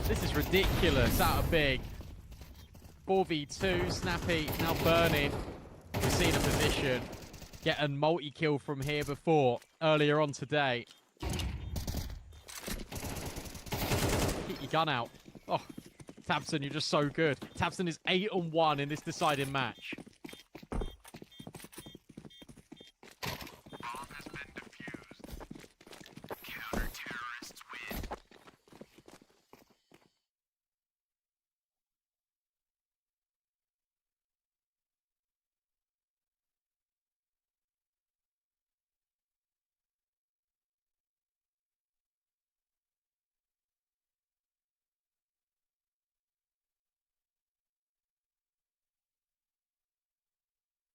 This is ridiculous out of Big. 4v2. Snappy now burning. We've seen a position. Get a multi-kill from here before, earlier on today. Keep your gun out. Oh. Tabson, you're just so good. Tabson is 8-1 in this deciding match. Bomb has been defused. Counter-terrorists win.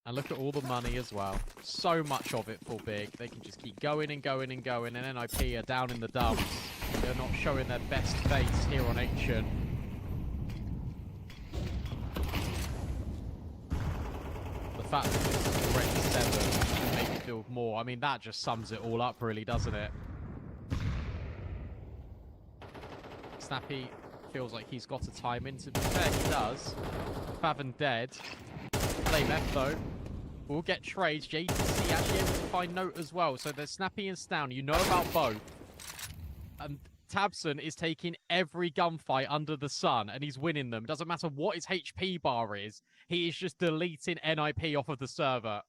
And look at all the money as well. So much of it for Big. They can just keep going and going and going. And NIP are down in the dumps. They're not showing their best face here on Ancient. The fact that this is already 7 can make it feel more. I mean, that just sums it all up, really, doesn't it? Snappy feels like he's got a time in. To be fair, he does. Favon dead. Flame F, though. We'll get trades. JTC actually able to find Note as well. So there's Snappy and Stown. You know about both. And Tabson is taking every gunfight under the sun and he's winning them. Doesn't matter what his HP bar is. He is just deleting NIP off of the server.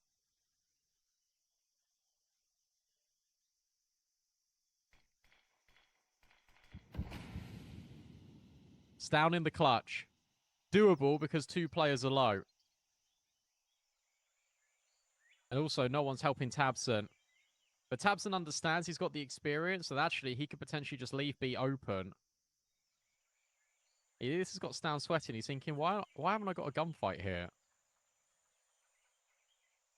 It's down in the clutch. Doable because 2 players are low. And also, no one's helping Tabson. But Tabson understands he's got the experience, so actually he could potentially just leave B open. This has got Stan sweating. He's thinking, why haven't I got a gunfight here?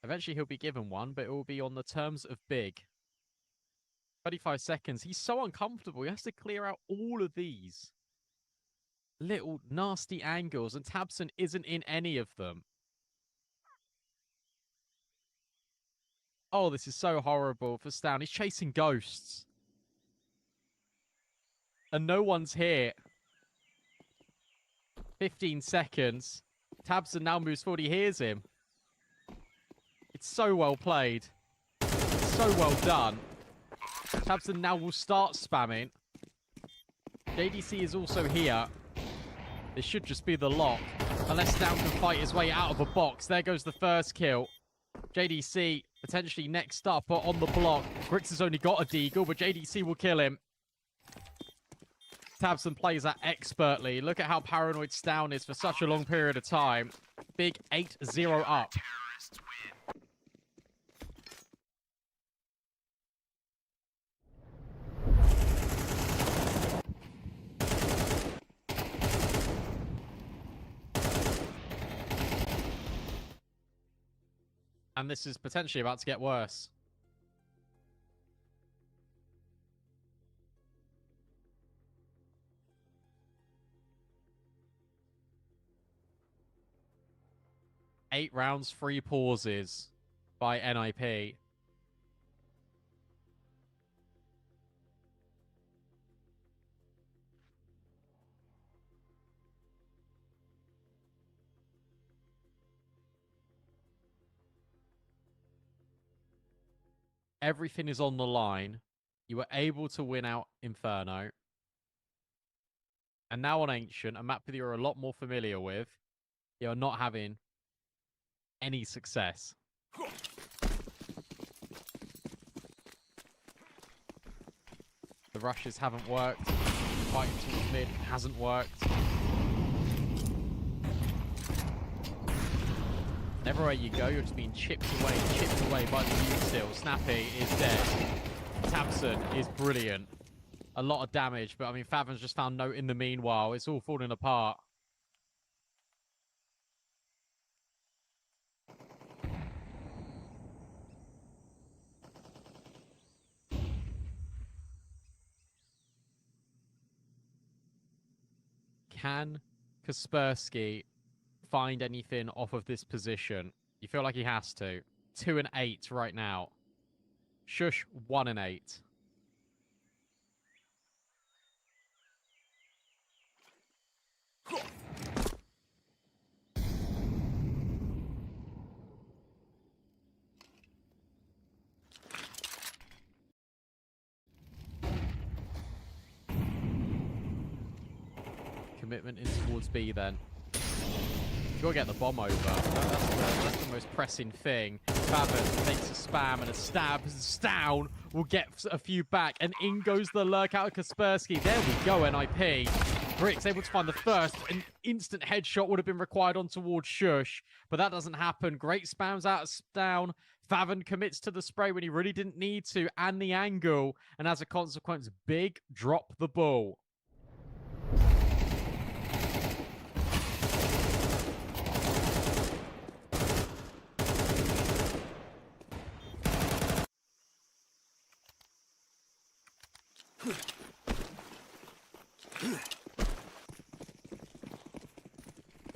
Eventually he'll be given one, but it will be on the terms of Big. 35 seconds. He's so uncomfortable. He has to clear out all of these little nasty angles, and Tabson isn't in any of them. Oh, this is so horrible for Stan. He's chasing ghosts. And no one's here. 15 seconds. Tabson now moves forward. He hears him. It's so well played. It's so well done. Tabson now will start spamming. JDC is also here. This should just be the lock. Unless Stan can fight his way out of a box. There goes the first kill. JDC potentially next up on the block. Grix has only got a deagle, but JDC will kill him. Tabson plays that expertly. Look at how paranoid Stan is for such a long period of time. Big 8-0 up. And this is potentially about to get worse. Eight rounds, 3 pauses by NIP. Everything is on the line. You were able to win out Inferno. And now on Ancient, a map that you're a lot more familiar with, you're not having any success. The rushes haven't worked. Fighting towards mid hasn't worked. And everywhere you go, you're just being chipped away by the U-Still. Snappy is dead. Tabson is brilliant. A lot of damage, but I mean, Fathom's just found Note in the meanwhile. It's all falling apart. Can Kaspersky find anything off of this position? You feel like he has to. 2 and 8 right now. Shush, 1 and 8. Commitment in towards B then. You gotta get the bomb over. That's the most pressing thing. Fathom takes a spam and a stab. Stown will get a few back. And in goes the lurk out of Kaspersky. There we go, NIP. Grix able to find the first. An instant headshot would have been required on towards Shush. But that doesn't happen. Great spams out of Stown. Fathom commits to the spray when he really didn't need to. And the angle. And as a consequence, Big drop the ball.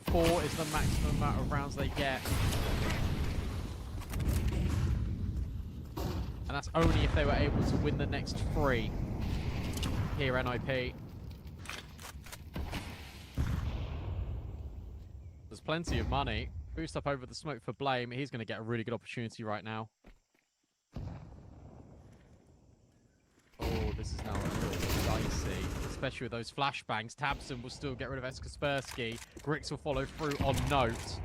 Four is the maximum amount of rounds they get. And that's only if they were able to win the next 3. Here, NIP. There's plenty of money. Boost up over the smoke for Blame. He's going to get a really good opportunity right now. Oh, this is now a real dicey, especially with those flashbangs. Tabson will still get rid of Kaspersky. Grix will follow through on note.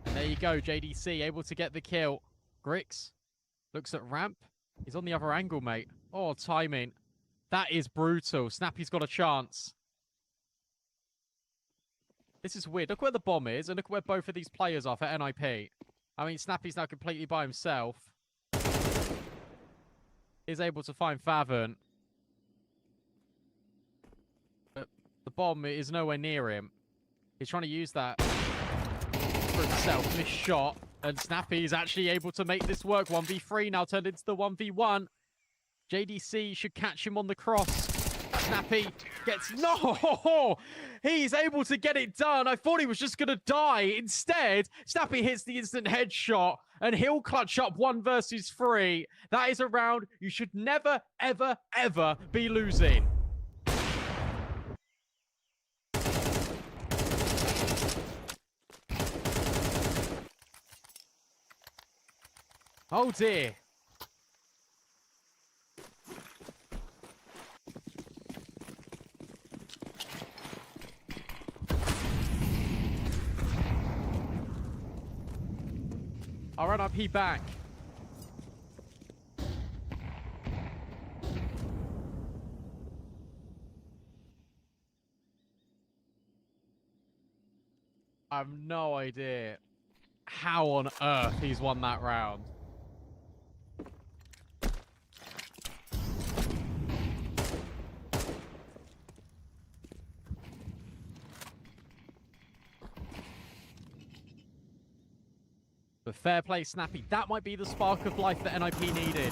And there you go, JDC able to get the kill. Grix looks at ramp. He's on the other angle, mate. Oh, timing. That is brutal. Snappy's got a chance. This is weird. Look where the bomb is, and look where both of these players are for NIP. I mean, Snappy's now completely by himself. He's able to find Favon. But the bomb is nowhere near him. He's trying to use that for himself. Missed shot. And Snappy is actually able to make this work. 1v3 now turned into the 1v1. JDC should catch him on the cross. Snappy gets... No! He's able to get it done. I thought he was just going to die. Instead, Snappy hits the instant headshot, and he'll clutch up 1 versus 3. That is a round you should never, ever, ever be losing. Oh, dear. RNIP back. I have no idea how on earth he's won that round. But fair play, Snappy. That might be the spark of life that NIP needed.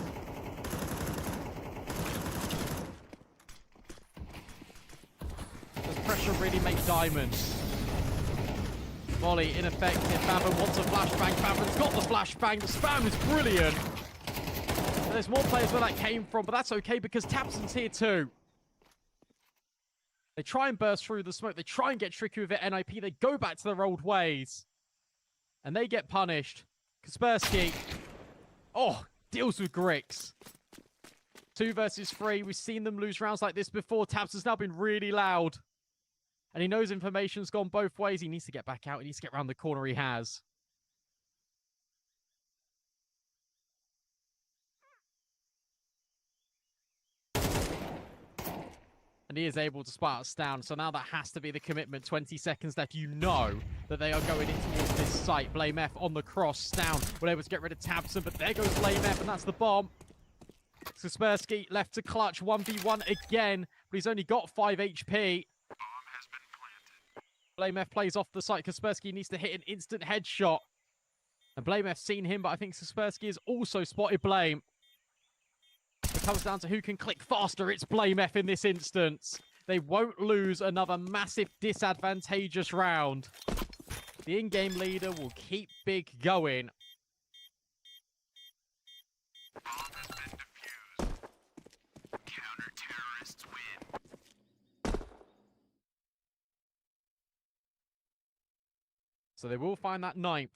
Does pressure really make diamonds? Volley ineffective. Favon wants a flashbang. Favon's got the flashbang. The spam is brilliant. And there's more players where that came from, but that's okay because Tabson's here too. They try and burst through the smoke. They try and get tricky with it, NIP. They go back to their old ways. And they get punished. Kaspersky. Oh, deals with Grix. 2 versus 3. We've seen them lose rounds like this before. Tabs has now been really loud. And he knows information's gone both ways. He needs to get back out. He needs to get around the corner he has. And he is able to spot us down. So now that has to be the commitment. 20 seconds left. You know that they are going in towards this site. Blame F on the cross. Down. We're able to get rid of Tabson, but there goes Blame F, and that's the bomb. Kaspersky left to clutch 1v1 again, but he's only got 5 HP. Blame F plays off the site. Kaspersky needs to hit an instant headshot. And Blame F's seen him, but I think Kaspersky has also spotted Blame. It comes down to who can click faster. It's Blame F in this instance. They won't lose another massive disadvantageous round. The in-game leader will keep big going. Counter-terrorists win. So they will find that 9th.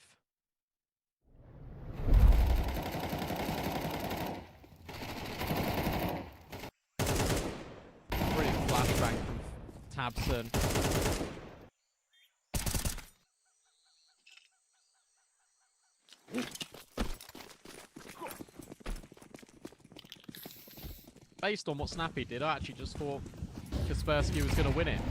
Brilliant flashbang from Tabson. Based on what Snappy did, I actually just thought Kaspersky was going to win it.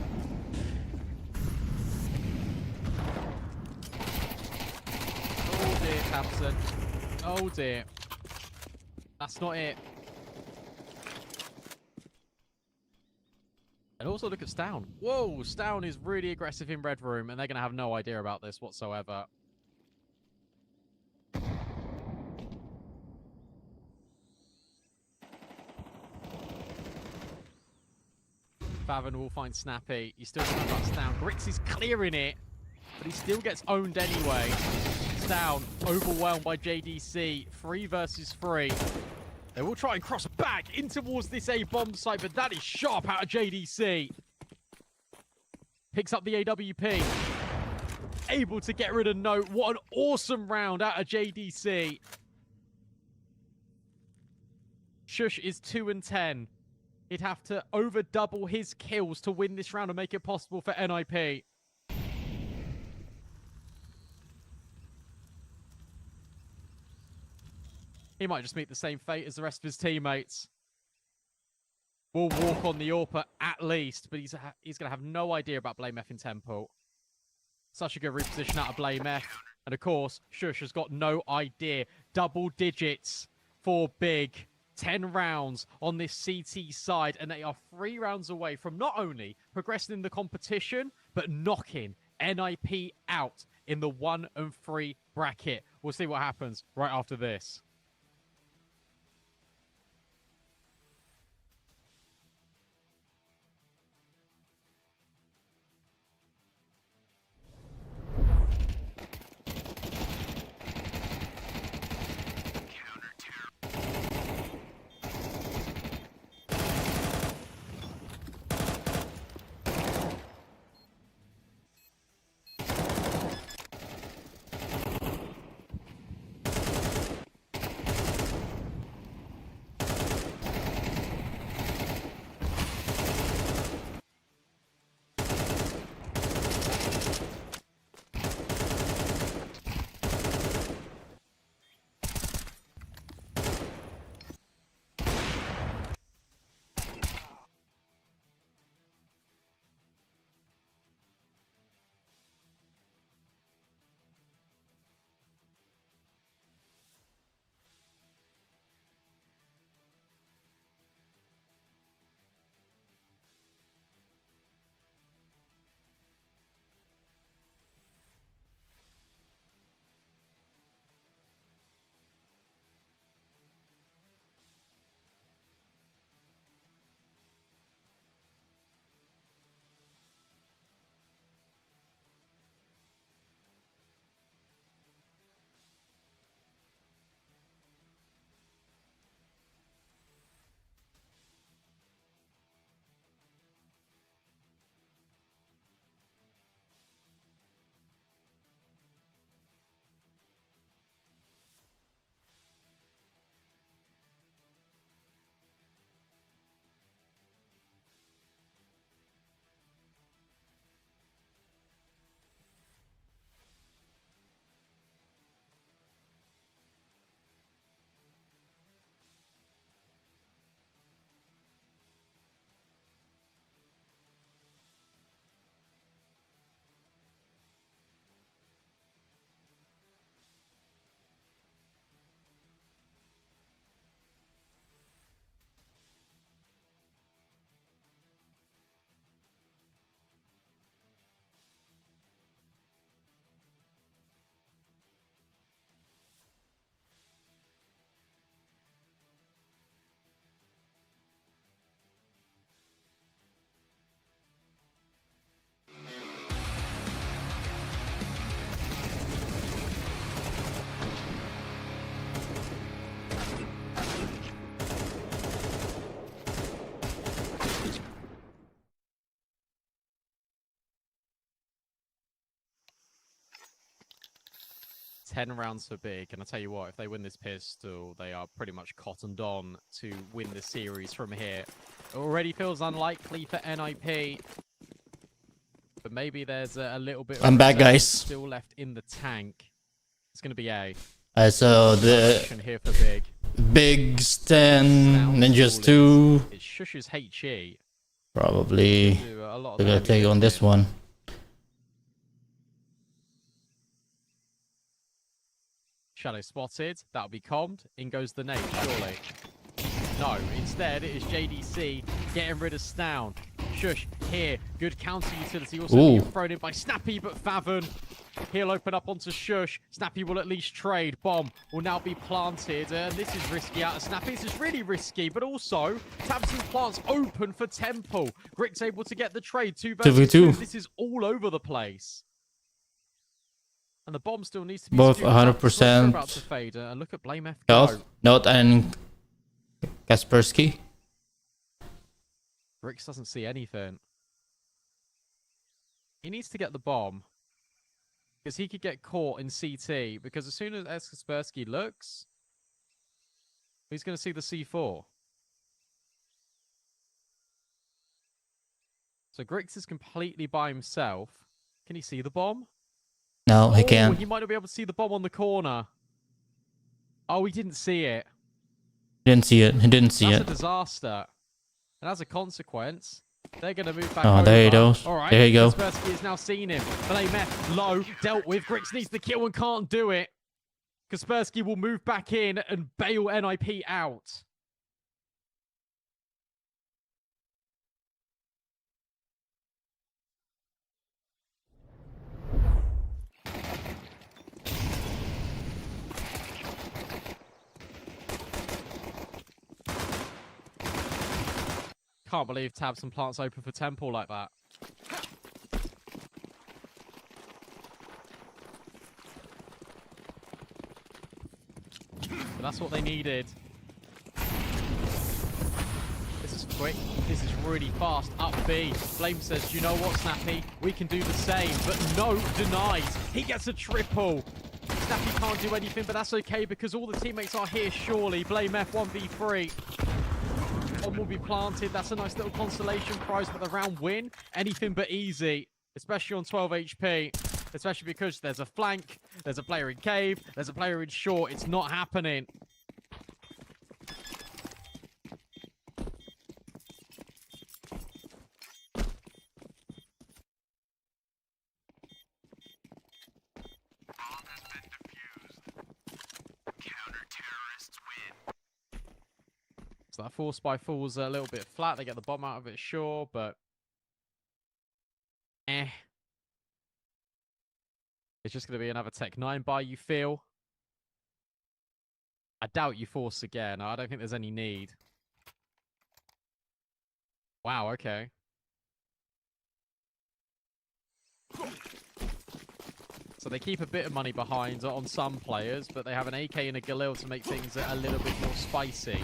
Oh dear, Tabson. Oh dear. That's not it. And also look at Stown. Whoa, Stown is really aggressive in Red Room, and they're going to have no idea about this whatsoever. Favon will find Snappy. You still got that Stown. Grix is clearing it, but he still gets owned anyway. Stown overwhelmed by JDC. 3 versus 3. They will try and cross back in towards this A bomb site, but that is sharp out of JDC. Picks up the AWP. Able to get rid of Note. What an awesome round out of JDC. Shush is 2 and 10. He'd have to over double his kills to win this round and make it possible for NIP. He might just meet the same fate as the rest of his teammates. Will walk on the AWP at least, but he's going to have no idea about Blame F in Temple. Such a good reposition out of Blame F. And of course, Shush has got no idea. Double digits for Big. 10 rounds on this CT side, and they are 3 rounds away from not only progressing in the competition, but knocking NIP out in the 1 and 3 bracket. We'll see what happens right after this. Ten rounds for Big, and I tell you what, if they win this pistol, they are pretty much cottoned on to win the series from here. It already feels unlikely for NIP, but maybe there's a little bit. I'm back, guys. Still left in the tank. It's going to be A. So the Here for Big. Big Stan Ninjas 2 It's Shush's HE. probably A lot of they're gonna damage take on this here. one. Shadow spotted. That'll be calmed. In goes the nade, surely. No, instead it is JDC getting rid of Stown. Shush here. Good counter utility also being thrown in by Snappy, but Favon. He'll open up onto Shush. Snappy will at least trade. Bomb will now be planted. And this is risky out of Snappy. This is really risky, but also Tabson's plant's open for Temple. Grick's able to get the trade. 2 versus 2. This is all over the place. And the bomb still needs to be both skewed up. 100% About to fade. And look at Blame F. health. Note and Kaspersky. Grix doesn't see anything. He needs to get the bomb. Because he could get caught in CT. Because as soon as Kaspersky looks, he's going to see the C4. So Grix is completely by himself. Can he see the bomb? No, he Oh, can't. he might not be able to see the bomb on the corner. Oh, he didn't see it. Didn't see it. He didn't see That's it. a disaster. And as a consequence, they're going to move back Oh, over. there he goes. All right. There you go. Kaspersky has now seen him. Blameff low, dealt with. Grix needs the kill and can't do it. Kaspersky will move back in and bail NIP out. Can't believe Tabs and Plants open for Temple like that. But that's what they needed. This is quick. This is really fast. Up B. Flame says, you know what, Snappy? We can do the same. But no, denies. He gets a triple. Snappy can't do anything, but that's okay because all the teammates are here, surely. Blame F 1v3. One will be planted. That's a nice little consolation prize for the round win. Anything but easy, especially on 12 HP. Especially because there's a flank, there's a player in cave, there's a player in short. It's not happening. So that force by fall's a little bit flat. They get the bomb out of it, sure, but it's just going to be another Tech 9 buy, you feel? I doubt you force again. I don't think there's any need. Wow, okay. So they keep a bit of money behind on some players, but they have an AK and a Galil to make things a little bit more spicy.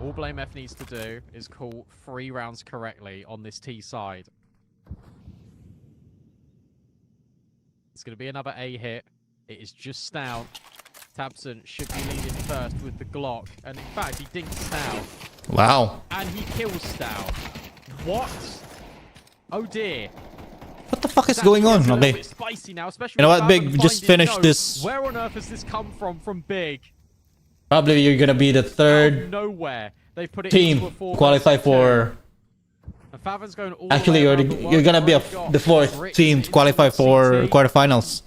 All Blame F needs to do is call 3 rounds correctly on this T side. It's going to be another A hit. It is just Stout. Tabson should be leading first with the Glock. And in fact, he dinks Stout. Wow. And he kills Stout. What? Oh dear. What the fuck is going on? It's a little Okay. bit spicy now, especially You know with what, Big? Fathom Just finding finish no. this. Where on earth has this come from Big? Probably you're gonna be the Out of third nowhere. They've put it into a team 4 qualify versus 2. for. And Favon's going all Actually, the way you're around the world. you're gonna be Already got the fourth Grix team to into qualify for CT. quarterfinals.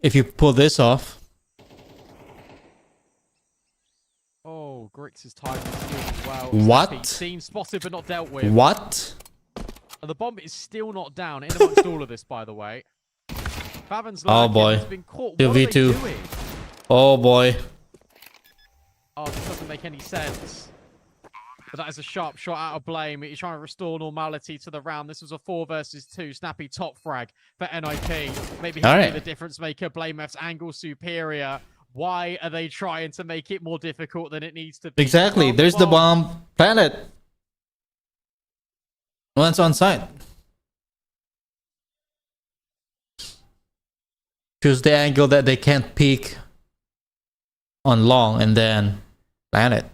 If you pull this off. Oh, Grix's time is good as well. What? Snappy, seen, spotted, but not dealt with. What? And the bomb is still not down in amongst all of this, by the way. Favon's Oh, lurking, boy. has been caught. What are 2v2. they doing? Oh boy. Oh, this doesn't make any sense. But that is a sharp shot out of Blame. He's trying to restore normality to the round. This was a 4 versus 2. Snappy top frag for NIP. Maybe he All can right. be the difference maker. Blame F's angle superior. Why are they trying to make it more difficult than it needs to be? Exactly. Bomb, There's the bomb planet. One's on site. Choose the angle that they can't peek on long and then plant it.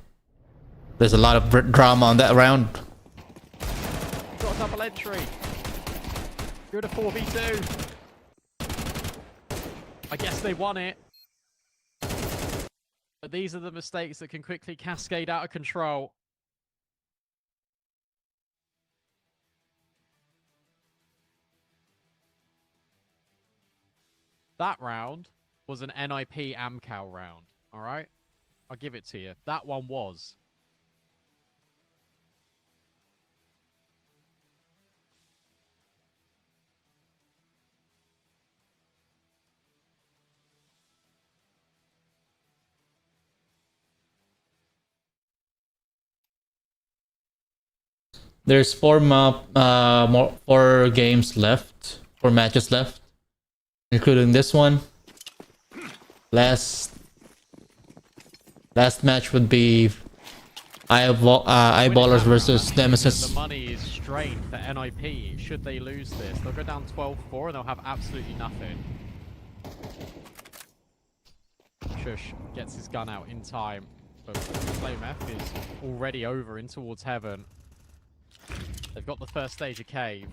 There's a lot of drama on that round. Got a double entry. You're at a 4v2. I guess they won it. But these are the mistakes that can quickly cascade out of control. That round was an NIP Amcal round. All right? I'll give it to you. That one was. There's 4 games left, 4 matches left, including this one. Last match would be Eyeballers versus The Nemesis. money is strained for NIP. Should they lose this, they'll go down 12-4 and they'll have absolutely nothing. Shush gets his gun out in time. But Flame F is already over in towards heaven. They've got the first stage of cave.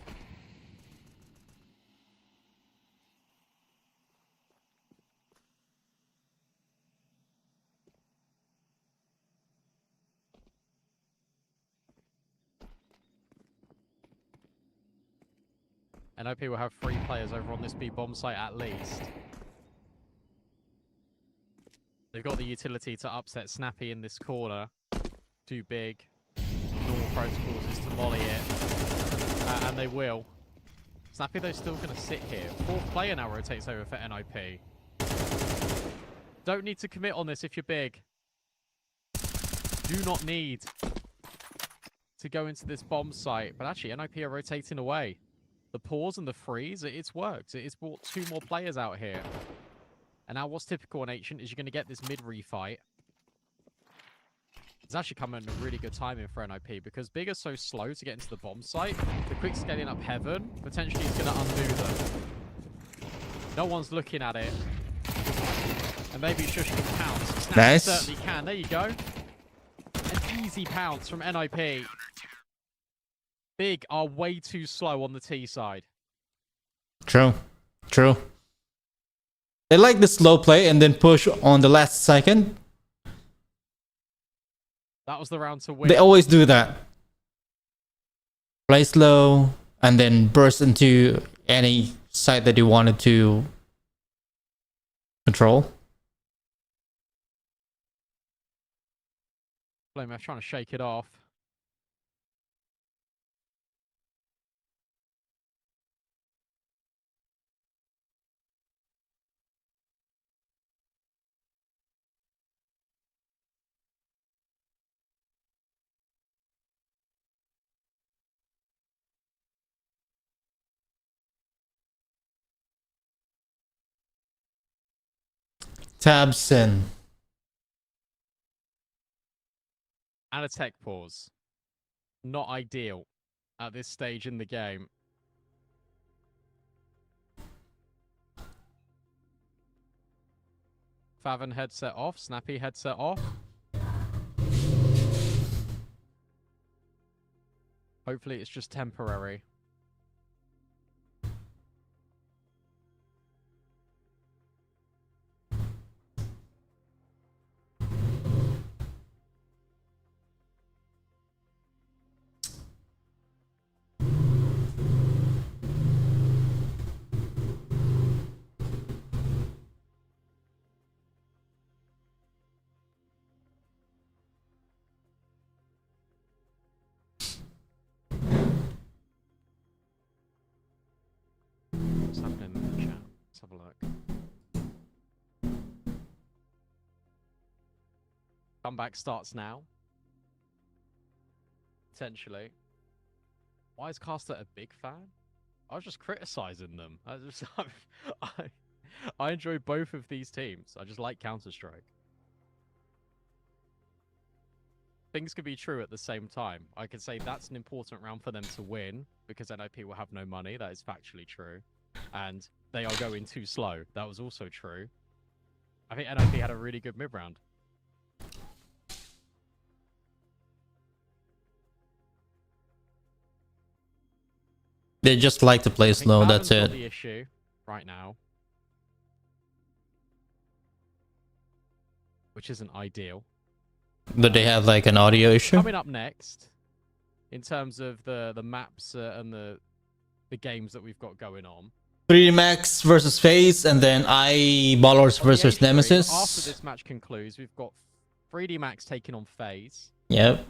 NOP will have 3 players over on this B bomb site at least. They've got the utility to upset Snappy in this corner. Too big. Normal protocols is to molly it. And they will. Snappy, though, still going to sit here. 4th player now rotates over for NIP. Don't need to commit on this if you're big. Do not need to go into this bomb site. But actually, NIP are rotating away. The pause and the freeze, it's worked. It's brought 2 more players out here. And now what's typical in Ancient is you're going to get this mid-refight. It's actually coming at a really good timing for NIP because Big is so slow to get into the bomb site. The quick scaling up heaven potentially is going to undo them. No one's looking at it. And maybe Shush can pounce. Snap Nice. certainly can. There you go. An easy pounce from NIP. Big are way too slow on the T side. True. True. They like the slow play and then push on the last second. That was the round to win. They always do that. Play slow and then burst into any site that you wanted to control. Flame F trying to shake it off. Tabson. And a tech pause. Not ideal at this stage in the game. Favon headset off. Snappy headset off. Hopefully it's just temporary. What's happening in the chat? Let's have a look. Comeback starts now. Potentially. Why is Caster a big fan? I was just criticizing them. I enjoy both of these teams. I just like Counter-Strike. Things could be true at the same time. I could say that's an important round for them to win because NIP will have no money. That is factually true. And they are going too slow. That was also true. I think NIP had a really good mid-round. They just like to play I think slow, that's Favon's got it. the issue right now, which isn't ideal. Do they have like an audio issue? Coming up next, in terms of the maps and the games that we've got going on. 3D Max versus FAZE, and then Ballers On the versus A3, Nemesis. After this match concludes, we've got 3D Max taking on FAZE. Yep.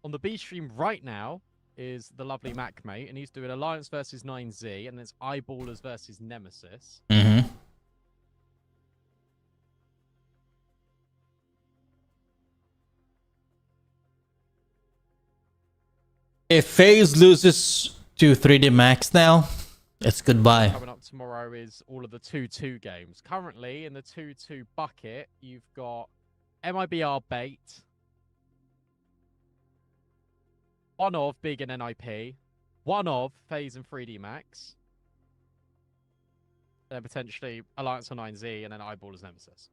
On the B stream right now is the lovely MacMate, and he's doing Alliance versus 9Z, and it's Eyeballers versus Nemesis. Mm-hmm. If FaZe loses to 3D Max now, it's goodbye. Coming up tomorrow is all of the 2-2 games. Currently, in the 2-2 bucket, you've got MIBR Bait, one of Big and NIP, one of FaZe and 3D Max. Then potentially Alliance on 9Z and then Eyeball as Nemesis.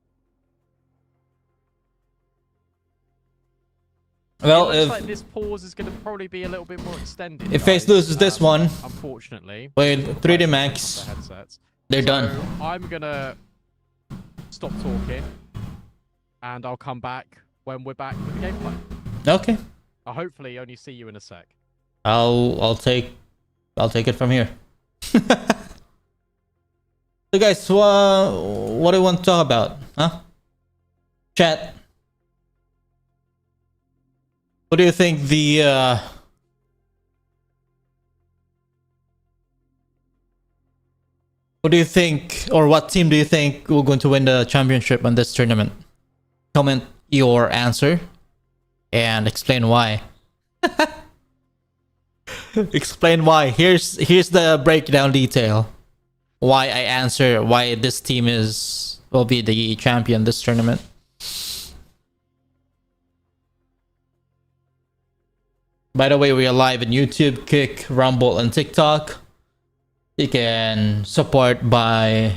Well, it looks if like this pause is going to probably be a little bit more extended. if FaZe guys, loses this one, unfortunately, with the 3D players Max, have the headsets. they're So done. I'm gonna stop talking, and I'll come back when we're back with the gameplay. Okay. I'll hopefully only see you in a sec. I'll take it from here. So guys, what do you want to talk about? Huh? Chat. What do you think what do you think, or what team do you think will going to win the championship on this tournament? Comment your answer and explain why. Explain why. Here's the breakdown detail. Why I answer why this team will be the champion this tournament. By the way, we are live on YouTube, Kick, Rumble, and TikTok. You can support my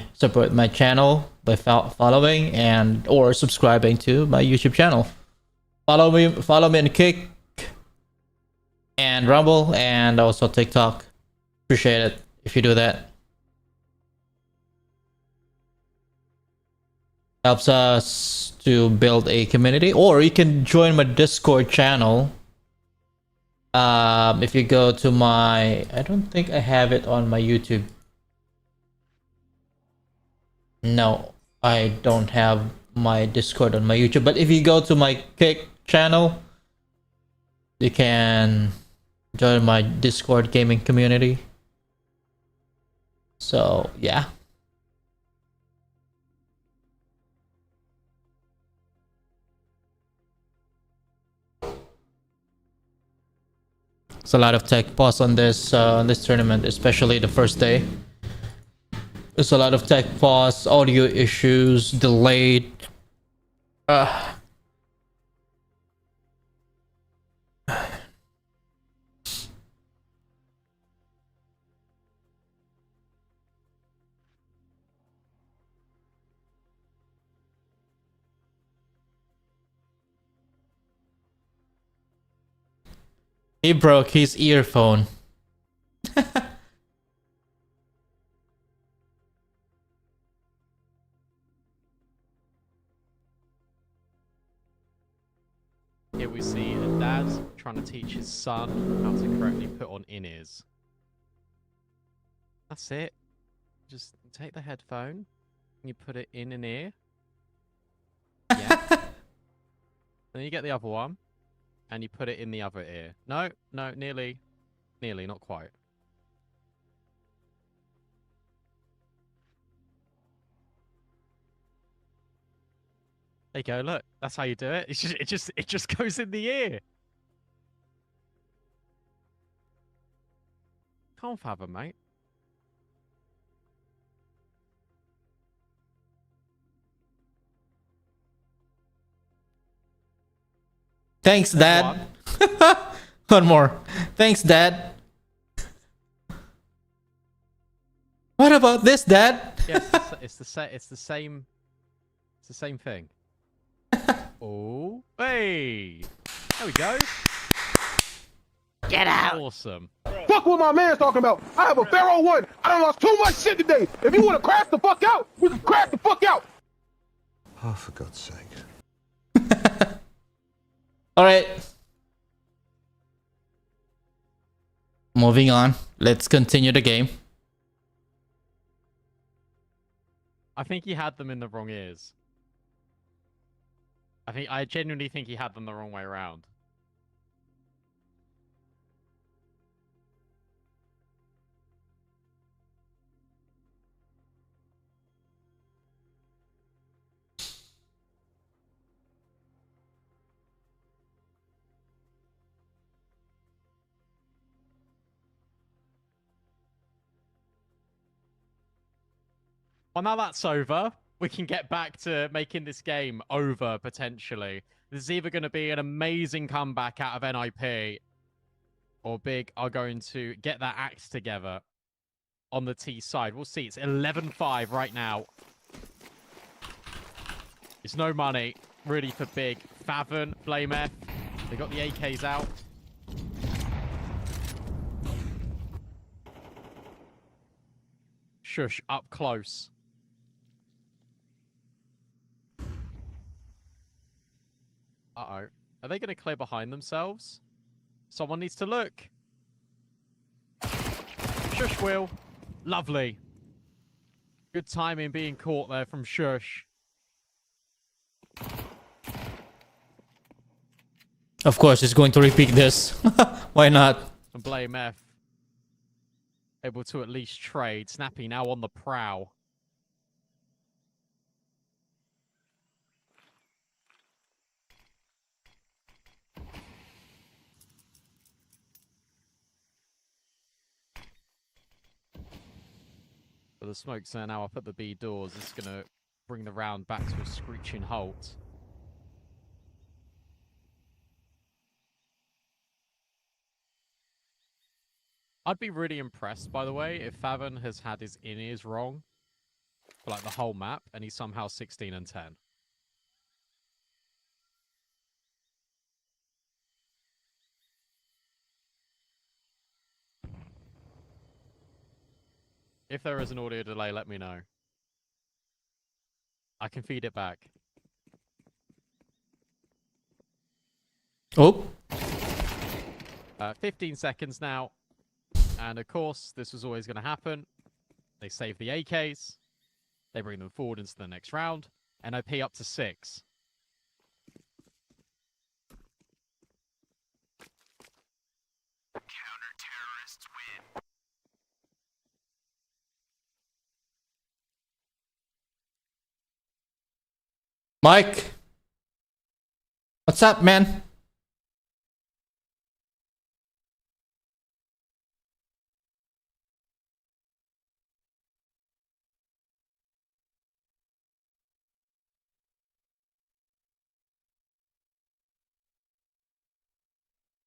channel by following and or subscribing to my YouTube channel. Follow me on Kick and Rumble and also TikTok. Appreciate it if you do that. Helps us to build a community, or you can join my Discord channel. If you go to my, I don't think I have it on my YouTube. No, I don't have my Discord on my YouTube. But if you go to my Kick channel, you can join my Discord gaming community. So yeah. There's a lot of tech pause on this tournament, especially the first day. There's a lot of tech pause, audio issues, delayed. He broke his earphone. Here we see a dad trying to teach his son how to correctly put on in-ears. That's it. Just take the headphone and you put it in an ear. Yeah. Then you get the other one and you put it in the other ear. No, nearly, not quite. There you go. Look, that's how you do it. It just goes in the ear. Can't fathom, mate. Thanks, Dad. One more. Thanks, Dad. What about this, Dad? Yes, it's the same. It's the same thing. Oh, hey! There we go. Get out. Awesome. Fuck what my man's talking about. I have a Pharaoh 1. I done lost too much shit today. If you want to crash the fuck out, we can crash the fuck out. Oh, for God's sake. All right. Moving on. Let's continue the game. I think he had them in the wrong ears. I genuinely think he had them the wrong way around. Well, now that's over, we can get back to making this game over, potentially. This is either going to be an amazing comeback out of NIP, or Big are going to get their acts together on the T side. We'll see. It's 11-5 right now. It's no money, really, for Big. Favon, Blame F. They got the AKs out. Shush, up close. Uh-oh. Are they going to clear behind themselves? Someone needs to look. Shush, Will. Lovely. Good timing being caught there from Shush. Of course, it's going to repeat this. Why not? And Blame F. Able to at least trade. Snappy now on the prow. But the smokes are now up at the B doors. This is going to bring the round back to a screeching halt. I'd be really impressed, by the way, if Favon has had his in-ears wrong for like the whole map and he's somehow 16 and 10. If there is an audio delay, let me know. I can feed it back. Oh. 15 seconds now. And of course, this was always going to happen. They save the AKs. They bring them forward into the next round. NOP up to 6. Counter-terrorists win. Mike. What's up, man?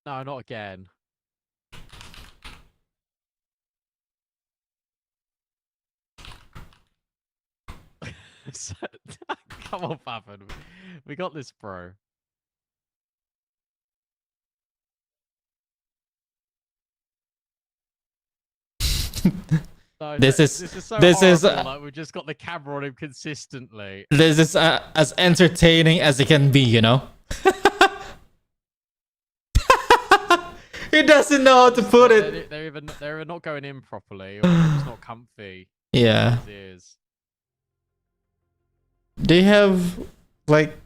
No, not again. Come on, Favon. We got this, bro. No, This is so this is horrible, like, we've just got the camera on him consistently. this is as entertaining as it can be, you know. He doesn't know how to put it. They're not going in properly, or they're just not comfy. Yeah. It is. They have like.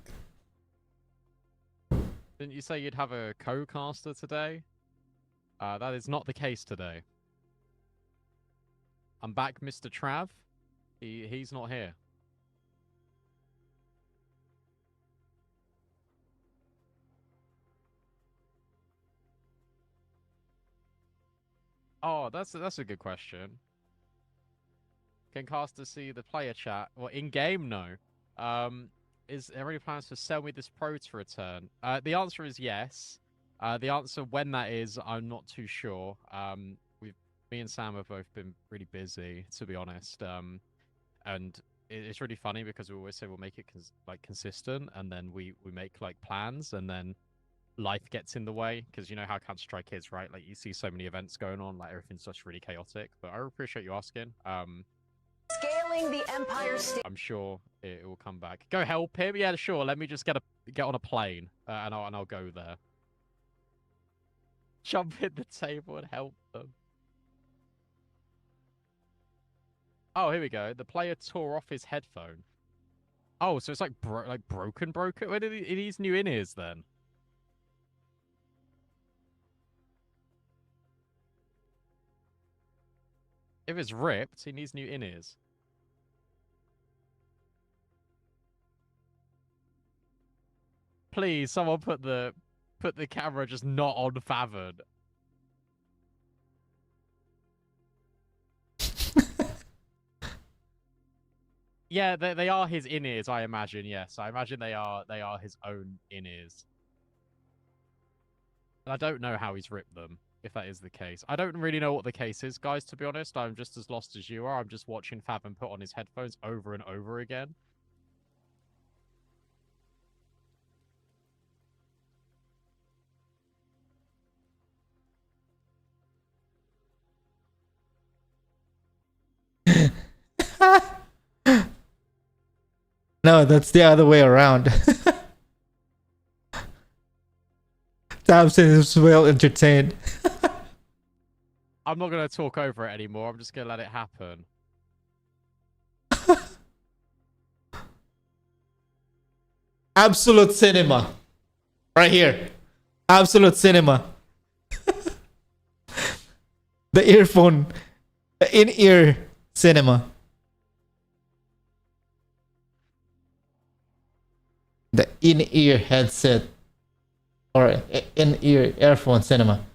Didn't you say you'd have a co-caster today? That is not the case today. I'm back, MztrTrav. He's not here. Oh, that's a good question. Can casters see the player chat? Well, in game, no. Is there any plans for Sell Me This Pro to return? The answer is yes. The answer when that is, I'm not too sure. Me and Sam have both been really busy, to be honest. And it's really funny because we always say we'll make it consistent, and then we make like plans, and then life gets in the way, because you know how Counter-Strike is, right? Like you see so many events going on, like everything's just really chaotic. But I appreciate you asking. Scaling the Empire State. I'm sure it will come back. Go help him? Yeah, sure. Let me just get on a plane, and I'll go there. Jump in the table and help them. Oh, here we go. The player tore off his headphone. Oh, so it's like broken. Where did he needs new in-ears then? If it's ripped, he needs new in-ears. Please, someone put the camera just not on Favon. Yeah, they are his in-ears, I imagine. Yes, I imagine they are his own in-ears. And I don't know how he's ripped them. if that is the case. I don't really know what the case is, guys, to be honest. I'm just as lost as you are. I'm just watching Fathom put on his headphones over and over again. No, that's the other way around. Thompson is well entertained. I'm not going to talk over it anymore. I'm just going to let it happen. Absolute cinema. Right here. Absolute cinema. The earphone. The in-ear cinema. The in-ear headset. Or in-ear earphone cinema.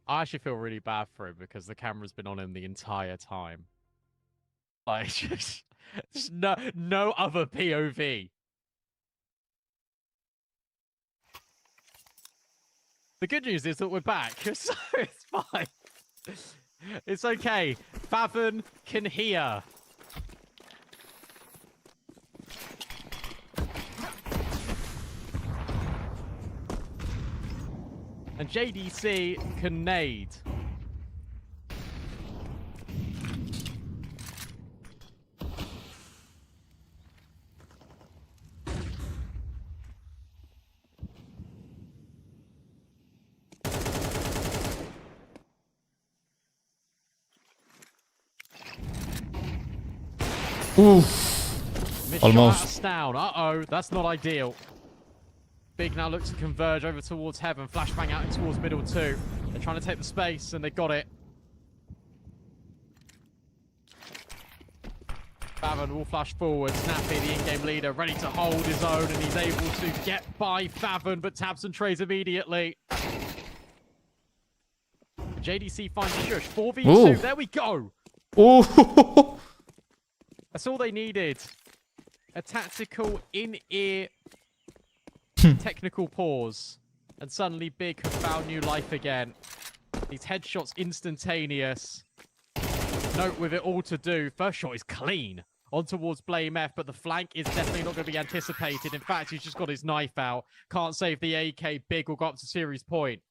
I actually feel really bad for him because the camera's been on him the entire time. Like, just no other POV. The good news is that we're back, so it's fine. It's okay. Fathom can hear. And JDC can nade. Oof. Almost. Down. Uh-oh, that's not ideal. Big now looks to converge over towards Heaven. Flashbang out towards middle two. They're trying to take the space, and they got it. Fathom will flash forward. Snappy, the in-game leader, ready to hold his own, and he's able to get by Fathom, but Tabson trades immediately. JDC finds Shush. 4v2. Ooh. There we go. Ooh. That's all they needed. A tactical in-ear technical pause. And suddenly Big have found new life again. These headshots instantaneous. Note with it all to do. First shot is clean. On towards Blame F, but the flank is definitely not going to be anticipated. In fact, he's just got his knife out. Can't save the AK. Big will go up to series point.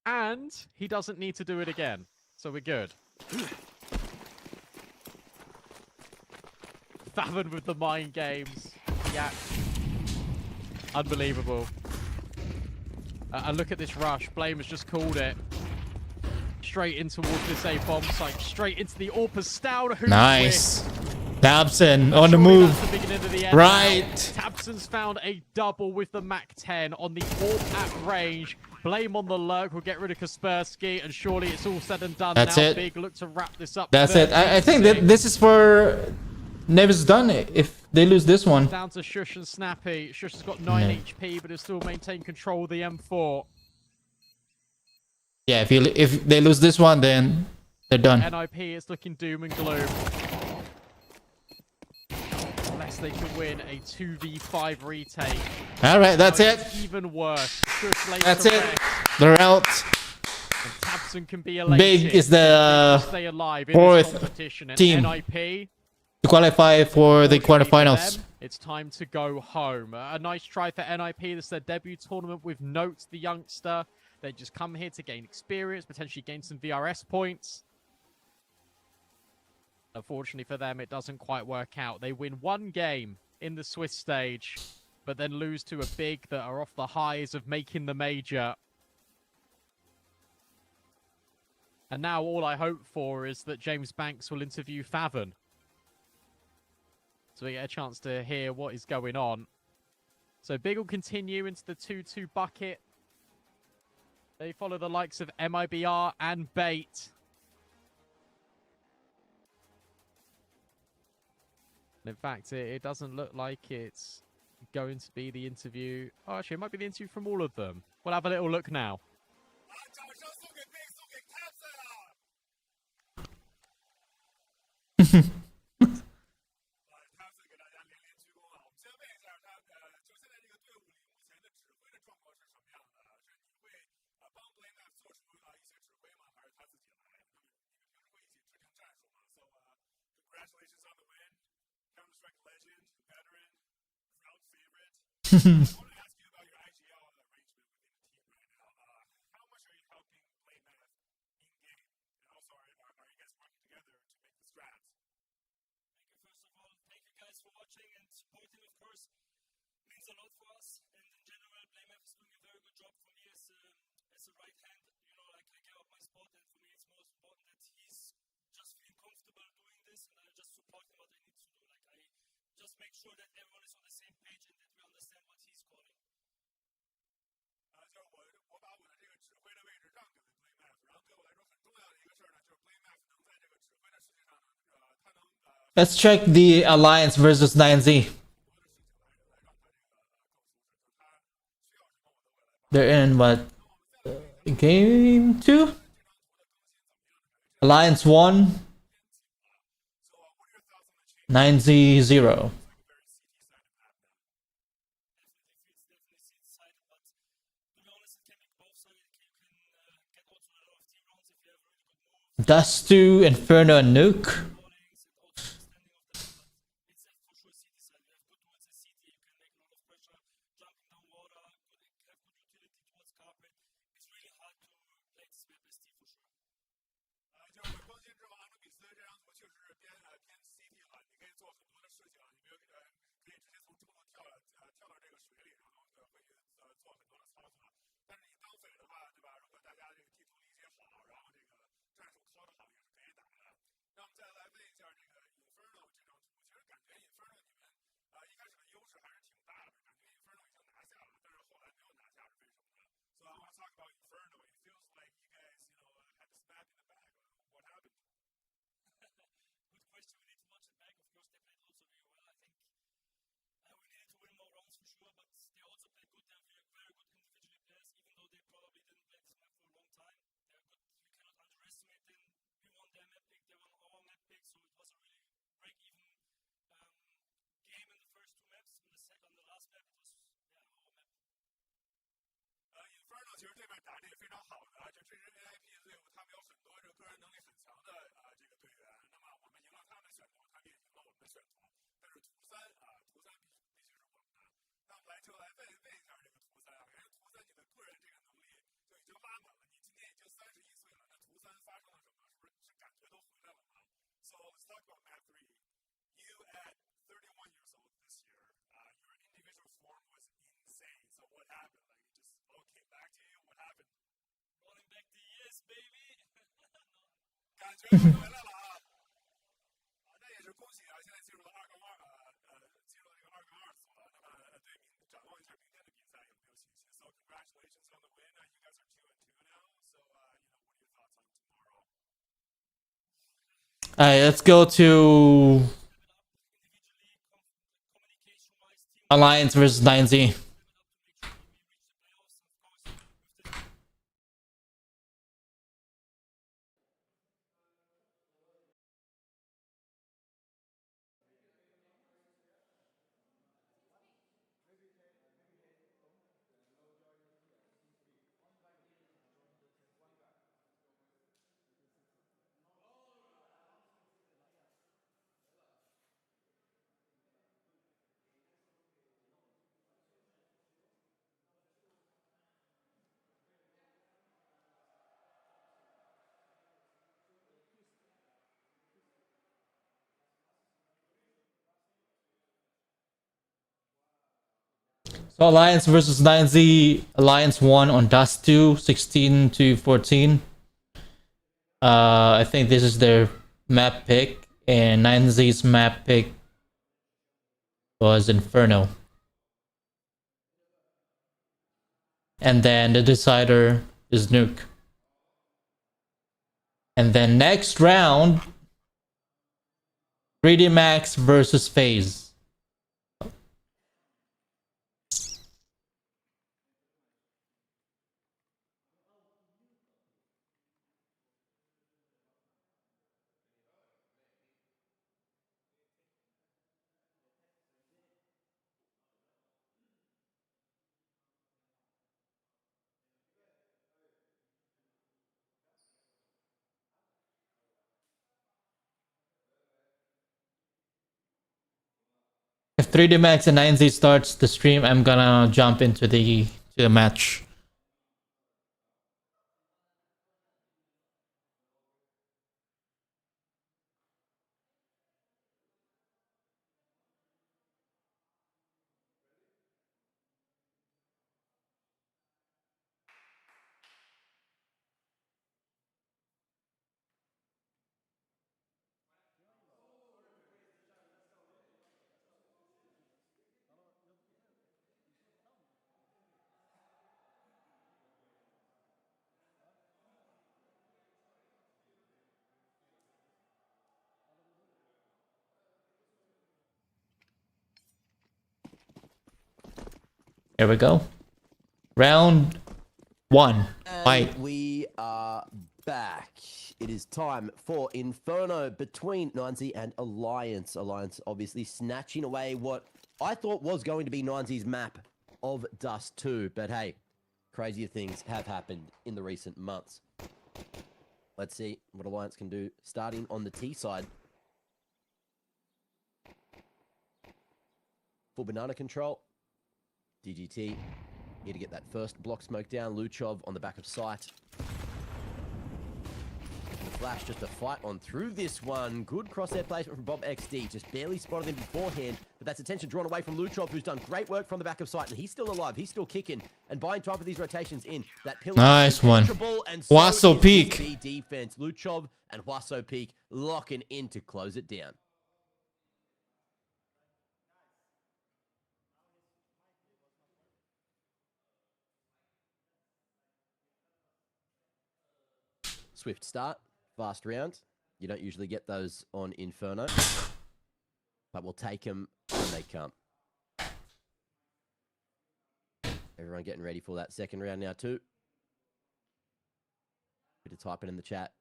And he doesn't need to do it again. So we're good. Fathom with the mind games. Yeah. Unbelievable. And look at this rush. Blame has just called it. Straight in towards this A bomb site. Straight into the Orpus. Nice. Tabson on the move. Right. Tabson's found a double with the MAC-10 on the AWP at range. Blame on the lurk will get rid of Kaspersky, and surely it's all said and done. That's now it. Big look to wrap this up. That's it. I think that this is for Nevis done if they lose this one. Down to Shush and Snappy. Shush has got 9 HP, but has still maintained control of the M4. Yeah, if they lose this one, then they're done. NIP is looking doom and gloom. Unless they can win a 2v5 retake. All right, that's it. Even worse. Shush lays That's to it. rest, They're out. and Tabson can be elated. Big is the stay alive in fourth this competition. And team. NIP, to qualify for the Fortunately for quarterfinals. them, it's time to go home. A nice try for NIP. This is their debut tournament with Note, the youngster. They just come here to gain experience, potentially gain some VRS points. Unfortunately for them, it doesn't quite work out. They win one game in the Swiss stage, but then lose to a big that are off the highs of making the major. And now all I hope for is that James Banks will interview Favon, so we get a chance to hear what is going on. So Big will continue into the 2-2 bucket. They follow the likes of MIBR and Bait. And in fact, it doesn't look like it's going to be the interview. Oh, actually, it might be the interview from all of them. We'll have a little look now. 掌声送给 Big， 送给 Capson 啊！Capson 给大家连连鞠躬啊！我们先问一下他，就现在这个队伍里目前的指挥的状况是什么样的？是你会帮 Black 做出一些指挥吗？还是他自己来？那么你们平时会一起制定战术吗 ？So congratulations on the win, Counter Strike legend, veteran, crowd favorite. I want to ask you about your IGL arrangement within the team right now. How much are you helping Playmath in game? And also, are you guys working together to make the strats? Thank you. First of all, thank you guys for watching and supporting, of course. Means a lot for us. And in general, Playmath is doing a very good job for me as a right hand. You know, like I gave up my spot, and for me, it's most important that he's just feeling comfortable doing this, and I just support him what he needs to do. Like I just make sure that everyone is on the same page and that we understand what he's calling. 就是我把我的这个指挥的位置让给了 Playmath， 然后对我来说很重要的一个事儿呢，就是 Playmath 能在这个指挥的事情上呢，他能Let's check the alliance versus 9Z. They're in what? Game 2? Alliance 1. 9Z 0. Dust 2, Inferno, and Nuke. Inferno 其实这边打的也非常好的，就这支 NIP 的队伍，他们有很多这个个人能力很强的这个队员。那么我们赢了他们的选图，他们也赢了我们的选图。但是图三图三必须是我们的。那我们来问一下这个图三啊，感觉图三你的个人这个能力就已经拉满了，你今年已经31岁了，那图三发生了什么？是不是感觉都回来了吗 ？So let's talk about map 3. You at 31 years old this year, your individual form was insane. So what happened? Like it just all came back to you. What happened? Rolling back the years, baby. 感觉回来了啊！那也是恭喜啊！现在进入了2-2，进入了这个2-2组了。那么对展望一下明天的比赛有没有信心 ？So congratulations on the win. You guys are 2-2 now. So what are your thoughts on tomorrow? Alright, let's go to Alliance versus 9Z. So Alliance versus 9Z. Alliance won on Dust 2, 16-14. I think this is their map pick, and 9Z's map pick was Inferno. And then the decider is Nuke. And then next round, 3D Max versus FaZe. If 3D Max and 9Z starts the stream, I'm gonna jump into the match. Here we go. Round 1. Fight. And we are back. It is time for Inferno between 9Z and Alliance. Alliance obviously snatching away what I thought was going to be 9Z's map of Dust 2. But hey, crazier things have happened in the recent months. Let's see what Alliance can do. Starting on the T side. Full banana control. DGT here to get that first block smoke down. Luchov on the back of sight. The flash just a fight on through this one. Good crosshair placement from Bob XD. Just barely spotted him beforehand, but that's attention drawn away from Luchov, who's done great work from the back of sight, and he's still alive. He's still kicking and buying time for these rotations in. That pillar Nice one. and so Huaso is Peak. the defense. Luchov and Huaso Peak locking in to close it down. Swift start, fast round. You don't usually get those on Inferno, but we'll take them when they come. Everyone getting ready for that second round now too. Bit of typing in the chat.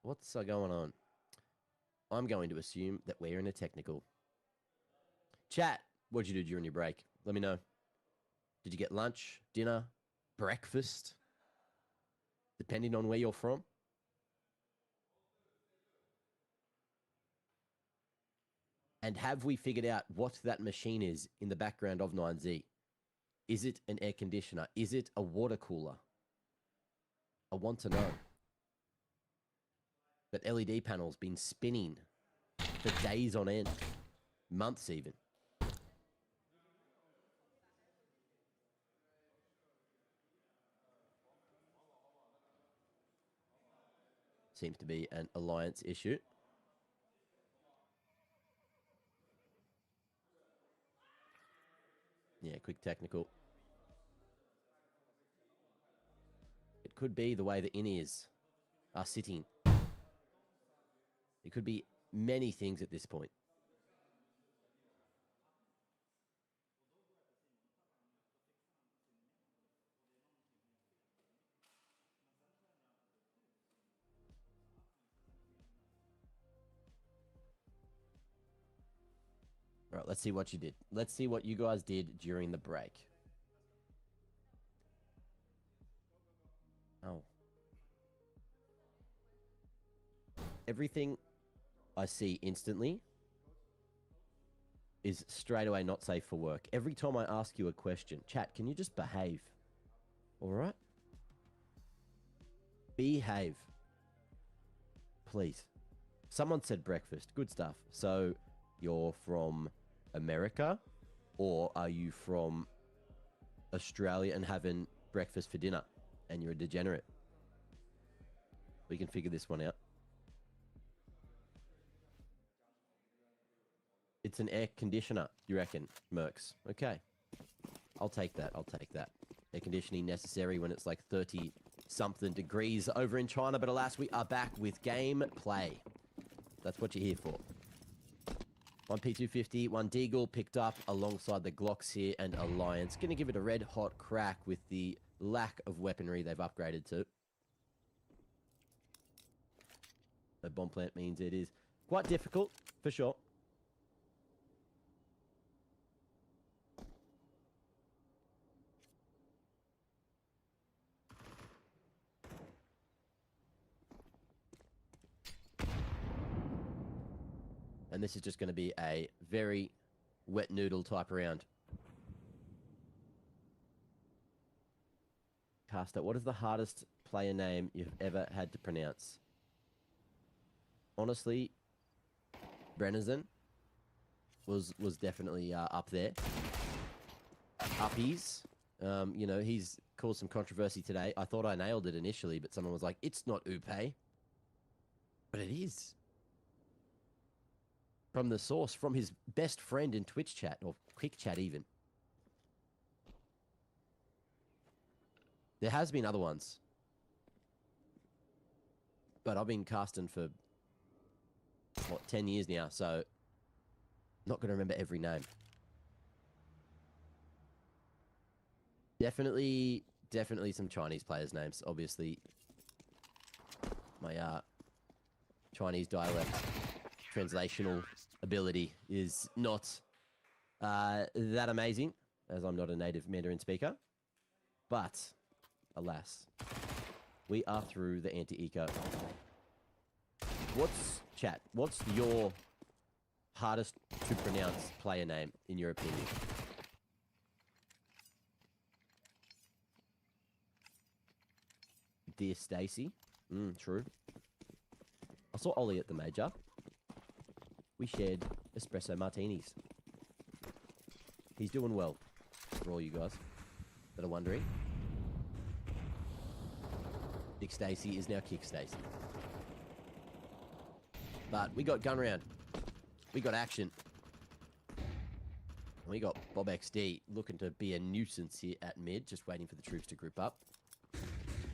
What's going on? I'm going to assume that we're in a technical. Chat, what'd you do during your break? Let me know. Did you get lunch, dinner, breakfast? Depending on where you're from. And have we figured out what that machine is in the background of 9Z? Is it an air conditioner? Is it a water cooler? I want to know. That LED panel's been spinning for days on end. Months even. Seems to be an Alliance issue. Yeah, quick technical. It could be the way the in-ears are sitting. It could be many things at this point. All right, let's see what you did. Let's see what you guys did during the break. Oh. Everything I see instantly is straight away not safe for work. Every time I ask you a question, chat, can you just behave? All right? Behave. please. Someone said breakfast. Good stuff. So you're from America, or are you from Australia and having breakfast for dinner and you're a degenerate? We can figure this one out. It's an air conditioner, you reckon, Mercs? Okay. I'll take that. I'll take that. Air conditioning necessary when it's like 30-something degrees over in China. But alas, we are back with gameplay. That's what you're here for. One P250, one Deagle picked up alongside the Glocks here, and Alliance. Going to give it a red-hot crack with the lack of weaponry they've upgraded to. A bomb plant means it is quite difficult, for sure. And this is just going to be a very wet noodle type round. Caster, what is the hardest player name you've ever had to pronounce? Honestly, Brennison was definitely up there. Uppies, you know, he's caused some controversy today. I thought I nailed it initially, but someone was like, it's not Upe. But it is. From the source, from his best friend in Twitch chat, or Quick Chat even. There has been other ones. But I've been casting for, what, 10 years now, so not going to remember every name. Definitely some Chinese players' names. Obviously, my Chinese dialect translational ability is not that amazing, as I'm not a native Mandarin speaker. But, alas, we are through the anti-eco. What's your hardest to pronounce player name, in your opinion? Dear Stacy. True. I saw Ollie at the major. We shared espresso martinis. He's doing well, for all you guys that are wondering. Dick Stacy is now Kick Stacy. But we got gun round. We got action. And we got Bob XD looking to be a nuisance here at mid, just waiting for the troops to group up.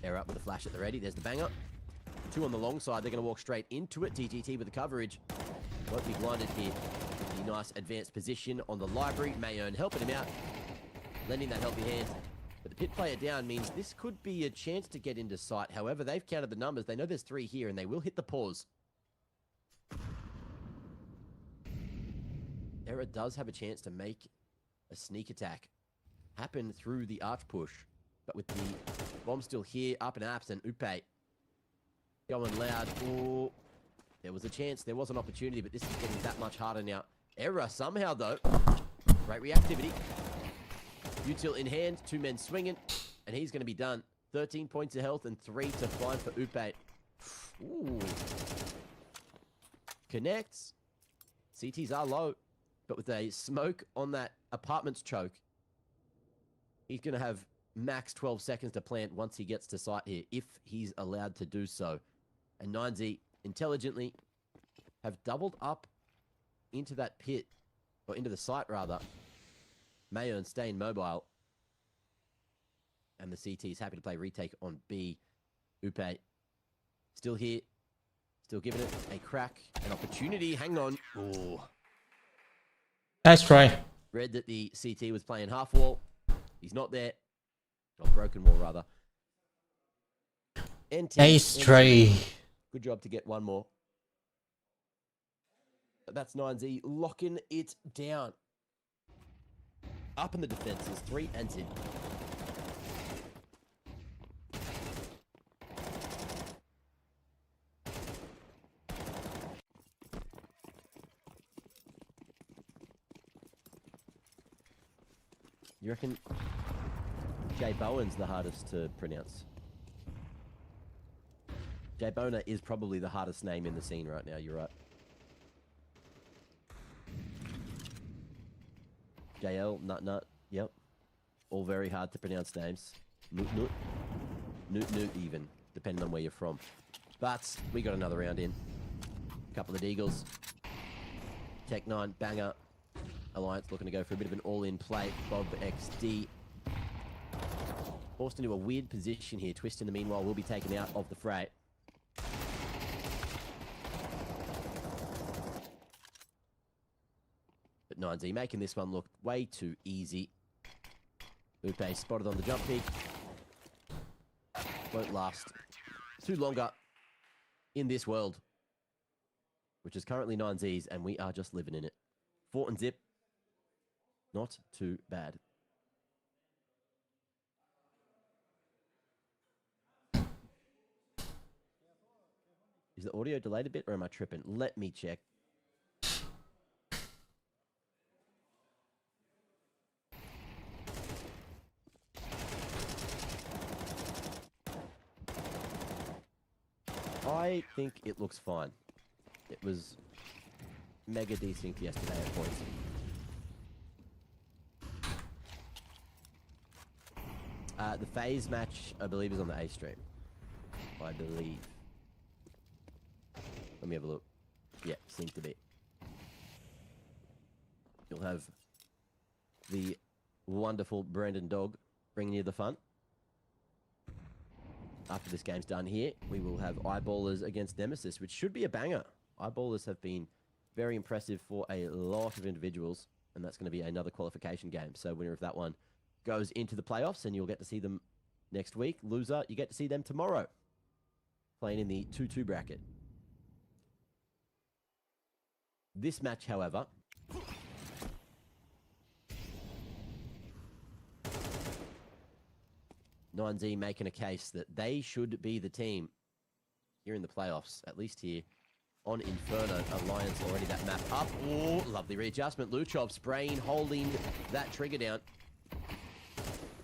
Air up with a flash at the ready. There's the banger. Two on the long side. They're going to walk straight into it. TGT with the coverage. Won't be blinded here. The nice advanced position on the library. Mayern helping him out. Lending that helping hand. But the pit player down means this could be a chance to get into sight. However, they've counted the numbers. They know there's 3 here, and they will hit the pause. Era does have a chance to make a sneak attack happen through the arch push. But with the bomb still here, up and absent, Upe going loud. Ooh, there was a chance, there was an opportunity, but this is getting that much harder now. Era somehow, though. Great reactivity. Util in hand, 2 men swinging, and he's going to be done. 13 points of health and 3 to find for Upe. Ooh. Connects. CTs are low, but with a smoke on that apartment's choke, he's going to have max 12 seconds to plant once he gets to site here, if he's allowed to do so. And 9Z intelligently have doubled up into that pit, or into the site rather. Mayern staying mobile. And the CT is happy to play retake on B. Upe still here, still giving it a crack, an opportunity. Hang on. Ooh. Nice try. Read that the CT was playing half wall. He's not there. Or broken wall, rather. Nice try. Good job to get one more. But that's 9Z locking it down. Up in the defenses, 3 and 10. You reckon Jay Bowen's the hardest to pronounce? J-Bona is probably the hardest name in the scene right now, you're right. JL, Nut Nut, yep. All very hard to pronounce names. Nut Nut. Nut Nut even, depending on where you're from. But we got another round in. Couple of Deagles. Tech 9, banger. Alliance looking to go for a bit of an all-in play. Bob XD. Forced into a weird position here. Twist in the meanwhile will be taken out of the fray. But 9Z making this one look way too easy. Upe spotted on the jump peak. Won't last too longer in this world, which is currently 9Z's, and we are just living in it. Fort and Zip, not too bad. Is the audio delayed a bit, or am I tripping? Let me check. I think it looks fine. It was mega desynced yesterday at points. The FAZE match, I believe, is on the A stream. I believe. Let me have a look. Yeah, seems to be. You'll have the wonderful Brandon Dog bringing you the fun. After this game's done here, we will have Eyeballers against Nemesis, which should be a banger. Eyeballers have been very impressive for a lot of individuals, and that's going to be another qualification game. So winner of that one goes into the playoffs, and you'll get to see them next week. Loser, you get to see them tomorrow, playing in the 2-2 bracket. This match, however, Z making a case that they should be the team here in the playoffs, at least here on Inferno. Alliance already that map up. Oh, lovely readjustment. Luchov spraying, holding that trigger down.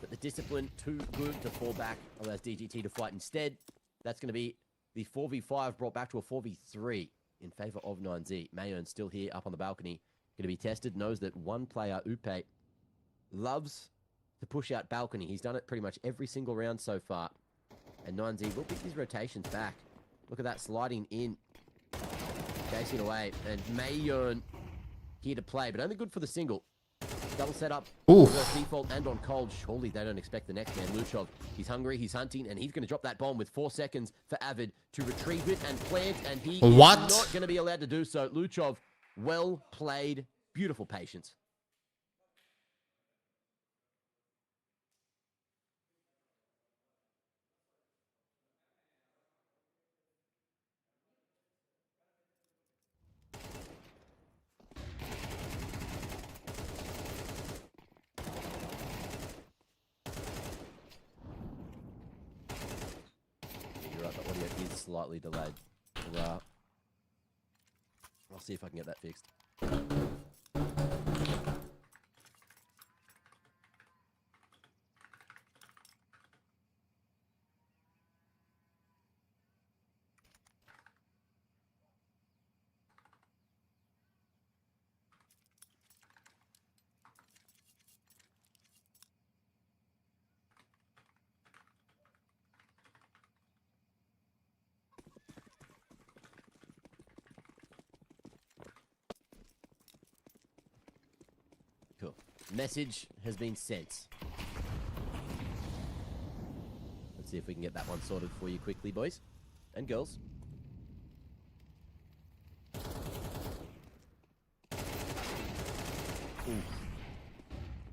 But the discipline too good to fall back. Allows DGT to fight instead. That's going to be the 4v5 brought back to a 4v3 in favor of 9Z. Mayern still here up on the balcony. Going to be tested. Knows that one player, Upe, loves to push out balcony. He's done it pretty much every single round so far. And 9Z will pick his rotations back. Look at that, sliding in. Chasing away. And Mayern here to play, but only good for the single. Double setup. Reverse default and on cold. Surely they don't expect the next man. Luchov, he's hungry, he's hunting, and he's going to drop that bomb with 4 seconds for Avid to retrieve it and plant, and he is not going to be allowed to do so. Luchov, well played. Beautiful patience. Slightly delayed. I'll see if I can get that fixed. Cool. Message has been sent. Let's see if we can get that one sorted for you quickly, boys and girls. Ooh.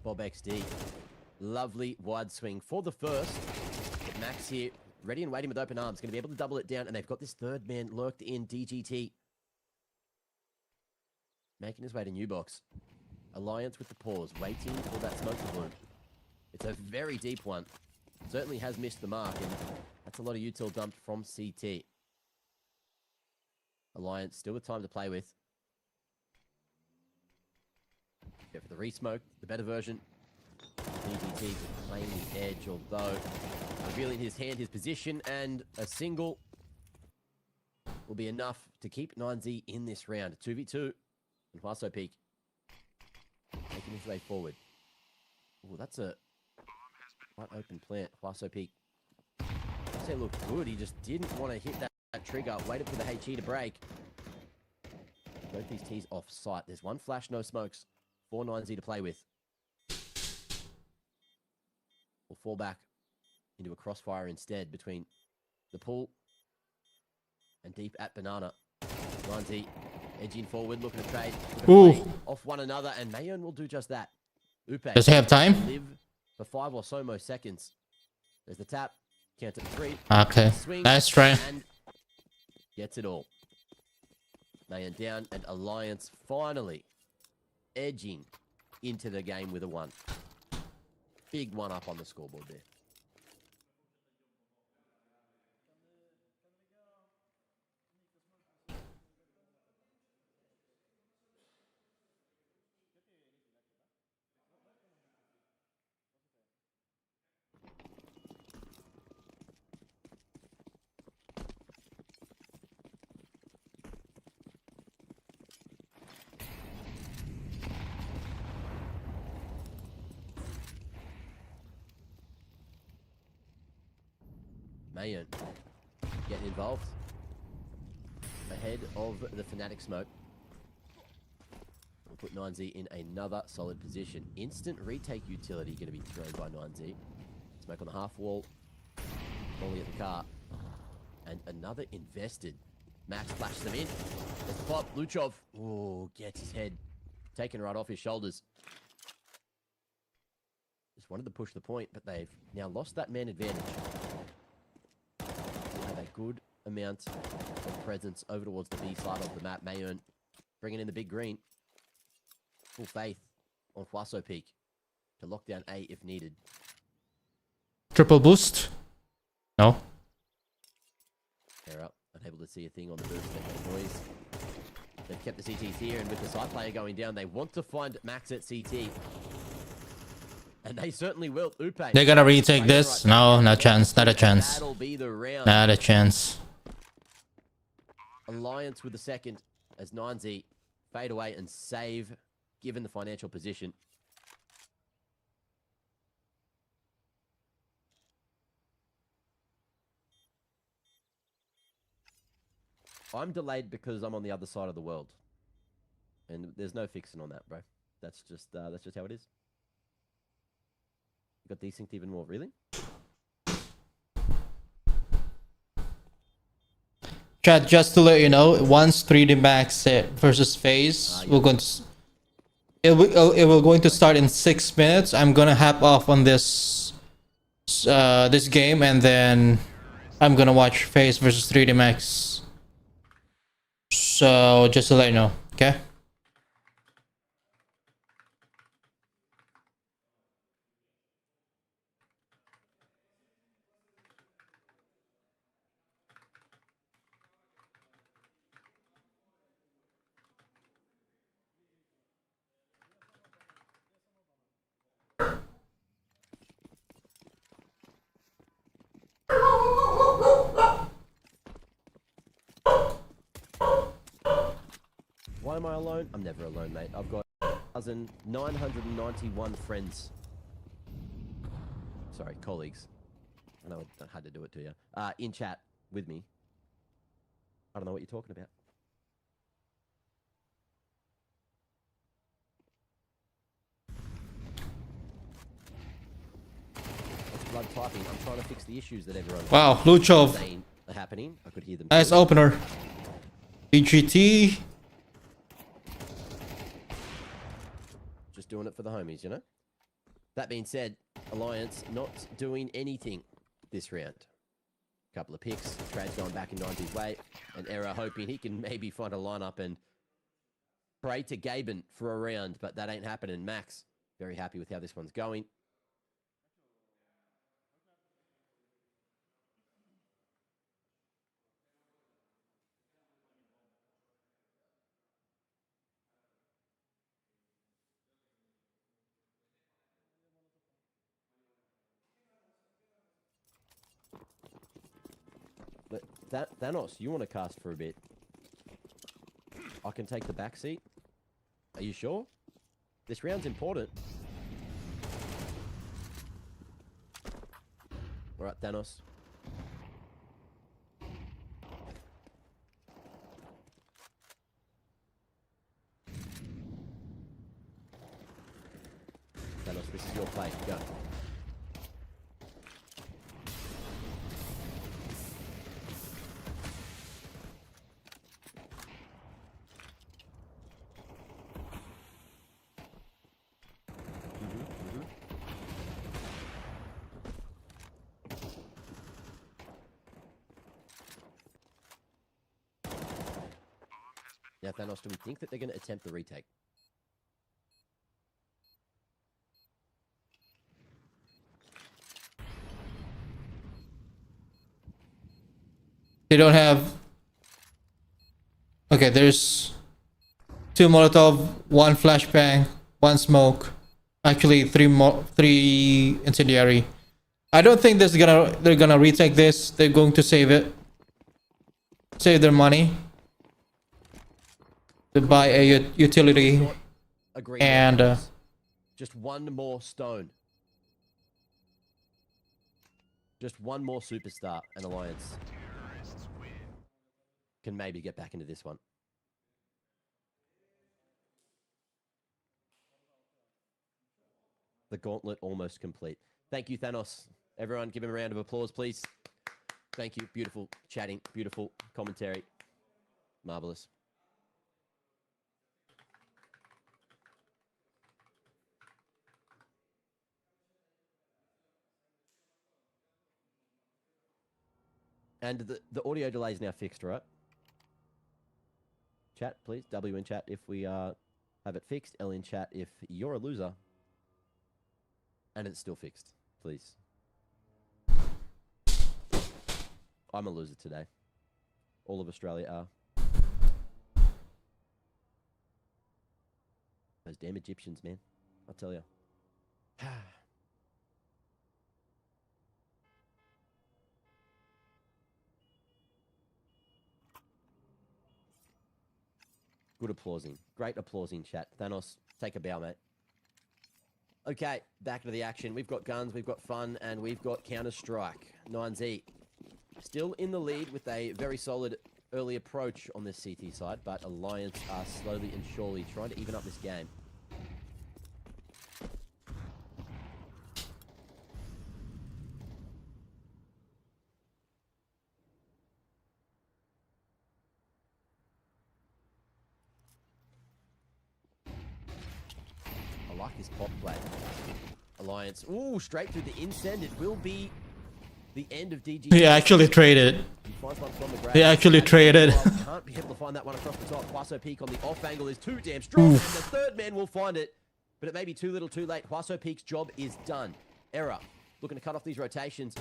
Bob XD. Lovely wide swing for the first. But Max here, ready and waiting with open arms. Going to be able to double it down, and they've got this third man lurked in, DGT. Making his way to new box. Alliance with the pause, waiting for that smoke to bloom. It's a very deep one. Certainly has missed the mark, and that's a lot of util dumped from CT. Alliance still with time to play with. Go for the re-smoke, the better version. DGT playing the edge, although revealing his hand, his position, and a single will be enough to keep 9Z in this round. 2v2. And Huaso Peak making his way forward. Oh, that's a quite open plant. Huaso Peak. I say looked good. He just didn't want to hit that trigger. Waited for the HE to break. Both these T's off site. There's one flash, no smokes. 4-9Z to play with. We'll fall back into a crossfire instead between the pool and deep at banana. 9Z edging forward, looking to trade. Looking to play off one another, and Mayon will do just that. Upe Does he have time? live for 5 or so most seconds. There's the tap. Count to 3. Okay. Swing, Nice try. and gets it all. Mayon down, and Alliance finally edging into the game with a 1. Big 1 up on the scoreboard there. Mayon getting involved ahead of the Fnatic smoke. We'll put 9Z in another solid position. Instant retake utility going to be thrown by 9Z. Smoke on the half wall. Falling at the car. And another invested. Max flashes them in. There's the pop. Luchov. Oh, gets his head taken right off his shoulders. Just wanted to push the point, but they've now lost that man advantage. Have a good amount of presence over towards the B side of the map. Mayon bringing in the big green. Full faith on Huaso Peak to lock down A if needed. Triple boost. No. They're up. Unable to see a thing on the boost. They make noise. They've kept the CTs here, and with the side player going down, they want to find Max at CT. And they certainly will. Upe. They're gonna retake this. No, not a chance. Not a chance. That'll be the round. Not a chance. Alliance with the second as 9Z fade away and save, given the financial position. I'm delayed because I'm on the other side of the world. And there's no fixing on that, bro. That's just how it is. You got desynced even more, really? Chat, just to let you know, once 3D Max set versus FaZe, we're going to it will going to start in 6 minutes. I'm gonna hop off on this this game, and then I'm gonna watch FaZe versus 3D Max. So just to let you know, okay? Why am I alone? I'm never alone, mate. I've got 1,991 friends. Sorry, colleagues. I know I had to do it to you. In chat with me. I don't know what you're talking about. It's blood typing. I'm trying to fix the issues that everyone. Wow, Luchov. saying are happening. I could hear them. Nice opener. BGT. Just doing it for the homies, you know? That being said, Alliance not doing anything this round. Couple of picks, Trad's going back in 90's way, and Era hoping he can maybe find a lineup and pray to Gaben for a round, but that ain't happening. Max, very happy with how this one's going. But Thanos, you want to cast for a bit? I can take the back seat. Are you sure? This round's important. All right, Thanos. Thanos, this is your play. Go. Now, Thanos, do we think that they're going to attempt the retake? They don't have. Okay, there's 2 Molotov, 1 flashbang, 1 smoke. Actually, 3 incendiary. I don't think they're gonna retake this. They're going to save it. Save their money. To buy a utility. Agreed. And just one more stone. Just one more superstar and Alliance can maybe get back into this one. The gauntlet almost complete. Thank you, Thanos. Everyone, give him a round of applause, please. Thank you. Beautiful chatting. Beautiful commentary. Marvelous. And the audio delay is now fixed, right? Chat, please. W in chat if we have it fixed. L in chat if you're a loser. And it's still fixed, please. I'm a loser today. All of Australia are. Those damn Egyptians, man. I'll tell you. Good applausing. Great applausing, chat. Thanos, take a bow, mate. Okay, back to the action. We've got guns, we've got fun, and we've got Counter-Strike. 9Z. Still in the lead with a very solid early approach on this CT side, but Alliance are slowly and surely trying to even up this game. I like this pop play. Alliance. Ooh, straight through the insend. It will be the end of DG. he actually traded. He finds one from the ground. He actually traded. Can't be able to find that one across the top. Huaso Peak on the off angle is too damn strong. And the third man will find it. But it may be too little too late. Huaso Peak's job is done. Error. Looking to cut off these rotations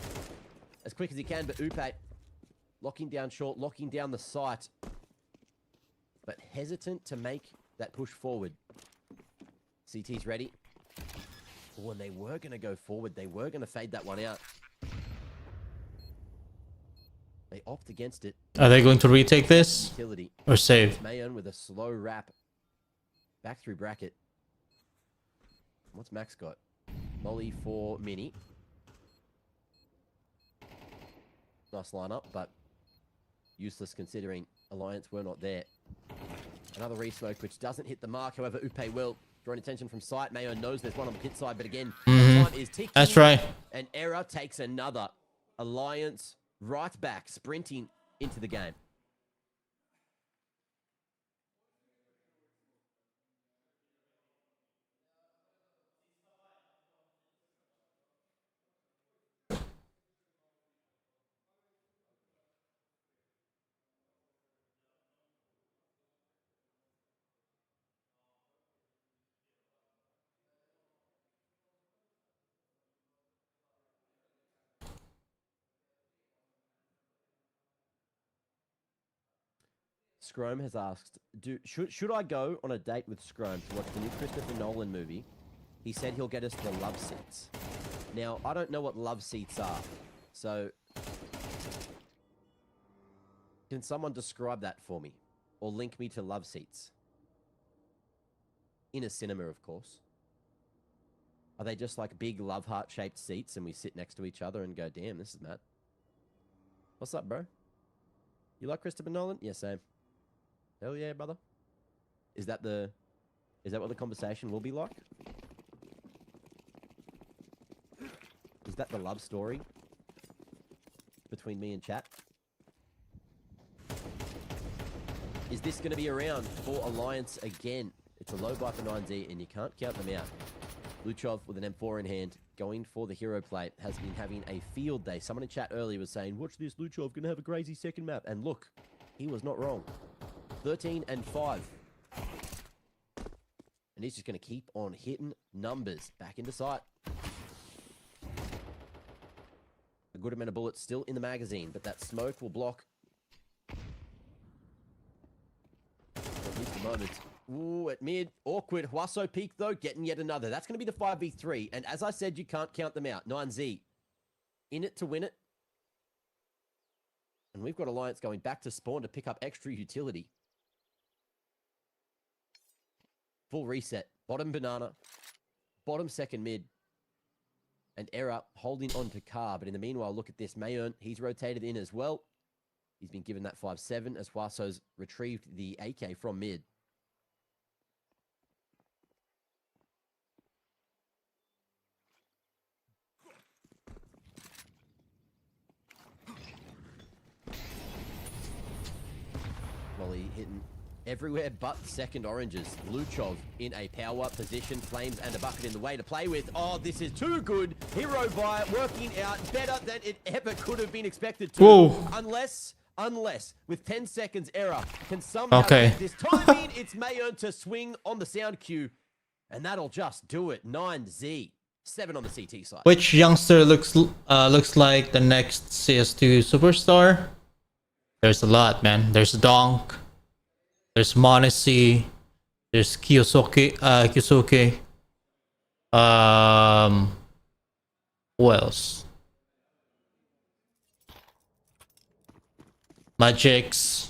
as quick as he can. But Upe locking down short, locking down the site. But hesitant to make that push forward. CT's ready. Oh, and they were going to go forward. They were going to fade that one out. They opt against it. Are they going to retake this? Utility. Or save? Mayon with a slow wrap. Back through bracket. What's Max got? Molly for Mini. Nice lineup, but useless considering Alliance were not there. Another resmoke, which doesn't hit the mark. However, Upe will. Drawing attention from sight. Mayo knows there's one on the pit side, but again, time is ticking. That's right. And Error takes another. Alliance right back, sprinting into the game. Scrome has asked, should I go on a date with Scrome to watch the new Christopher Nolan movie? He said he'll get us the love seats. Now, I don't know what love seats are, so Can someone describe that for me? Or link me to love seats? In a cinema, of course. Are they just like big love heart-shaped seats and we sit next to each other and go, damn, this is Matt? What's up, bro? You like Christopher Nolan? Yeah, same. Hell yeah, brother. Is that what the conversation will be like? Is that the love story between me and chat? Is this going to be around for Alliance again? It's a low buy for 9Z, and you can't count them out. Luchov with an M4 in hand, going for the hero play, has been having a field day. Someone in chat earlier was saying, watch this, Luchov going to have a crazy second map. And look, he was not wrong. 13 and 5. And he's just going to keep on hitting numbers. Back into sight. A good amount of bullets still in the magazine, but that smoke will block. At least a moment. Ooh, at mid. Awkward. Huaso peak, though, getting yet another. That's going to be the 5v3. And as I said, you can't count them out. 9Z. In it to win it. And we've got Alliance going back to spawn to pick up extra utility. Full reset. Bottom banana. Bottom second mid. And Error holding on to Car. But in the meanwhile, look at this. Mayern, he's rotated in as well. He's been given that 5-7 as Huaso's retrieved the AK from mid. Molly hitting everywhere but second oranges. Luchov in a power position. Flames and a bucket in the way to play with. Oh, this is too good. Hero buy working out better than it ever could have been expected to. Whoa. Unless with 10 seconds Error can somehow get this timing, it's Mayern to swing on the sound cue. And that'll just do it. 9Z. 7 on the CT side. Which youngster looks like the next CS2 superstar? There's a lot, man. There's Donk. There's Monesi. There's Kiyosuke. Who else? Magix.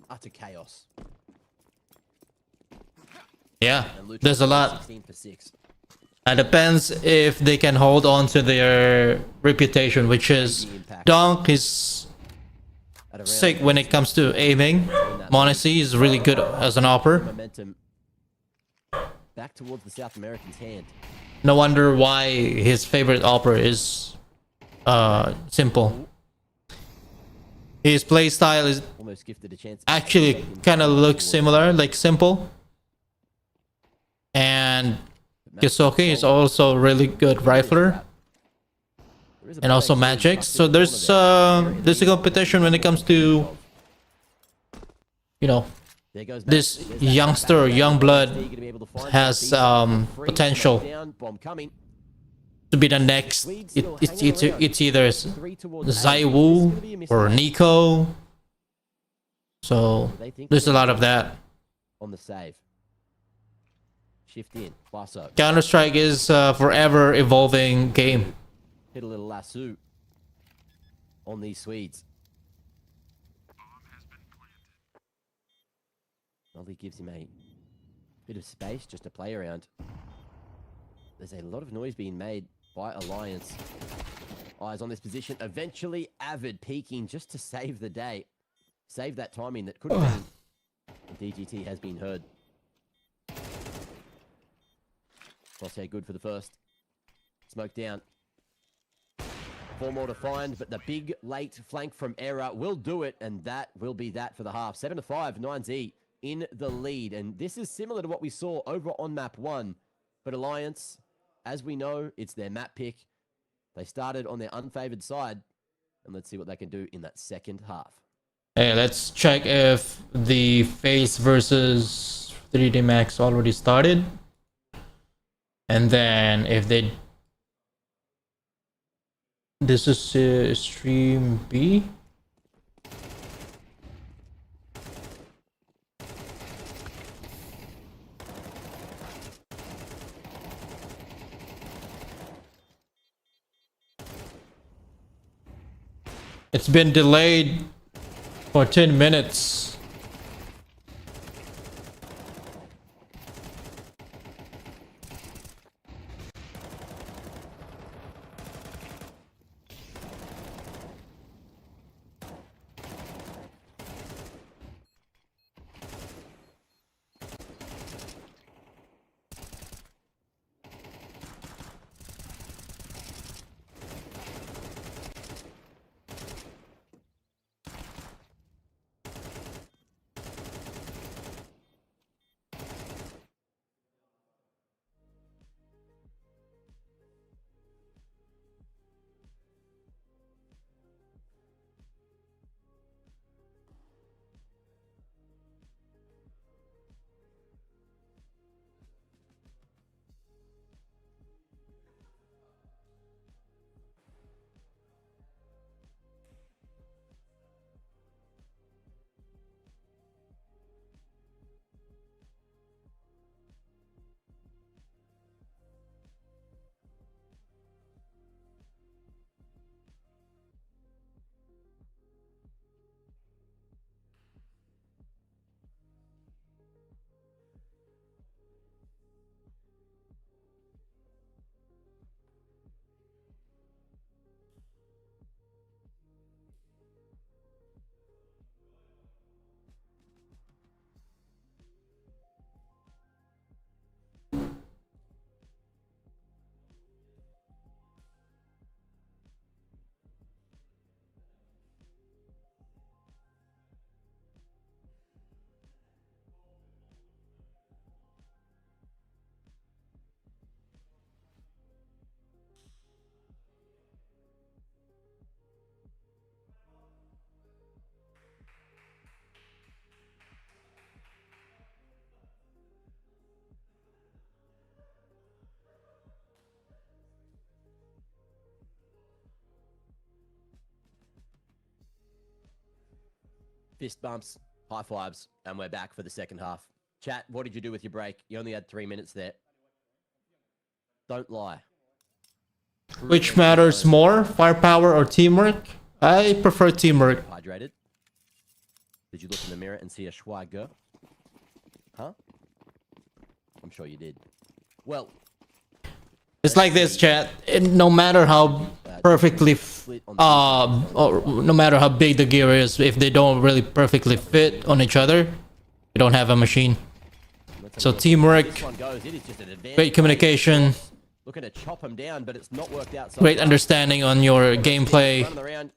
Utter chaos. Yeah, there's a lot. It depends if they can hold on to their reputation, which is Donk is sick when it comes to aiming. Monesi is really good as an opper. Momentum back towards the South American's hand. No wonder why his favorite opper is simple. His playstyle is Almost gifted a chance. actually kind of looks similar, like simple. And Kisoki is also a really good rifler. And also Magix. So there's a competition when it comes to, you know, this youngster, young blood has potential to be the next. It's either Zaiwu or Nico. So there's a lot of that. On the save. Shift in. Huaso. Counter-Strike is a forever evolving game. Hit a little lasso on these Swedes. Molly gives him a bit of space just to play around. There's a lot of noise being made by Alliance. Eyes on this position. Eventually, Avid peeking just to save the day. Save that timing that could have been. DGT has been heard. Crosshair good for the first. Smoke down. 4 more to find, but the big late flank from Error will do it, and that will be that for the half. 7-5, 9Z in the lead, and this is similar to what we saw over on map 1, but Alliance, as we know, it's their map pick. They started on their unfavored side, and let's see what they can do in that second half. Hey, let's check if the FAZE versus 3D Max already started. And then if they... This is stream B. It's been delayed 10 minutes. Fist bumps, high fives, and we're back for the second half. Chat, what did you do with your break? You only had 3 minutes there. Don't lie. Which matters more, firepower or teamwork? I prefer teamwork. Hydrated. Did you look in the mirror and see a schwagger? Huh? I'm sure you did. Well, It's like this, chat. No matter how perfectly, or no matter how big the gear is, if they don't really perfectly fit on each other, you don't have a machine. So teamwork, great communication, looking to chop him down, but it's not worked out. great understanding on your gameplay.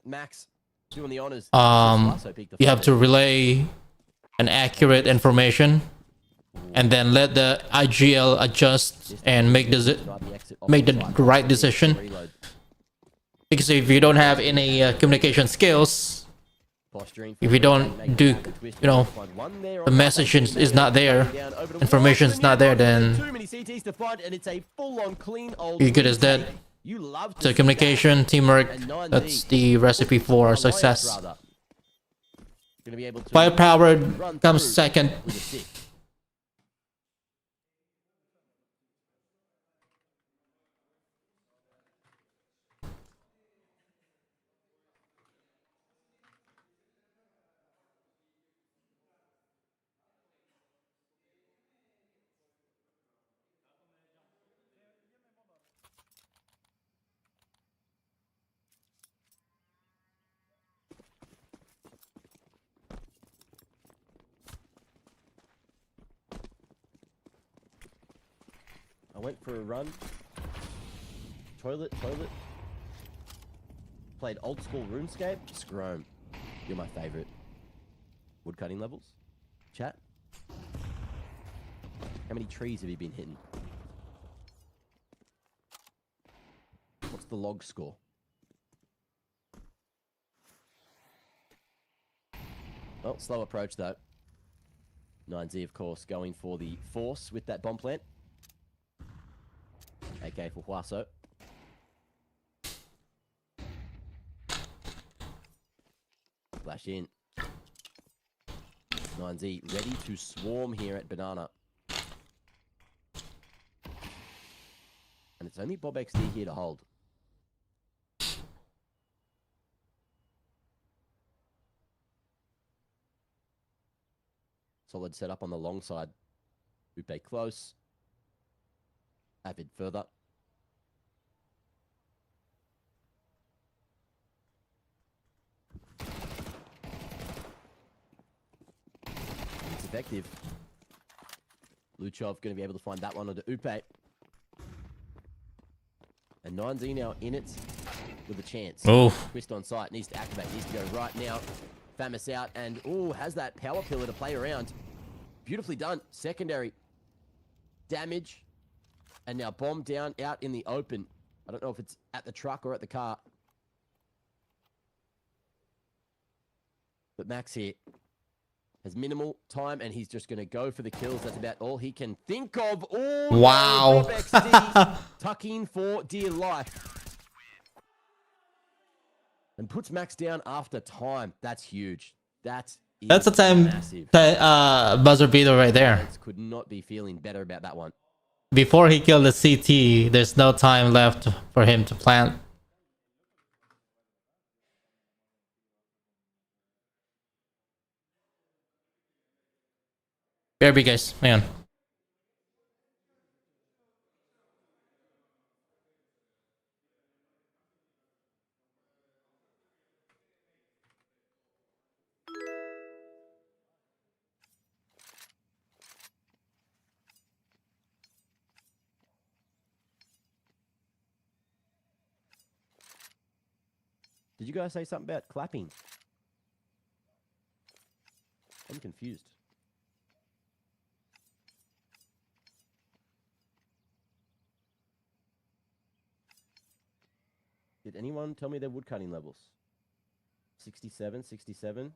Max doing the honors. You have to relay an accurate information, and then let the IGL adjust and make the right decision. Because if you don't have any communication skills, if you don't do, the message is not there, information is not there, then you're good as dead. So communication, teamwork, that's the recipe for success. Firepower comes second. I went for a run. Toilet. Played old school RuneScape. Scrome. You're my favorite. Woodcutting levels? Chat? How many trees have you been hitting? What's the log score? Well, slow approach though. 9Z, of course, going for the force with that bomb plant. AK for Huaso. Flash in. 9Z ready to swarm here at Banana. And it's only Bob XD here to hold. Solid setup on the long side. Upe close. Avid further. It's effective. Luchov going to be able to find that one onto Upe. And 9Z now in it with a chance. Oof. Twist on sight. Needs to activate. Needs to go right now. Famis out. And, ooh, has that power pillar to play around. Beautifully done. Secondary damage. And now bomb down out in the open. I don't know if it's at the truck or at the car. But Max here has minimal time, and he's just going to go for the kills. That's about all he can think of. Oh, Wow. No, XSE tucking for dear life. And puts Max down after time. That's huge. That's a time massive. buzzer beater right there. Could not be feeling better about that one. Before he killed the CT, there's no time left for him to plant. BRB guys, hang on. Did you guys say something about clapping? I'm confused. Did anyone tell me their woodcutting levels? 67, 67,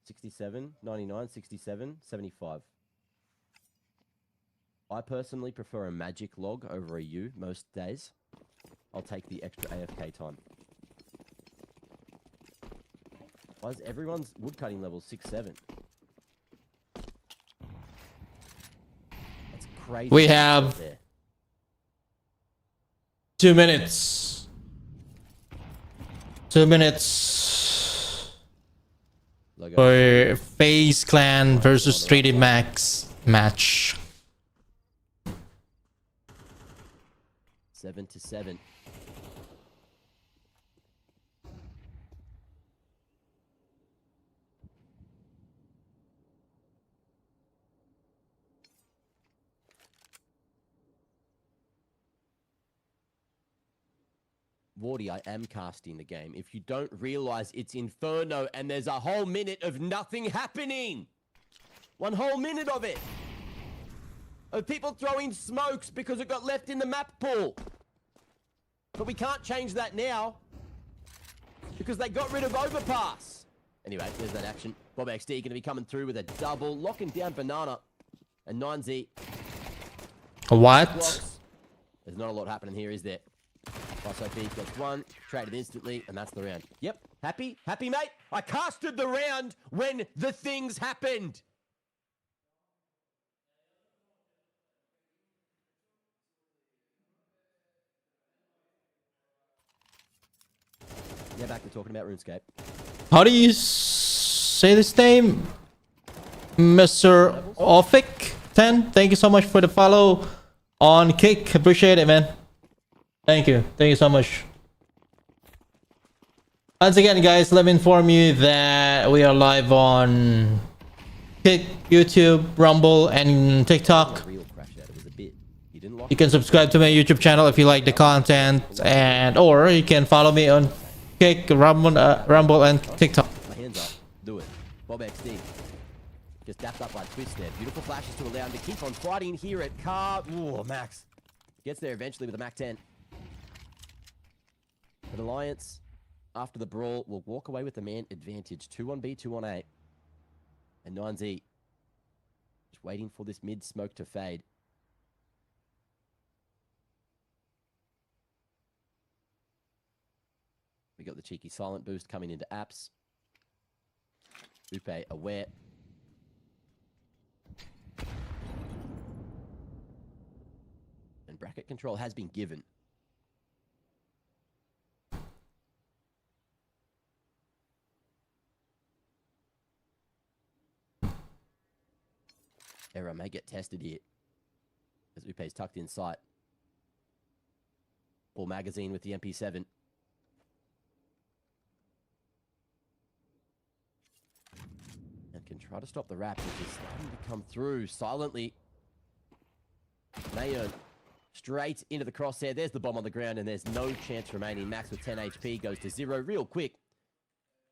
67, 99, 67, 75. I personally prefer a magic log over a U most days. I'll take the extra AFK time. Why is everyone's woodcutting level 6-7? That's crazy. We have there. 2 minutes. 2 minutes Logo. for FaZe Clan versus 3D Max match. 7-7. Wardy, I am casting the game. If you don't realize it's Inferno and there's a whole minute of nothing happening. 1 whole minute of it. Of people throwing smokes because it got left in the map pool. But we can't change that now. Because they got rid of overpass. Anyway, there's that action. Bob XD going to be coming through with a double. Locking down Banana. And 9Z. What? Blocks. There's not a lot happening here, is there? Boss OP gets one, traded instantly, and that's the round. Yep, happy? Happy, mate? I casted the round when the things happened. Now back to talking about RuneScape. How do you say this name? Mr. Offic 10, thank you so much for the follow on Kick. Appreciate it, man. Thank you. Thank you so much. Once again, guys, let me inform you that we are live on Kick, YouTube, Rumble, and TikTok. You can subscribe to my YouTube channel if you like the content, and or you can follow me on Kick, Rumble, and TikTok. My hands up. Do it. Bob XD. Gets dapped up by Twist there. Beautiful flashes to allow him to keep on fighting here at Car. Ooh, Max. Gets there eventually with a Mac 10. But Alliance, after the brawl, will walk away with the man advantage. 2-1B, 2-1A. And 9Z. Just waiting for this mid smoke to fade. We got the cheeky silent boost coming into apps. Upe aware. And bracket control has been given. may get tested here. As Upe's tucked in sight. Full magazine with the MP7. And can try to stop the rap, which is starting to come through silently. Mayo straight into the crosshair. There's the bomb on the ground, and there's no chance remaining. Max with 10 HP goes to 0 real quick.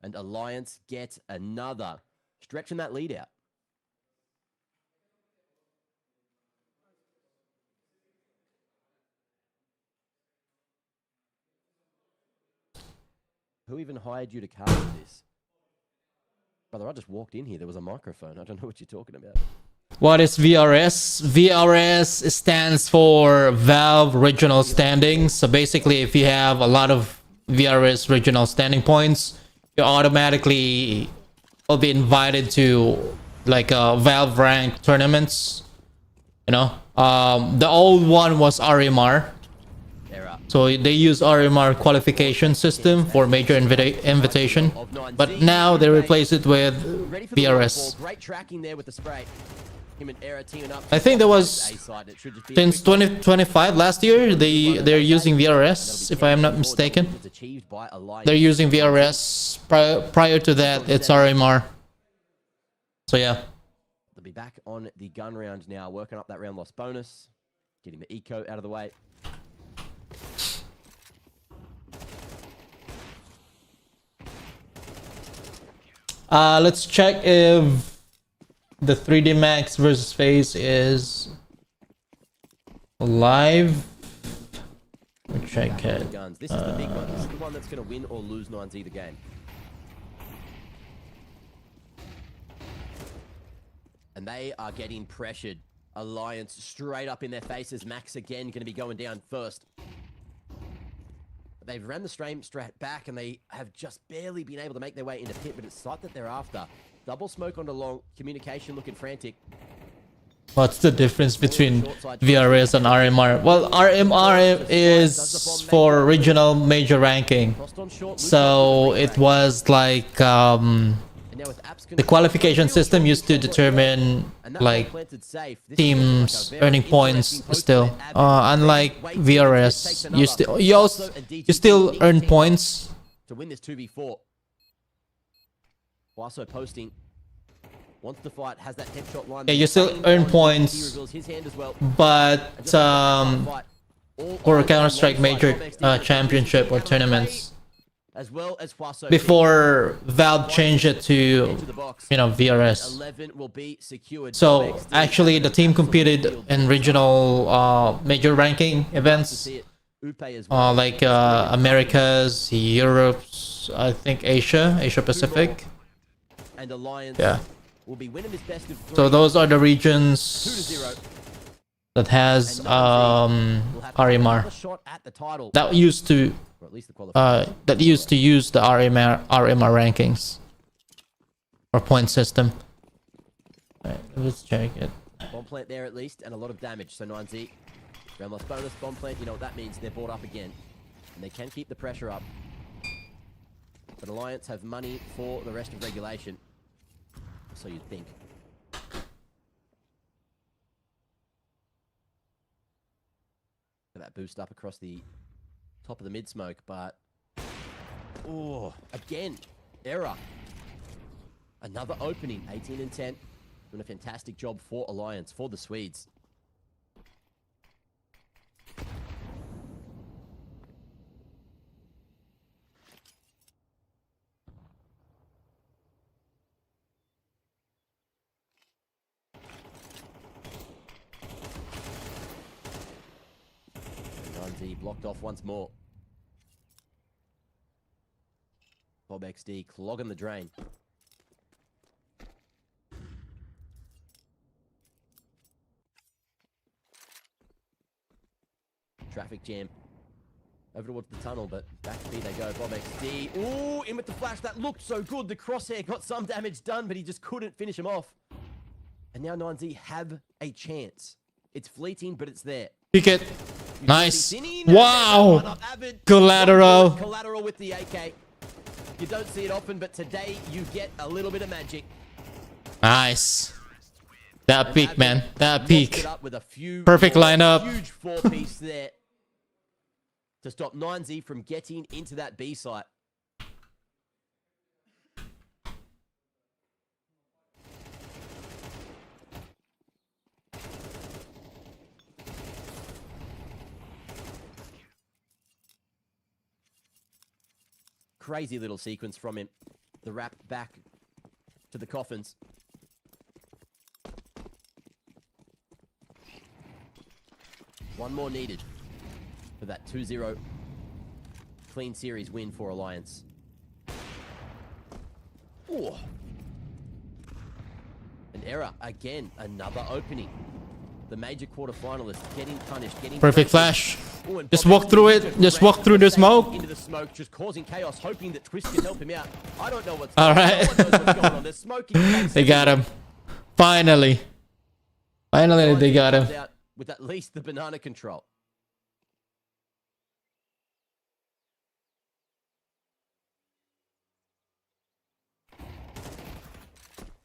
And Alliance get another. Stretching that lead out. Who even hired you to cast this? Brother, I just walked in here. There was a microphone. I don't know what you're talking about. What is VRS? VRS stands for Valve Regional Standings. So basically, if you have a lot of VRS regional standing points, you automatically will be invited to like Valve ranked tournaments. You know, the old one was RMR. So they use RMR qualification system for major invitation, but now they replace it with VRS. Great tracking there with the spray. Him and Era teaming up. I think that was since 2025 last year. They're using VRS, if I am not mistaken. They're using VRS. Prior to that, it's RMR. So yeah. They'll be back on the gun round now, working up that round loss bonus, getting the eco out of the way. Let's check if the 3D Max versus FAZE is live. We'll check it. This is the big one. This is the one that's going to win or lose 9Z the game. And they are getting pressured. Alliance straight up in their faces. Max again going to be going down first. They've ran the strat back, and they have just barely been able to make their way into pit, but it's sight that they're after. Double smoke on the long, communication looking frantic. What's the difference between VRS and RMR? Well, RMR is for regional major ranking. So it was like the qualification system used to determine like teams earning points still. Unlike VRS, you still earn points to win this 2v4. Waso posting. Wants to fight, has that headshot line. Yeah, you still earn points, but for Counter-Strike Major Championship or tournaments, as well as before Valve changed it to, you know, VRS. So actually, the team competed in regional major ranking events, like Americas, Europe's, I think Asia Pacific. Yeah. So those are the regions that has RMR that used to use the RMR rankings or point system. Alright, let's check it. Bomb plant there at least, and a lot of damage. So 9Z, round loss bonus, bomb plant. You know what that means? They're brought up again, and they can keep the pressure up. But Alliance have money for the rest of regulation. So you'd think. That boost up across the top of the mid smoke, but oh, again, error. Another opening, 18 and 10. Doing a fantastic job for Alliance, for the Swedes. Blocked off once more. Bob XD clogging the drain. Traffic jam. Over towards the tunnel, but back to B they go. Bob XD. Ooh, in with the flash. That looked so good. The crosshair got some damage done, but he just couldn't finish him off. And now 9Z have a chance. It's fleeting, but it's there. Pick it. Nice. Wow. Collateral. Collateral with the AK. You don't see it often, but today you get a little bit of magic. Nice. That And peak, man. That locked peak. it up with a few Perfect more. lineup. Huge 4-piece there to stop 9Z from getting into that B site. Crazy little sequence from him. The wrap back to the coffins. One more needed for that 2-0 clean series win for Alliance. Ooh. An error again, another opening. The major quarterfinalists getting punished, getting Perfect pressured. flash. Ooh, and Just Bobby walk through just it. Just ran walk through the safety smoke. into the smoke, just causing chaos, hoping that Twist can help him out. I don't know what's All going on. right. No one knows what's going on. They're smoking. They got him. Finally. Finally, they got him. Out with at least the banana control.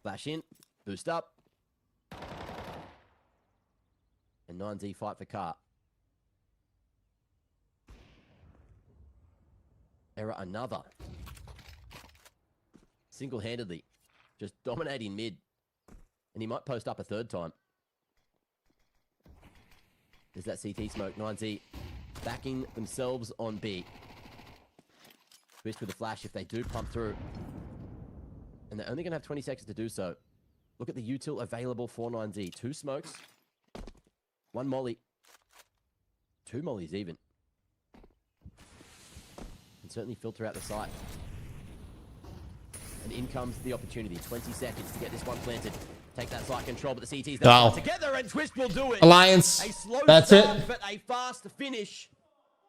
Flash in, boost up. And 9Z fight for car. Error another. Single-handedly. Just dominating mid. And he might post up a third time. There's that CT smoke. 9Z backing themselves on B. Twist with a flash if they do pump through. And they're only going to have 20 seconds to do so. Look at the util available for 9Z. 2 smokes. 1 molly. 2 mollies even. Can certainly filter out the site. And in comes the opportunity. 20 seconds to get this one planted. Take that site control, but the CT's Wow. together and Twist will do it. Alliance. A slow That's start, it. but a fast finish.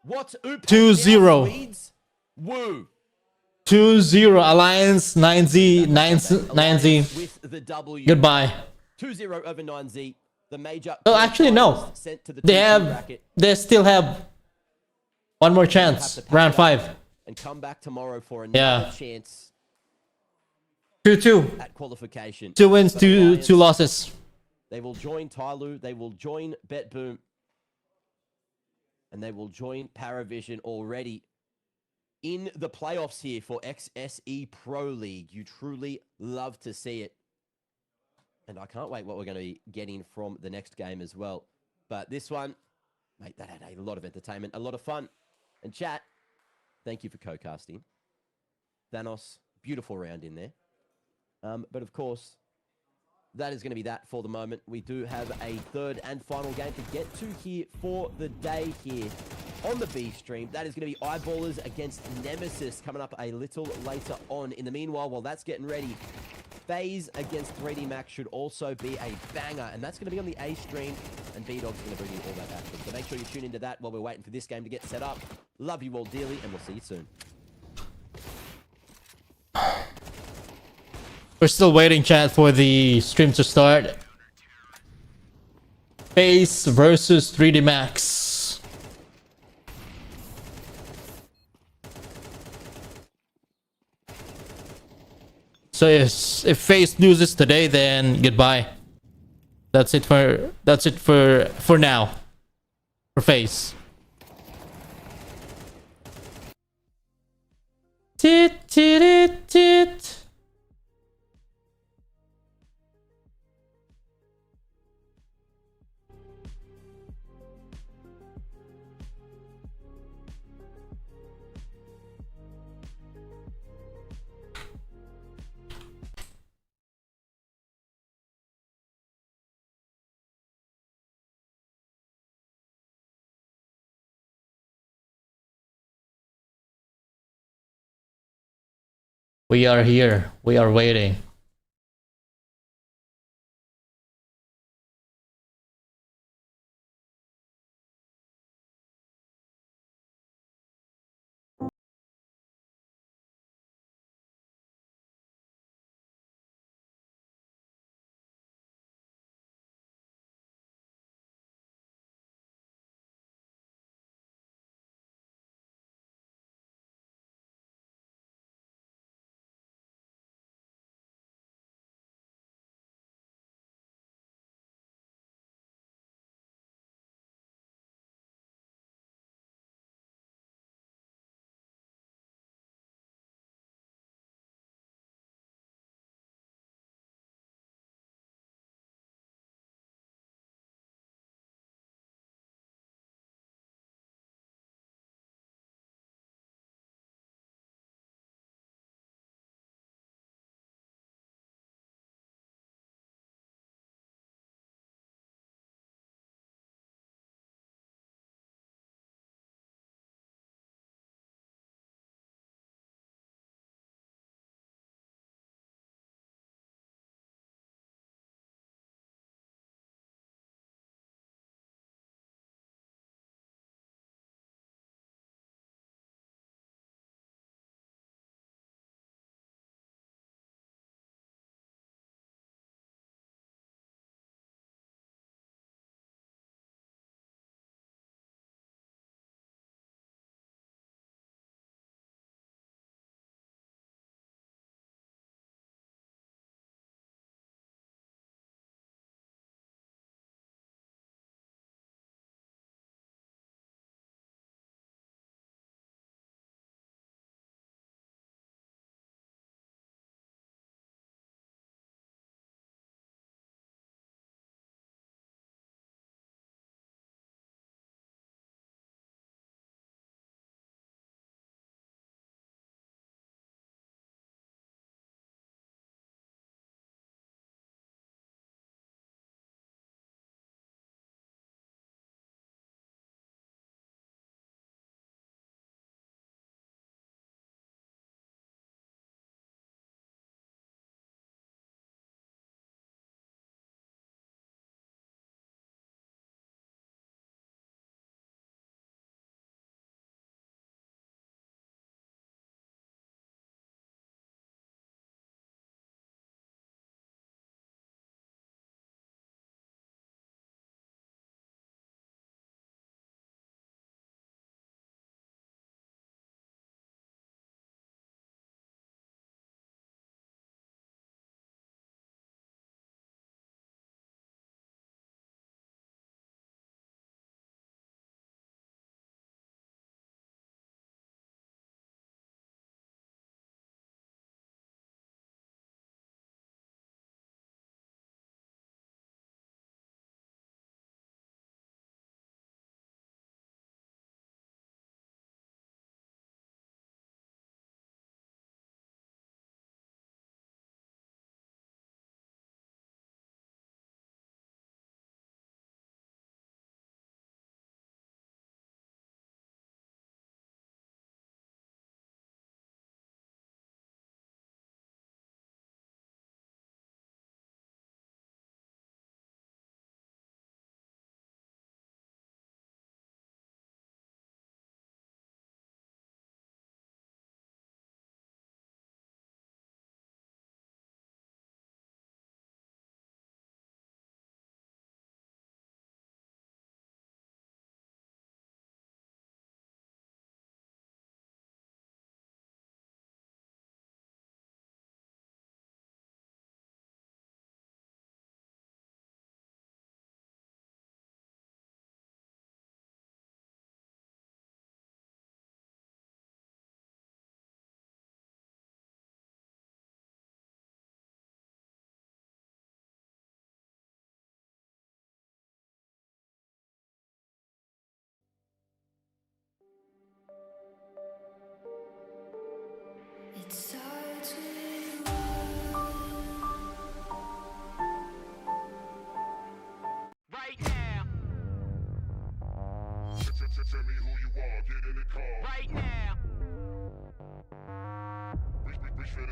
What 2-0. Woo. 2-0. Alliance. 9Z. 9Z. With the W. Goodbye. 2-0 over 9Z. The major. Oh, actually, no. Sent to the They 2-2 have. bracket. They still have one more chance. Round 5. And come back tomorrow for another chance 2-2. at qualification. 2 wins, But 2 Alliance, losses. They will join Tyloo. They will join Bet Boom. And they will join Paravision already in the playoffs here for XSE Pro League. You truly love to see it. And I can't wait what we're going to be getting from the next game as well. But this one, mate, that had a lot of entertainment, a lot of fun. And chat, thank you for co-casting. Thanos, beautiful round in there. But of course, that is going to be that for the moment. We do have a third and final game to get to here for the day here on the B stream. That is going to be Eyeballers against Nemesis coming up a little later on. In the meanwhile, while that's getting ready, FAZE against 3D Max should also be a banger, and that's going to be on the A stream, and B-Dog's going to bring you all that action. So make sure you tune into that while we're waiting for this game to get set up. Love you all dearly, and we'll see you soon. We're still waiting, chat, for the stream to start. FAZE versus 3D Max. So if FAZE loses today, then goodbye. That's it for now. For FAZE. Tit tit tit. We are here. We are waiting.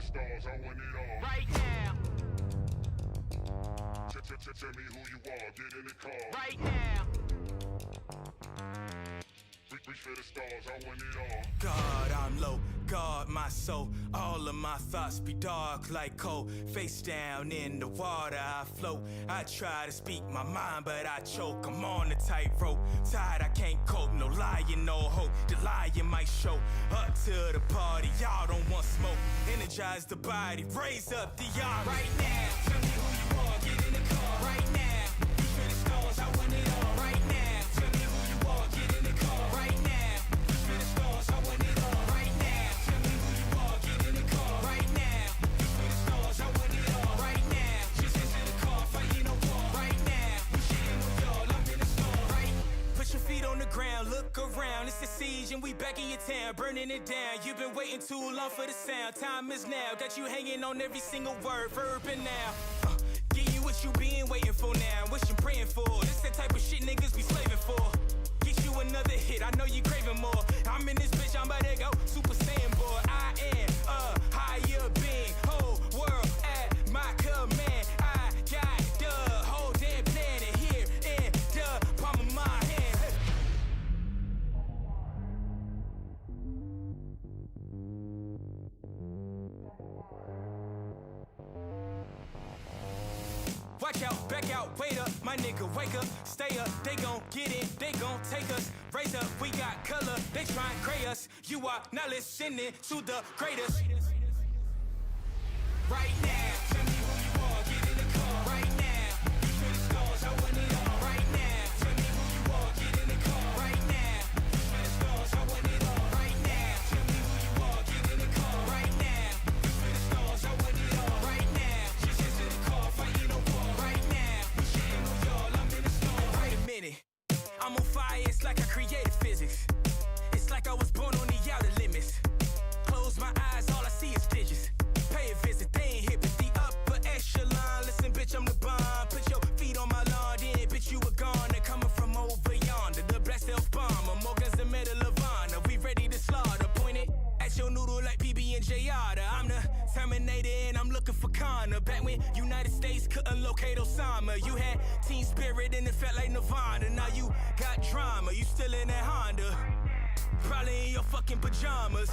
stars, I want it all. Right now. Tell me who you are, get in the car. Right now. Reach for the stars, I want it all. God, I'm low, guard my soul. All of my thoughts be dark like coal. Face down in the water, I float. I try to speak my mind, but I choke. I'm on a tightrope, tired, I can't cope. No lying, no hope. The lying might show up to the party. Y'all don't want smoke. Energize the body, raise up the army. Right now, tell me who you are, get in the car. Right now, reach for the stars, I want it all. Right now, tell me who you are, get in the car. Right now, reach for the stars, I want it all. Right now, tell me who you are, get in the car. Right now, reach for the stars, I want it all. Right now, just into the car, fighting no war. Right now, we shitting on y'all, I'm in the store. Right, put your feet on the ground, look around. It's the siege and we back in your town, burning it down. You've been waiting too long for the sound. Time is now, got you hanging on every single word, verb and now. Give you what you been waiting for now, what you praying for. This the type of shit niggas be slaving for. Get you another hit, I know you craving more. I'm in this bitch, I'm about to go Super Saiyan boy. I am a higher being, whole world at my command. I got the whole damn planet here in the palm of my hand. Watch out, back out, wait up, my nigga, wake up, stay up, they gon' get in, they gon' take us, raise up, we got color, they try and gray us, you are not listening to the greatest. Right now, tell me who you are, get in the car. Right now, reach for the stars, I want it all. Right now, tell me who you are, get in the car. Right now, reach for the stars, I want it all. Right now, tell me who you are, get in the car. Right now, reach for the stars, I want it all. Right now, just into the car, fighting no war. Right now, we shitting on y'all, I'm in the storm. Wait a minute, I'm on fire, it's like I created physics. It's like I was born on the outer limits. Close my eyes, all I see is digits. Pay a visit, they ain't hit with the upper echelon. Listen, bitch, I'm the bomb. Put your feet on my lawn, then bitch, you were gone. They're coming from over yonder. The blessed elf bomber, Morgan's the medal of honor. We ready to slaughter, pointed at your noodle like PB and J. I'm the Terminator and I'm looking for Connor. Back when United States couldn't locate Osama, you had team spirit and it felt like Nirvana. Now you got drama, you still in that Honda. Probably in your fucking pajamas.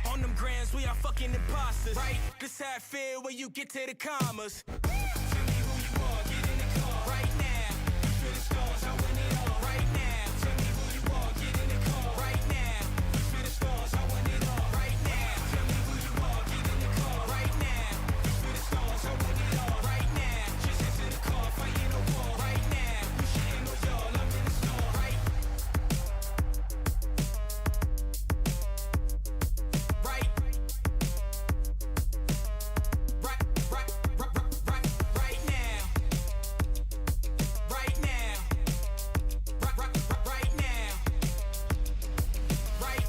On them grams, we are fucking imposters. Right? This how I feel when you get to the commas. Tell me who you are, get in the car. Right now, reach for the stars, I want it all. Right now, tell me who you are, get in the car. Right now, reach for the stars, I want it all. Right now, tell me who you are, get in the car. Right now, reach for the stars, I want it all. Right now, just into the car, fighting no war. Right now, we shitting on y'all, I'm in the store. Right? Right. Right now. Right now. Right now. Right.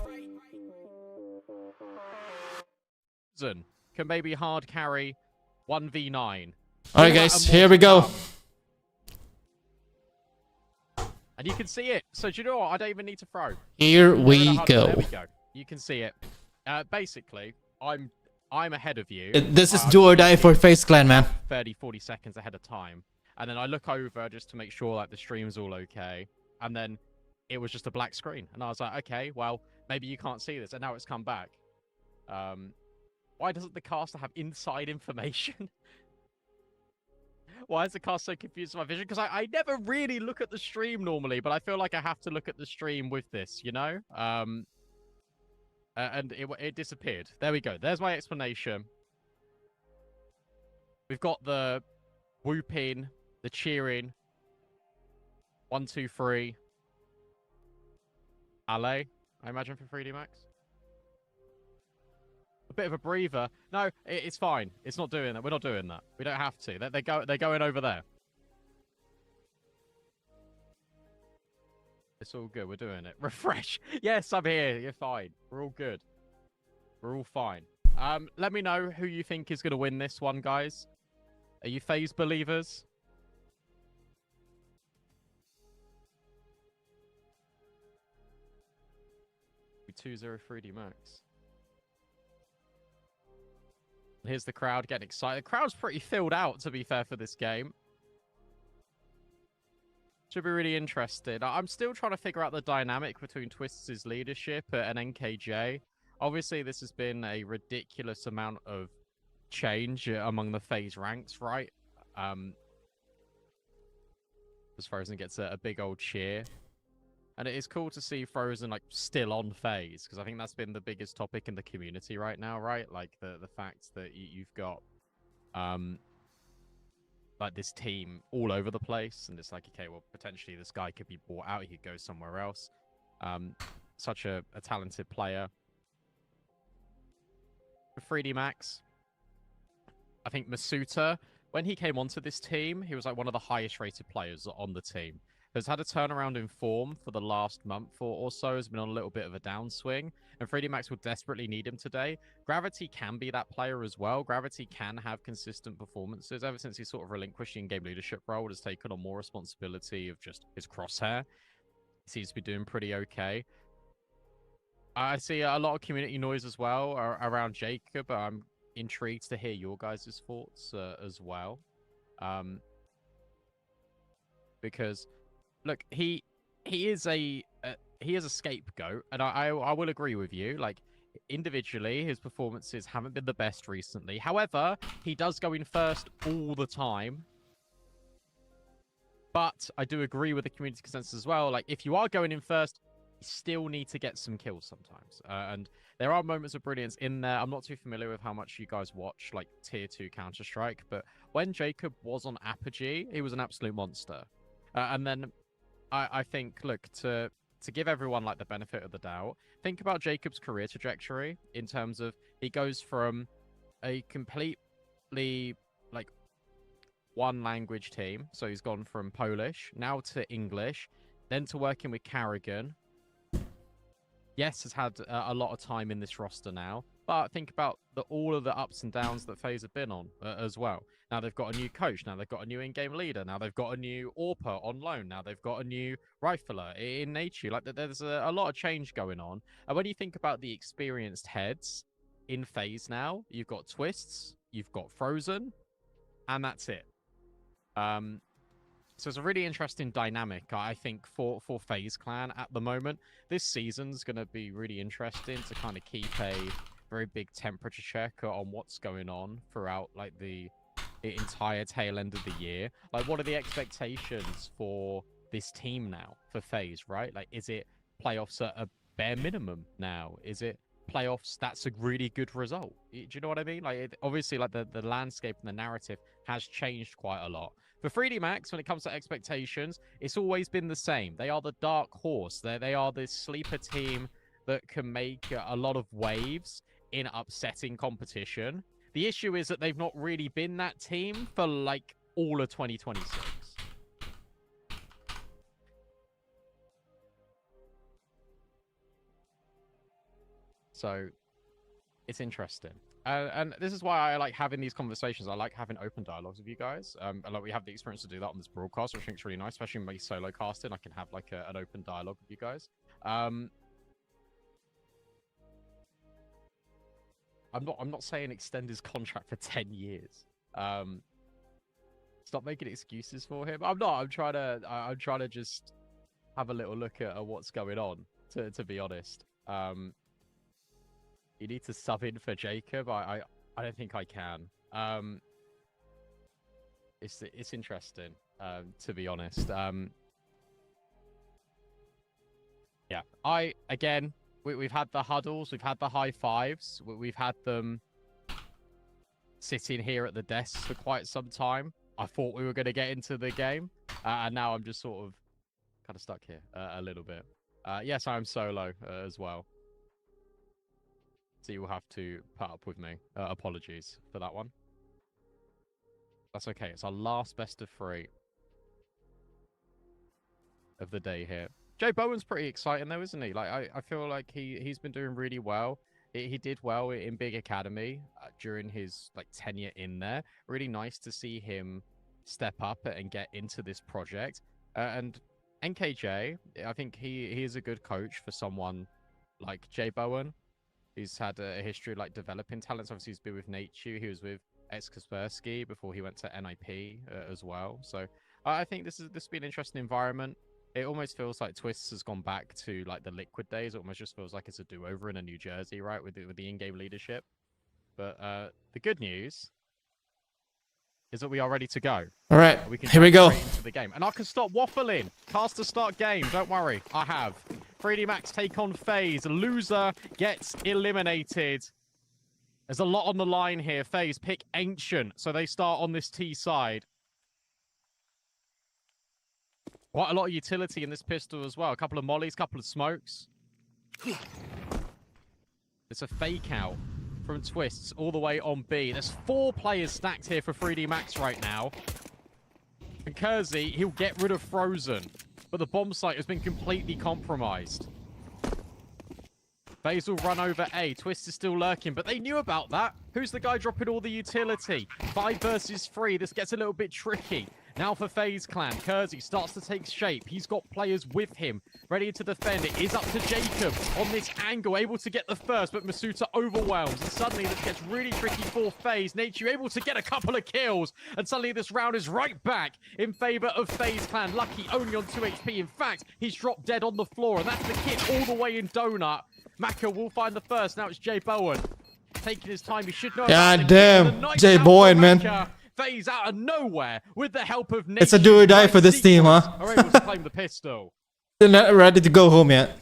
Can maybe hard carry 1v9. Alright guys, here we go. And you can see it. So do you know what? I don't even need to throw. Here we There go. we go. You can see it. Basically, I'm ahead of you. This is do or die for FaZe Clan, man. 30-40 seconds ahead of time. And then I look over just to make sure like the stream's all okay. And then it was just a black screen. And I was like, okay, well, maybe you can't see this. And now it's come back. Why doesn't the caster have inside information? Why is the cast so confused with my vision? Because I never really look at the stream normally, but I feel like I have to look at the stream with this, you know? And it disappeared. There we go. There's my explanation. We've got the whooping, the cheering. 1, 2, 3. Alley, I imagine, for 3D Max. A bit of a breather. No, it's fine. It's not doing that. We're not doing that. We don't have to. They're going over there. It's all good. We're doing it. Refresh. Yes, I'm here. You're fine. We're all good. We're all fine. Let me know who you think is going to win this one, guys. Are you FaZe believers? We 2-0 3D Max. Here's the crowd getting excited. The crowd's pretty filled out, to be fair, for this game. Should be really interesting. I'm still trying to figure out the dynamic between Twists' leadership and NKJ. Obviously, this has been a ridiculous amount of change among the FaZe ranks, right? As Frozen gets a big old cheer. And it is cool to see Frozen like still on FaZe, because I think that's been the biggest topic in the community right now, right? Like the fact that you've got like this team all over the place, and it's like, okay, well, potentially this guy could be bought out, he could go somewhere else. Such a talented player. For 3D Max, I think Masuta, when he came onto this team, he was like one of the highest rated players on the team. Has had a turnaround in form for the last month or so, has been on a little bit of a downswing, and 3D Max will desperately need him today. Gravity can be that player as well. Gravity can have consistent performances. Ever since he sort of relinquished the in-game leadership role, has taken on more responsibility of just his crosshair. He seems to be doing pretty okay. I see a lot of community noise as well around Jacob. I'm intrigued to hear your guys' thoughts as well. Because look, he is a scapegoat, and I will agree with you. Like, individually, his performances haven't been the best recently. However, he does go in first all the time. But I do agree with the community consensus as well. Like, if you are going in first, you still need to get some kills sometimes. And there are moments of brilliance in there. I'm not too familiar with how much you guys watch, like, Tier 2 Counter-Strike, but when Jacob was on Apogee, he was an absolute monster. And then I think, look, to give everyone like the benefit of the doubt, think about Jacob's career trajectory in terms of he goes from a completely like one language team. So he's gone from Polish now to English, then to working with Carrigan. Yes, has had a lot of time in this roster now, but think about all of the ups and downs that FaZe have been on as well. Now they've got a new coach. Now they've got a new in-game leader. Now they've got a new AWPer on loan. Now they've got a new rifler in Nature. Like, there's a lot of change going on. And when you think about the experienced heads in FaZe now, you've got Twists, you've got Frozen, and that's it. So it's a really interesting dynamic, I think, for FaZe Clan at the moment. This season's going to be really interesting to kind of keep a very big temperature check on what's going on throughout, like, the entire tail end of the year. Like, what are the expectations for this team now for FaZe, right? Like, is it playoffs at a bare minimum now? Is it playoffs that's a really good result? Do you know what I mean? Like, obviously, like, the landscape and the narrative has changed quite a lot. For 3D Max, when it comes to expectations, it's always been the same. They are the dark horse. They are this sleeper team that can make a lot of waves in upsetting competition. The issue is that they've not really been that team for, like, all of 2026. So, it's interesting. And this is why I like having these conversations. I like having open dialogues with you guys. And like, we have the experience to do that on this broadcast, which I think is really nice, especially in my solo casting. I can have like an open dialogue with you guys. I'm not saying extend his contract for 10 years. Stop making excuses for him. I'm not. I'm trying to just have a little look at what's going on. To be honest. You need to sub in for Jacob. I don't think I can. It's interesting, to be honest. Yeah. We've had the huddles, we've had the high fives, we've had them sitting here at the desks for quite some time. I thought we were going to get into the game, and now I'm just sort of kind of stuck here a little bit. Yes, I'm solo as well. So you will have to put up with me. Apologies for that one. That's okay. It's our last best of 3 of the day here. Jay Bowen's pretty exciting though, isn't he? Like, I feel like he's been doing really well. He did well in Big Academy during his like tenure in there. Really nice to see him step up and get into this project. And NKJ, I think he is a good coach for someone like Jay Bowen. He's had a history of like developing talents. Obviously, he's been with Nature. He was with XSE before he went to NIP as well. So I think this has been an interesting environment. It almost feels like Twists has gone back to like the Liquid days. It almost just feels like it's a do-over in a New Jersey, right, with the in-game leadership. But the good news is that we are ready to go. All right, We can here we jump go. straight into the game. And I can stop waffling. Caster start game. Don't worry. I have. 3D Max take on FaZe. Loser gets eliminated. There's a lot on the line here. FaZe pick Ancient. So they start on this T side. Quite a lot of utility in this pistol as well. A couple of mollies, couple of smokes. It's a fake out from Twists all the way on B. There's 4 players stacked here for 3D Max right now. And Kersey, he'll get rid of Frozen. But the bomb site has been completely compromised. FaZe will run over A. Twist is still lurking, but they knew about that. Who's the guy dropping all the utility? 5 versus 3. This gets a little bit tricky. Now for FaZe Clan, Kersey starts to take shape. He's got players with him, ready to defend. It is up to Jacob on this angle, able to get the first, but Masuta overwhelms. And suddenly this gets really tricky for FaZe. Nature able to get a couple of kills. And suddenly this round is right back in favor of FaZe Clan. Lucky only on 2 HP. In fact, he's dropped dead on the floor. And that's the kid all the way in Donut. Maka will find the first. Now it's Jay Bowen taking his time. He should know. God damn, Jay Bowen, man. FaZe out of nowhere with the help of It's a do or die for this team, huh? Are able to claim the pistol. They're not ready to go home yet.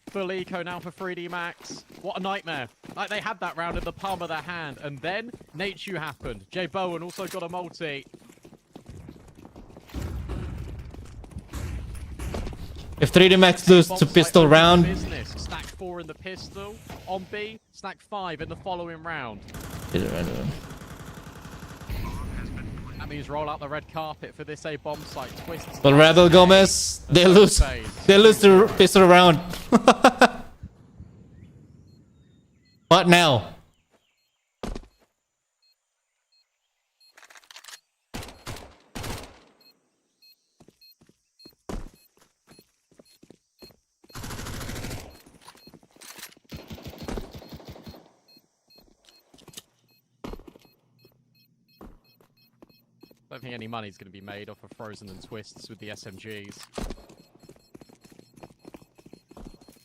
Full eco now for 3D Max. What a nightmare. Like, they had that round in the palm of their hand. And then, Nature happened. Jay Bowen also got a multi. If 3D Max lose to pistol round, Stack 4 in the pistol. On B, stack 5 in the following round. That means roll out the red carpet for this A bomb site. Twist. but Rebel Gomez, they lose to pistol round. What now? I don't think any money's going to be made off of Frozen and Twists with the SMGs.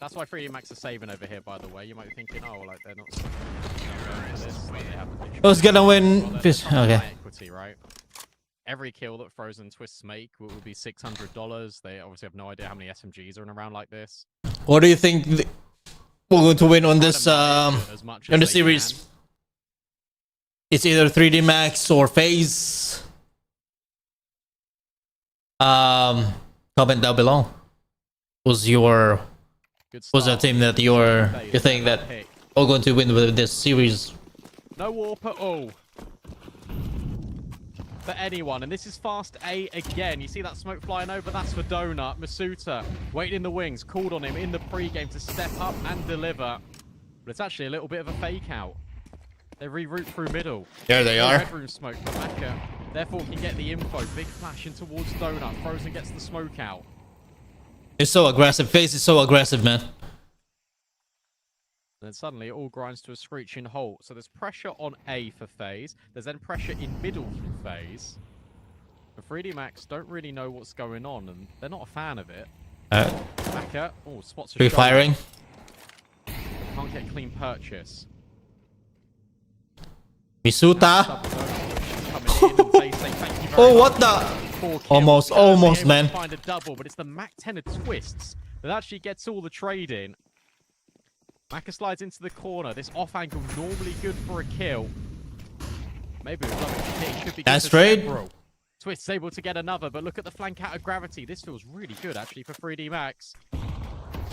That's why 3D Max are saving over here, by the way. You might be thinking, oh, like, they're not going for this. Like, they haven't. Who's gonna win? Well, Okay. equity, right? Every kill that Frozen and Twists make will be $600. They obviously have no idea how many SMGs are in a round like this. What do you think we're going to win on this in the series? It's either 3D Max or FaZe. Comment down below. Was the team that you think that are going to win with this series? No warp at all for anyone, and this is fast A again. You see that smoke flying over? That's for Donut. Masuta waiting in the wings, called on him in the pre-game to step up and deliver, but it's actually a little bit of a fake out. They reroute through middle. There they are. Red room smoke, but Maka therefore can get the info. Big flash in towards Donut. Frozen gets the smoke out. It's so aggressive. FaZe is so aggressive, man. And then suddenly it all grinds to a screeching halt. So there's pressure on A for FaZe. There's then pressure in middle from FaZe. And 3D Max don't really know what's going on, and they're not a fan of it. Maka, oh, spots a Free shot. firing. Can't get clean purchase. Misuta. Oh, what the? Almost, man. Find a double, but it's the Mac 10 of Twists that actually gets all the trade in. Maka slides into the corner. This off angle normally good for a kill. Maybe with double kick should be good. That's trade. Twist's able to get another, but look at the flank out of gravity. This feels really good actually for 3D Max.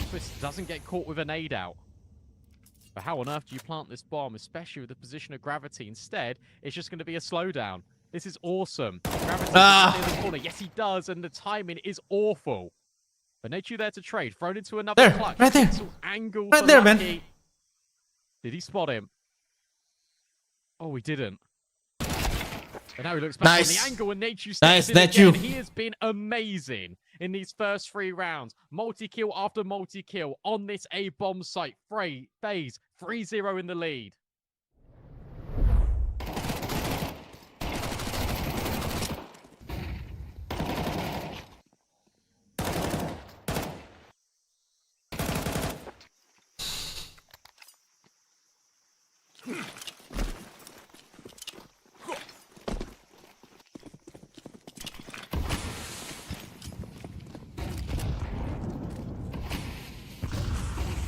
Twist doesn't get caught with a nade out. But how on earth do you plant this bomb, especially with the position of gravity? Instead, it's just going to be a slowdown. This is awesome. Gravity in the corner. Yes, he does, and the timing is awful. But Nature there to trade. Thrown into another There, clutch. right there. Pixel angle Right for there, man. Lucky. Did he spot him? Oh, he didn't. But now he looks back on Nice. the angle and Nature steps Nice, in Nature. again. He has been amazing in these first 3 rounds. Multi-kill after multi-kill on this A-bomb site. FaZe 3-0 in the lead.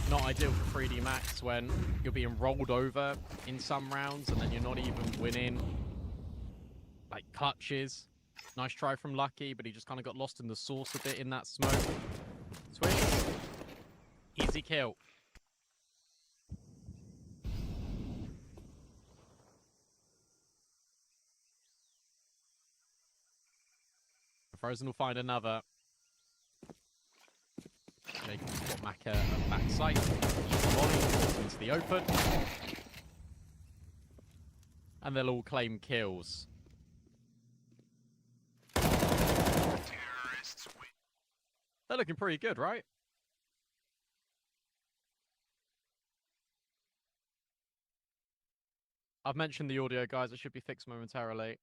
Not ideal for 3D Max when you're being rolled over in some rounds and then you're not even winning like clutches. Nice try from Lucky, but he just kind of got lost in the sauce a bit in that smoke. Switch. Easy kill. Frozen will find another. They can spot Maka at back sight. Volley into the open. And they'll all claim kills. They're looking pretty good, right? I've mentioned the audio, guys. It should be fixed momentarily.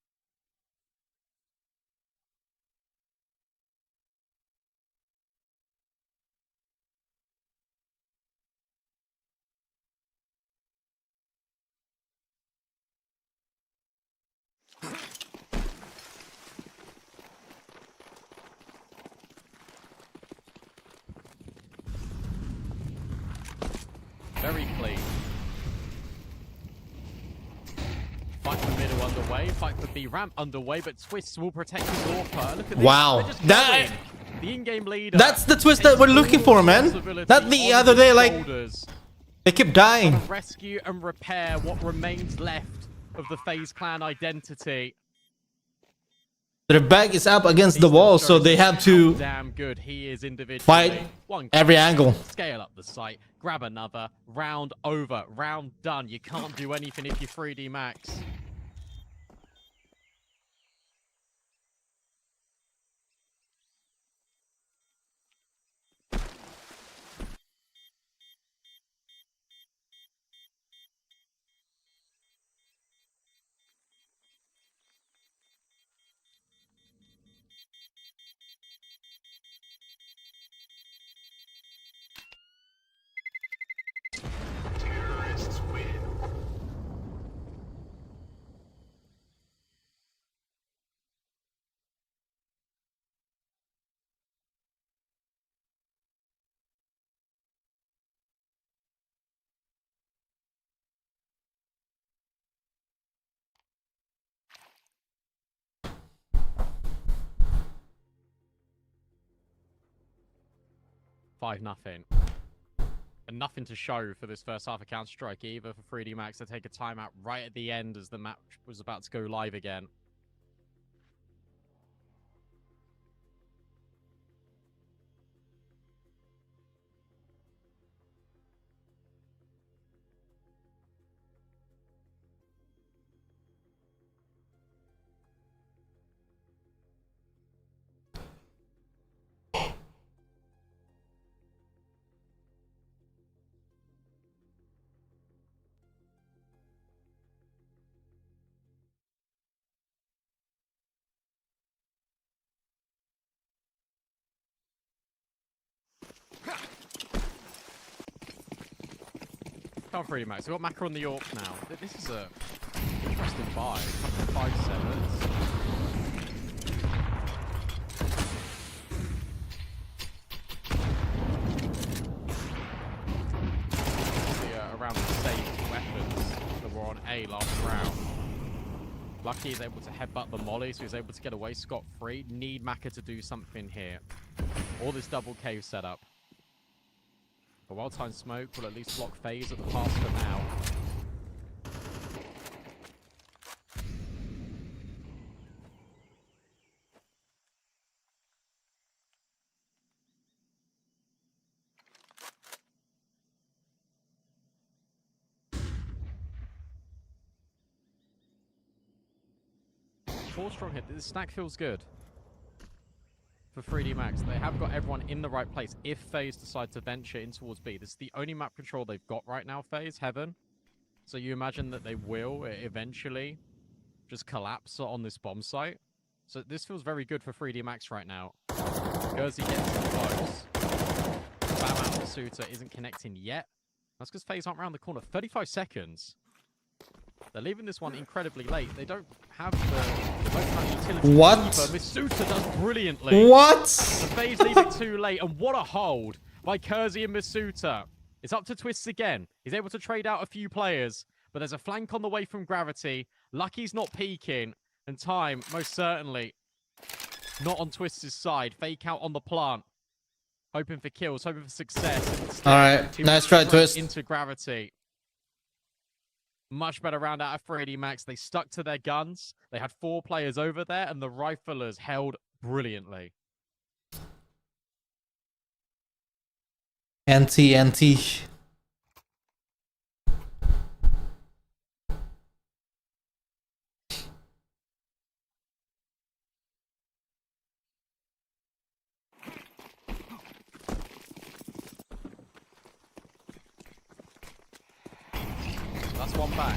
Very clean. Fight for middle underway. Fight for B ramp underway, but Twists will protect his AWP. Look at this. Wow. They're just That- going. The in-game leader. That's the twist that we're looking for, man. Not the other day, like, they keep dying. Rescue and repair what remains left of the FaZe clan identity. Their back is up against the wall, so they have to Damn good he is individually. fight every angle. Scale up the site. Grab another. Round over. Round done. You can't do anything if you're 3D Max. Nothing. And nothing to show for this first half of Counter-Strike either for 3D Max to take a timeout right at the end as the match was about to go live again. Can't 3D Max. We've got Maka on the AWP now. This is a interesting buy. 5-7s. Around the same weapons that were on A last round. Lucky is able to headbutt the molly, so he's able to get away scot-free. Need Maka to do something here. All this double cave setup. A well-timed smoke will at least block FaZe at the pass for now. 4 strong hit. This stack feels good for 3D Max. They have got everyone in the right place. If FaZe decide to venture in towards B, this is the only map control they've got right now, FaZe, Heaven. So you imagine that they will eventually just collapse on this bomb site. So this feels very good for 3D Max right now. XSE gets close. Bam out the Suitor isn't connecting yet. That's because FaZe aren't around the corner. 35 seconds. They're leaving this one incredibly late. They don't have the utility. What? MztrDale does brilliantly. What? The FaZe leave it too late, and what a hold by XSE and MztrDale. It's up to Twists again. He's able to trade out a few players, but there's a flank on the way from Gravity. Lucky's not peeking, and Time, most certainly, not on Twists' side. Fake out on the plant. Hoping for kills, hoping for success. Alright, nice try, Twist. Into Gravity. Much better round out of 3D Max. They stuck to their guns. They had 4 players over there, and the riflers held brilliantly. NT. That's one back.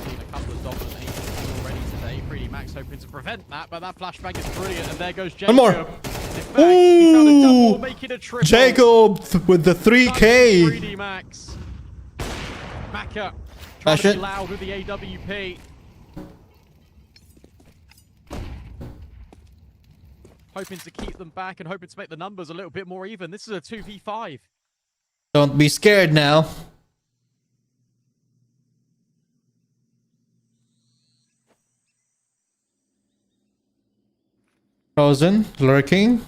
Seen a couple of dominant aces already today. 3D Max hoping to prevent that, but that flashbang is brilliant, and there goes Jacob. One more. In fact, he found a double, making a triple. Jacob with the 3K. 3D Max. Maka trying to be loud with the AWP. Hoping to keep them back and hoping to make the numbers a little bit more even. This is a 2v5. Don't be scared now. Frozen, lurking.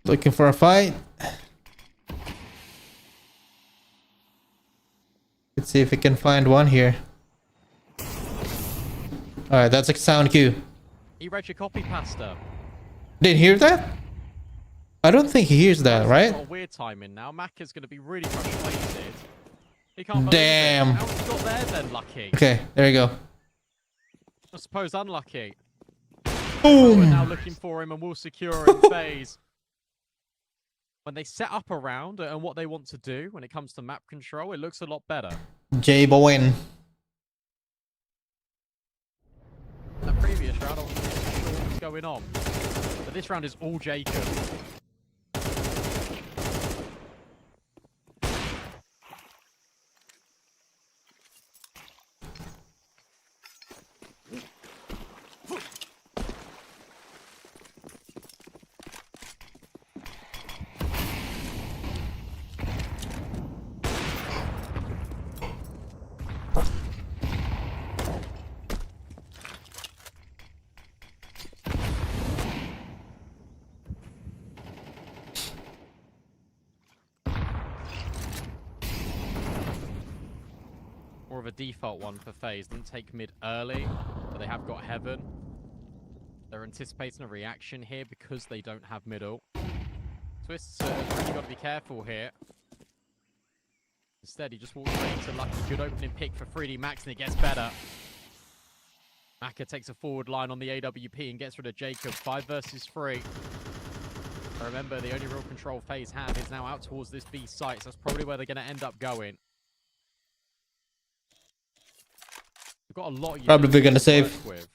Looking for a fight. Let's see if we can find one here. Alright, that's a sound cue. He read your copy pasta. Didn't hear that? I don't think he hears that, right? Got a weird timing now. Maka's going to be really frustrated. He can't believe Damn. it. How's he got there then, Lucky? Okay, there you go. I suppose unlucky. Boom. We're now looking for him and we'll secure in FaZe. When they set up around and what they want to do when it comes to map control, it looks a lot better. J Bowen. The previous round, I wasn't really sure what was going on. But this round is all Jacob. More of a default one for FaZe. Didn't take mid early, but they have got Heaven. They're anticipating a reaction here because they don't have middle. Twists has really got to be careful here. Instead, he just walks straight into Lucky. Good opening pick for 3D Max, and it gets better. Maka takes a forward line on the AWP and gets rid of Jacob. 5 versus 3. Remember, the only real control FaZe have is now out towards this B site, so that's probably where they're going to end up going. We've got a lot of Probably going to save. with.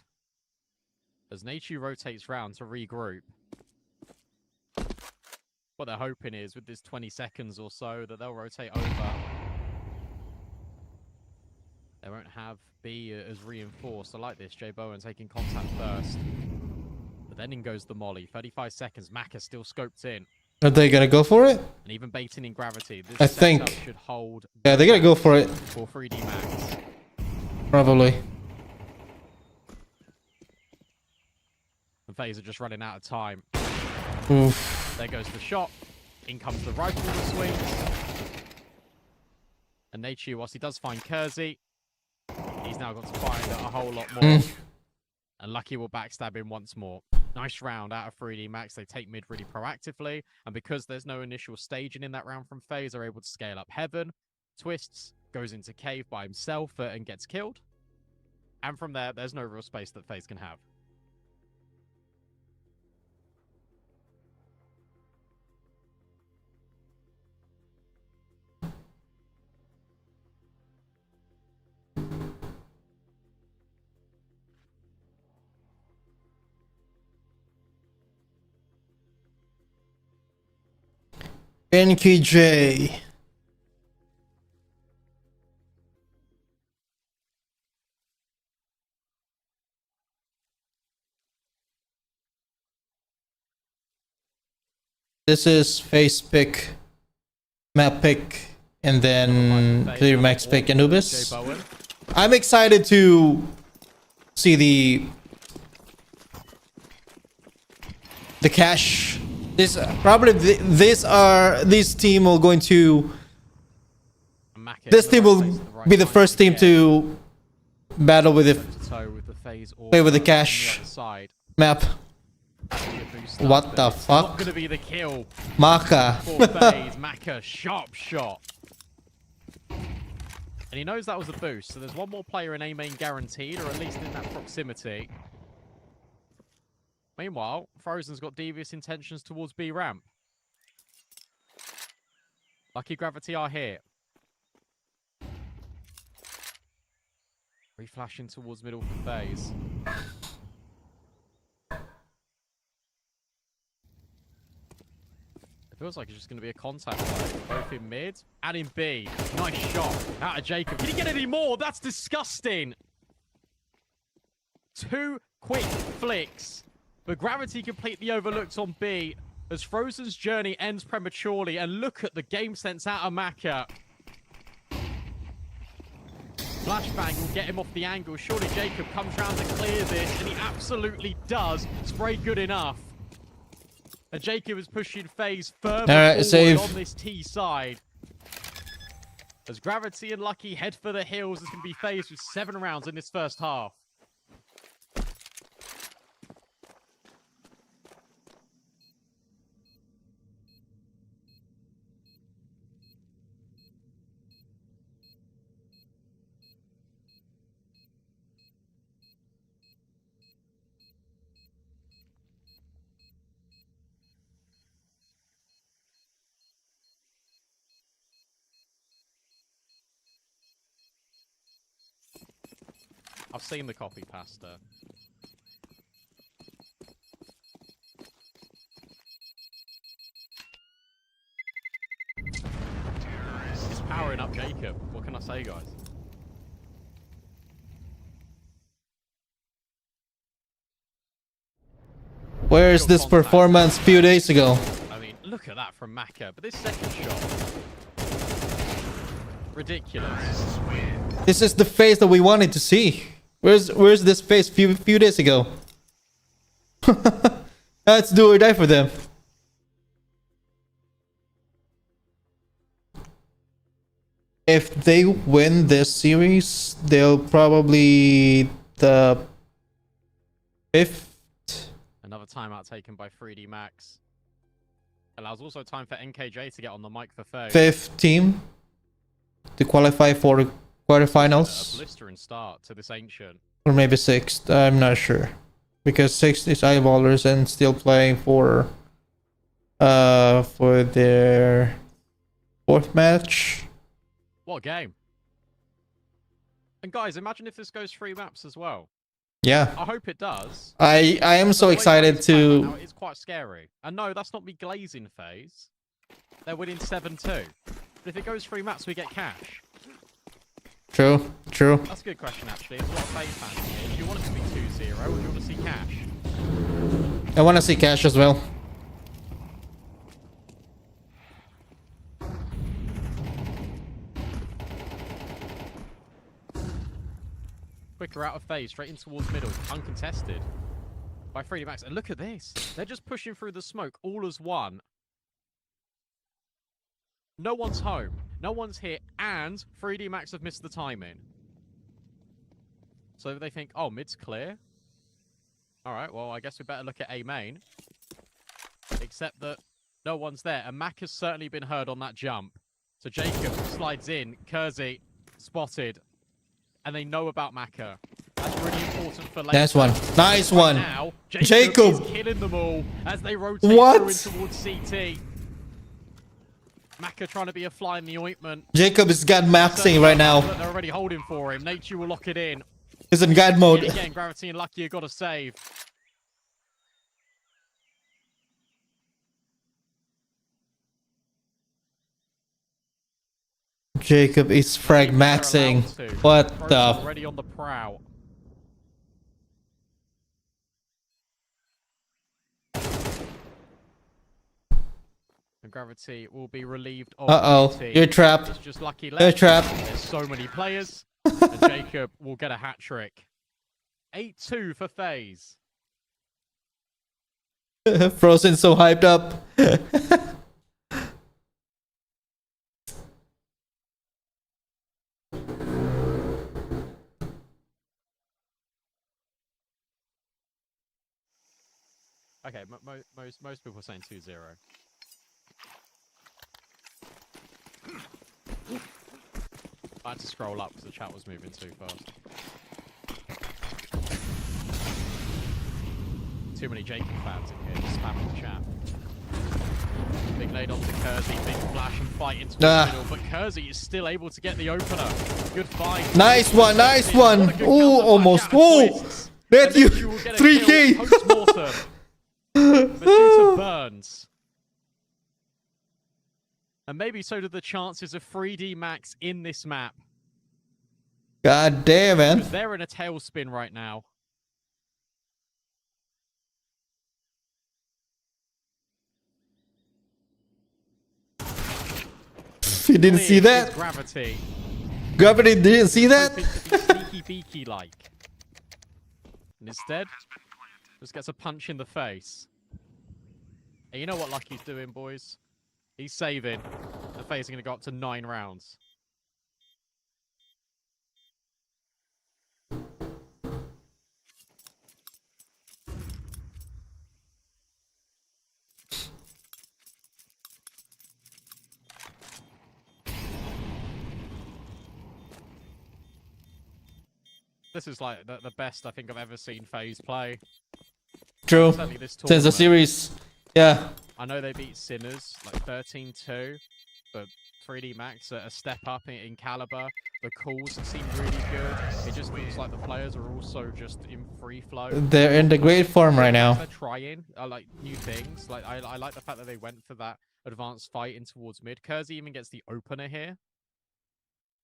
As Nature rotates round to regroup. What they're hoping is, with this 20 seconds or so, that they'll rotate over. They won't have B as reinforced. I like this. Jay Bowen taking contact first. But then in goes the molly. 35 seconds. Maka still scoped in. Are they going to go for it? And even baiting in Gravity. This I think. should hold. Yeah, they're going to go for it. For 3D Max. Probably. And FaZe are just running out of time. Oof. There goes the shot. In comes the rifle that swings. And Nature, whilst he does find XSE, he's now got to find a whole lot more. And Lucky will backstab him once more. Nice round out of 3D Max. They take mid really proactively. And because there's no initial staging in that round from FaZe, they're able to scale up Heaven, Twists, goes into cave by himself and gets killed. And from there, there's no real space that FaZe can have. NKJ. This is FaZe pick, map pick, and then clear max pick Anubis. I'm excited to see the cash. This probably this team will going to this team will be the first team to battle with it. Play with the cash map. What the fuck? Not gonna be the kill. Maka. For FaZe. Maka, sharp shot. And he knows that was a boost, so there's one more player in A main guaranteed, or at least in that proximity. Meanwhile, Frozen's got devious intentions towards B ramp. Lucky Gravity are here. Reflashing towards middle for FaZe. It feels like it's just going to be a contact play, both in mid and in B. Nice shot out of Jacob. Can he get any more? That's disgusting. 2 quick flicks. But Gravity completely overlooked on B as Frozen's journey ends prematurely. And look at the game sense out of Maka. Flashbang will get him off the angle. Surely Jacob comes round to clear this, and he absolutely does. Spray good enough. And Jacob is pushing FaZe further forward on this T side. As Gravity and Lucky head for the hills, it's going to be FaZe with 7 rounds in this first half. I've seen the copy pasta. It's powering up Jacob. What can I say, guys? Where's this performance a few days ago? I mean, look at that from Maka. But this second shot, ridiculous. This is the FaZe that we wanted to see. Where's this FaZe few days ago? Let's do or die for them. If they win this series, they'll probably the 5th. Another timeout taken by 3D Max. Allows also time for NKJ to get on the mic for FaZe. 5th team to qualify for quarterfinals. A blistering start to this Ancient. Or maybe 6th, I'm not sure. Because 6th is Eyeballers and still playing for their 4th match. What a game. And guys, imagine if this goes 3 maps as well. Yeah. I hope it does. I am so excited to... Now, it's quite scary. And no, that's not me glazing FaZe. They're winning 7-2. But if it goes 3 maps, we get cash. True, true. That's a good question, actually. There's a lot of FaZe fans here. Do you want it to be 2-0 or do you want to see cash? I want to see cash as well. Quicker out of FaZe, straight in towards middle, uncontested by 3D Max. And look at this. They're just pushing through the smoke, all as one. No one's home. No one's here, and 3D Max have missed the timing. So they think, oh, mid's clear. All right, well, I guess we better look at A main. Except that no one's there, and Mac has certainly been heard on that jump. So Jacob slides in. Kersey spotted, and they know about Maka. That's really important for later. Nice one. Nice Right one. now, Jacob. is killing them all as they rotate What? through in towards CT. Maka trying to be a fly in the ointment. Jacob is god maxing right now. Look, they're already holding for him. Nature will lock it in. He's in god mode. Yet again, Gravity and Lucky have got to save. Jacob is frag maxing. What Frozen the? already on the prowl. And Gravity will be relieved of Uh-oh. duty. You're trapped. It's just Lucky You're left. trapped. There's so many players. And Jacob will get a hat trick. 8-2 for FaZe. Frozen so hyped up. Okay, most people are saying 2-0. I had to scroll up because the chat was moving too fast. Too many Jacob fans in here, just spamming the chat. Big nade onto Kersey, big flash and fight into the middle, but Kersey is still able to get the opener. Good fight. Nice one, nice one. Oh, almost. Oh, that you 3K. Masuta burns. And maybe so do the chances of 3D Max in this map. God damn, man. Because they're in a tailspin right now. You didn't see that? Gravity. Gravity didn't see that? Hoping to be sneaky beaky like. And instead, just gets a punch in the face. And you know what Lucky's doing, boys? He's saving. The FaZe is going to go up to 9 rounds. This is like the best I think I've ever seen FaZe play. True. Certainly this Since the tournament. series. Yeah. I know they beat Sinners like 13-2, but 3D Max a step up in caliber. The calls seem really good. It just feels like the players are also just in free flow. They're in the great form right now. They're trying like new things. Like I like the fact that they went for that advanced fight in towards mid. Kersey even gets the opener here.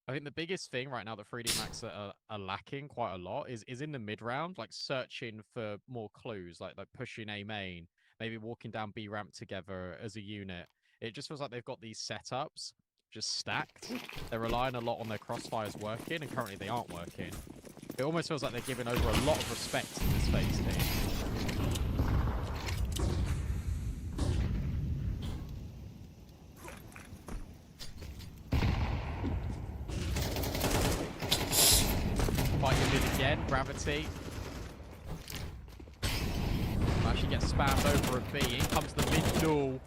I think the biggest thing right now that 3D Max are lacking quite a lot is in the mid round, like searching for more clues, like pushing A main, maybe walking down B ramp together as a unit. It just feels like they've got these setups just stacked. They're relying a lot on their crossfires working, and currently they aren't working. It almost feels like they're giving over a lot of respect to this FaZe team. Fighting mid again, Gravity. Actually gets spammed over a B. In comes the mid duel.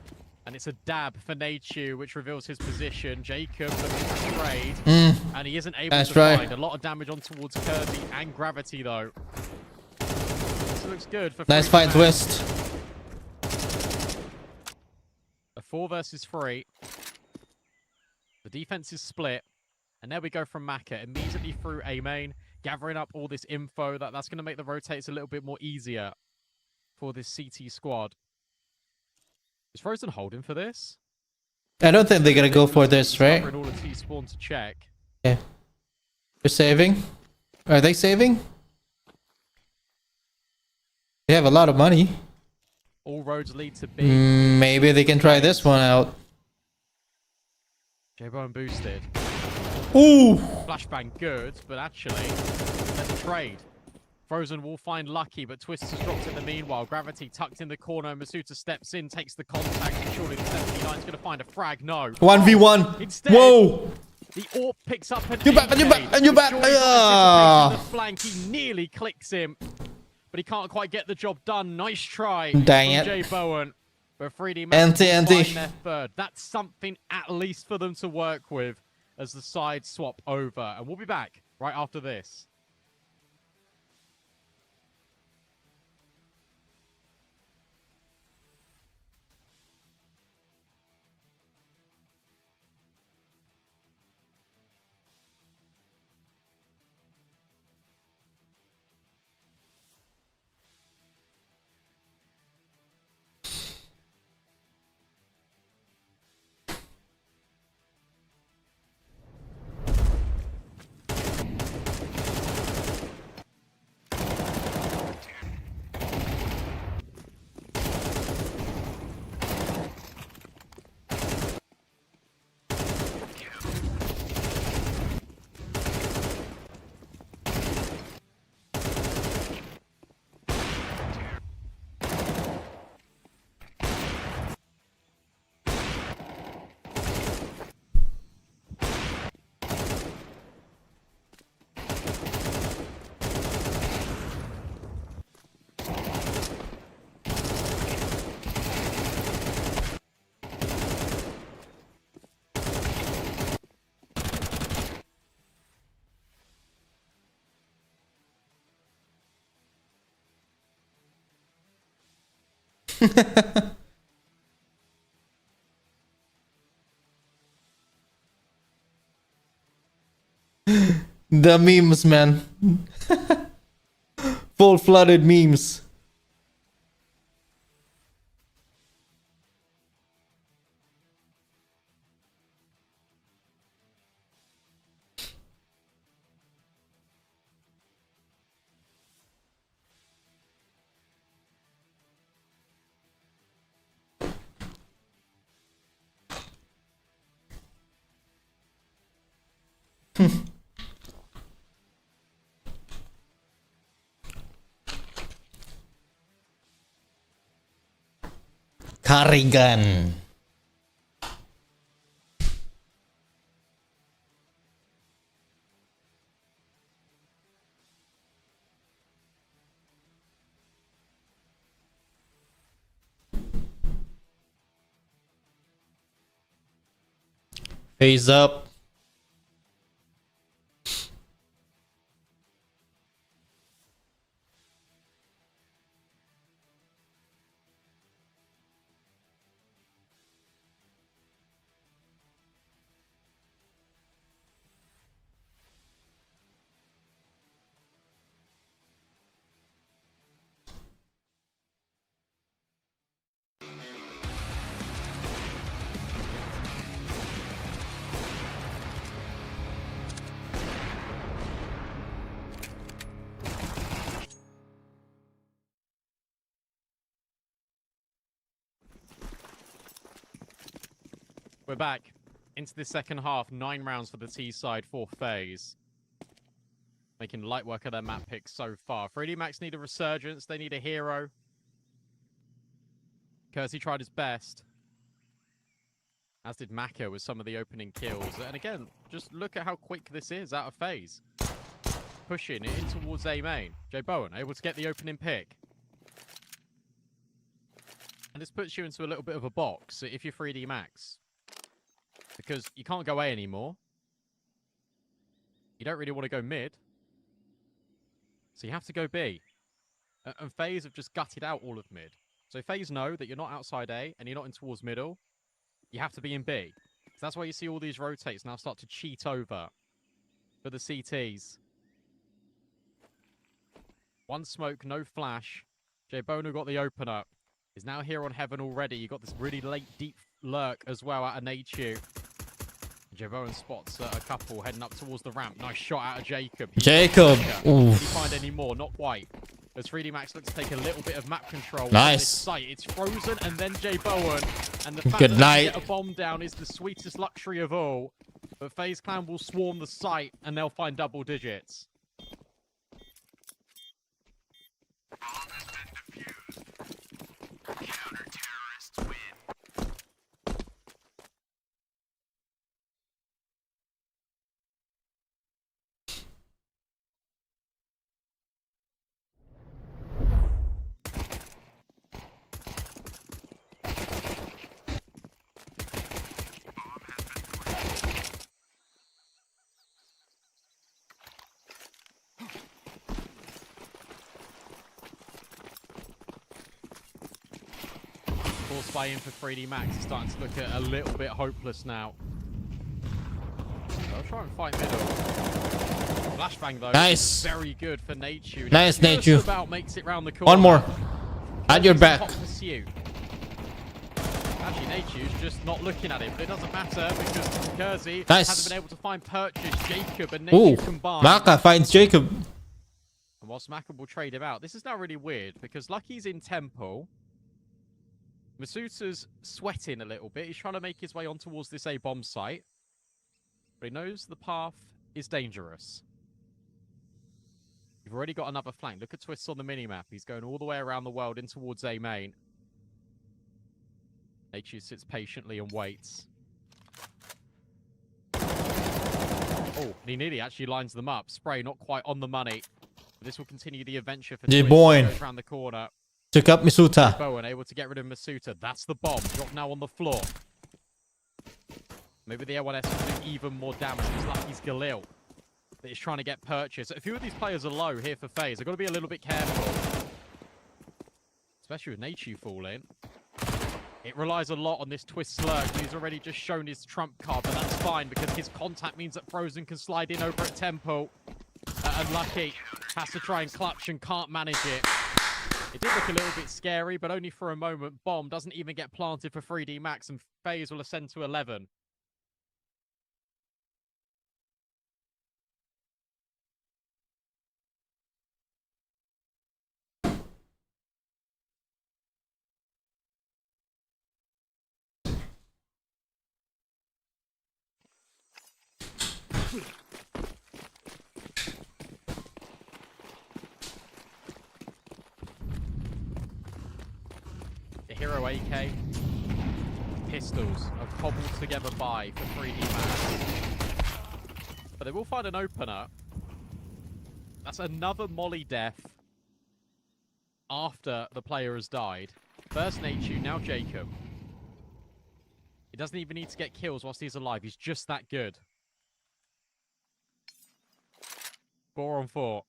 And it's a dab for Nachu, which reveals his position. Jacob looking to trade. And he isn't able to find a lot of damage on towards Kersey and Gravity, though. This looks good for Nice fight, Twist. A 4 versus 3. The defense is split. And there we go from Maka. Immediately through A main. Gathering up all this info. That's going to make the rotates a little bit more easier for this CT squad. Is Frozen holding for this? I don't think they're gonna go for this, right? All of T-spawn to check. Yeah. They're saving. Are they saving? They have a lot of money. All roads lead to B. Maybe they can try this one out. J-Bone boosted. Ooh! Flashbang good, but actually, there's a trade. Frozen will find Lucky, but Twist has dropped in the meanwhile. Gravity tucked in the corner. Masuta steps in, takes the contact, and surely the 79 is going to find a frag. No. 1v1. Instead, Whoa! the AWP picks up an You back, and you back, and you back. The flank, he nearly clicks him, but he can't quite get the job done. Nice try. Dang from it. Jay Bowen. But 3D Max Anti. find their third. That's something at least for them to work with. as the sides swap over. And we'll be back right after this. The memes, man. Full flooded memes. Carrigan. FaZe up. We're back into the second half. 9 rounds for the T side for FaZe. Making light work of their map picks so far. 3D Max need a resurgence. They need a hero. Kersey tried his best. As did Maka with some of the opening kills. And again, just look at how quick this is out of FaZe. Pushing it in towards A main. Jay Bowen able to get the opening pick. And this puts you into a little bit of a box if you're 3D Max. Because you can't go A anymore. You don't really want to go mid. So you have to go B. And FaZe have just gutted out all of mid. So FaZe know that you're not outside A and you're not in towards middle. You have to be in B. So that's why you see all these rotates now start to cheat over for the CTs. One smoke, no flash. Jay Bono got the open up. Is now here on Heaven already. You got this really late deep lurk as well out of Nachu. Jay Bowen spots a couple heading up towards the ramp. Nice shot out of Jacob. Jacob. Did he find any more? Not quite. As 3D Max looks to take a little bit of map control. Nice. Site. It's frozen and then Jay Bowen. And the fact Good that night. they get a bomb down is the sweetest luxury of all. But FaZe Clan will swarm the site and they'll find double digits. Counter-terrorists win. force buy in for 3D Max is starting to look a little bit hopeless now. I'll try and fight middle. Flashbang though. Nice. Very good for Nature. Nice, Nature. About makes it round the corner. One more. At your back. Hot pursuit. Actually, Nature's just not looking at him, but it doesn't matter because Kersey hasn't been able to find Purchase, Jacob, and Nature combined. Maka finds Jacob. And whilst Maka will trade him out, this is now really weird because Lucky's in Temple. Masuta's sweating a little bit. He's trying to make his way on towards this A bomb site. But he knows the path is dangerous. You've already got another flank. Look at Twists on the minimap. He's going all the way around the world in towards A main. Nature sits patiently and waits. Oh, he nearly actually lines them up. Spray not quite on the money. But this will continue the adventure for Twist. Around the corner. Took up Masuta. Bowen able to get rid of Masuta. That's the bomb. Drop now on the floor. Maybe the L1S will do even more damage. It's Lucky's Galil that is trying to get Purchase. A few of these players are low here for FaZe. They've got to be a little bit careful. Especially with Nachu falling. It relies a lot on this Twist Slurk. He's already just shown his trump card, but that's fine because his contact means that Frozen can slide in over at Temple. And Lucky has to try and clutch and can't manage it. It did look a little bit scary, but only for a moment. Bomb doesn't even get planted for 3D Max, and FaZe will ascend to 11. The Hero AK pistols are cobbled together by for 3D Max. But they will find an opener. That's another Molly death after the player has died. First Nachu, now Jacob. He doesn't even need to get kills whilst he's alive. He's just that good. 4 on 4.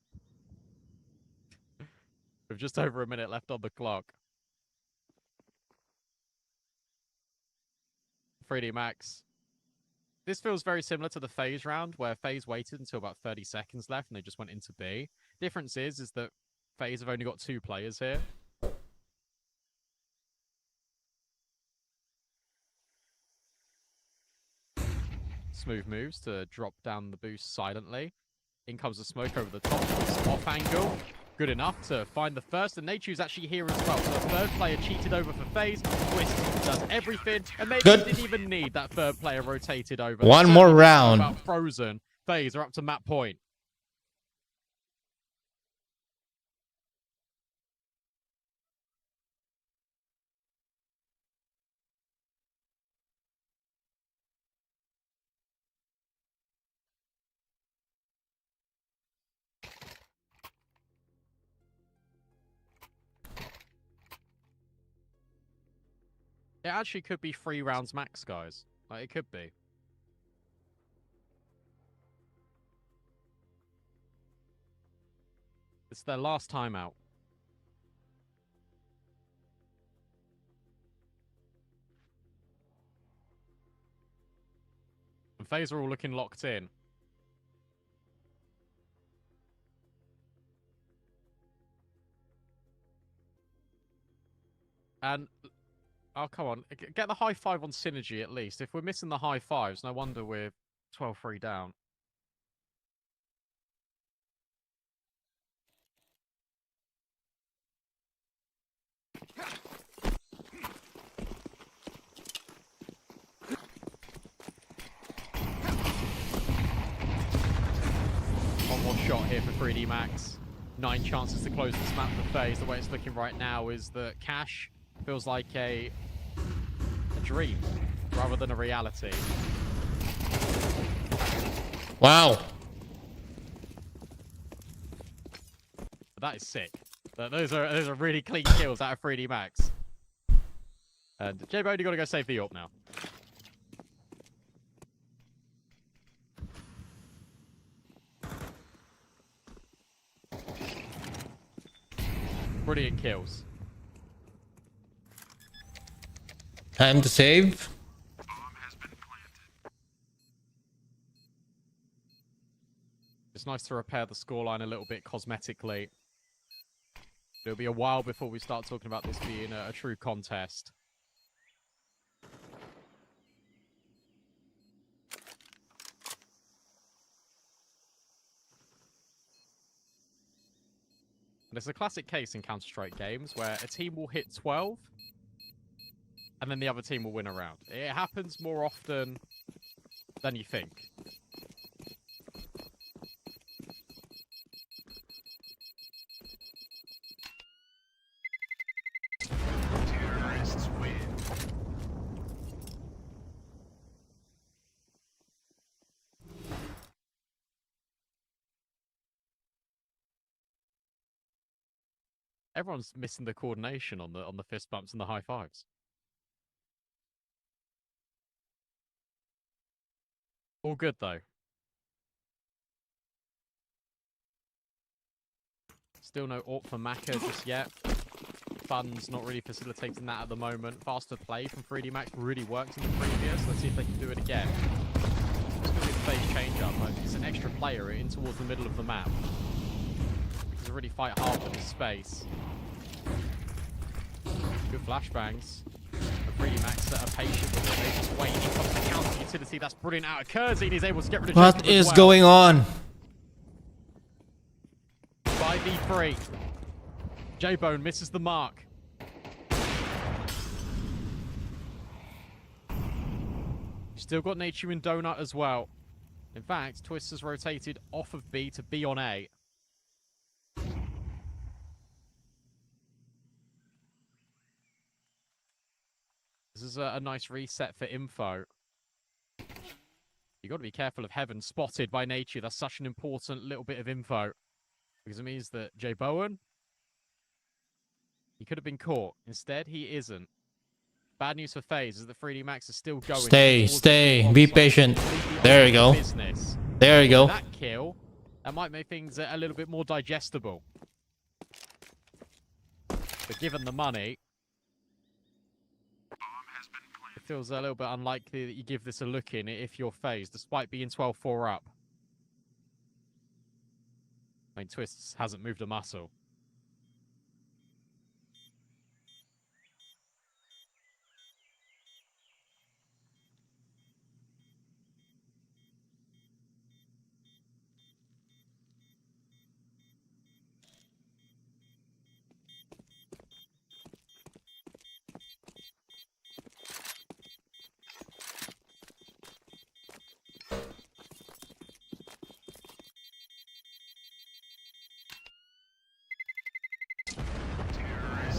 With just over a minute left on the clock. 3D Max. This feels very similar to the FaZe round, where FaZe waited until about 30 seconds left and they just went into B. Difference is that FaZe have only got 2 players here. Smooth moves to drop down the boost silently. In comes the smoke over the top. Off angle. Good enough to find the first, and Nature's actually here as well. So the third player cheated over for FaZe. Twist does everything, and maybe he didn't even need that third player rotated over. One more round. About Frozen. FaZe are up to map point. It actually could be 3 rounds max, guys. Like, it could be. It's their last timeout. And FaZe are all looking locked in. And... oh, come on. Get the high 5 on Synergy, at least. If we're missing the high 5s, no wonder we're 12-3 down. One more shot here for 3D Max. 9 chances to close this map for FaZe. The way it's looking right now is that Cash feels like a dream rather than a reality. Wow. That is sick. Those are really clean kills out of 3D Max. And J-Bo, you got to go save the AWP now. Brilliant kills. Time to save. It's nice to repair the scoreline a little bit cosmetically. It'll be a while before we start talking about this being a true contest. And it's a classic case in Counter-Strike games where a team will hit 12 and then the other team will win a round. It happens more often than you think. Terrorists win. Everyone's missing the coordination on the fist bumps and the high fives. All good though. Still no AWP for Maka just yet. Fun's not really facilitating that at the moment. Faster play from 3D Max really worked in the previous. Let's see if they can do it again. It's going to be the phase change up, but it's an extra player in towards the middle of the map. Because they really fight hard for this space. Good flashbangs. The 3D Max that are patient with it. They just wait. He comes to counter utility. That's brilliant out of Kersey, and he's able to get rid of What Jacob as is well. going on? 5v3. J-Bone misses the mark. Still got Nature and Donut as well. In fact, Twist has rotated off of B to B on A. This is a nice reset for info. You got to be careful of Heaven spotted by Nature. That's such an important little bit of info. Because it means that Jay Bowen, he could have been caught. Instead, he isn't. Bad news for FaZe is that 3D Max is still going. Stay. Be patient. There you go. Business. There you go. That kill, that might make things a little bit more digestible. But given the money, it feels a little bit unlikely that you give this a look in if you're FaZe, despite being 12-4 up. I mean, Twist hasn't moved a muscle.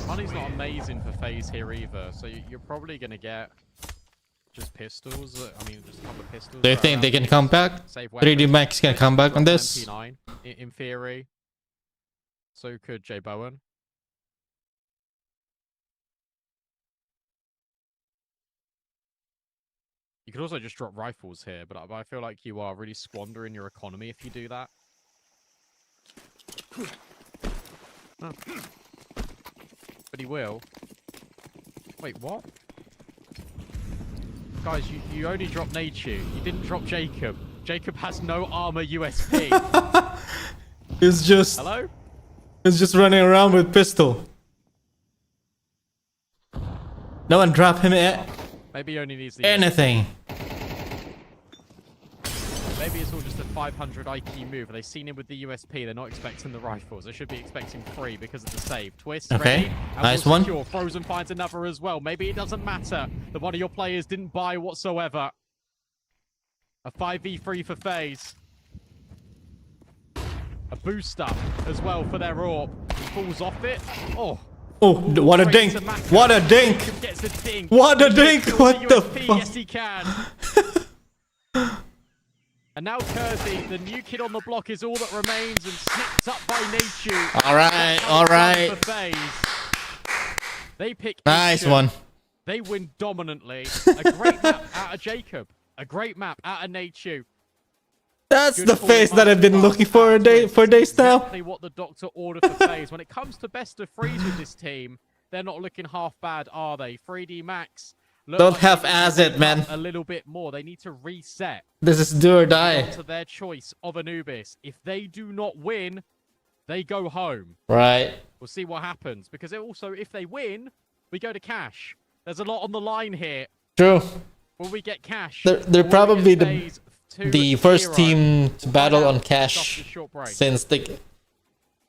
Money's not amazing for FaZe here either, so you're probably going to get just pistols. I mean, just a couple of pistols. Do you think they can come back? 3D Max can come back on this? MP9, in theory. So could Jay Bowen. You could also just drop rifles here, but I feel like you are really squandering your economy if you do that. Oh. But he will. Wait, what? Guys, you only dropped Nature. You didn't drop Jacob. Jacob has no armor USP. It's just... Hello? It's just running around with pistol. No one drop him Maybe he only needs the anything. Maybe it's all just a 500 IQ move. They've seen him with the USP. They're not expecting the rifles. They should be expecting 3 because of the save. Twist, Okay, ready. nice one. Secure. Frozen finds another as well. Maybe it doesn't matter that one of your players didn't buy whatsoever. A 5v3 for FaZe. A boost up as well for their AWP. He falls off it. Oh. Oh, what a dink! What a dink! Gets a dink. What a dink! What the USP, fuck? yes, he can. And now Kersey, the new kid on the block, is all that remains and snipped up by Nature. All right. For FaZe. They pick Nice Ancient. one. They win dominantly. A great map out of Jacob. A great map out of Nature. That's Good the call, face that I've been Martin. looking for days now. Exactly what the doctor ordered for FaZe. When it comes to best of threes with this team, they're not looking half bad, are they? 3D Max look Don't like they need to half-ass it, wake man. up a little bit more. They need to reset. This is do or die. To their choice of Anubis. If they do not win, they go home. Right. We'll see what happens. Because also, if they win, we go to cash. There's a lot on the line here. True. Will we get cash? They're Or probably will we get the FaZe 2-0? first team to We'll battle find on out cash after this short break.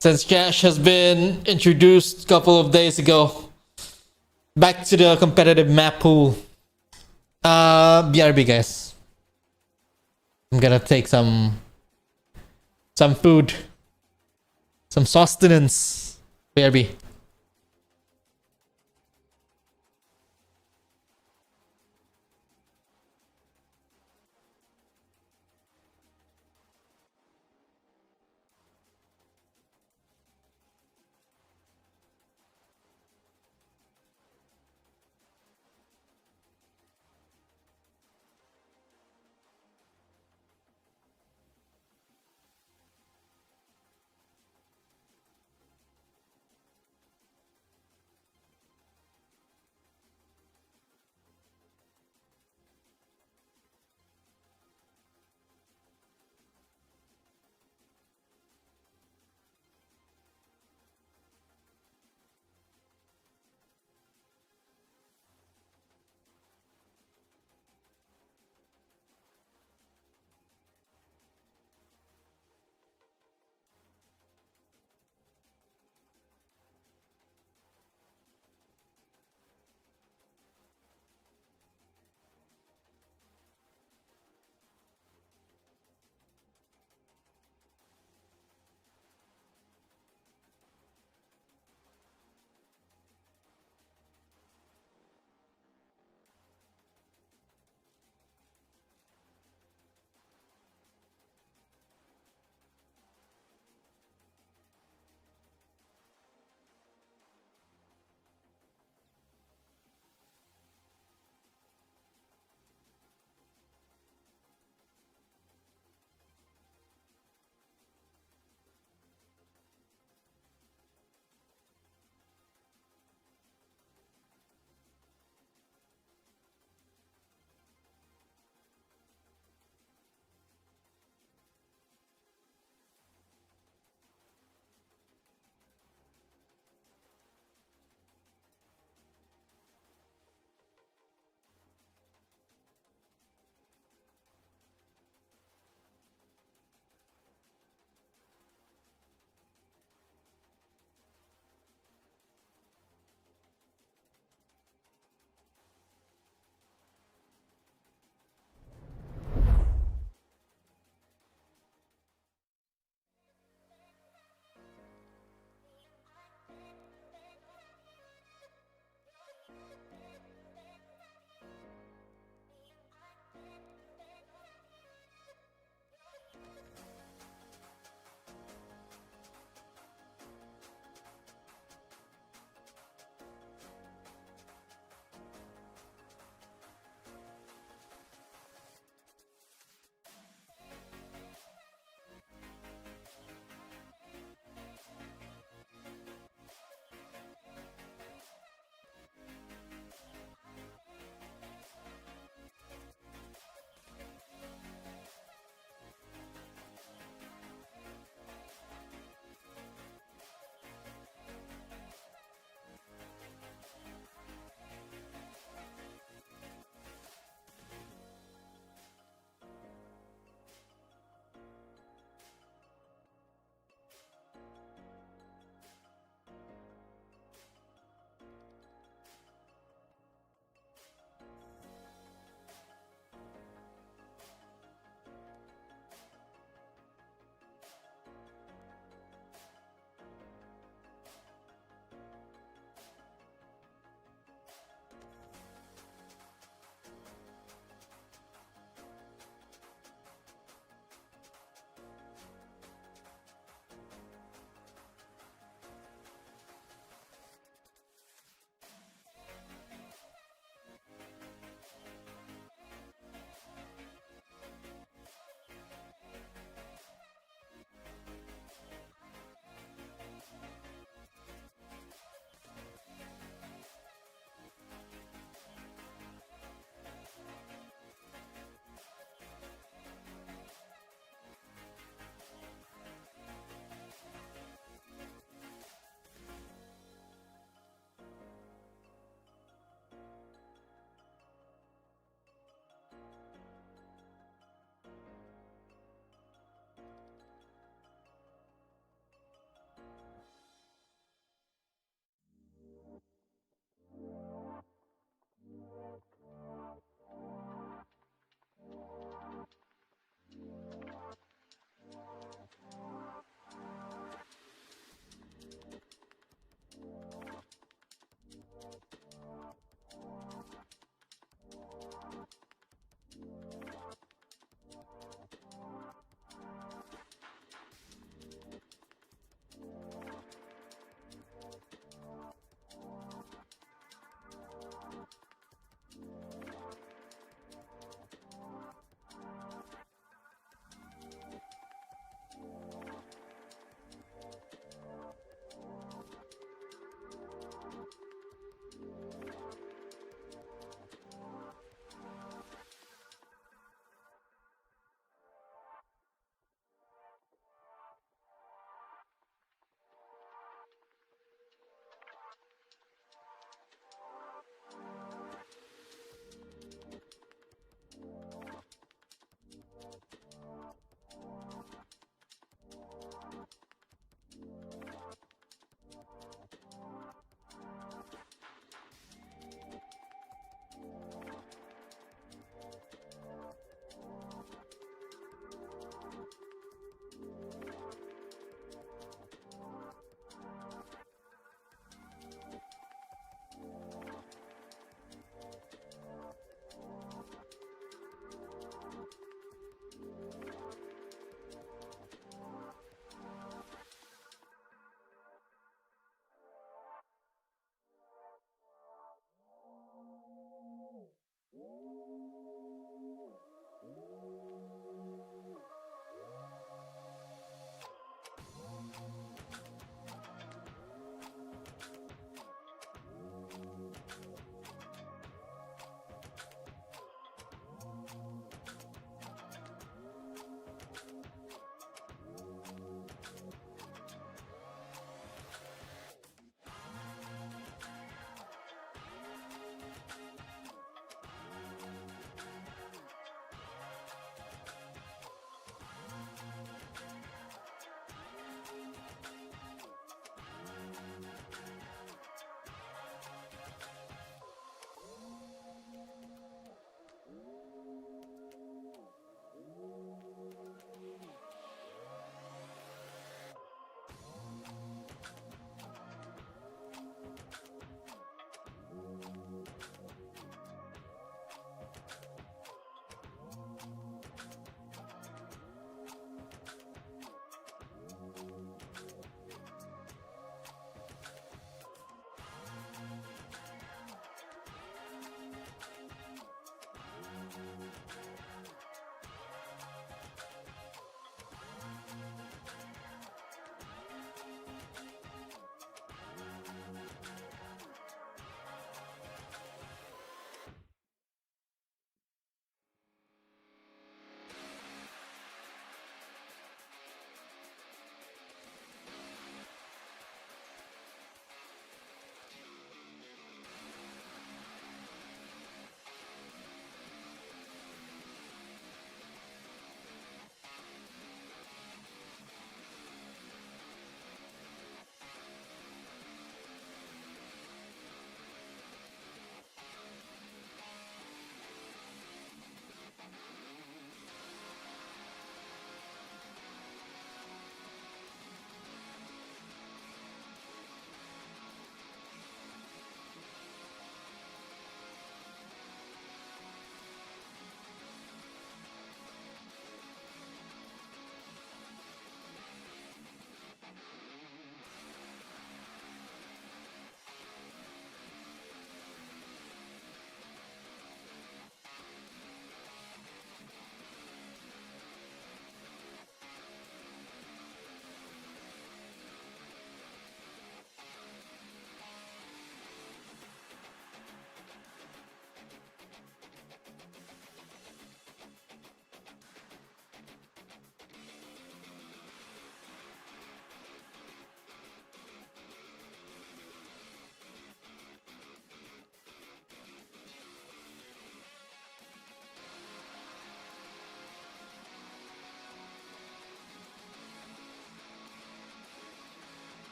since cash has been introduced a couple of days ago. Back to the competitive map pool. BRB guys. I'm gonna take some food. Some sustenance. BRB.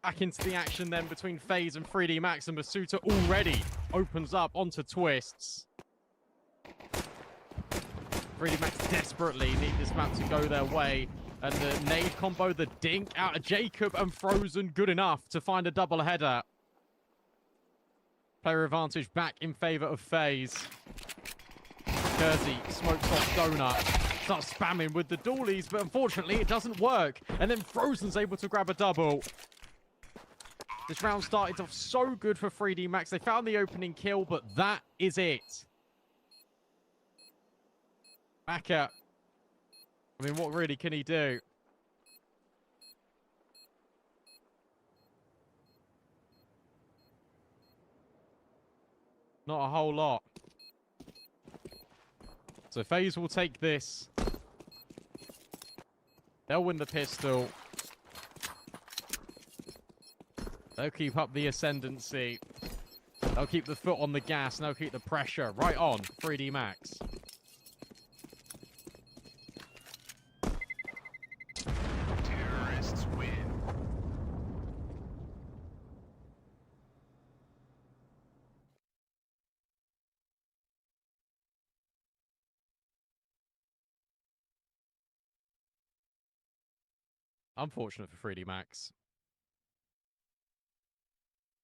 Back into the action then between FaZe and 3D Max, and Masuta already opens up onto Twists. 3D Max desperately need this map to go their way. And the nade combo, the dink out of Jacob and Frozen, good enough to find a double header. Player advantage back in favor of FaZe. Kersey smokes off Donut. Starts spamming with the dualies, but unfortunately it doesn't work. And then Frozen's able to grab a double. This round started off so good for 3D Max. They found the opening kill, but that is it. Maka. I mean, what really can he do? Not a whole lot. So FaZe will take this. They'll win the pistol. They'll keep up the ascendancy. They'll keep the foot on the gas, and they'll keep the pressure right on 3D Max. Terrorists win. Unfortunate for 3D Max.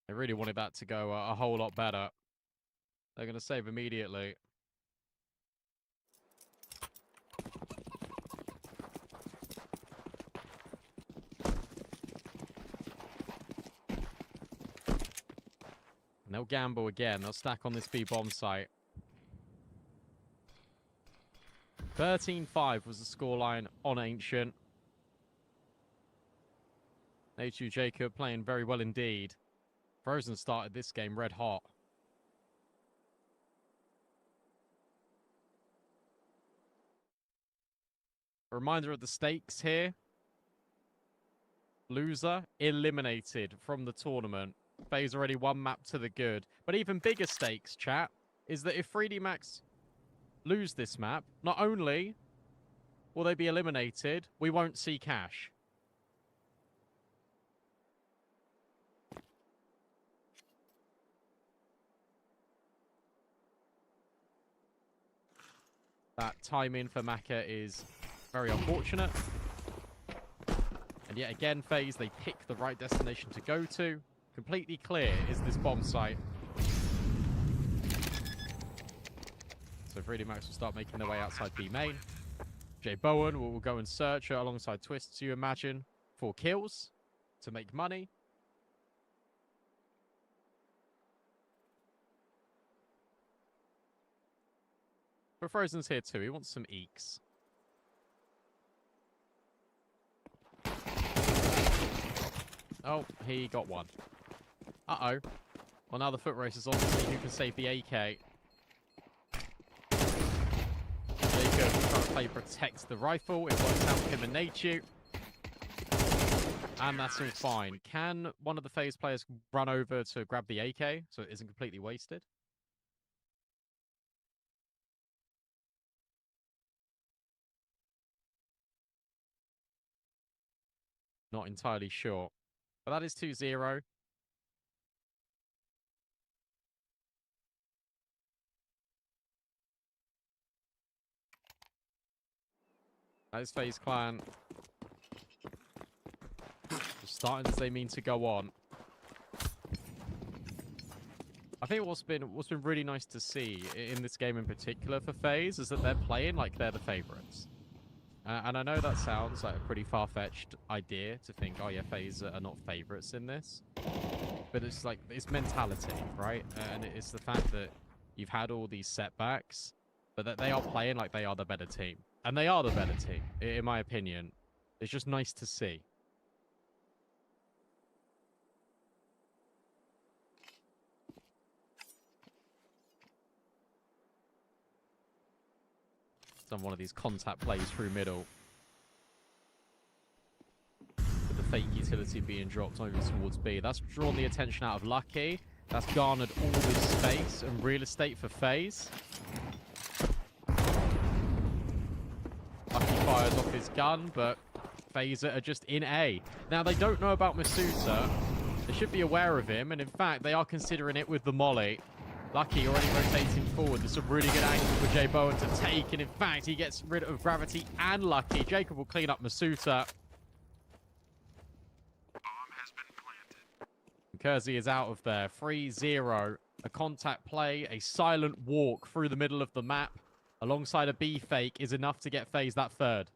They really wanted that to go a whole lot better. They're going to save immediately. And they'll gamble again. They'll stack on this B bomb site. 13-5 was the scoreline on Ancient. Nachu Jacob playing very well indeed. Frozen started this game red hot. A reminder of the stakes here. Loser eliminated from the tournament. FaZe already one map to the good. But even bigger stakes, chat, is that if 3D Max lose this map, not only will they be eliminated, we won't see cash. That timing for Maka is very unfortunate. And yet again, FaZe, they pick the right destination to go to. Completely clear is this bomb site. So 3D Max will start making their way outside B main. Jay Bowen will go and search her alongside Twists, you imagine, for kills to make money. But Frozen's here too. He wants some eeks. Oh, he got one. Uh-oh. Well, now the foot race is on to see who can save the AK. Jacob trying to play protect the rifle. It works out with him and Nachu. And that's all fine. Can one of the FaZe players run over to grab the AK so it isn't completely wasted? Not entirely sure. But that is 2-0. That is FaZe Clan. Just starting as they mean to go on. I think what's been really nice to see in this game in particular for FaZe is that they're playing like they're the favorites. And I know that sounds like a pretty far-fetched idea to think, oh yeah, FaZe are not favorites in this. But it's like, it's mentality, right? And it's the fact that you've had all these setbacks, but that they are playing like they are the better team. And they are the better team, in my opinion. It's just nice to see. Done one of these contact plays through middle. With the fake utility being dropped over towards B. That's drawn the attention out of Lucky. That's garnered all this space and real estate for FaZe. Lucky fires off his gun, but FaZe are just in A. Now, they don't know about Masuta. They should be aware of him, and in fact, they are considering it with the molly. Lucky already rotating forward. There's a really good angle for J Bowen to take, and in fact, he gets rid of Gravity and Lucky. Jacob will clean up Masuta. Kersey is out of there. 3-0. A contact play, a silent walk through the middle of the map alongside a B fake is enough to get FaZe that third.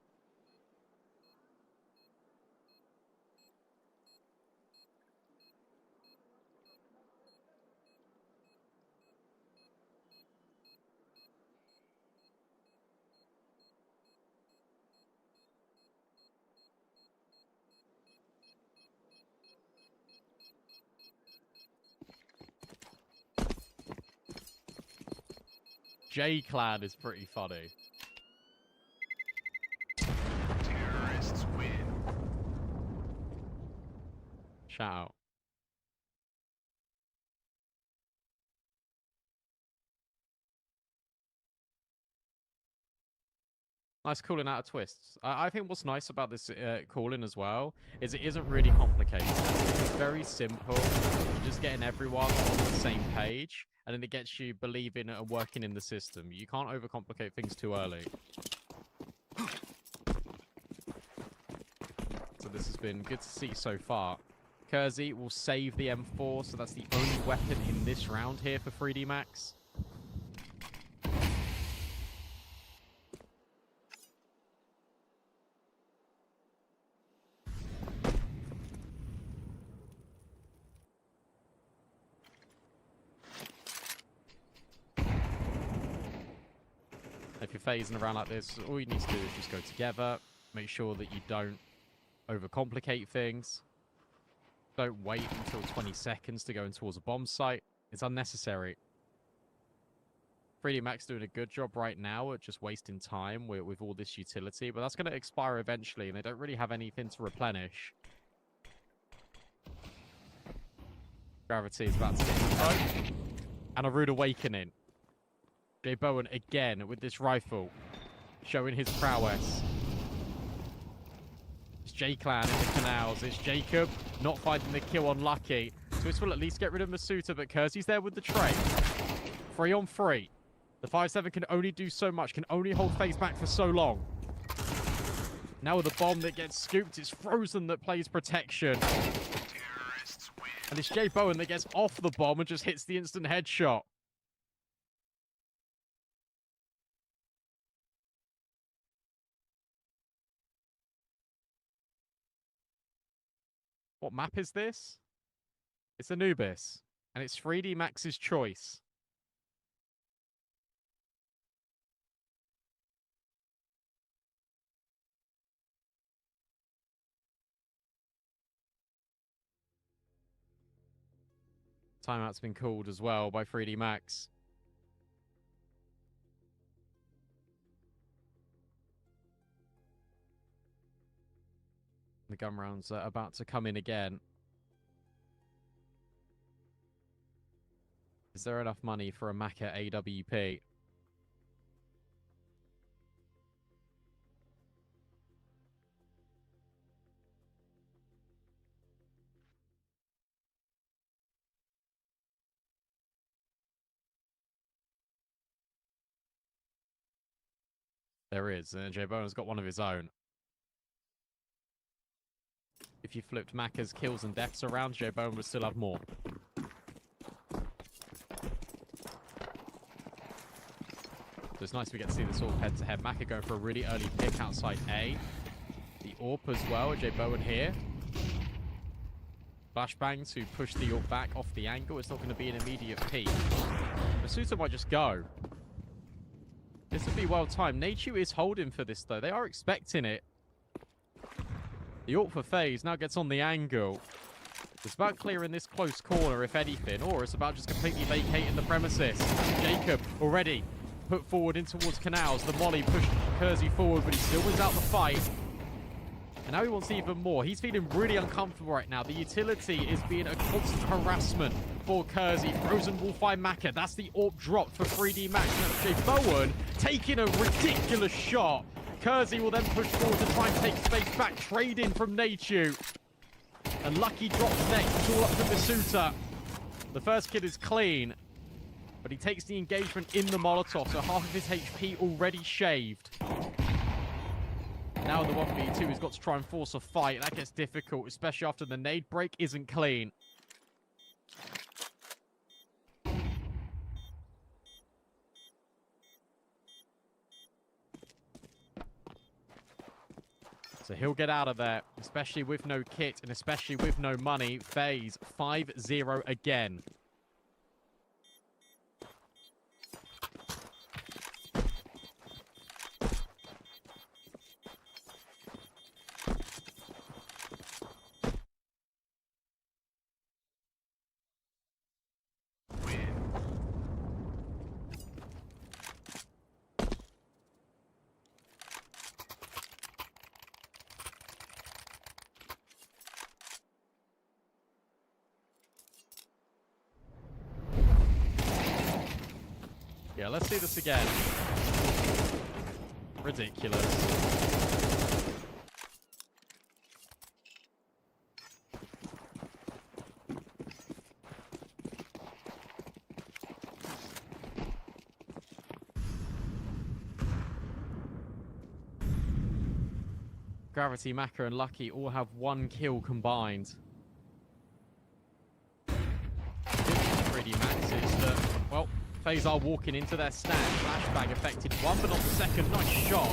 J-Clan is pretty funny. Terrorists win. Shout out. Nice calling out of twists. I think what's nice about this calling as well is it isn't really complicated. It's very simple. You're just getting everyone on the same page, and then it gets you believing and working in the system. You can't overcomplicate things too early. So this has been good to see so far. Kersey will save the M4, so that's the only weapon in this round here for 3D Max. If you're phasing around like this, all you need to do is just go together. Make sure that you don't overcomplicate things. Don't wait until 20 seconds to go in towards a bomb site. It's unnecessary. 3D Max doing a good job right now at just wasting time with all this utility, but that's going to expire eventually, and they don't really have anything to replenish. Gravity is about to get hit. And a rude awakening. J Bowen again with this rifle, showing his prowess. It's J-Clan in the canals. It's Jacob not finding the kill on Lucky. Twist will at least get rid of Masuta, but Kersey's there with the trade. 3 on 3. The 5-7 can only do so much, can only hold FaZe back for so long. Now with a bomb that gets scooped, it's Frozen that plays protection. And it's J Bowen that gets off the bomb and just hits the instant headshot. What map is this? It's Anubis, and it's 3D Max's choice. Timeout's been called as well by 3D Max. The gun rounds are about to come in again. Is there enough money for a Maka AWP? There is, and J Bowen's got one of his own. If you flipped Maka's kills and deaths around, J Bowen would still have more. So it's nice we get to see this all head-to-head. Maka going for a really early pick outside A. The AWP as well, J Bowen here. Flashbang to push the AWP back off the angle. It's not going to be an immediate peek. Masuta might just go. This would be well timed. Nachu is holding for this though. They are expecting it. The AWP for FaZe now gets on the angle. It's about clearing this close corner, if anything, or it's about just completely vacating the premises. Jacob already put forward in towards Canals. The molly pushed Kersey forward, but he still wins out the fight. And now he wants even more. He's feeling really uncomfortable right now. The utility is being a constant harassment for Kersey. Frozen will find Maka. That's the AWP drop for 3D Max. Now J Bowen taking a ridiculous shot. Kersey will then push forward to try and take space back. Trade-in from Nachu. And Lucky drops next. It's all up to Masuta. The first kid is clean. But he takes the engagement in the Molotov, so half of his HP already shaved. Now in the 1v2, he's got to try and force a fight. That gets difficult, especially after the nade break isn't clean. So he'll get out of there, especially with no kit and especially with no money. FaZe 5-0 again. Yeah, let's see this again. Ridiculous. Gravity, Maka, and Lucky all have 1 kill combined. Pretty max is that, well, FaZe are walking into their stand. Flashbang affected one, but not the second. Nice shot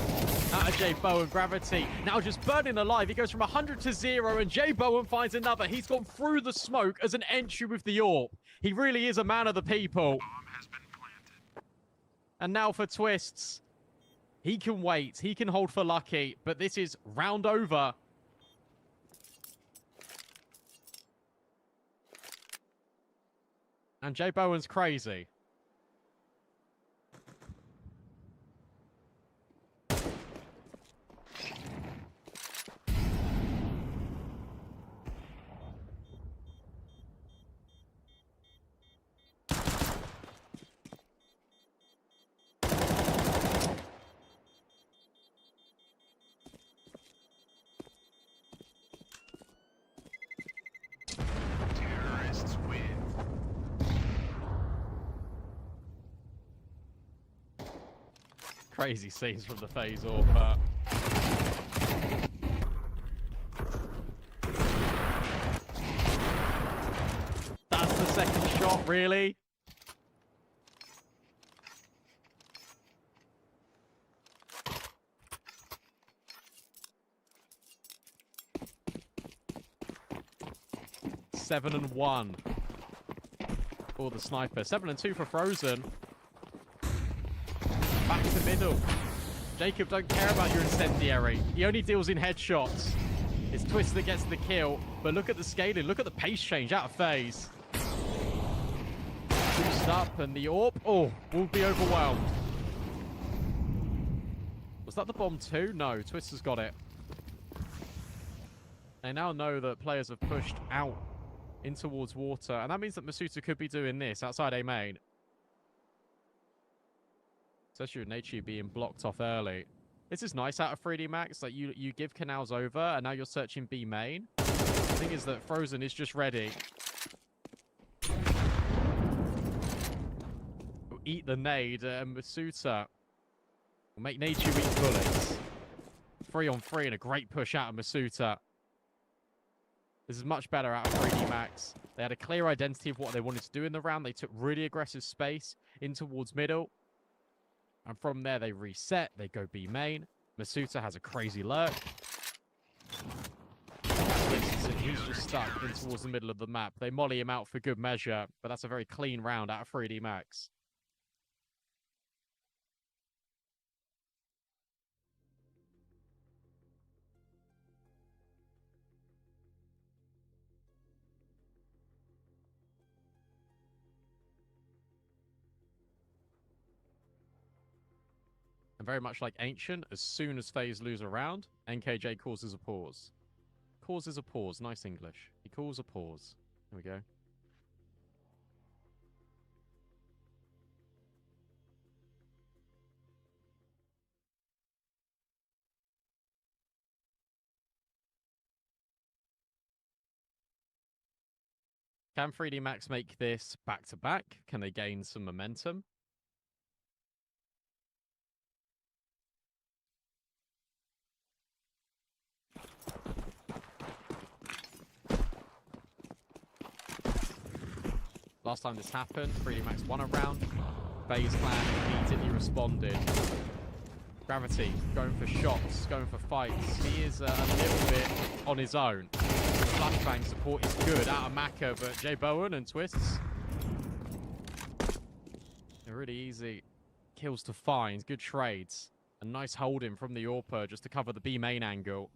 out of Jay Bowen. Gravity now just burning alive. He goes from 100 to 0, and Jay Bowen finds another. He's gone through the smoke as an entry with the AWP. He really is a man of the people. And now for Twists. He can wait. He can hold for Lucky, but this is round over. And Jay Bowen's crazy. Crazy scenes from the FaZe AWP. That's the second shot, really? Seven and 1 for the sniper. 7 and 2 for Frozen. Back to middle. Jacob don't care about your incendiary. He only deals in headshots. It's Twist that gets the kill. But look at the scaling. Look at the pace change out of FaZe. Boost up and the AWP. Oh, will be overwhelmed. Was that the bomb too? No, Twist has got it. They now know that players have pushed out in towards water. And that means that Masuta could be doing this outside A main. Especially with Nature being blocked off early. This is nice out of 3D Max. Like you give canals over and now you're searching B main. The thing is that Frozen is just ready. Will eat the nade and Masuta will make Nature eat bullets. 3 on 3 and a great push out of Masuta. This is much better out of 3D Max. They had a clear identity of what they wanted to do in the round. They took really aggressive space in towards middle. And from there, they reset. They go B main. Masuta has a crazy lurk. He's just stuck in towards the middle of the map. They molly him out for good measure, but that's a very clean round out of 3D Max. And very much like Ancient, as soon as FaZe lose a round, NKJ causes a pause. Causes a pause. Nice English. He calls a pause. There we go. Can 3D Max make this back-to-back? Can they gain some momentum? Last time this happened, 3D Max won a round. FaZe Clan immediately responded. Gravity going for shots, going for fights. He is a little bit on his own. Flashbang support is good out of Maka, but Jay Bowen and Twists. They're really easy kills to find. Good trades. A nice holding from the AWPer just to cover the B main angle.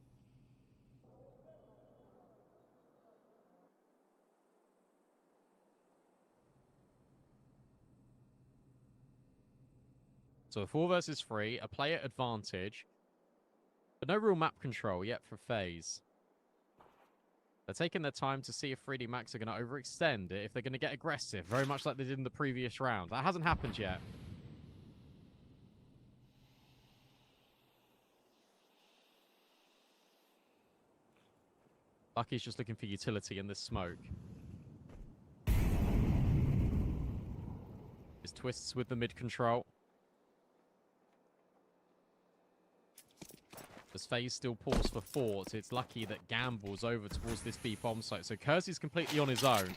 So 4 versus 3, a player advantage, but no real map control yet for FaZe. They're taking their time to see if 3D Max are going to overextend it, if they're going to get aggressive, very much like they did in the previous round. That hasn't happened yet. Lucky's just looking for utility in this smoke. His Twists with the mid control. As FaZe still pulls for fort, it's Lucky that gambles over towards this B bomb site. So Kersey's completely on his own.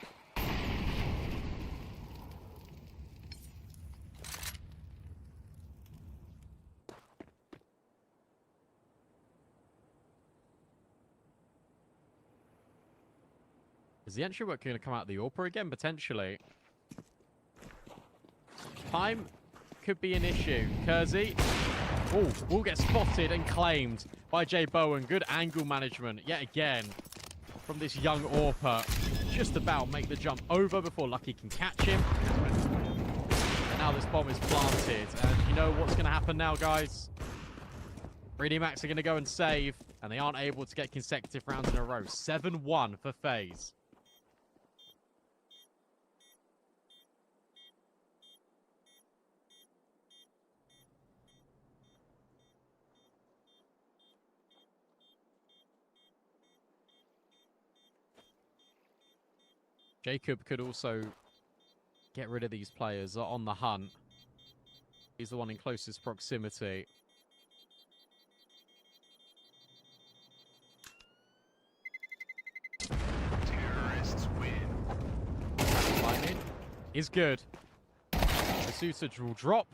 Is the entry work going to come out of the AWPer again? Potentially. Time could be an issue. Kersey. Oh, will get spotted and claimed by Jay Bowen. Good angle management yet again from this young AWPer. Just about make the jump over before Lucky can catch him. And now this bomb is planted. And you know what's going to happen now, guys? 3D Max are going to go and save. And they aren't able to get consecutive rounds in a row. 7-1 for FaZe. Jacob could also get rid of these players on the hunt. He's the one in closest proximity. Terrorists win. Lightning is good. MztrDale will drop.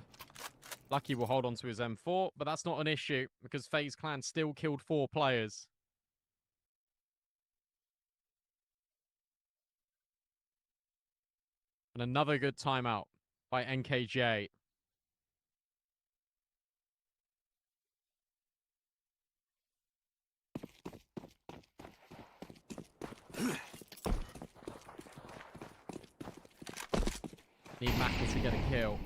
Lucky will hold on to his M4, but that's not an issue because FaZe Clan still killed 4 players. And another good timeout by NKJ. Need Maka to get a kill.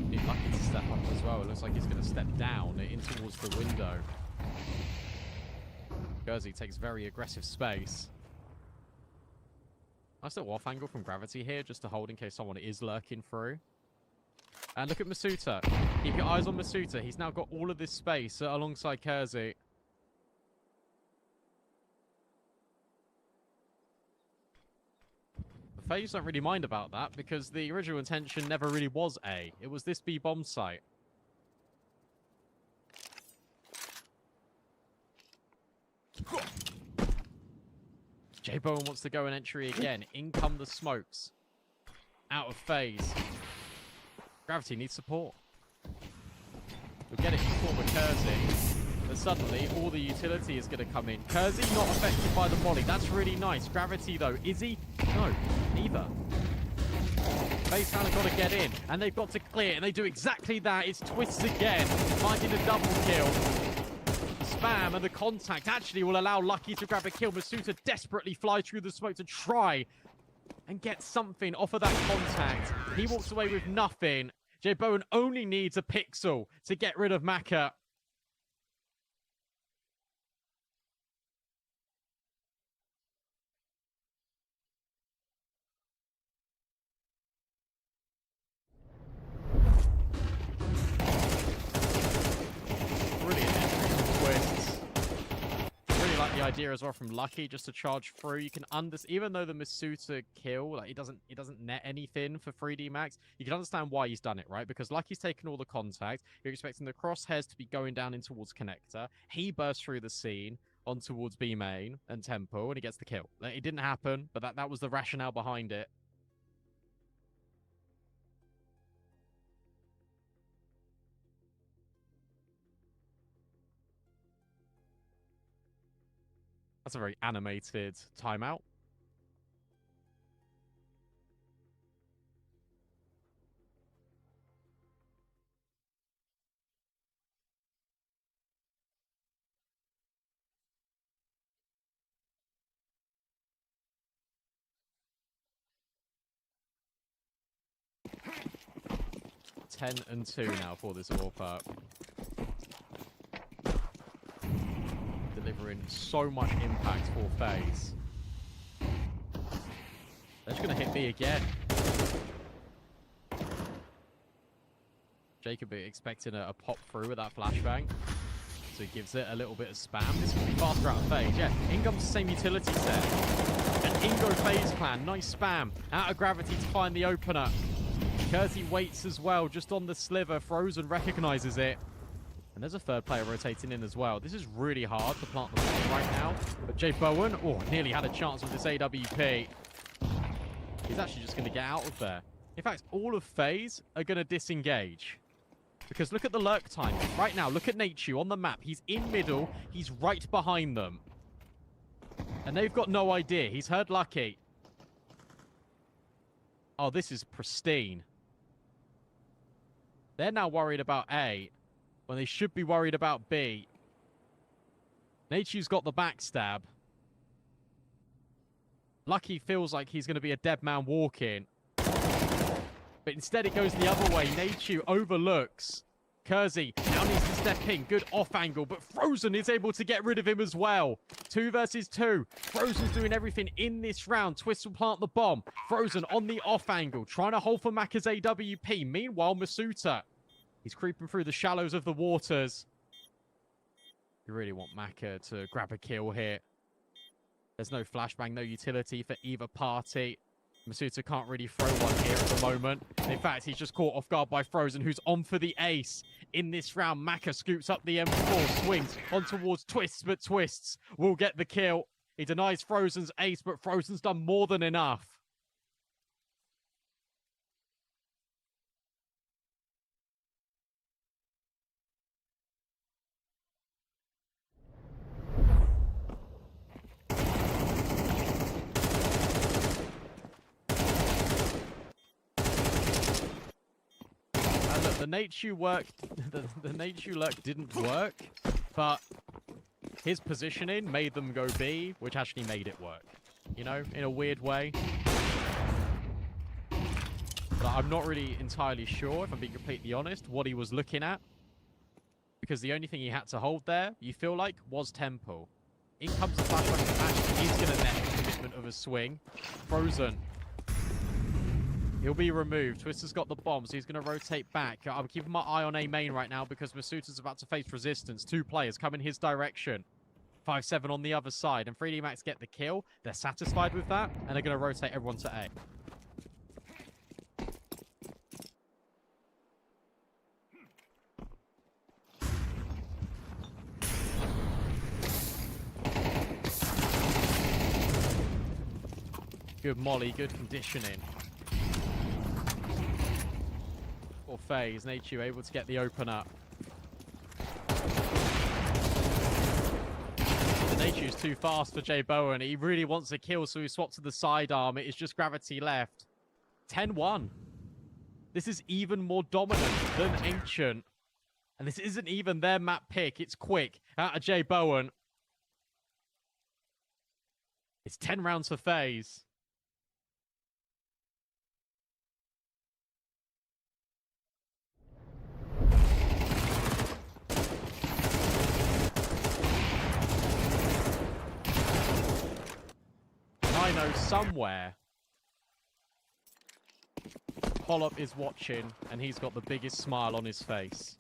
Need Lucky to step up as well. It looks like he's going to step down in towards the window. Kersey takes very aggressive space. Nice little off angle from Gravity here, just to hold in case someone is lurking through. And look at MztrDale. Keep your eyes on MztrDale. He's now got all of this space alongside Kersey. The FaZe don't really mind about that because the original intention never really was A. It was this B bomb site. Jay Bowen wants to go an entry again. In come the smokes. Out of FaZe. Gravity needs support. We'll get it in form of Kersey. But suddenly, all the utility is going to come in. Kersey not affected by the molly. That's really nice. Gravity, though. Is he? No, neither. FaZe kind of got to get in. And they've got to clear. And they do exactly that. It's Twists again. Finding a double kill. Spam and the contact actually will allow Lucky to grab a kill. MztrDale desperately fly through the smoke to try and get something off of that contact. He walks away with nothing. Jay Bowen only needs a pixel to get rid of Maka. idea as well from Lucky just to charge through. You can understand, even though the Masuta kill, like it doesn't net anything for 3D Max, you can understand why he's done it, right? Because Lucky's taken all the contact. You're expecting the crosshairs to be going down in towards Connector. He bursts through the scene on towards B main and Temple, and he gets the kill. It didn't happen, but that was the rationale behind it. That's a very animated timeout. Ten and 2 now for this AWP. Delivering so much impact for FaZe. They're just going to hit B again. Jacob expecting a pop through with that flashbang. So he gives it a little bit of spam. This could be faster out of FaZe. Yeah, in comes the same utility set. An Ingo FaZe clan. Nice spam. Out of gravity to find the opener. Kersey waits as well, just on the sliver. Frozen recognizes it. And there's a third player rotating in as well. This is really hard to plant the bomb right now. But Jay Bowen, nearly had a chance with this AWP. He's actually just going to get out of there. In fact, all of FaZe are going to disengage. Because look at the lurk time. Right now, look at Nachu on the map. He's in middle. He's right behind them. And they've got no idea. He's heard Lucky. Oh, this is pristine. They're now worried about A, when they should be worried about B. Nachu's got the backstab. Lucky feels like he's going to be a dead man walking. But instead it goes the other way. Nachu overlooks. Kersey now needs to step in. Good off angle, but Frozen is able to get rid of him as well. 2 versus 2. Frozen's doing everything in this round. Twist will plant the bomb. Frozen on the off angle, trying to hold for Maka's AWP. Meanwhile, Masuta, he's creeping through the shallows of the waters. You really want Maka to grab a kill here. There's no flashbang, no utility for either party. Masuta can't really throw one here at the moment. In fact, he's just caught off guard by Frozen, who's on for the ace. In this round, Maka scoops up the M4, swings on towards Twists, but Twists will get the kill. He denies Frozen's ace, but Frozen's done more than enough. The Nachu work, the Nachu lurk didn't work, but his positioning made them go B, which actually made it work. You know, in a weird way. But I'm not really entirely sure, if I'm being completely honest, what he was looking at. Because the only thing he had to hold there, you feel like, was Temple. In comes the flashback of the match. He's going to net the commitment of a swing. Frozen. He'll be removed. Twister's got the bomb, so he's going to rotate back. I'm keeping my eye on A main right now because Masuta's about to face resistance. 2 players come in his direction. 5-7 on the other side. And 3D Max get the kill. They're satisfied with that, and they're going to rotate everyone to A. Good molly, good conditioning. For FaZe, Nachu able to get the opener. Nachu's too fast for Jay Bowen. He really wants a kill, so he swapped to the sidearm. It is just gravity left. 10-1. This is even more dominant than Ancient. And this isn't even their map pick. It's quick out of Jay Bowen. It's 10 rounds for FaZe. I know somewhere Pollop is watching and he's got the biggest smile on his face.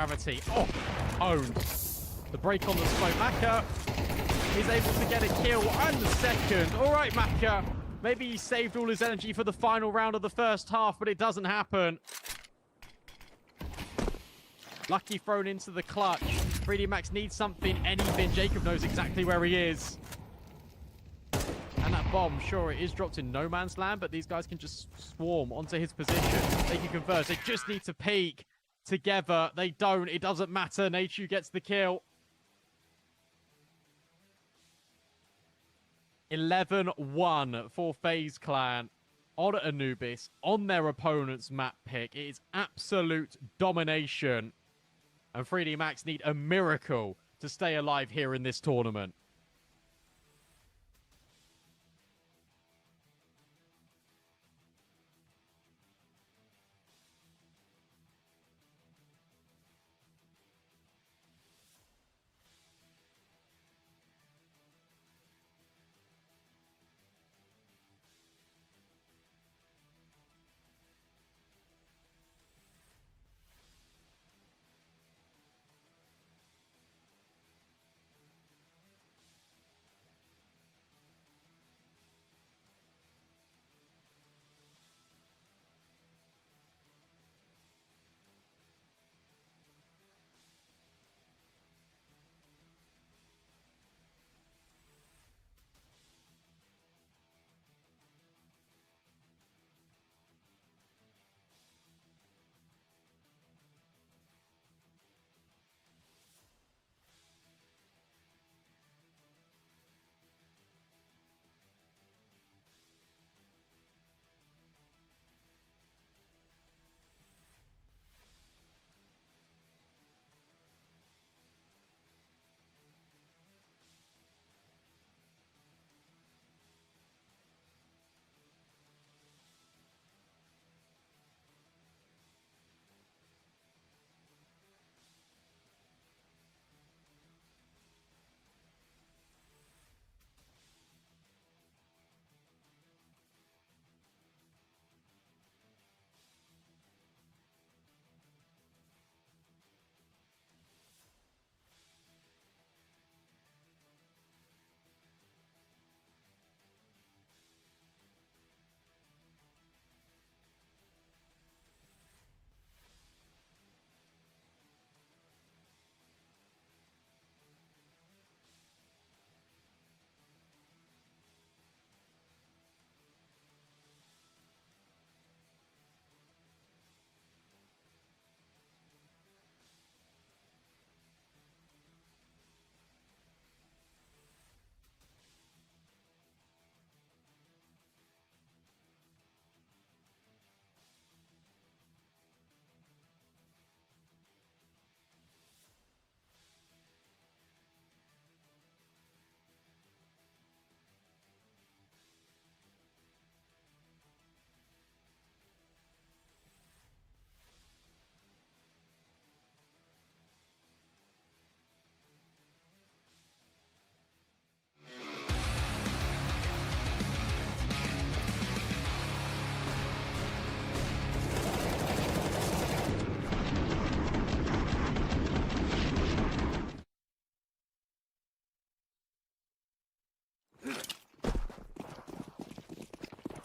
gravity. Oh, owned. The break on the smoke. Maka is able to get a kill and the second. All right, Maka. Maybe he saved all his energy for the final round of the first half, but it doesn't happen. Lucky thrown into the clutch. 3D Max needs something, anything. Jacob knows exactly where he is. And that bomb, sure, it is dropped in no man's land, but these guys can just swarm onto his position. They can converge. They just need to peek together. They don't. It doesn't matter. Nachu gets the kill. 11-1 for FaZe Clan on Anubis, on their opponent's map pick. It is absolute domination. And 3D Max need a miracle to stay alive here in this tournament.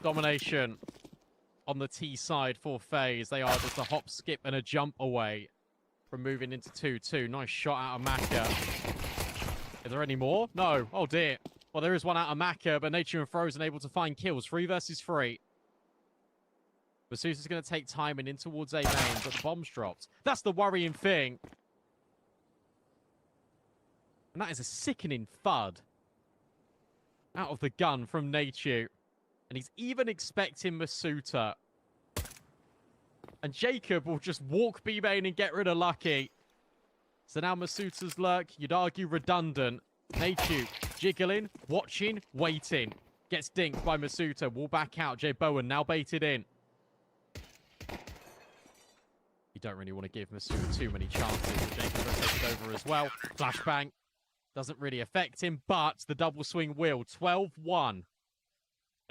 Domination on the T side for FaZe. They are just a hop, skip, and a jump away from moving into 2-2. Nice shot out of Maka. Is there any more? No. Oh, dear. Well, there is one out of Maka, but Nature and Frozen able to find kills. 3 versus 3. Masusa's going to take time and in towards A main, but the bomb's dropped. That's the worrying thing. And that is a sickening thud out of the gun from Nature. And he's even expecting Masuta. And Jacob will just walk B main and get rid of Lucky. So now Masuta's lurk, you'd argue redundant. Nature jiggling, watching, waiting. Gets dinked by Masuta. Will back out. Jay Bowen now baited in. You don't really want to give Masuta too many chances. Jacob will take it over as well. Flashbang doesn't really affect him, but the double swing will. 12-1.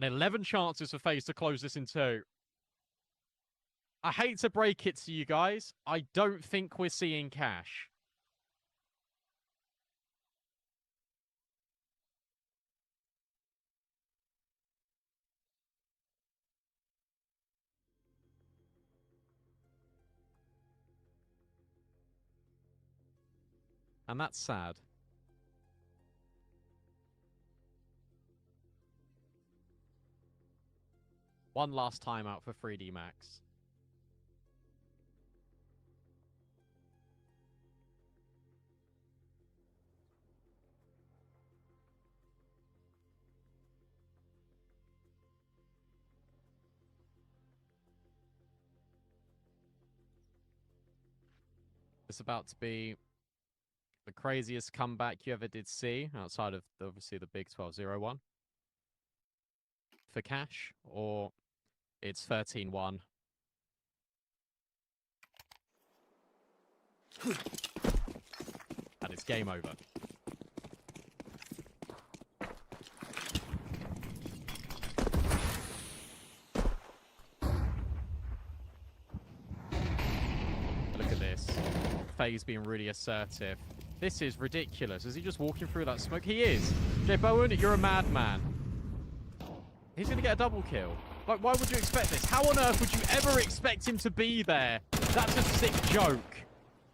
And 11 chances for FaZe to close this in 2. I hate to break it to you guys. I don't think we're seeing cash. And that's sad. One last timeout for 3D Max. It's about to be the craziest comeback you ever did see, outside of obviously the big 12-0 for cash, or it's 13-1. And it's game over. Look at this. FaZe being really assertive. This is ridiculous. Is he just walking through that smoke? He is. Jay Bowen, you're a madman. He's going to get a double kill. Like, why would you expect this? How on earth would you ever expect him to be there? That's a sick joke.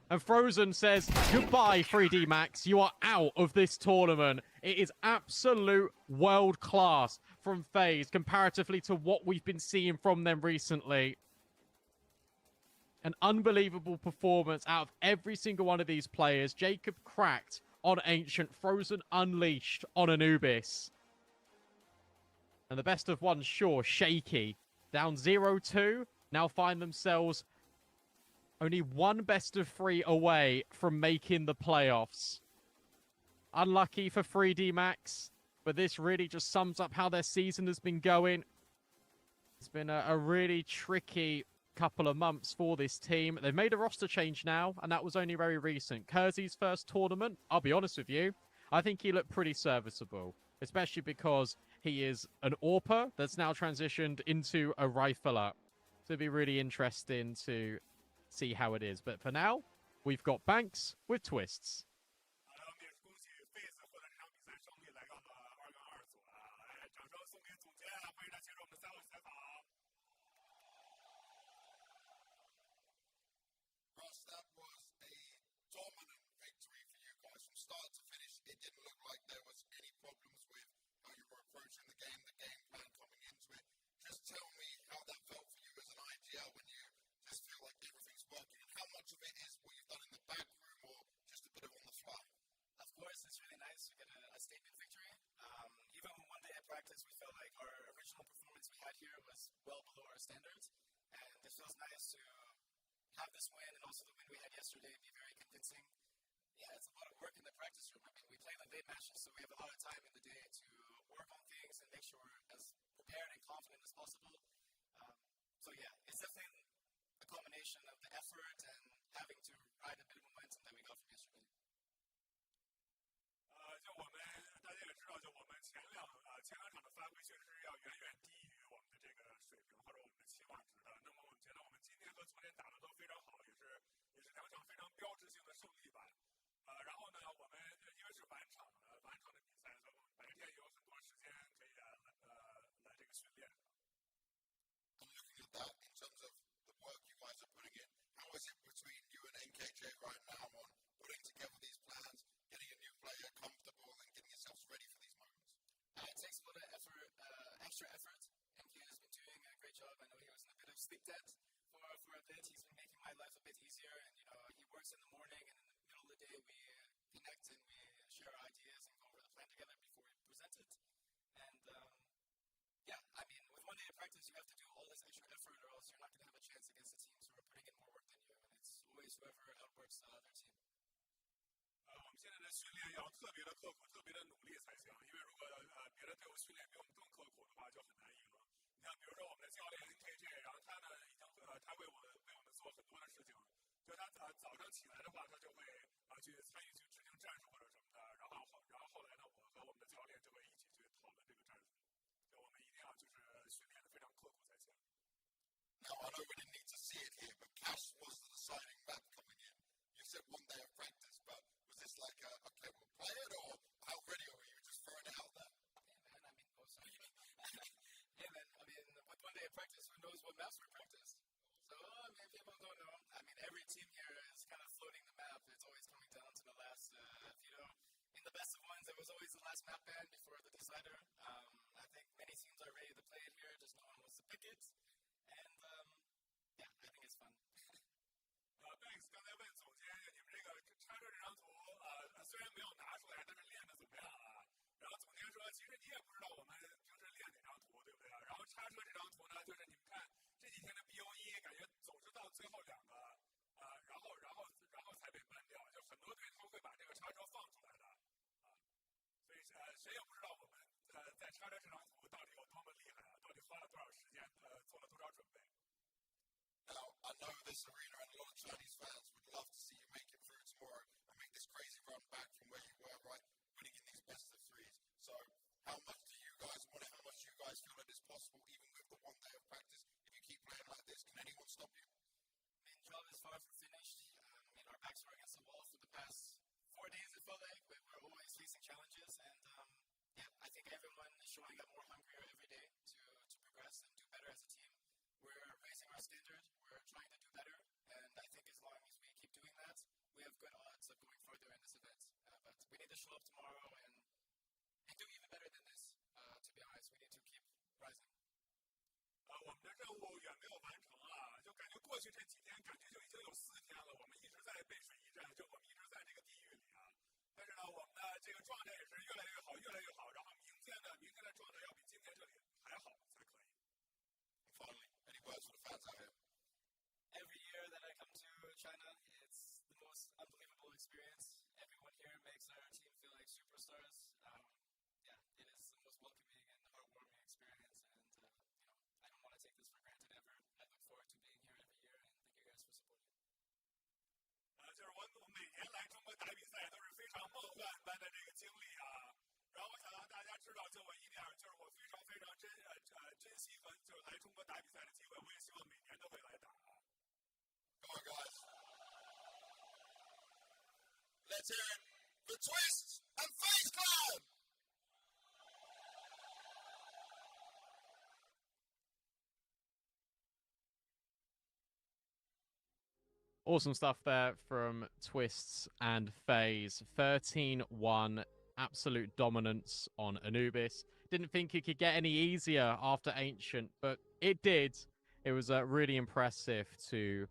And Frozen says, goodbye, 3D Max. You are out of this tournament. It is absolute world class from FaZe comparatively to what we've been seeing from them recently. An unbelievable performance out of every single one of these players. Jacob cracked on Ancient. Frozen unleashed on Anubis. And the best of one, sure, Shaky. Down 0-2. Now find themselves only one best of 3 away from making the playoffs. Unlucky for 3D Max. But this really just sums up how their season has been going. It's been a really tricky couple of months for this team. They've made a roster change now, and that was only very recent. Kersey's first tournament, I'll be honest with you, I think he looked pretty serviceable, especially because he is an AWPer that's now transitioned into a rifler. So it'd be really interesting to see how it is. But for now, we've got Banks with twists. Ross, that was a dominant victory for you guys. From start to finish, it didn't look like there was any problems with how you were approaching the game plan coming into it. Just tell me how that felt for you as an IGL when you just feel like everything's working, and how much of it is what you've done in the back room or just a bit of on the fly? Of course, it's really nice to get a statement victory. Even one day at practice, we felt like our original performance we had here was well below our standards, and it feels nice to have this win and also the win we had yesterday be very convincing. Yeah, it's a lot of work in the practice room. I mean, we play the late matches, so we have a lot of time in the day to work on things and make sure we're as prepared and confident as possible. So yeah, it's definitely a combination of the effort and having to ride a bit of momentum that we got from yesterday. 就我们大家也知道，就我们前两场的发挥确实是要远远低于我们的这个水平或者我们的期望值的。那么我们觉得我们今天和昨天打的都非常好，也是两场非常标志性的胜利吧。然后呢，我们因为是晚场的比赛，所以我们白天有很多时间可以来这个训练。I'm looking at that in terms of the work you guys are putting in. How is it between you and NKJ right now on putting together these plans, getting a new player comfortable and getting yourselves ready for these moments? It takes a lot of effort, extra effort. MK has been doing a great job. I know he was in a bit of sleep debt for a bit. He's been making my life a bit easier. And, he works in the morning, and in the middle of the day, we connect and we share our ideas and go over the plan together before we present it. And, yeah, I mean, with one day of practice, you have to do all this extra effort, or else you're not going to have a chance against the teams who are putting in more work than you. And it's always whoever outworks the other team. 我们现在的训练要特别的刻苦，特别的努力才行。因为如果别的队伍训练比我们更刻苦的话，就很难赢了。你像比如说我们的教练 NKJ， 然后他呢已经他为我们做很多的事情。就他早上起来的话，他就会去参与去执行战术或者什么的。然后后来呢，我和我们的教练就会一起去讨论这个战术。就我们一定要就是训练的非常刻苦才行。Now, I know we didn't need to see it. And yeah, I think it's fun. Max 刚才问总监，你们这个插车这张图，虽然没有拿出来，但是练的怎么样啊？然后总监说，其实你也不知道我们平时练哪张图，对不对？然后插车这张图呢，就是你们看这几天的 BO1，感觉总是到最后2个，然后才被ban掉，就很多队他会把这个插车放出来的，所以谁也不知道我们在插车这张图到底有多么厉害啊，到底花了多少时间，做了多少准备。Now, I know this arena and a lot of Chinese fans would love to see you make it through tomorrow and make this crazy run back from where you were, right, winning in these best of threes. So, how much do you guys want it? How much do you guys feel that it's possible, even with the 1 day of practice? If you keep playing like this, can anyone stop you? I mean, job is far from finished. I mean, our backs were against the wall for the past 4 days, it felt like. We're always facing challenges, and yeah, I think everyone is showing up more hungrier every day to progress and do better as a team. We're raising our standard, we're trying to do better, and I think as long as we keep doing that, we have good odds of going further in this event. But we need to show up tomorrow and do even better than this, to be honest. We need to keep rising. 我们的任务远没有完成啊，就感觉过去这几天，感觉就已经有4天了，我们一直在背水一战，就我们一直在这个地狱里啊。但是呢，我们的这个状态也是越来越好，越来越好，然后明天的状态要比今天这里还好才可以。Finally, any words for the fans out here? Every year that I come to China, it's the most unbelievable experience. Everyone here makes our team feel like superstars. Yeah, it is the most welcoming and heartwarming experience, and I don't want to take this for granted ever. I look forward to being here every year, and thank you guys for supporting. 就是我每年来中国打比赛都是非常梦幻般的这个经历啊。然后我想让大家知道，就我一点，就是我非常珍惜和就是来中国打比赛的机会，我也希望每年都会来打。Come on, guys. Let's hear it for Twist and FaZe Clan. Awesome stuff there from Twists and FaZe. 13-1. Absolute dominance on Anubis. Didn't think it could get any easier after Ancient, but it did. It was really impressive to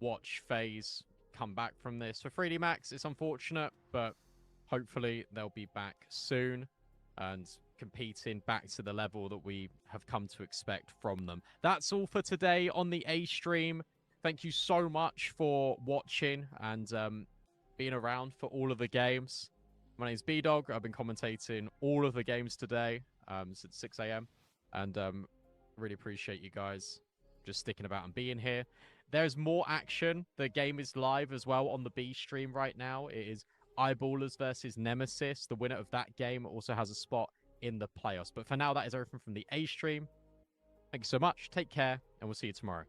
watch FaZe come back from this. For 3D Max, it's unfortunate, but hopefully they'll be back soon and competing back to the level that we have come to expect from them. That's all for today on the A stream. Thank you so much for watching and being around for all of the games. My name is B-Dog. I've been commentating all of the games today since 6 a.m. And really appreciate you guys just sticking about and being here. There's more action. The game is live as well on the B stream right now. It is Eyeballers versus Nemesis. The winner of that game also has a spot in the playoffs. But for now, that is everything from the A stream. Thank you so much. Take care, and we'll see you tomorrow.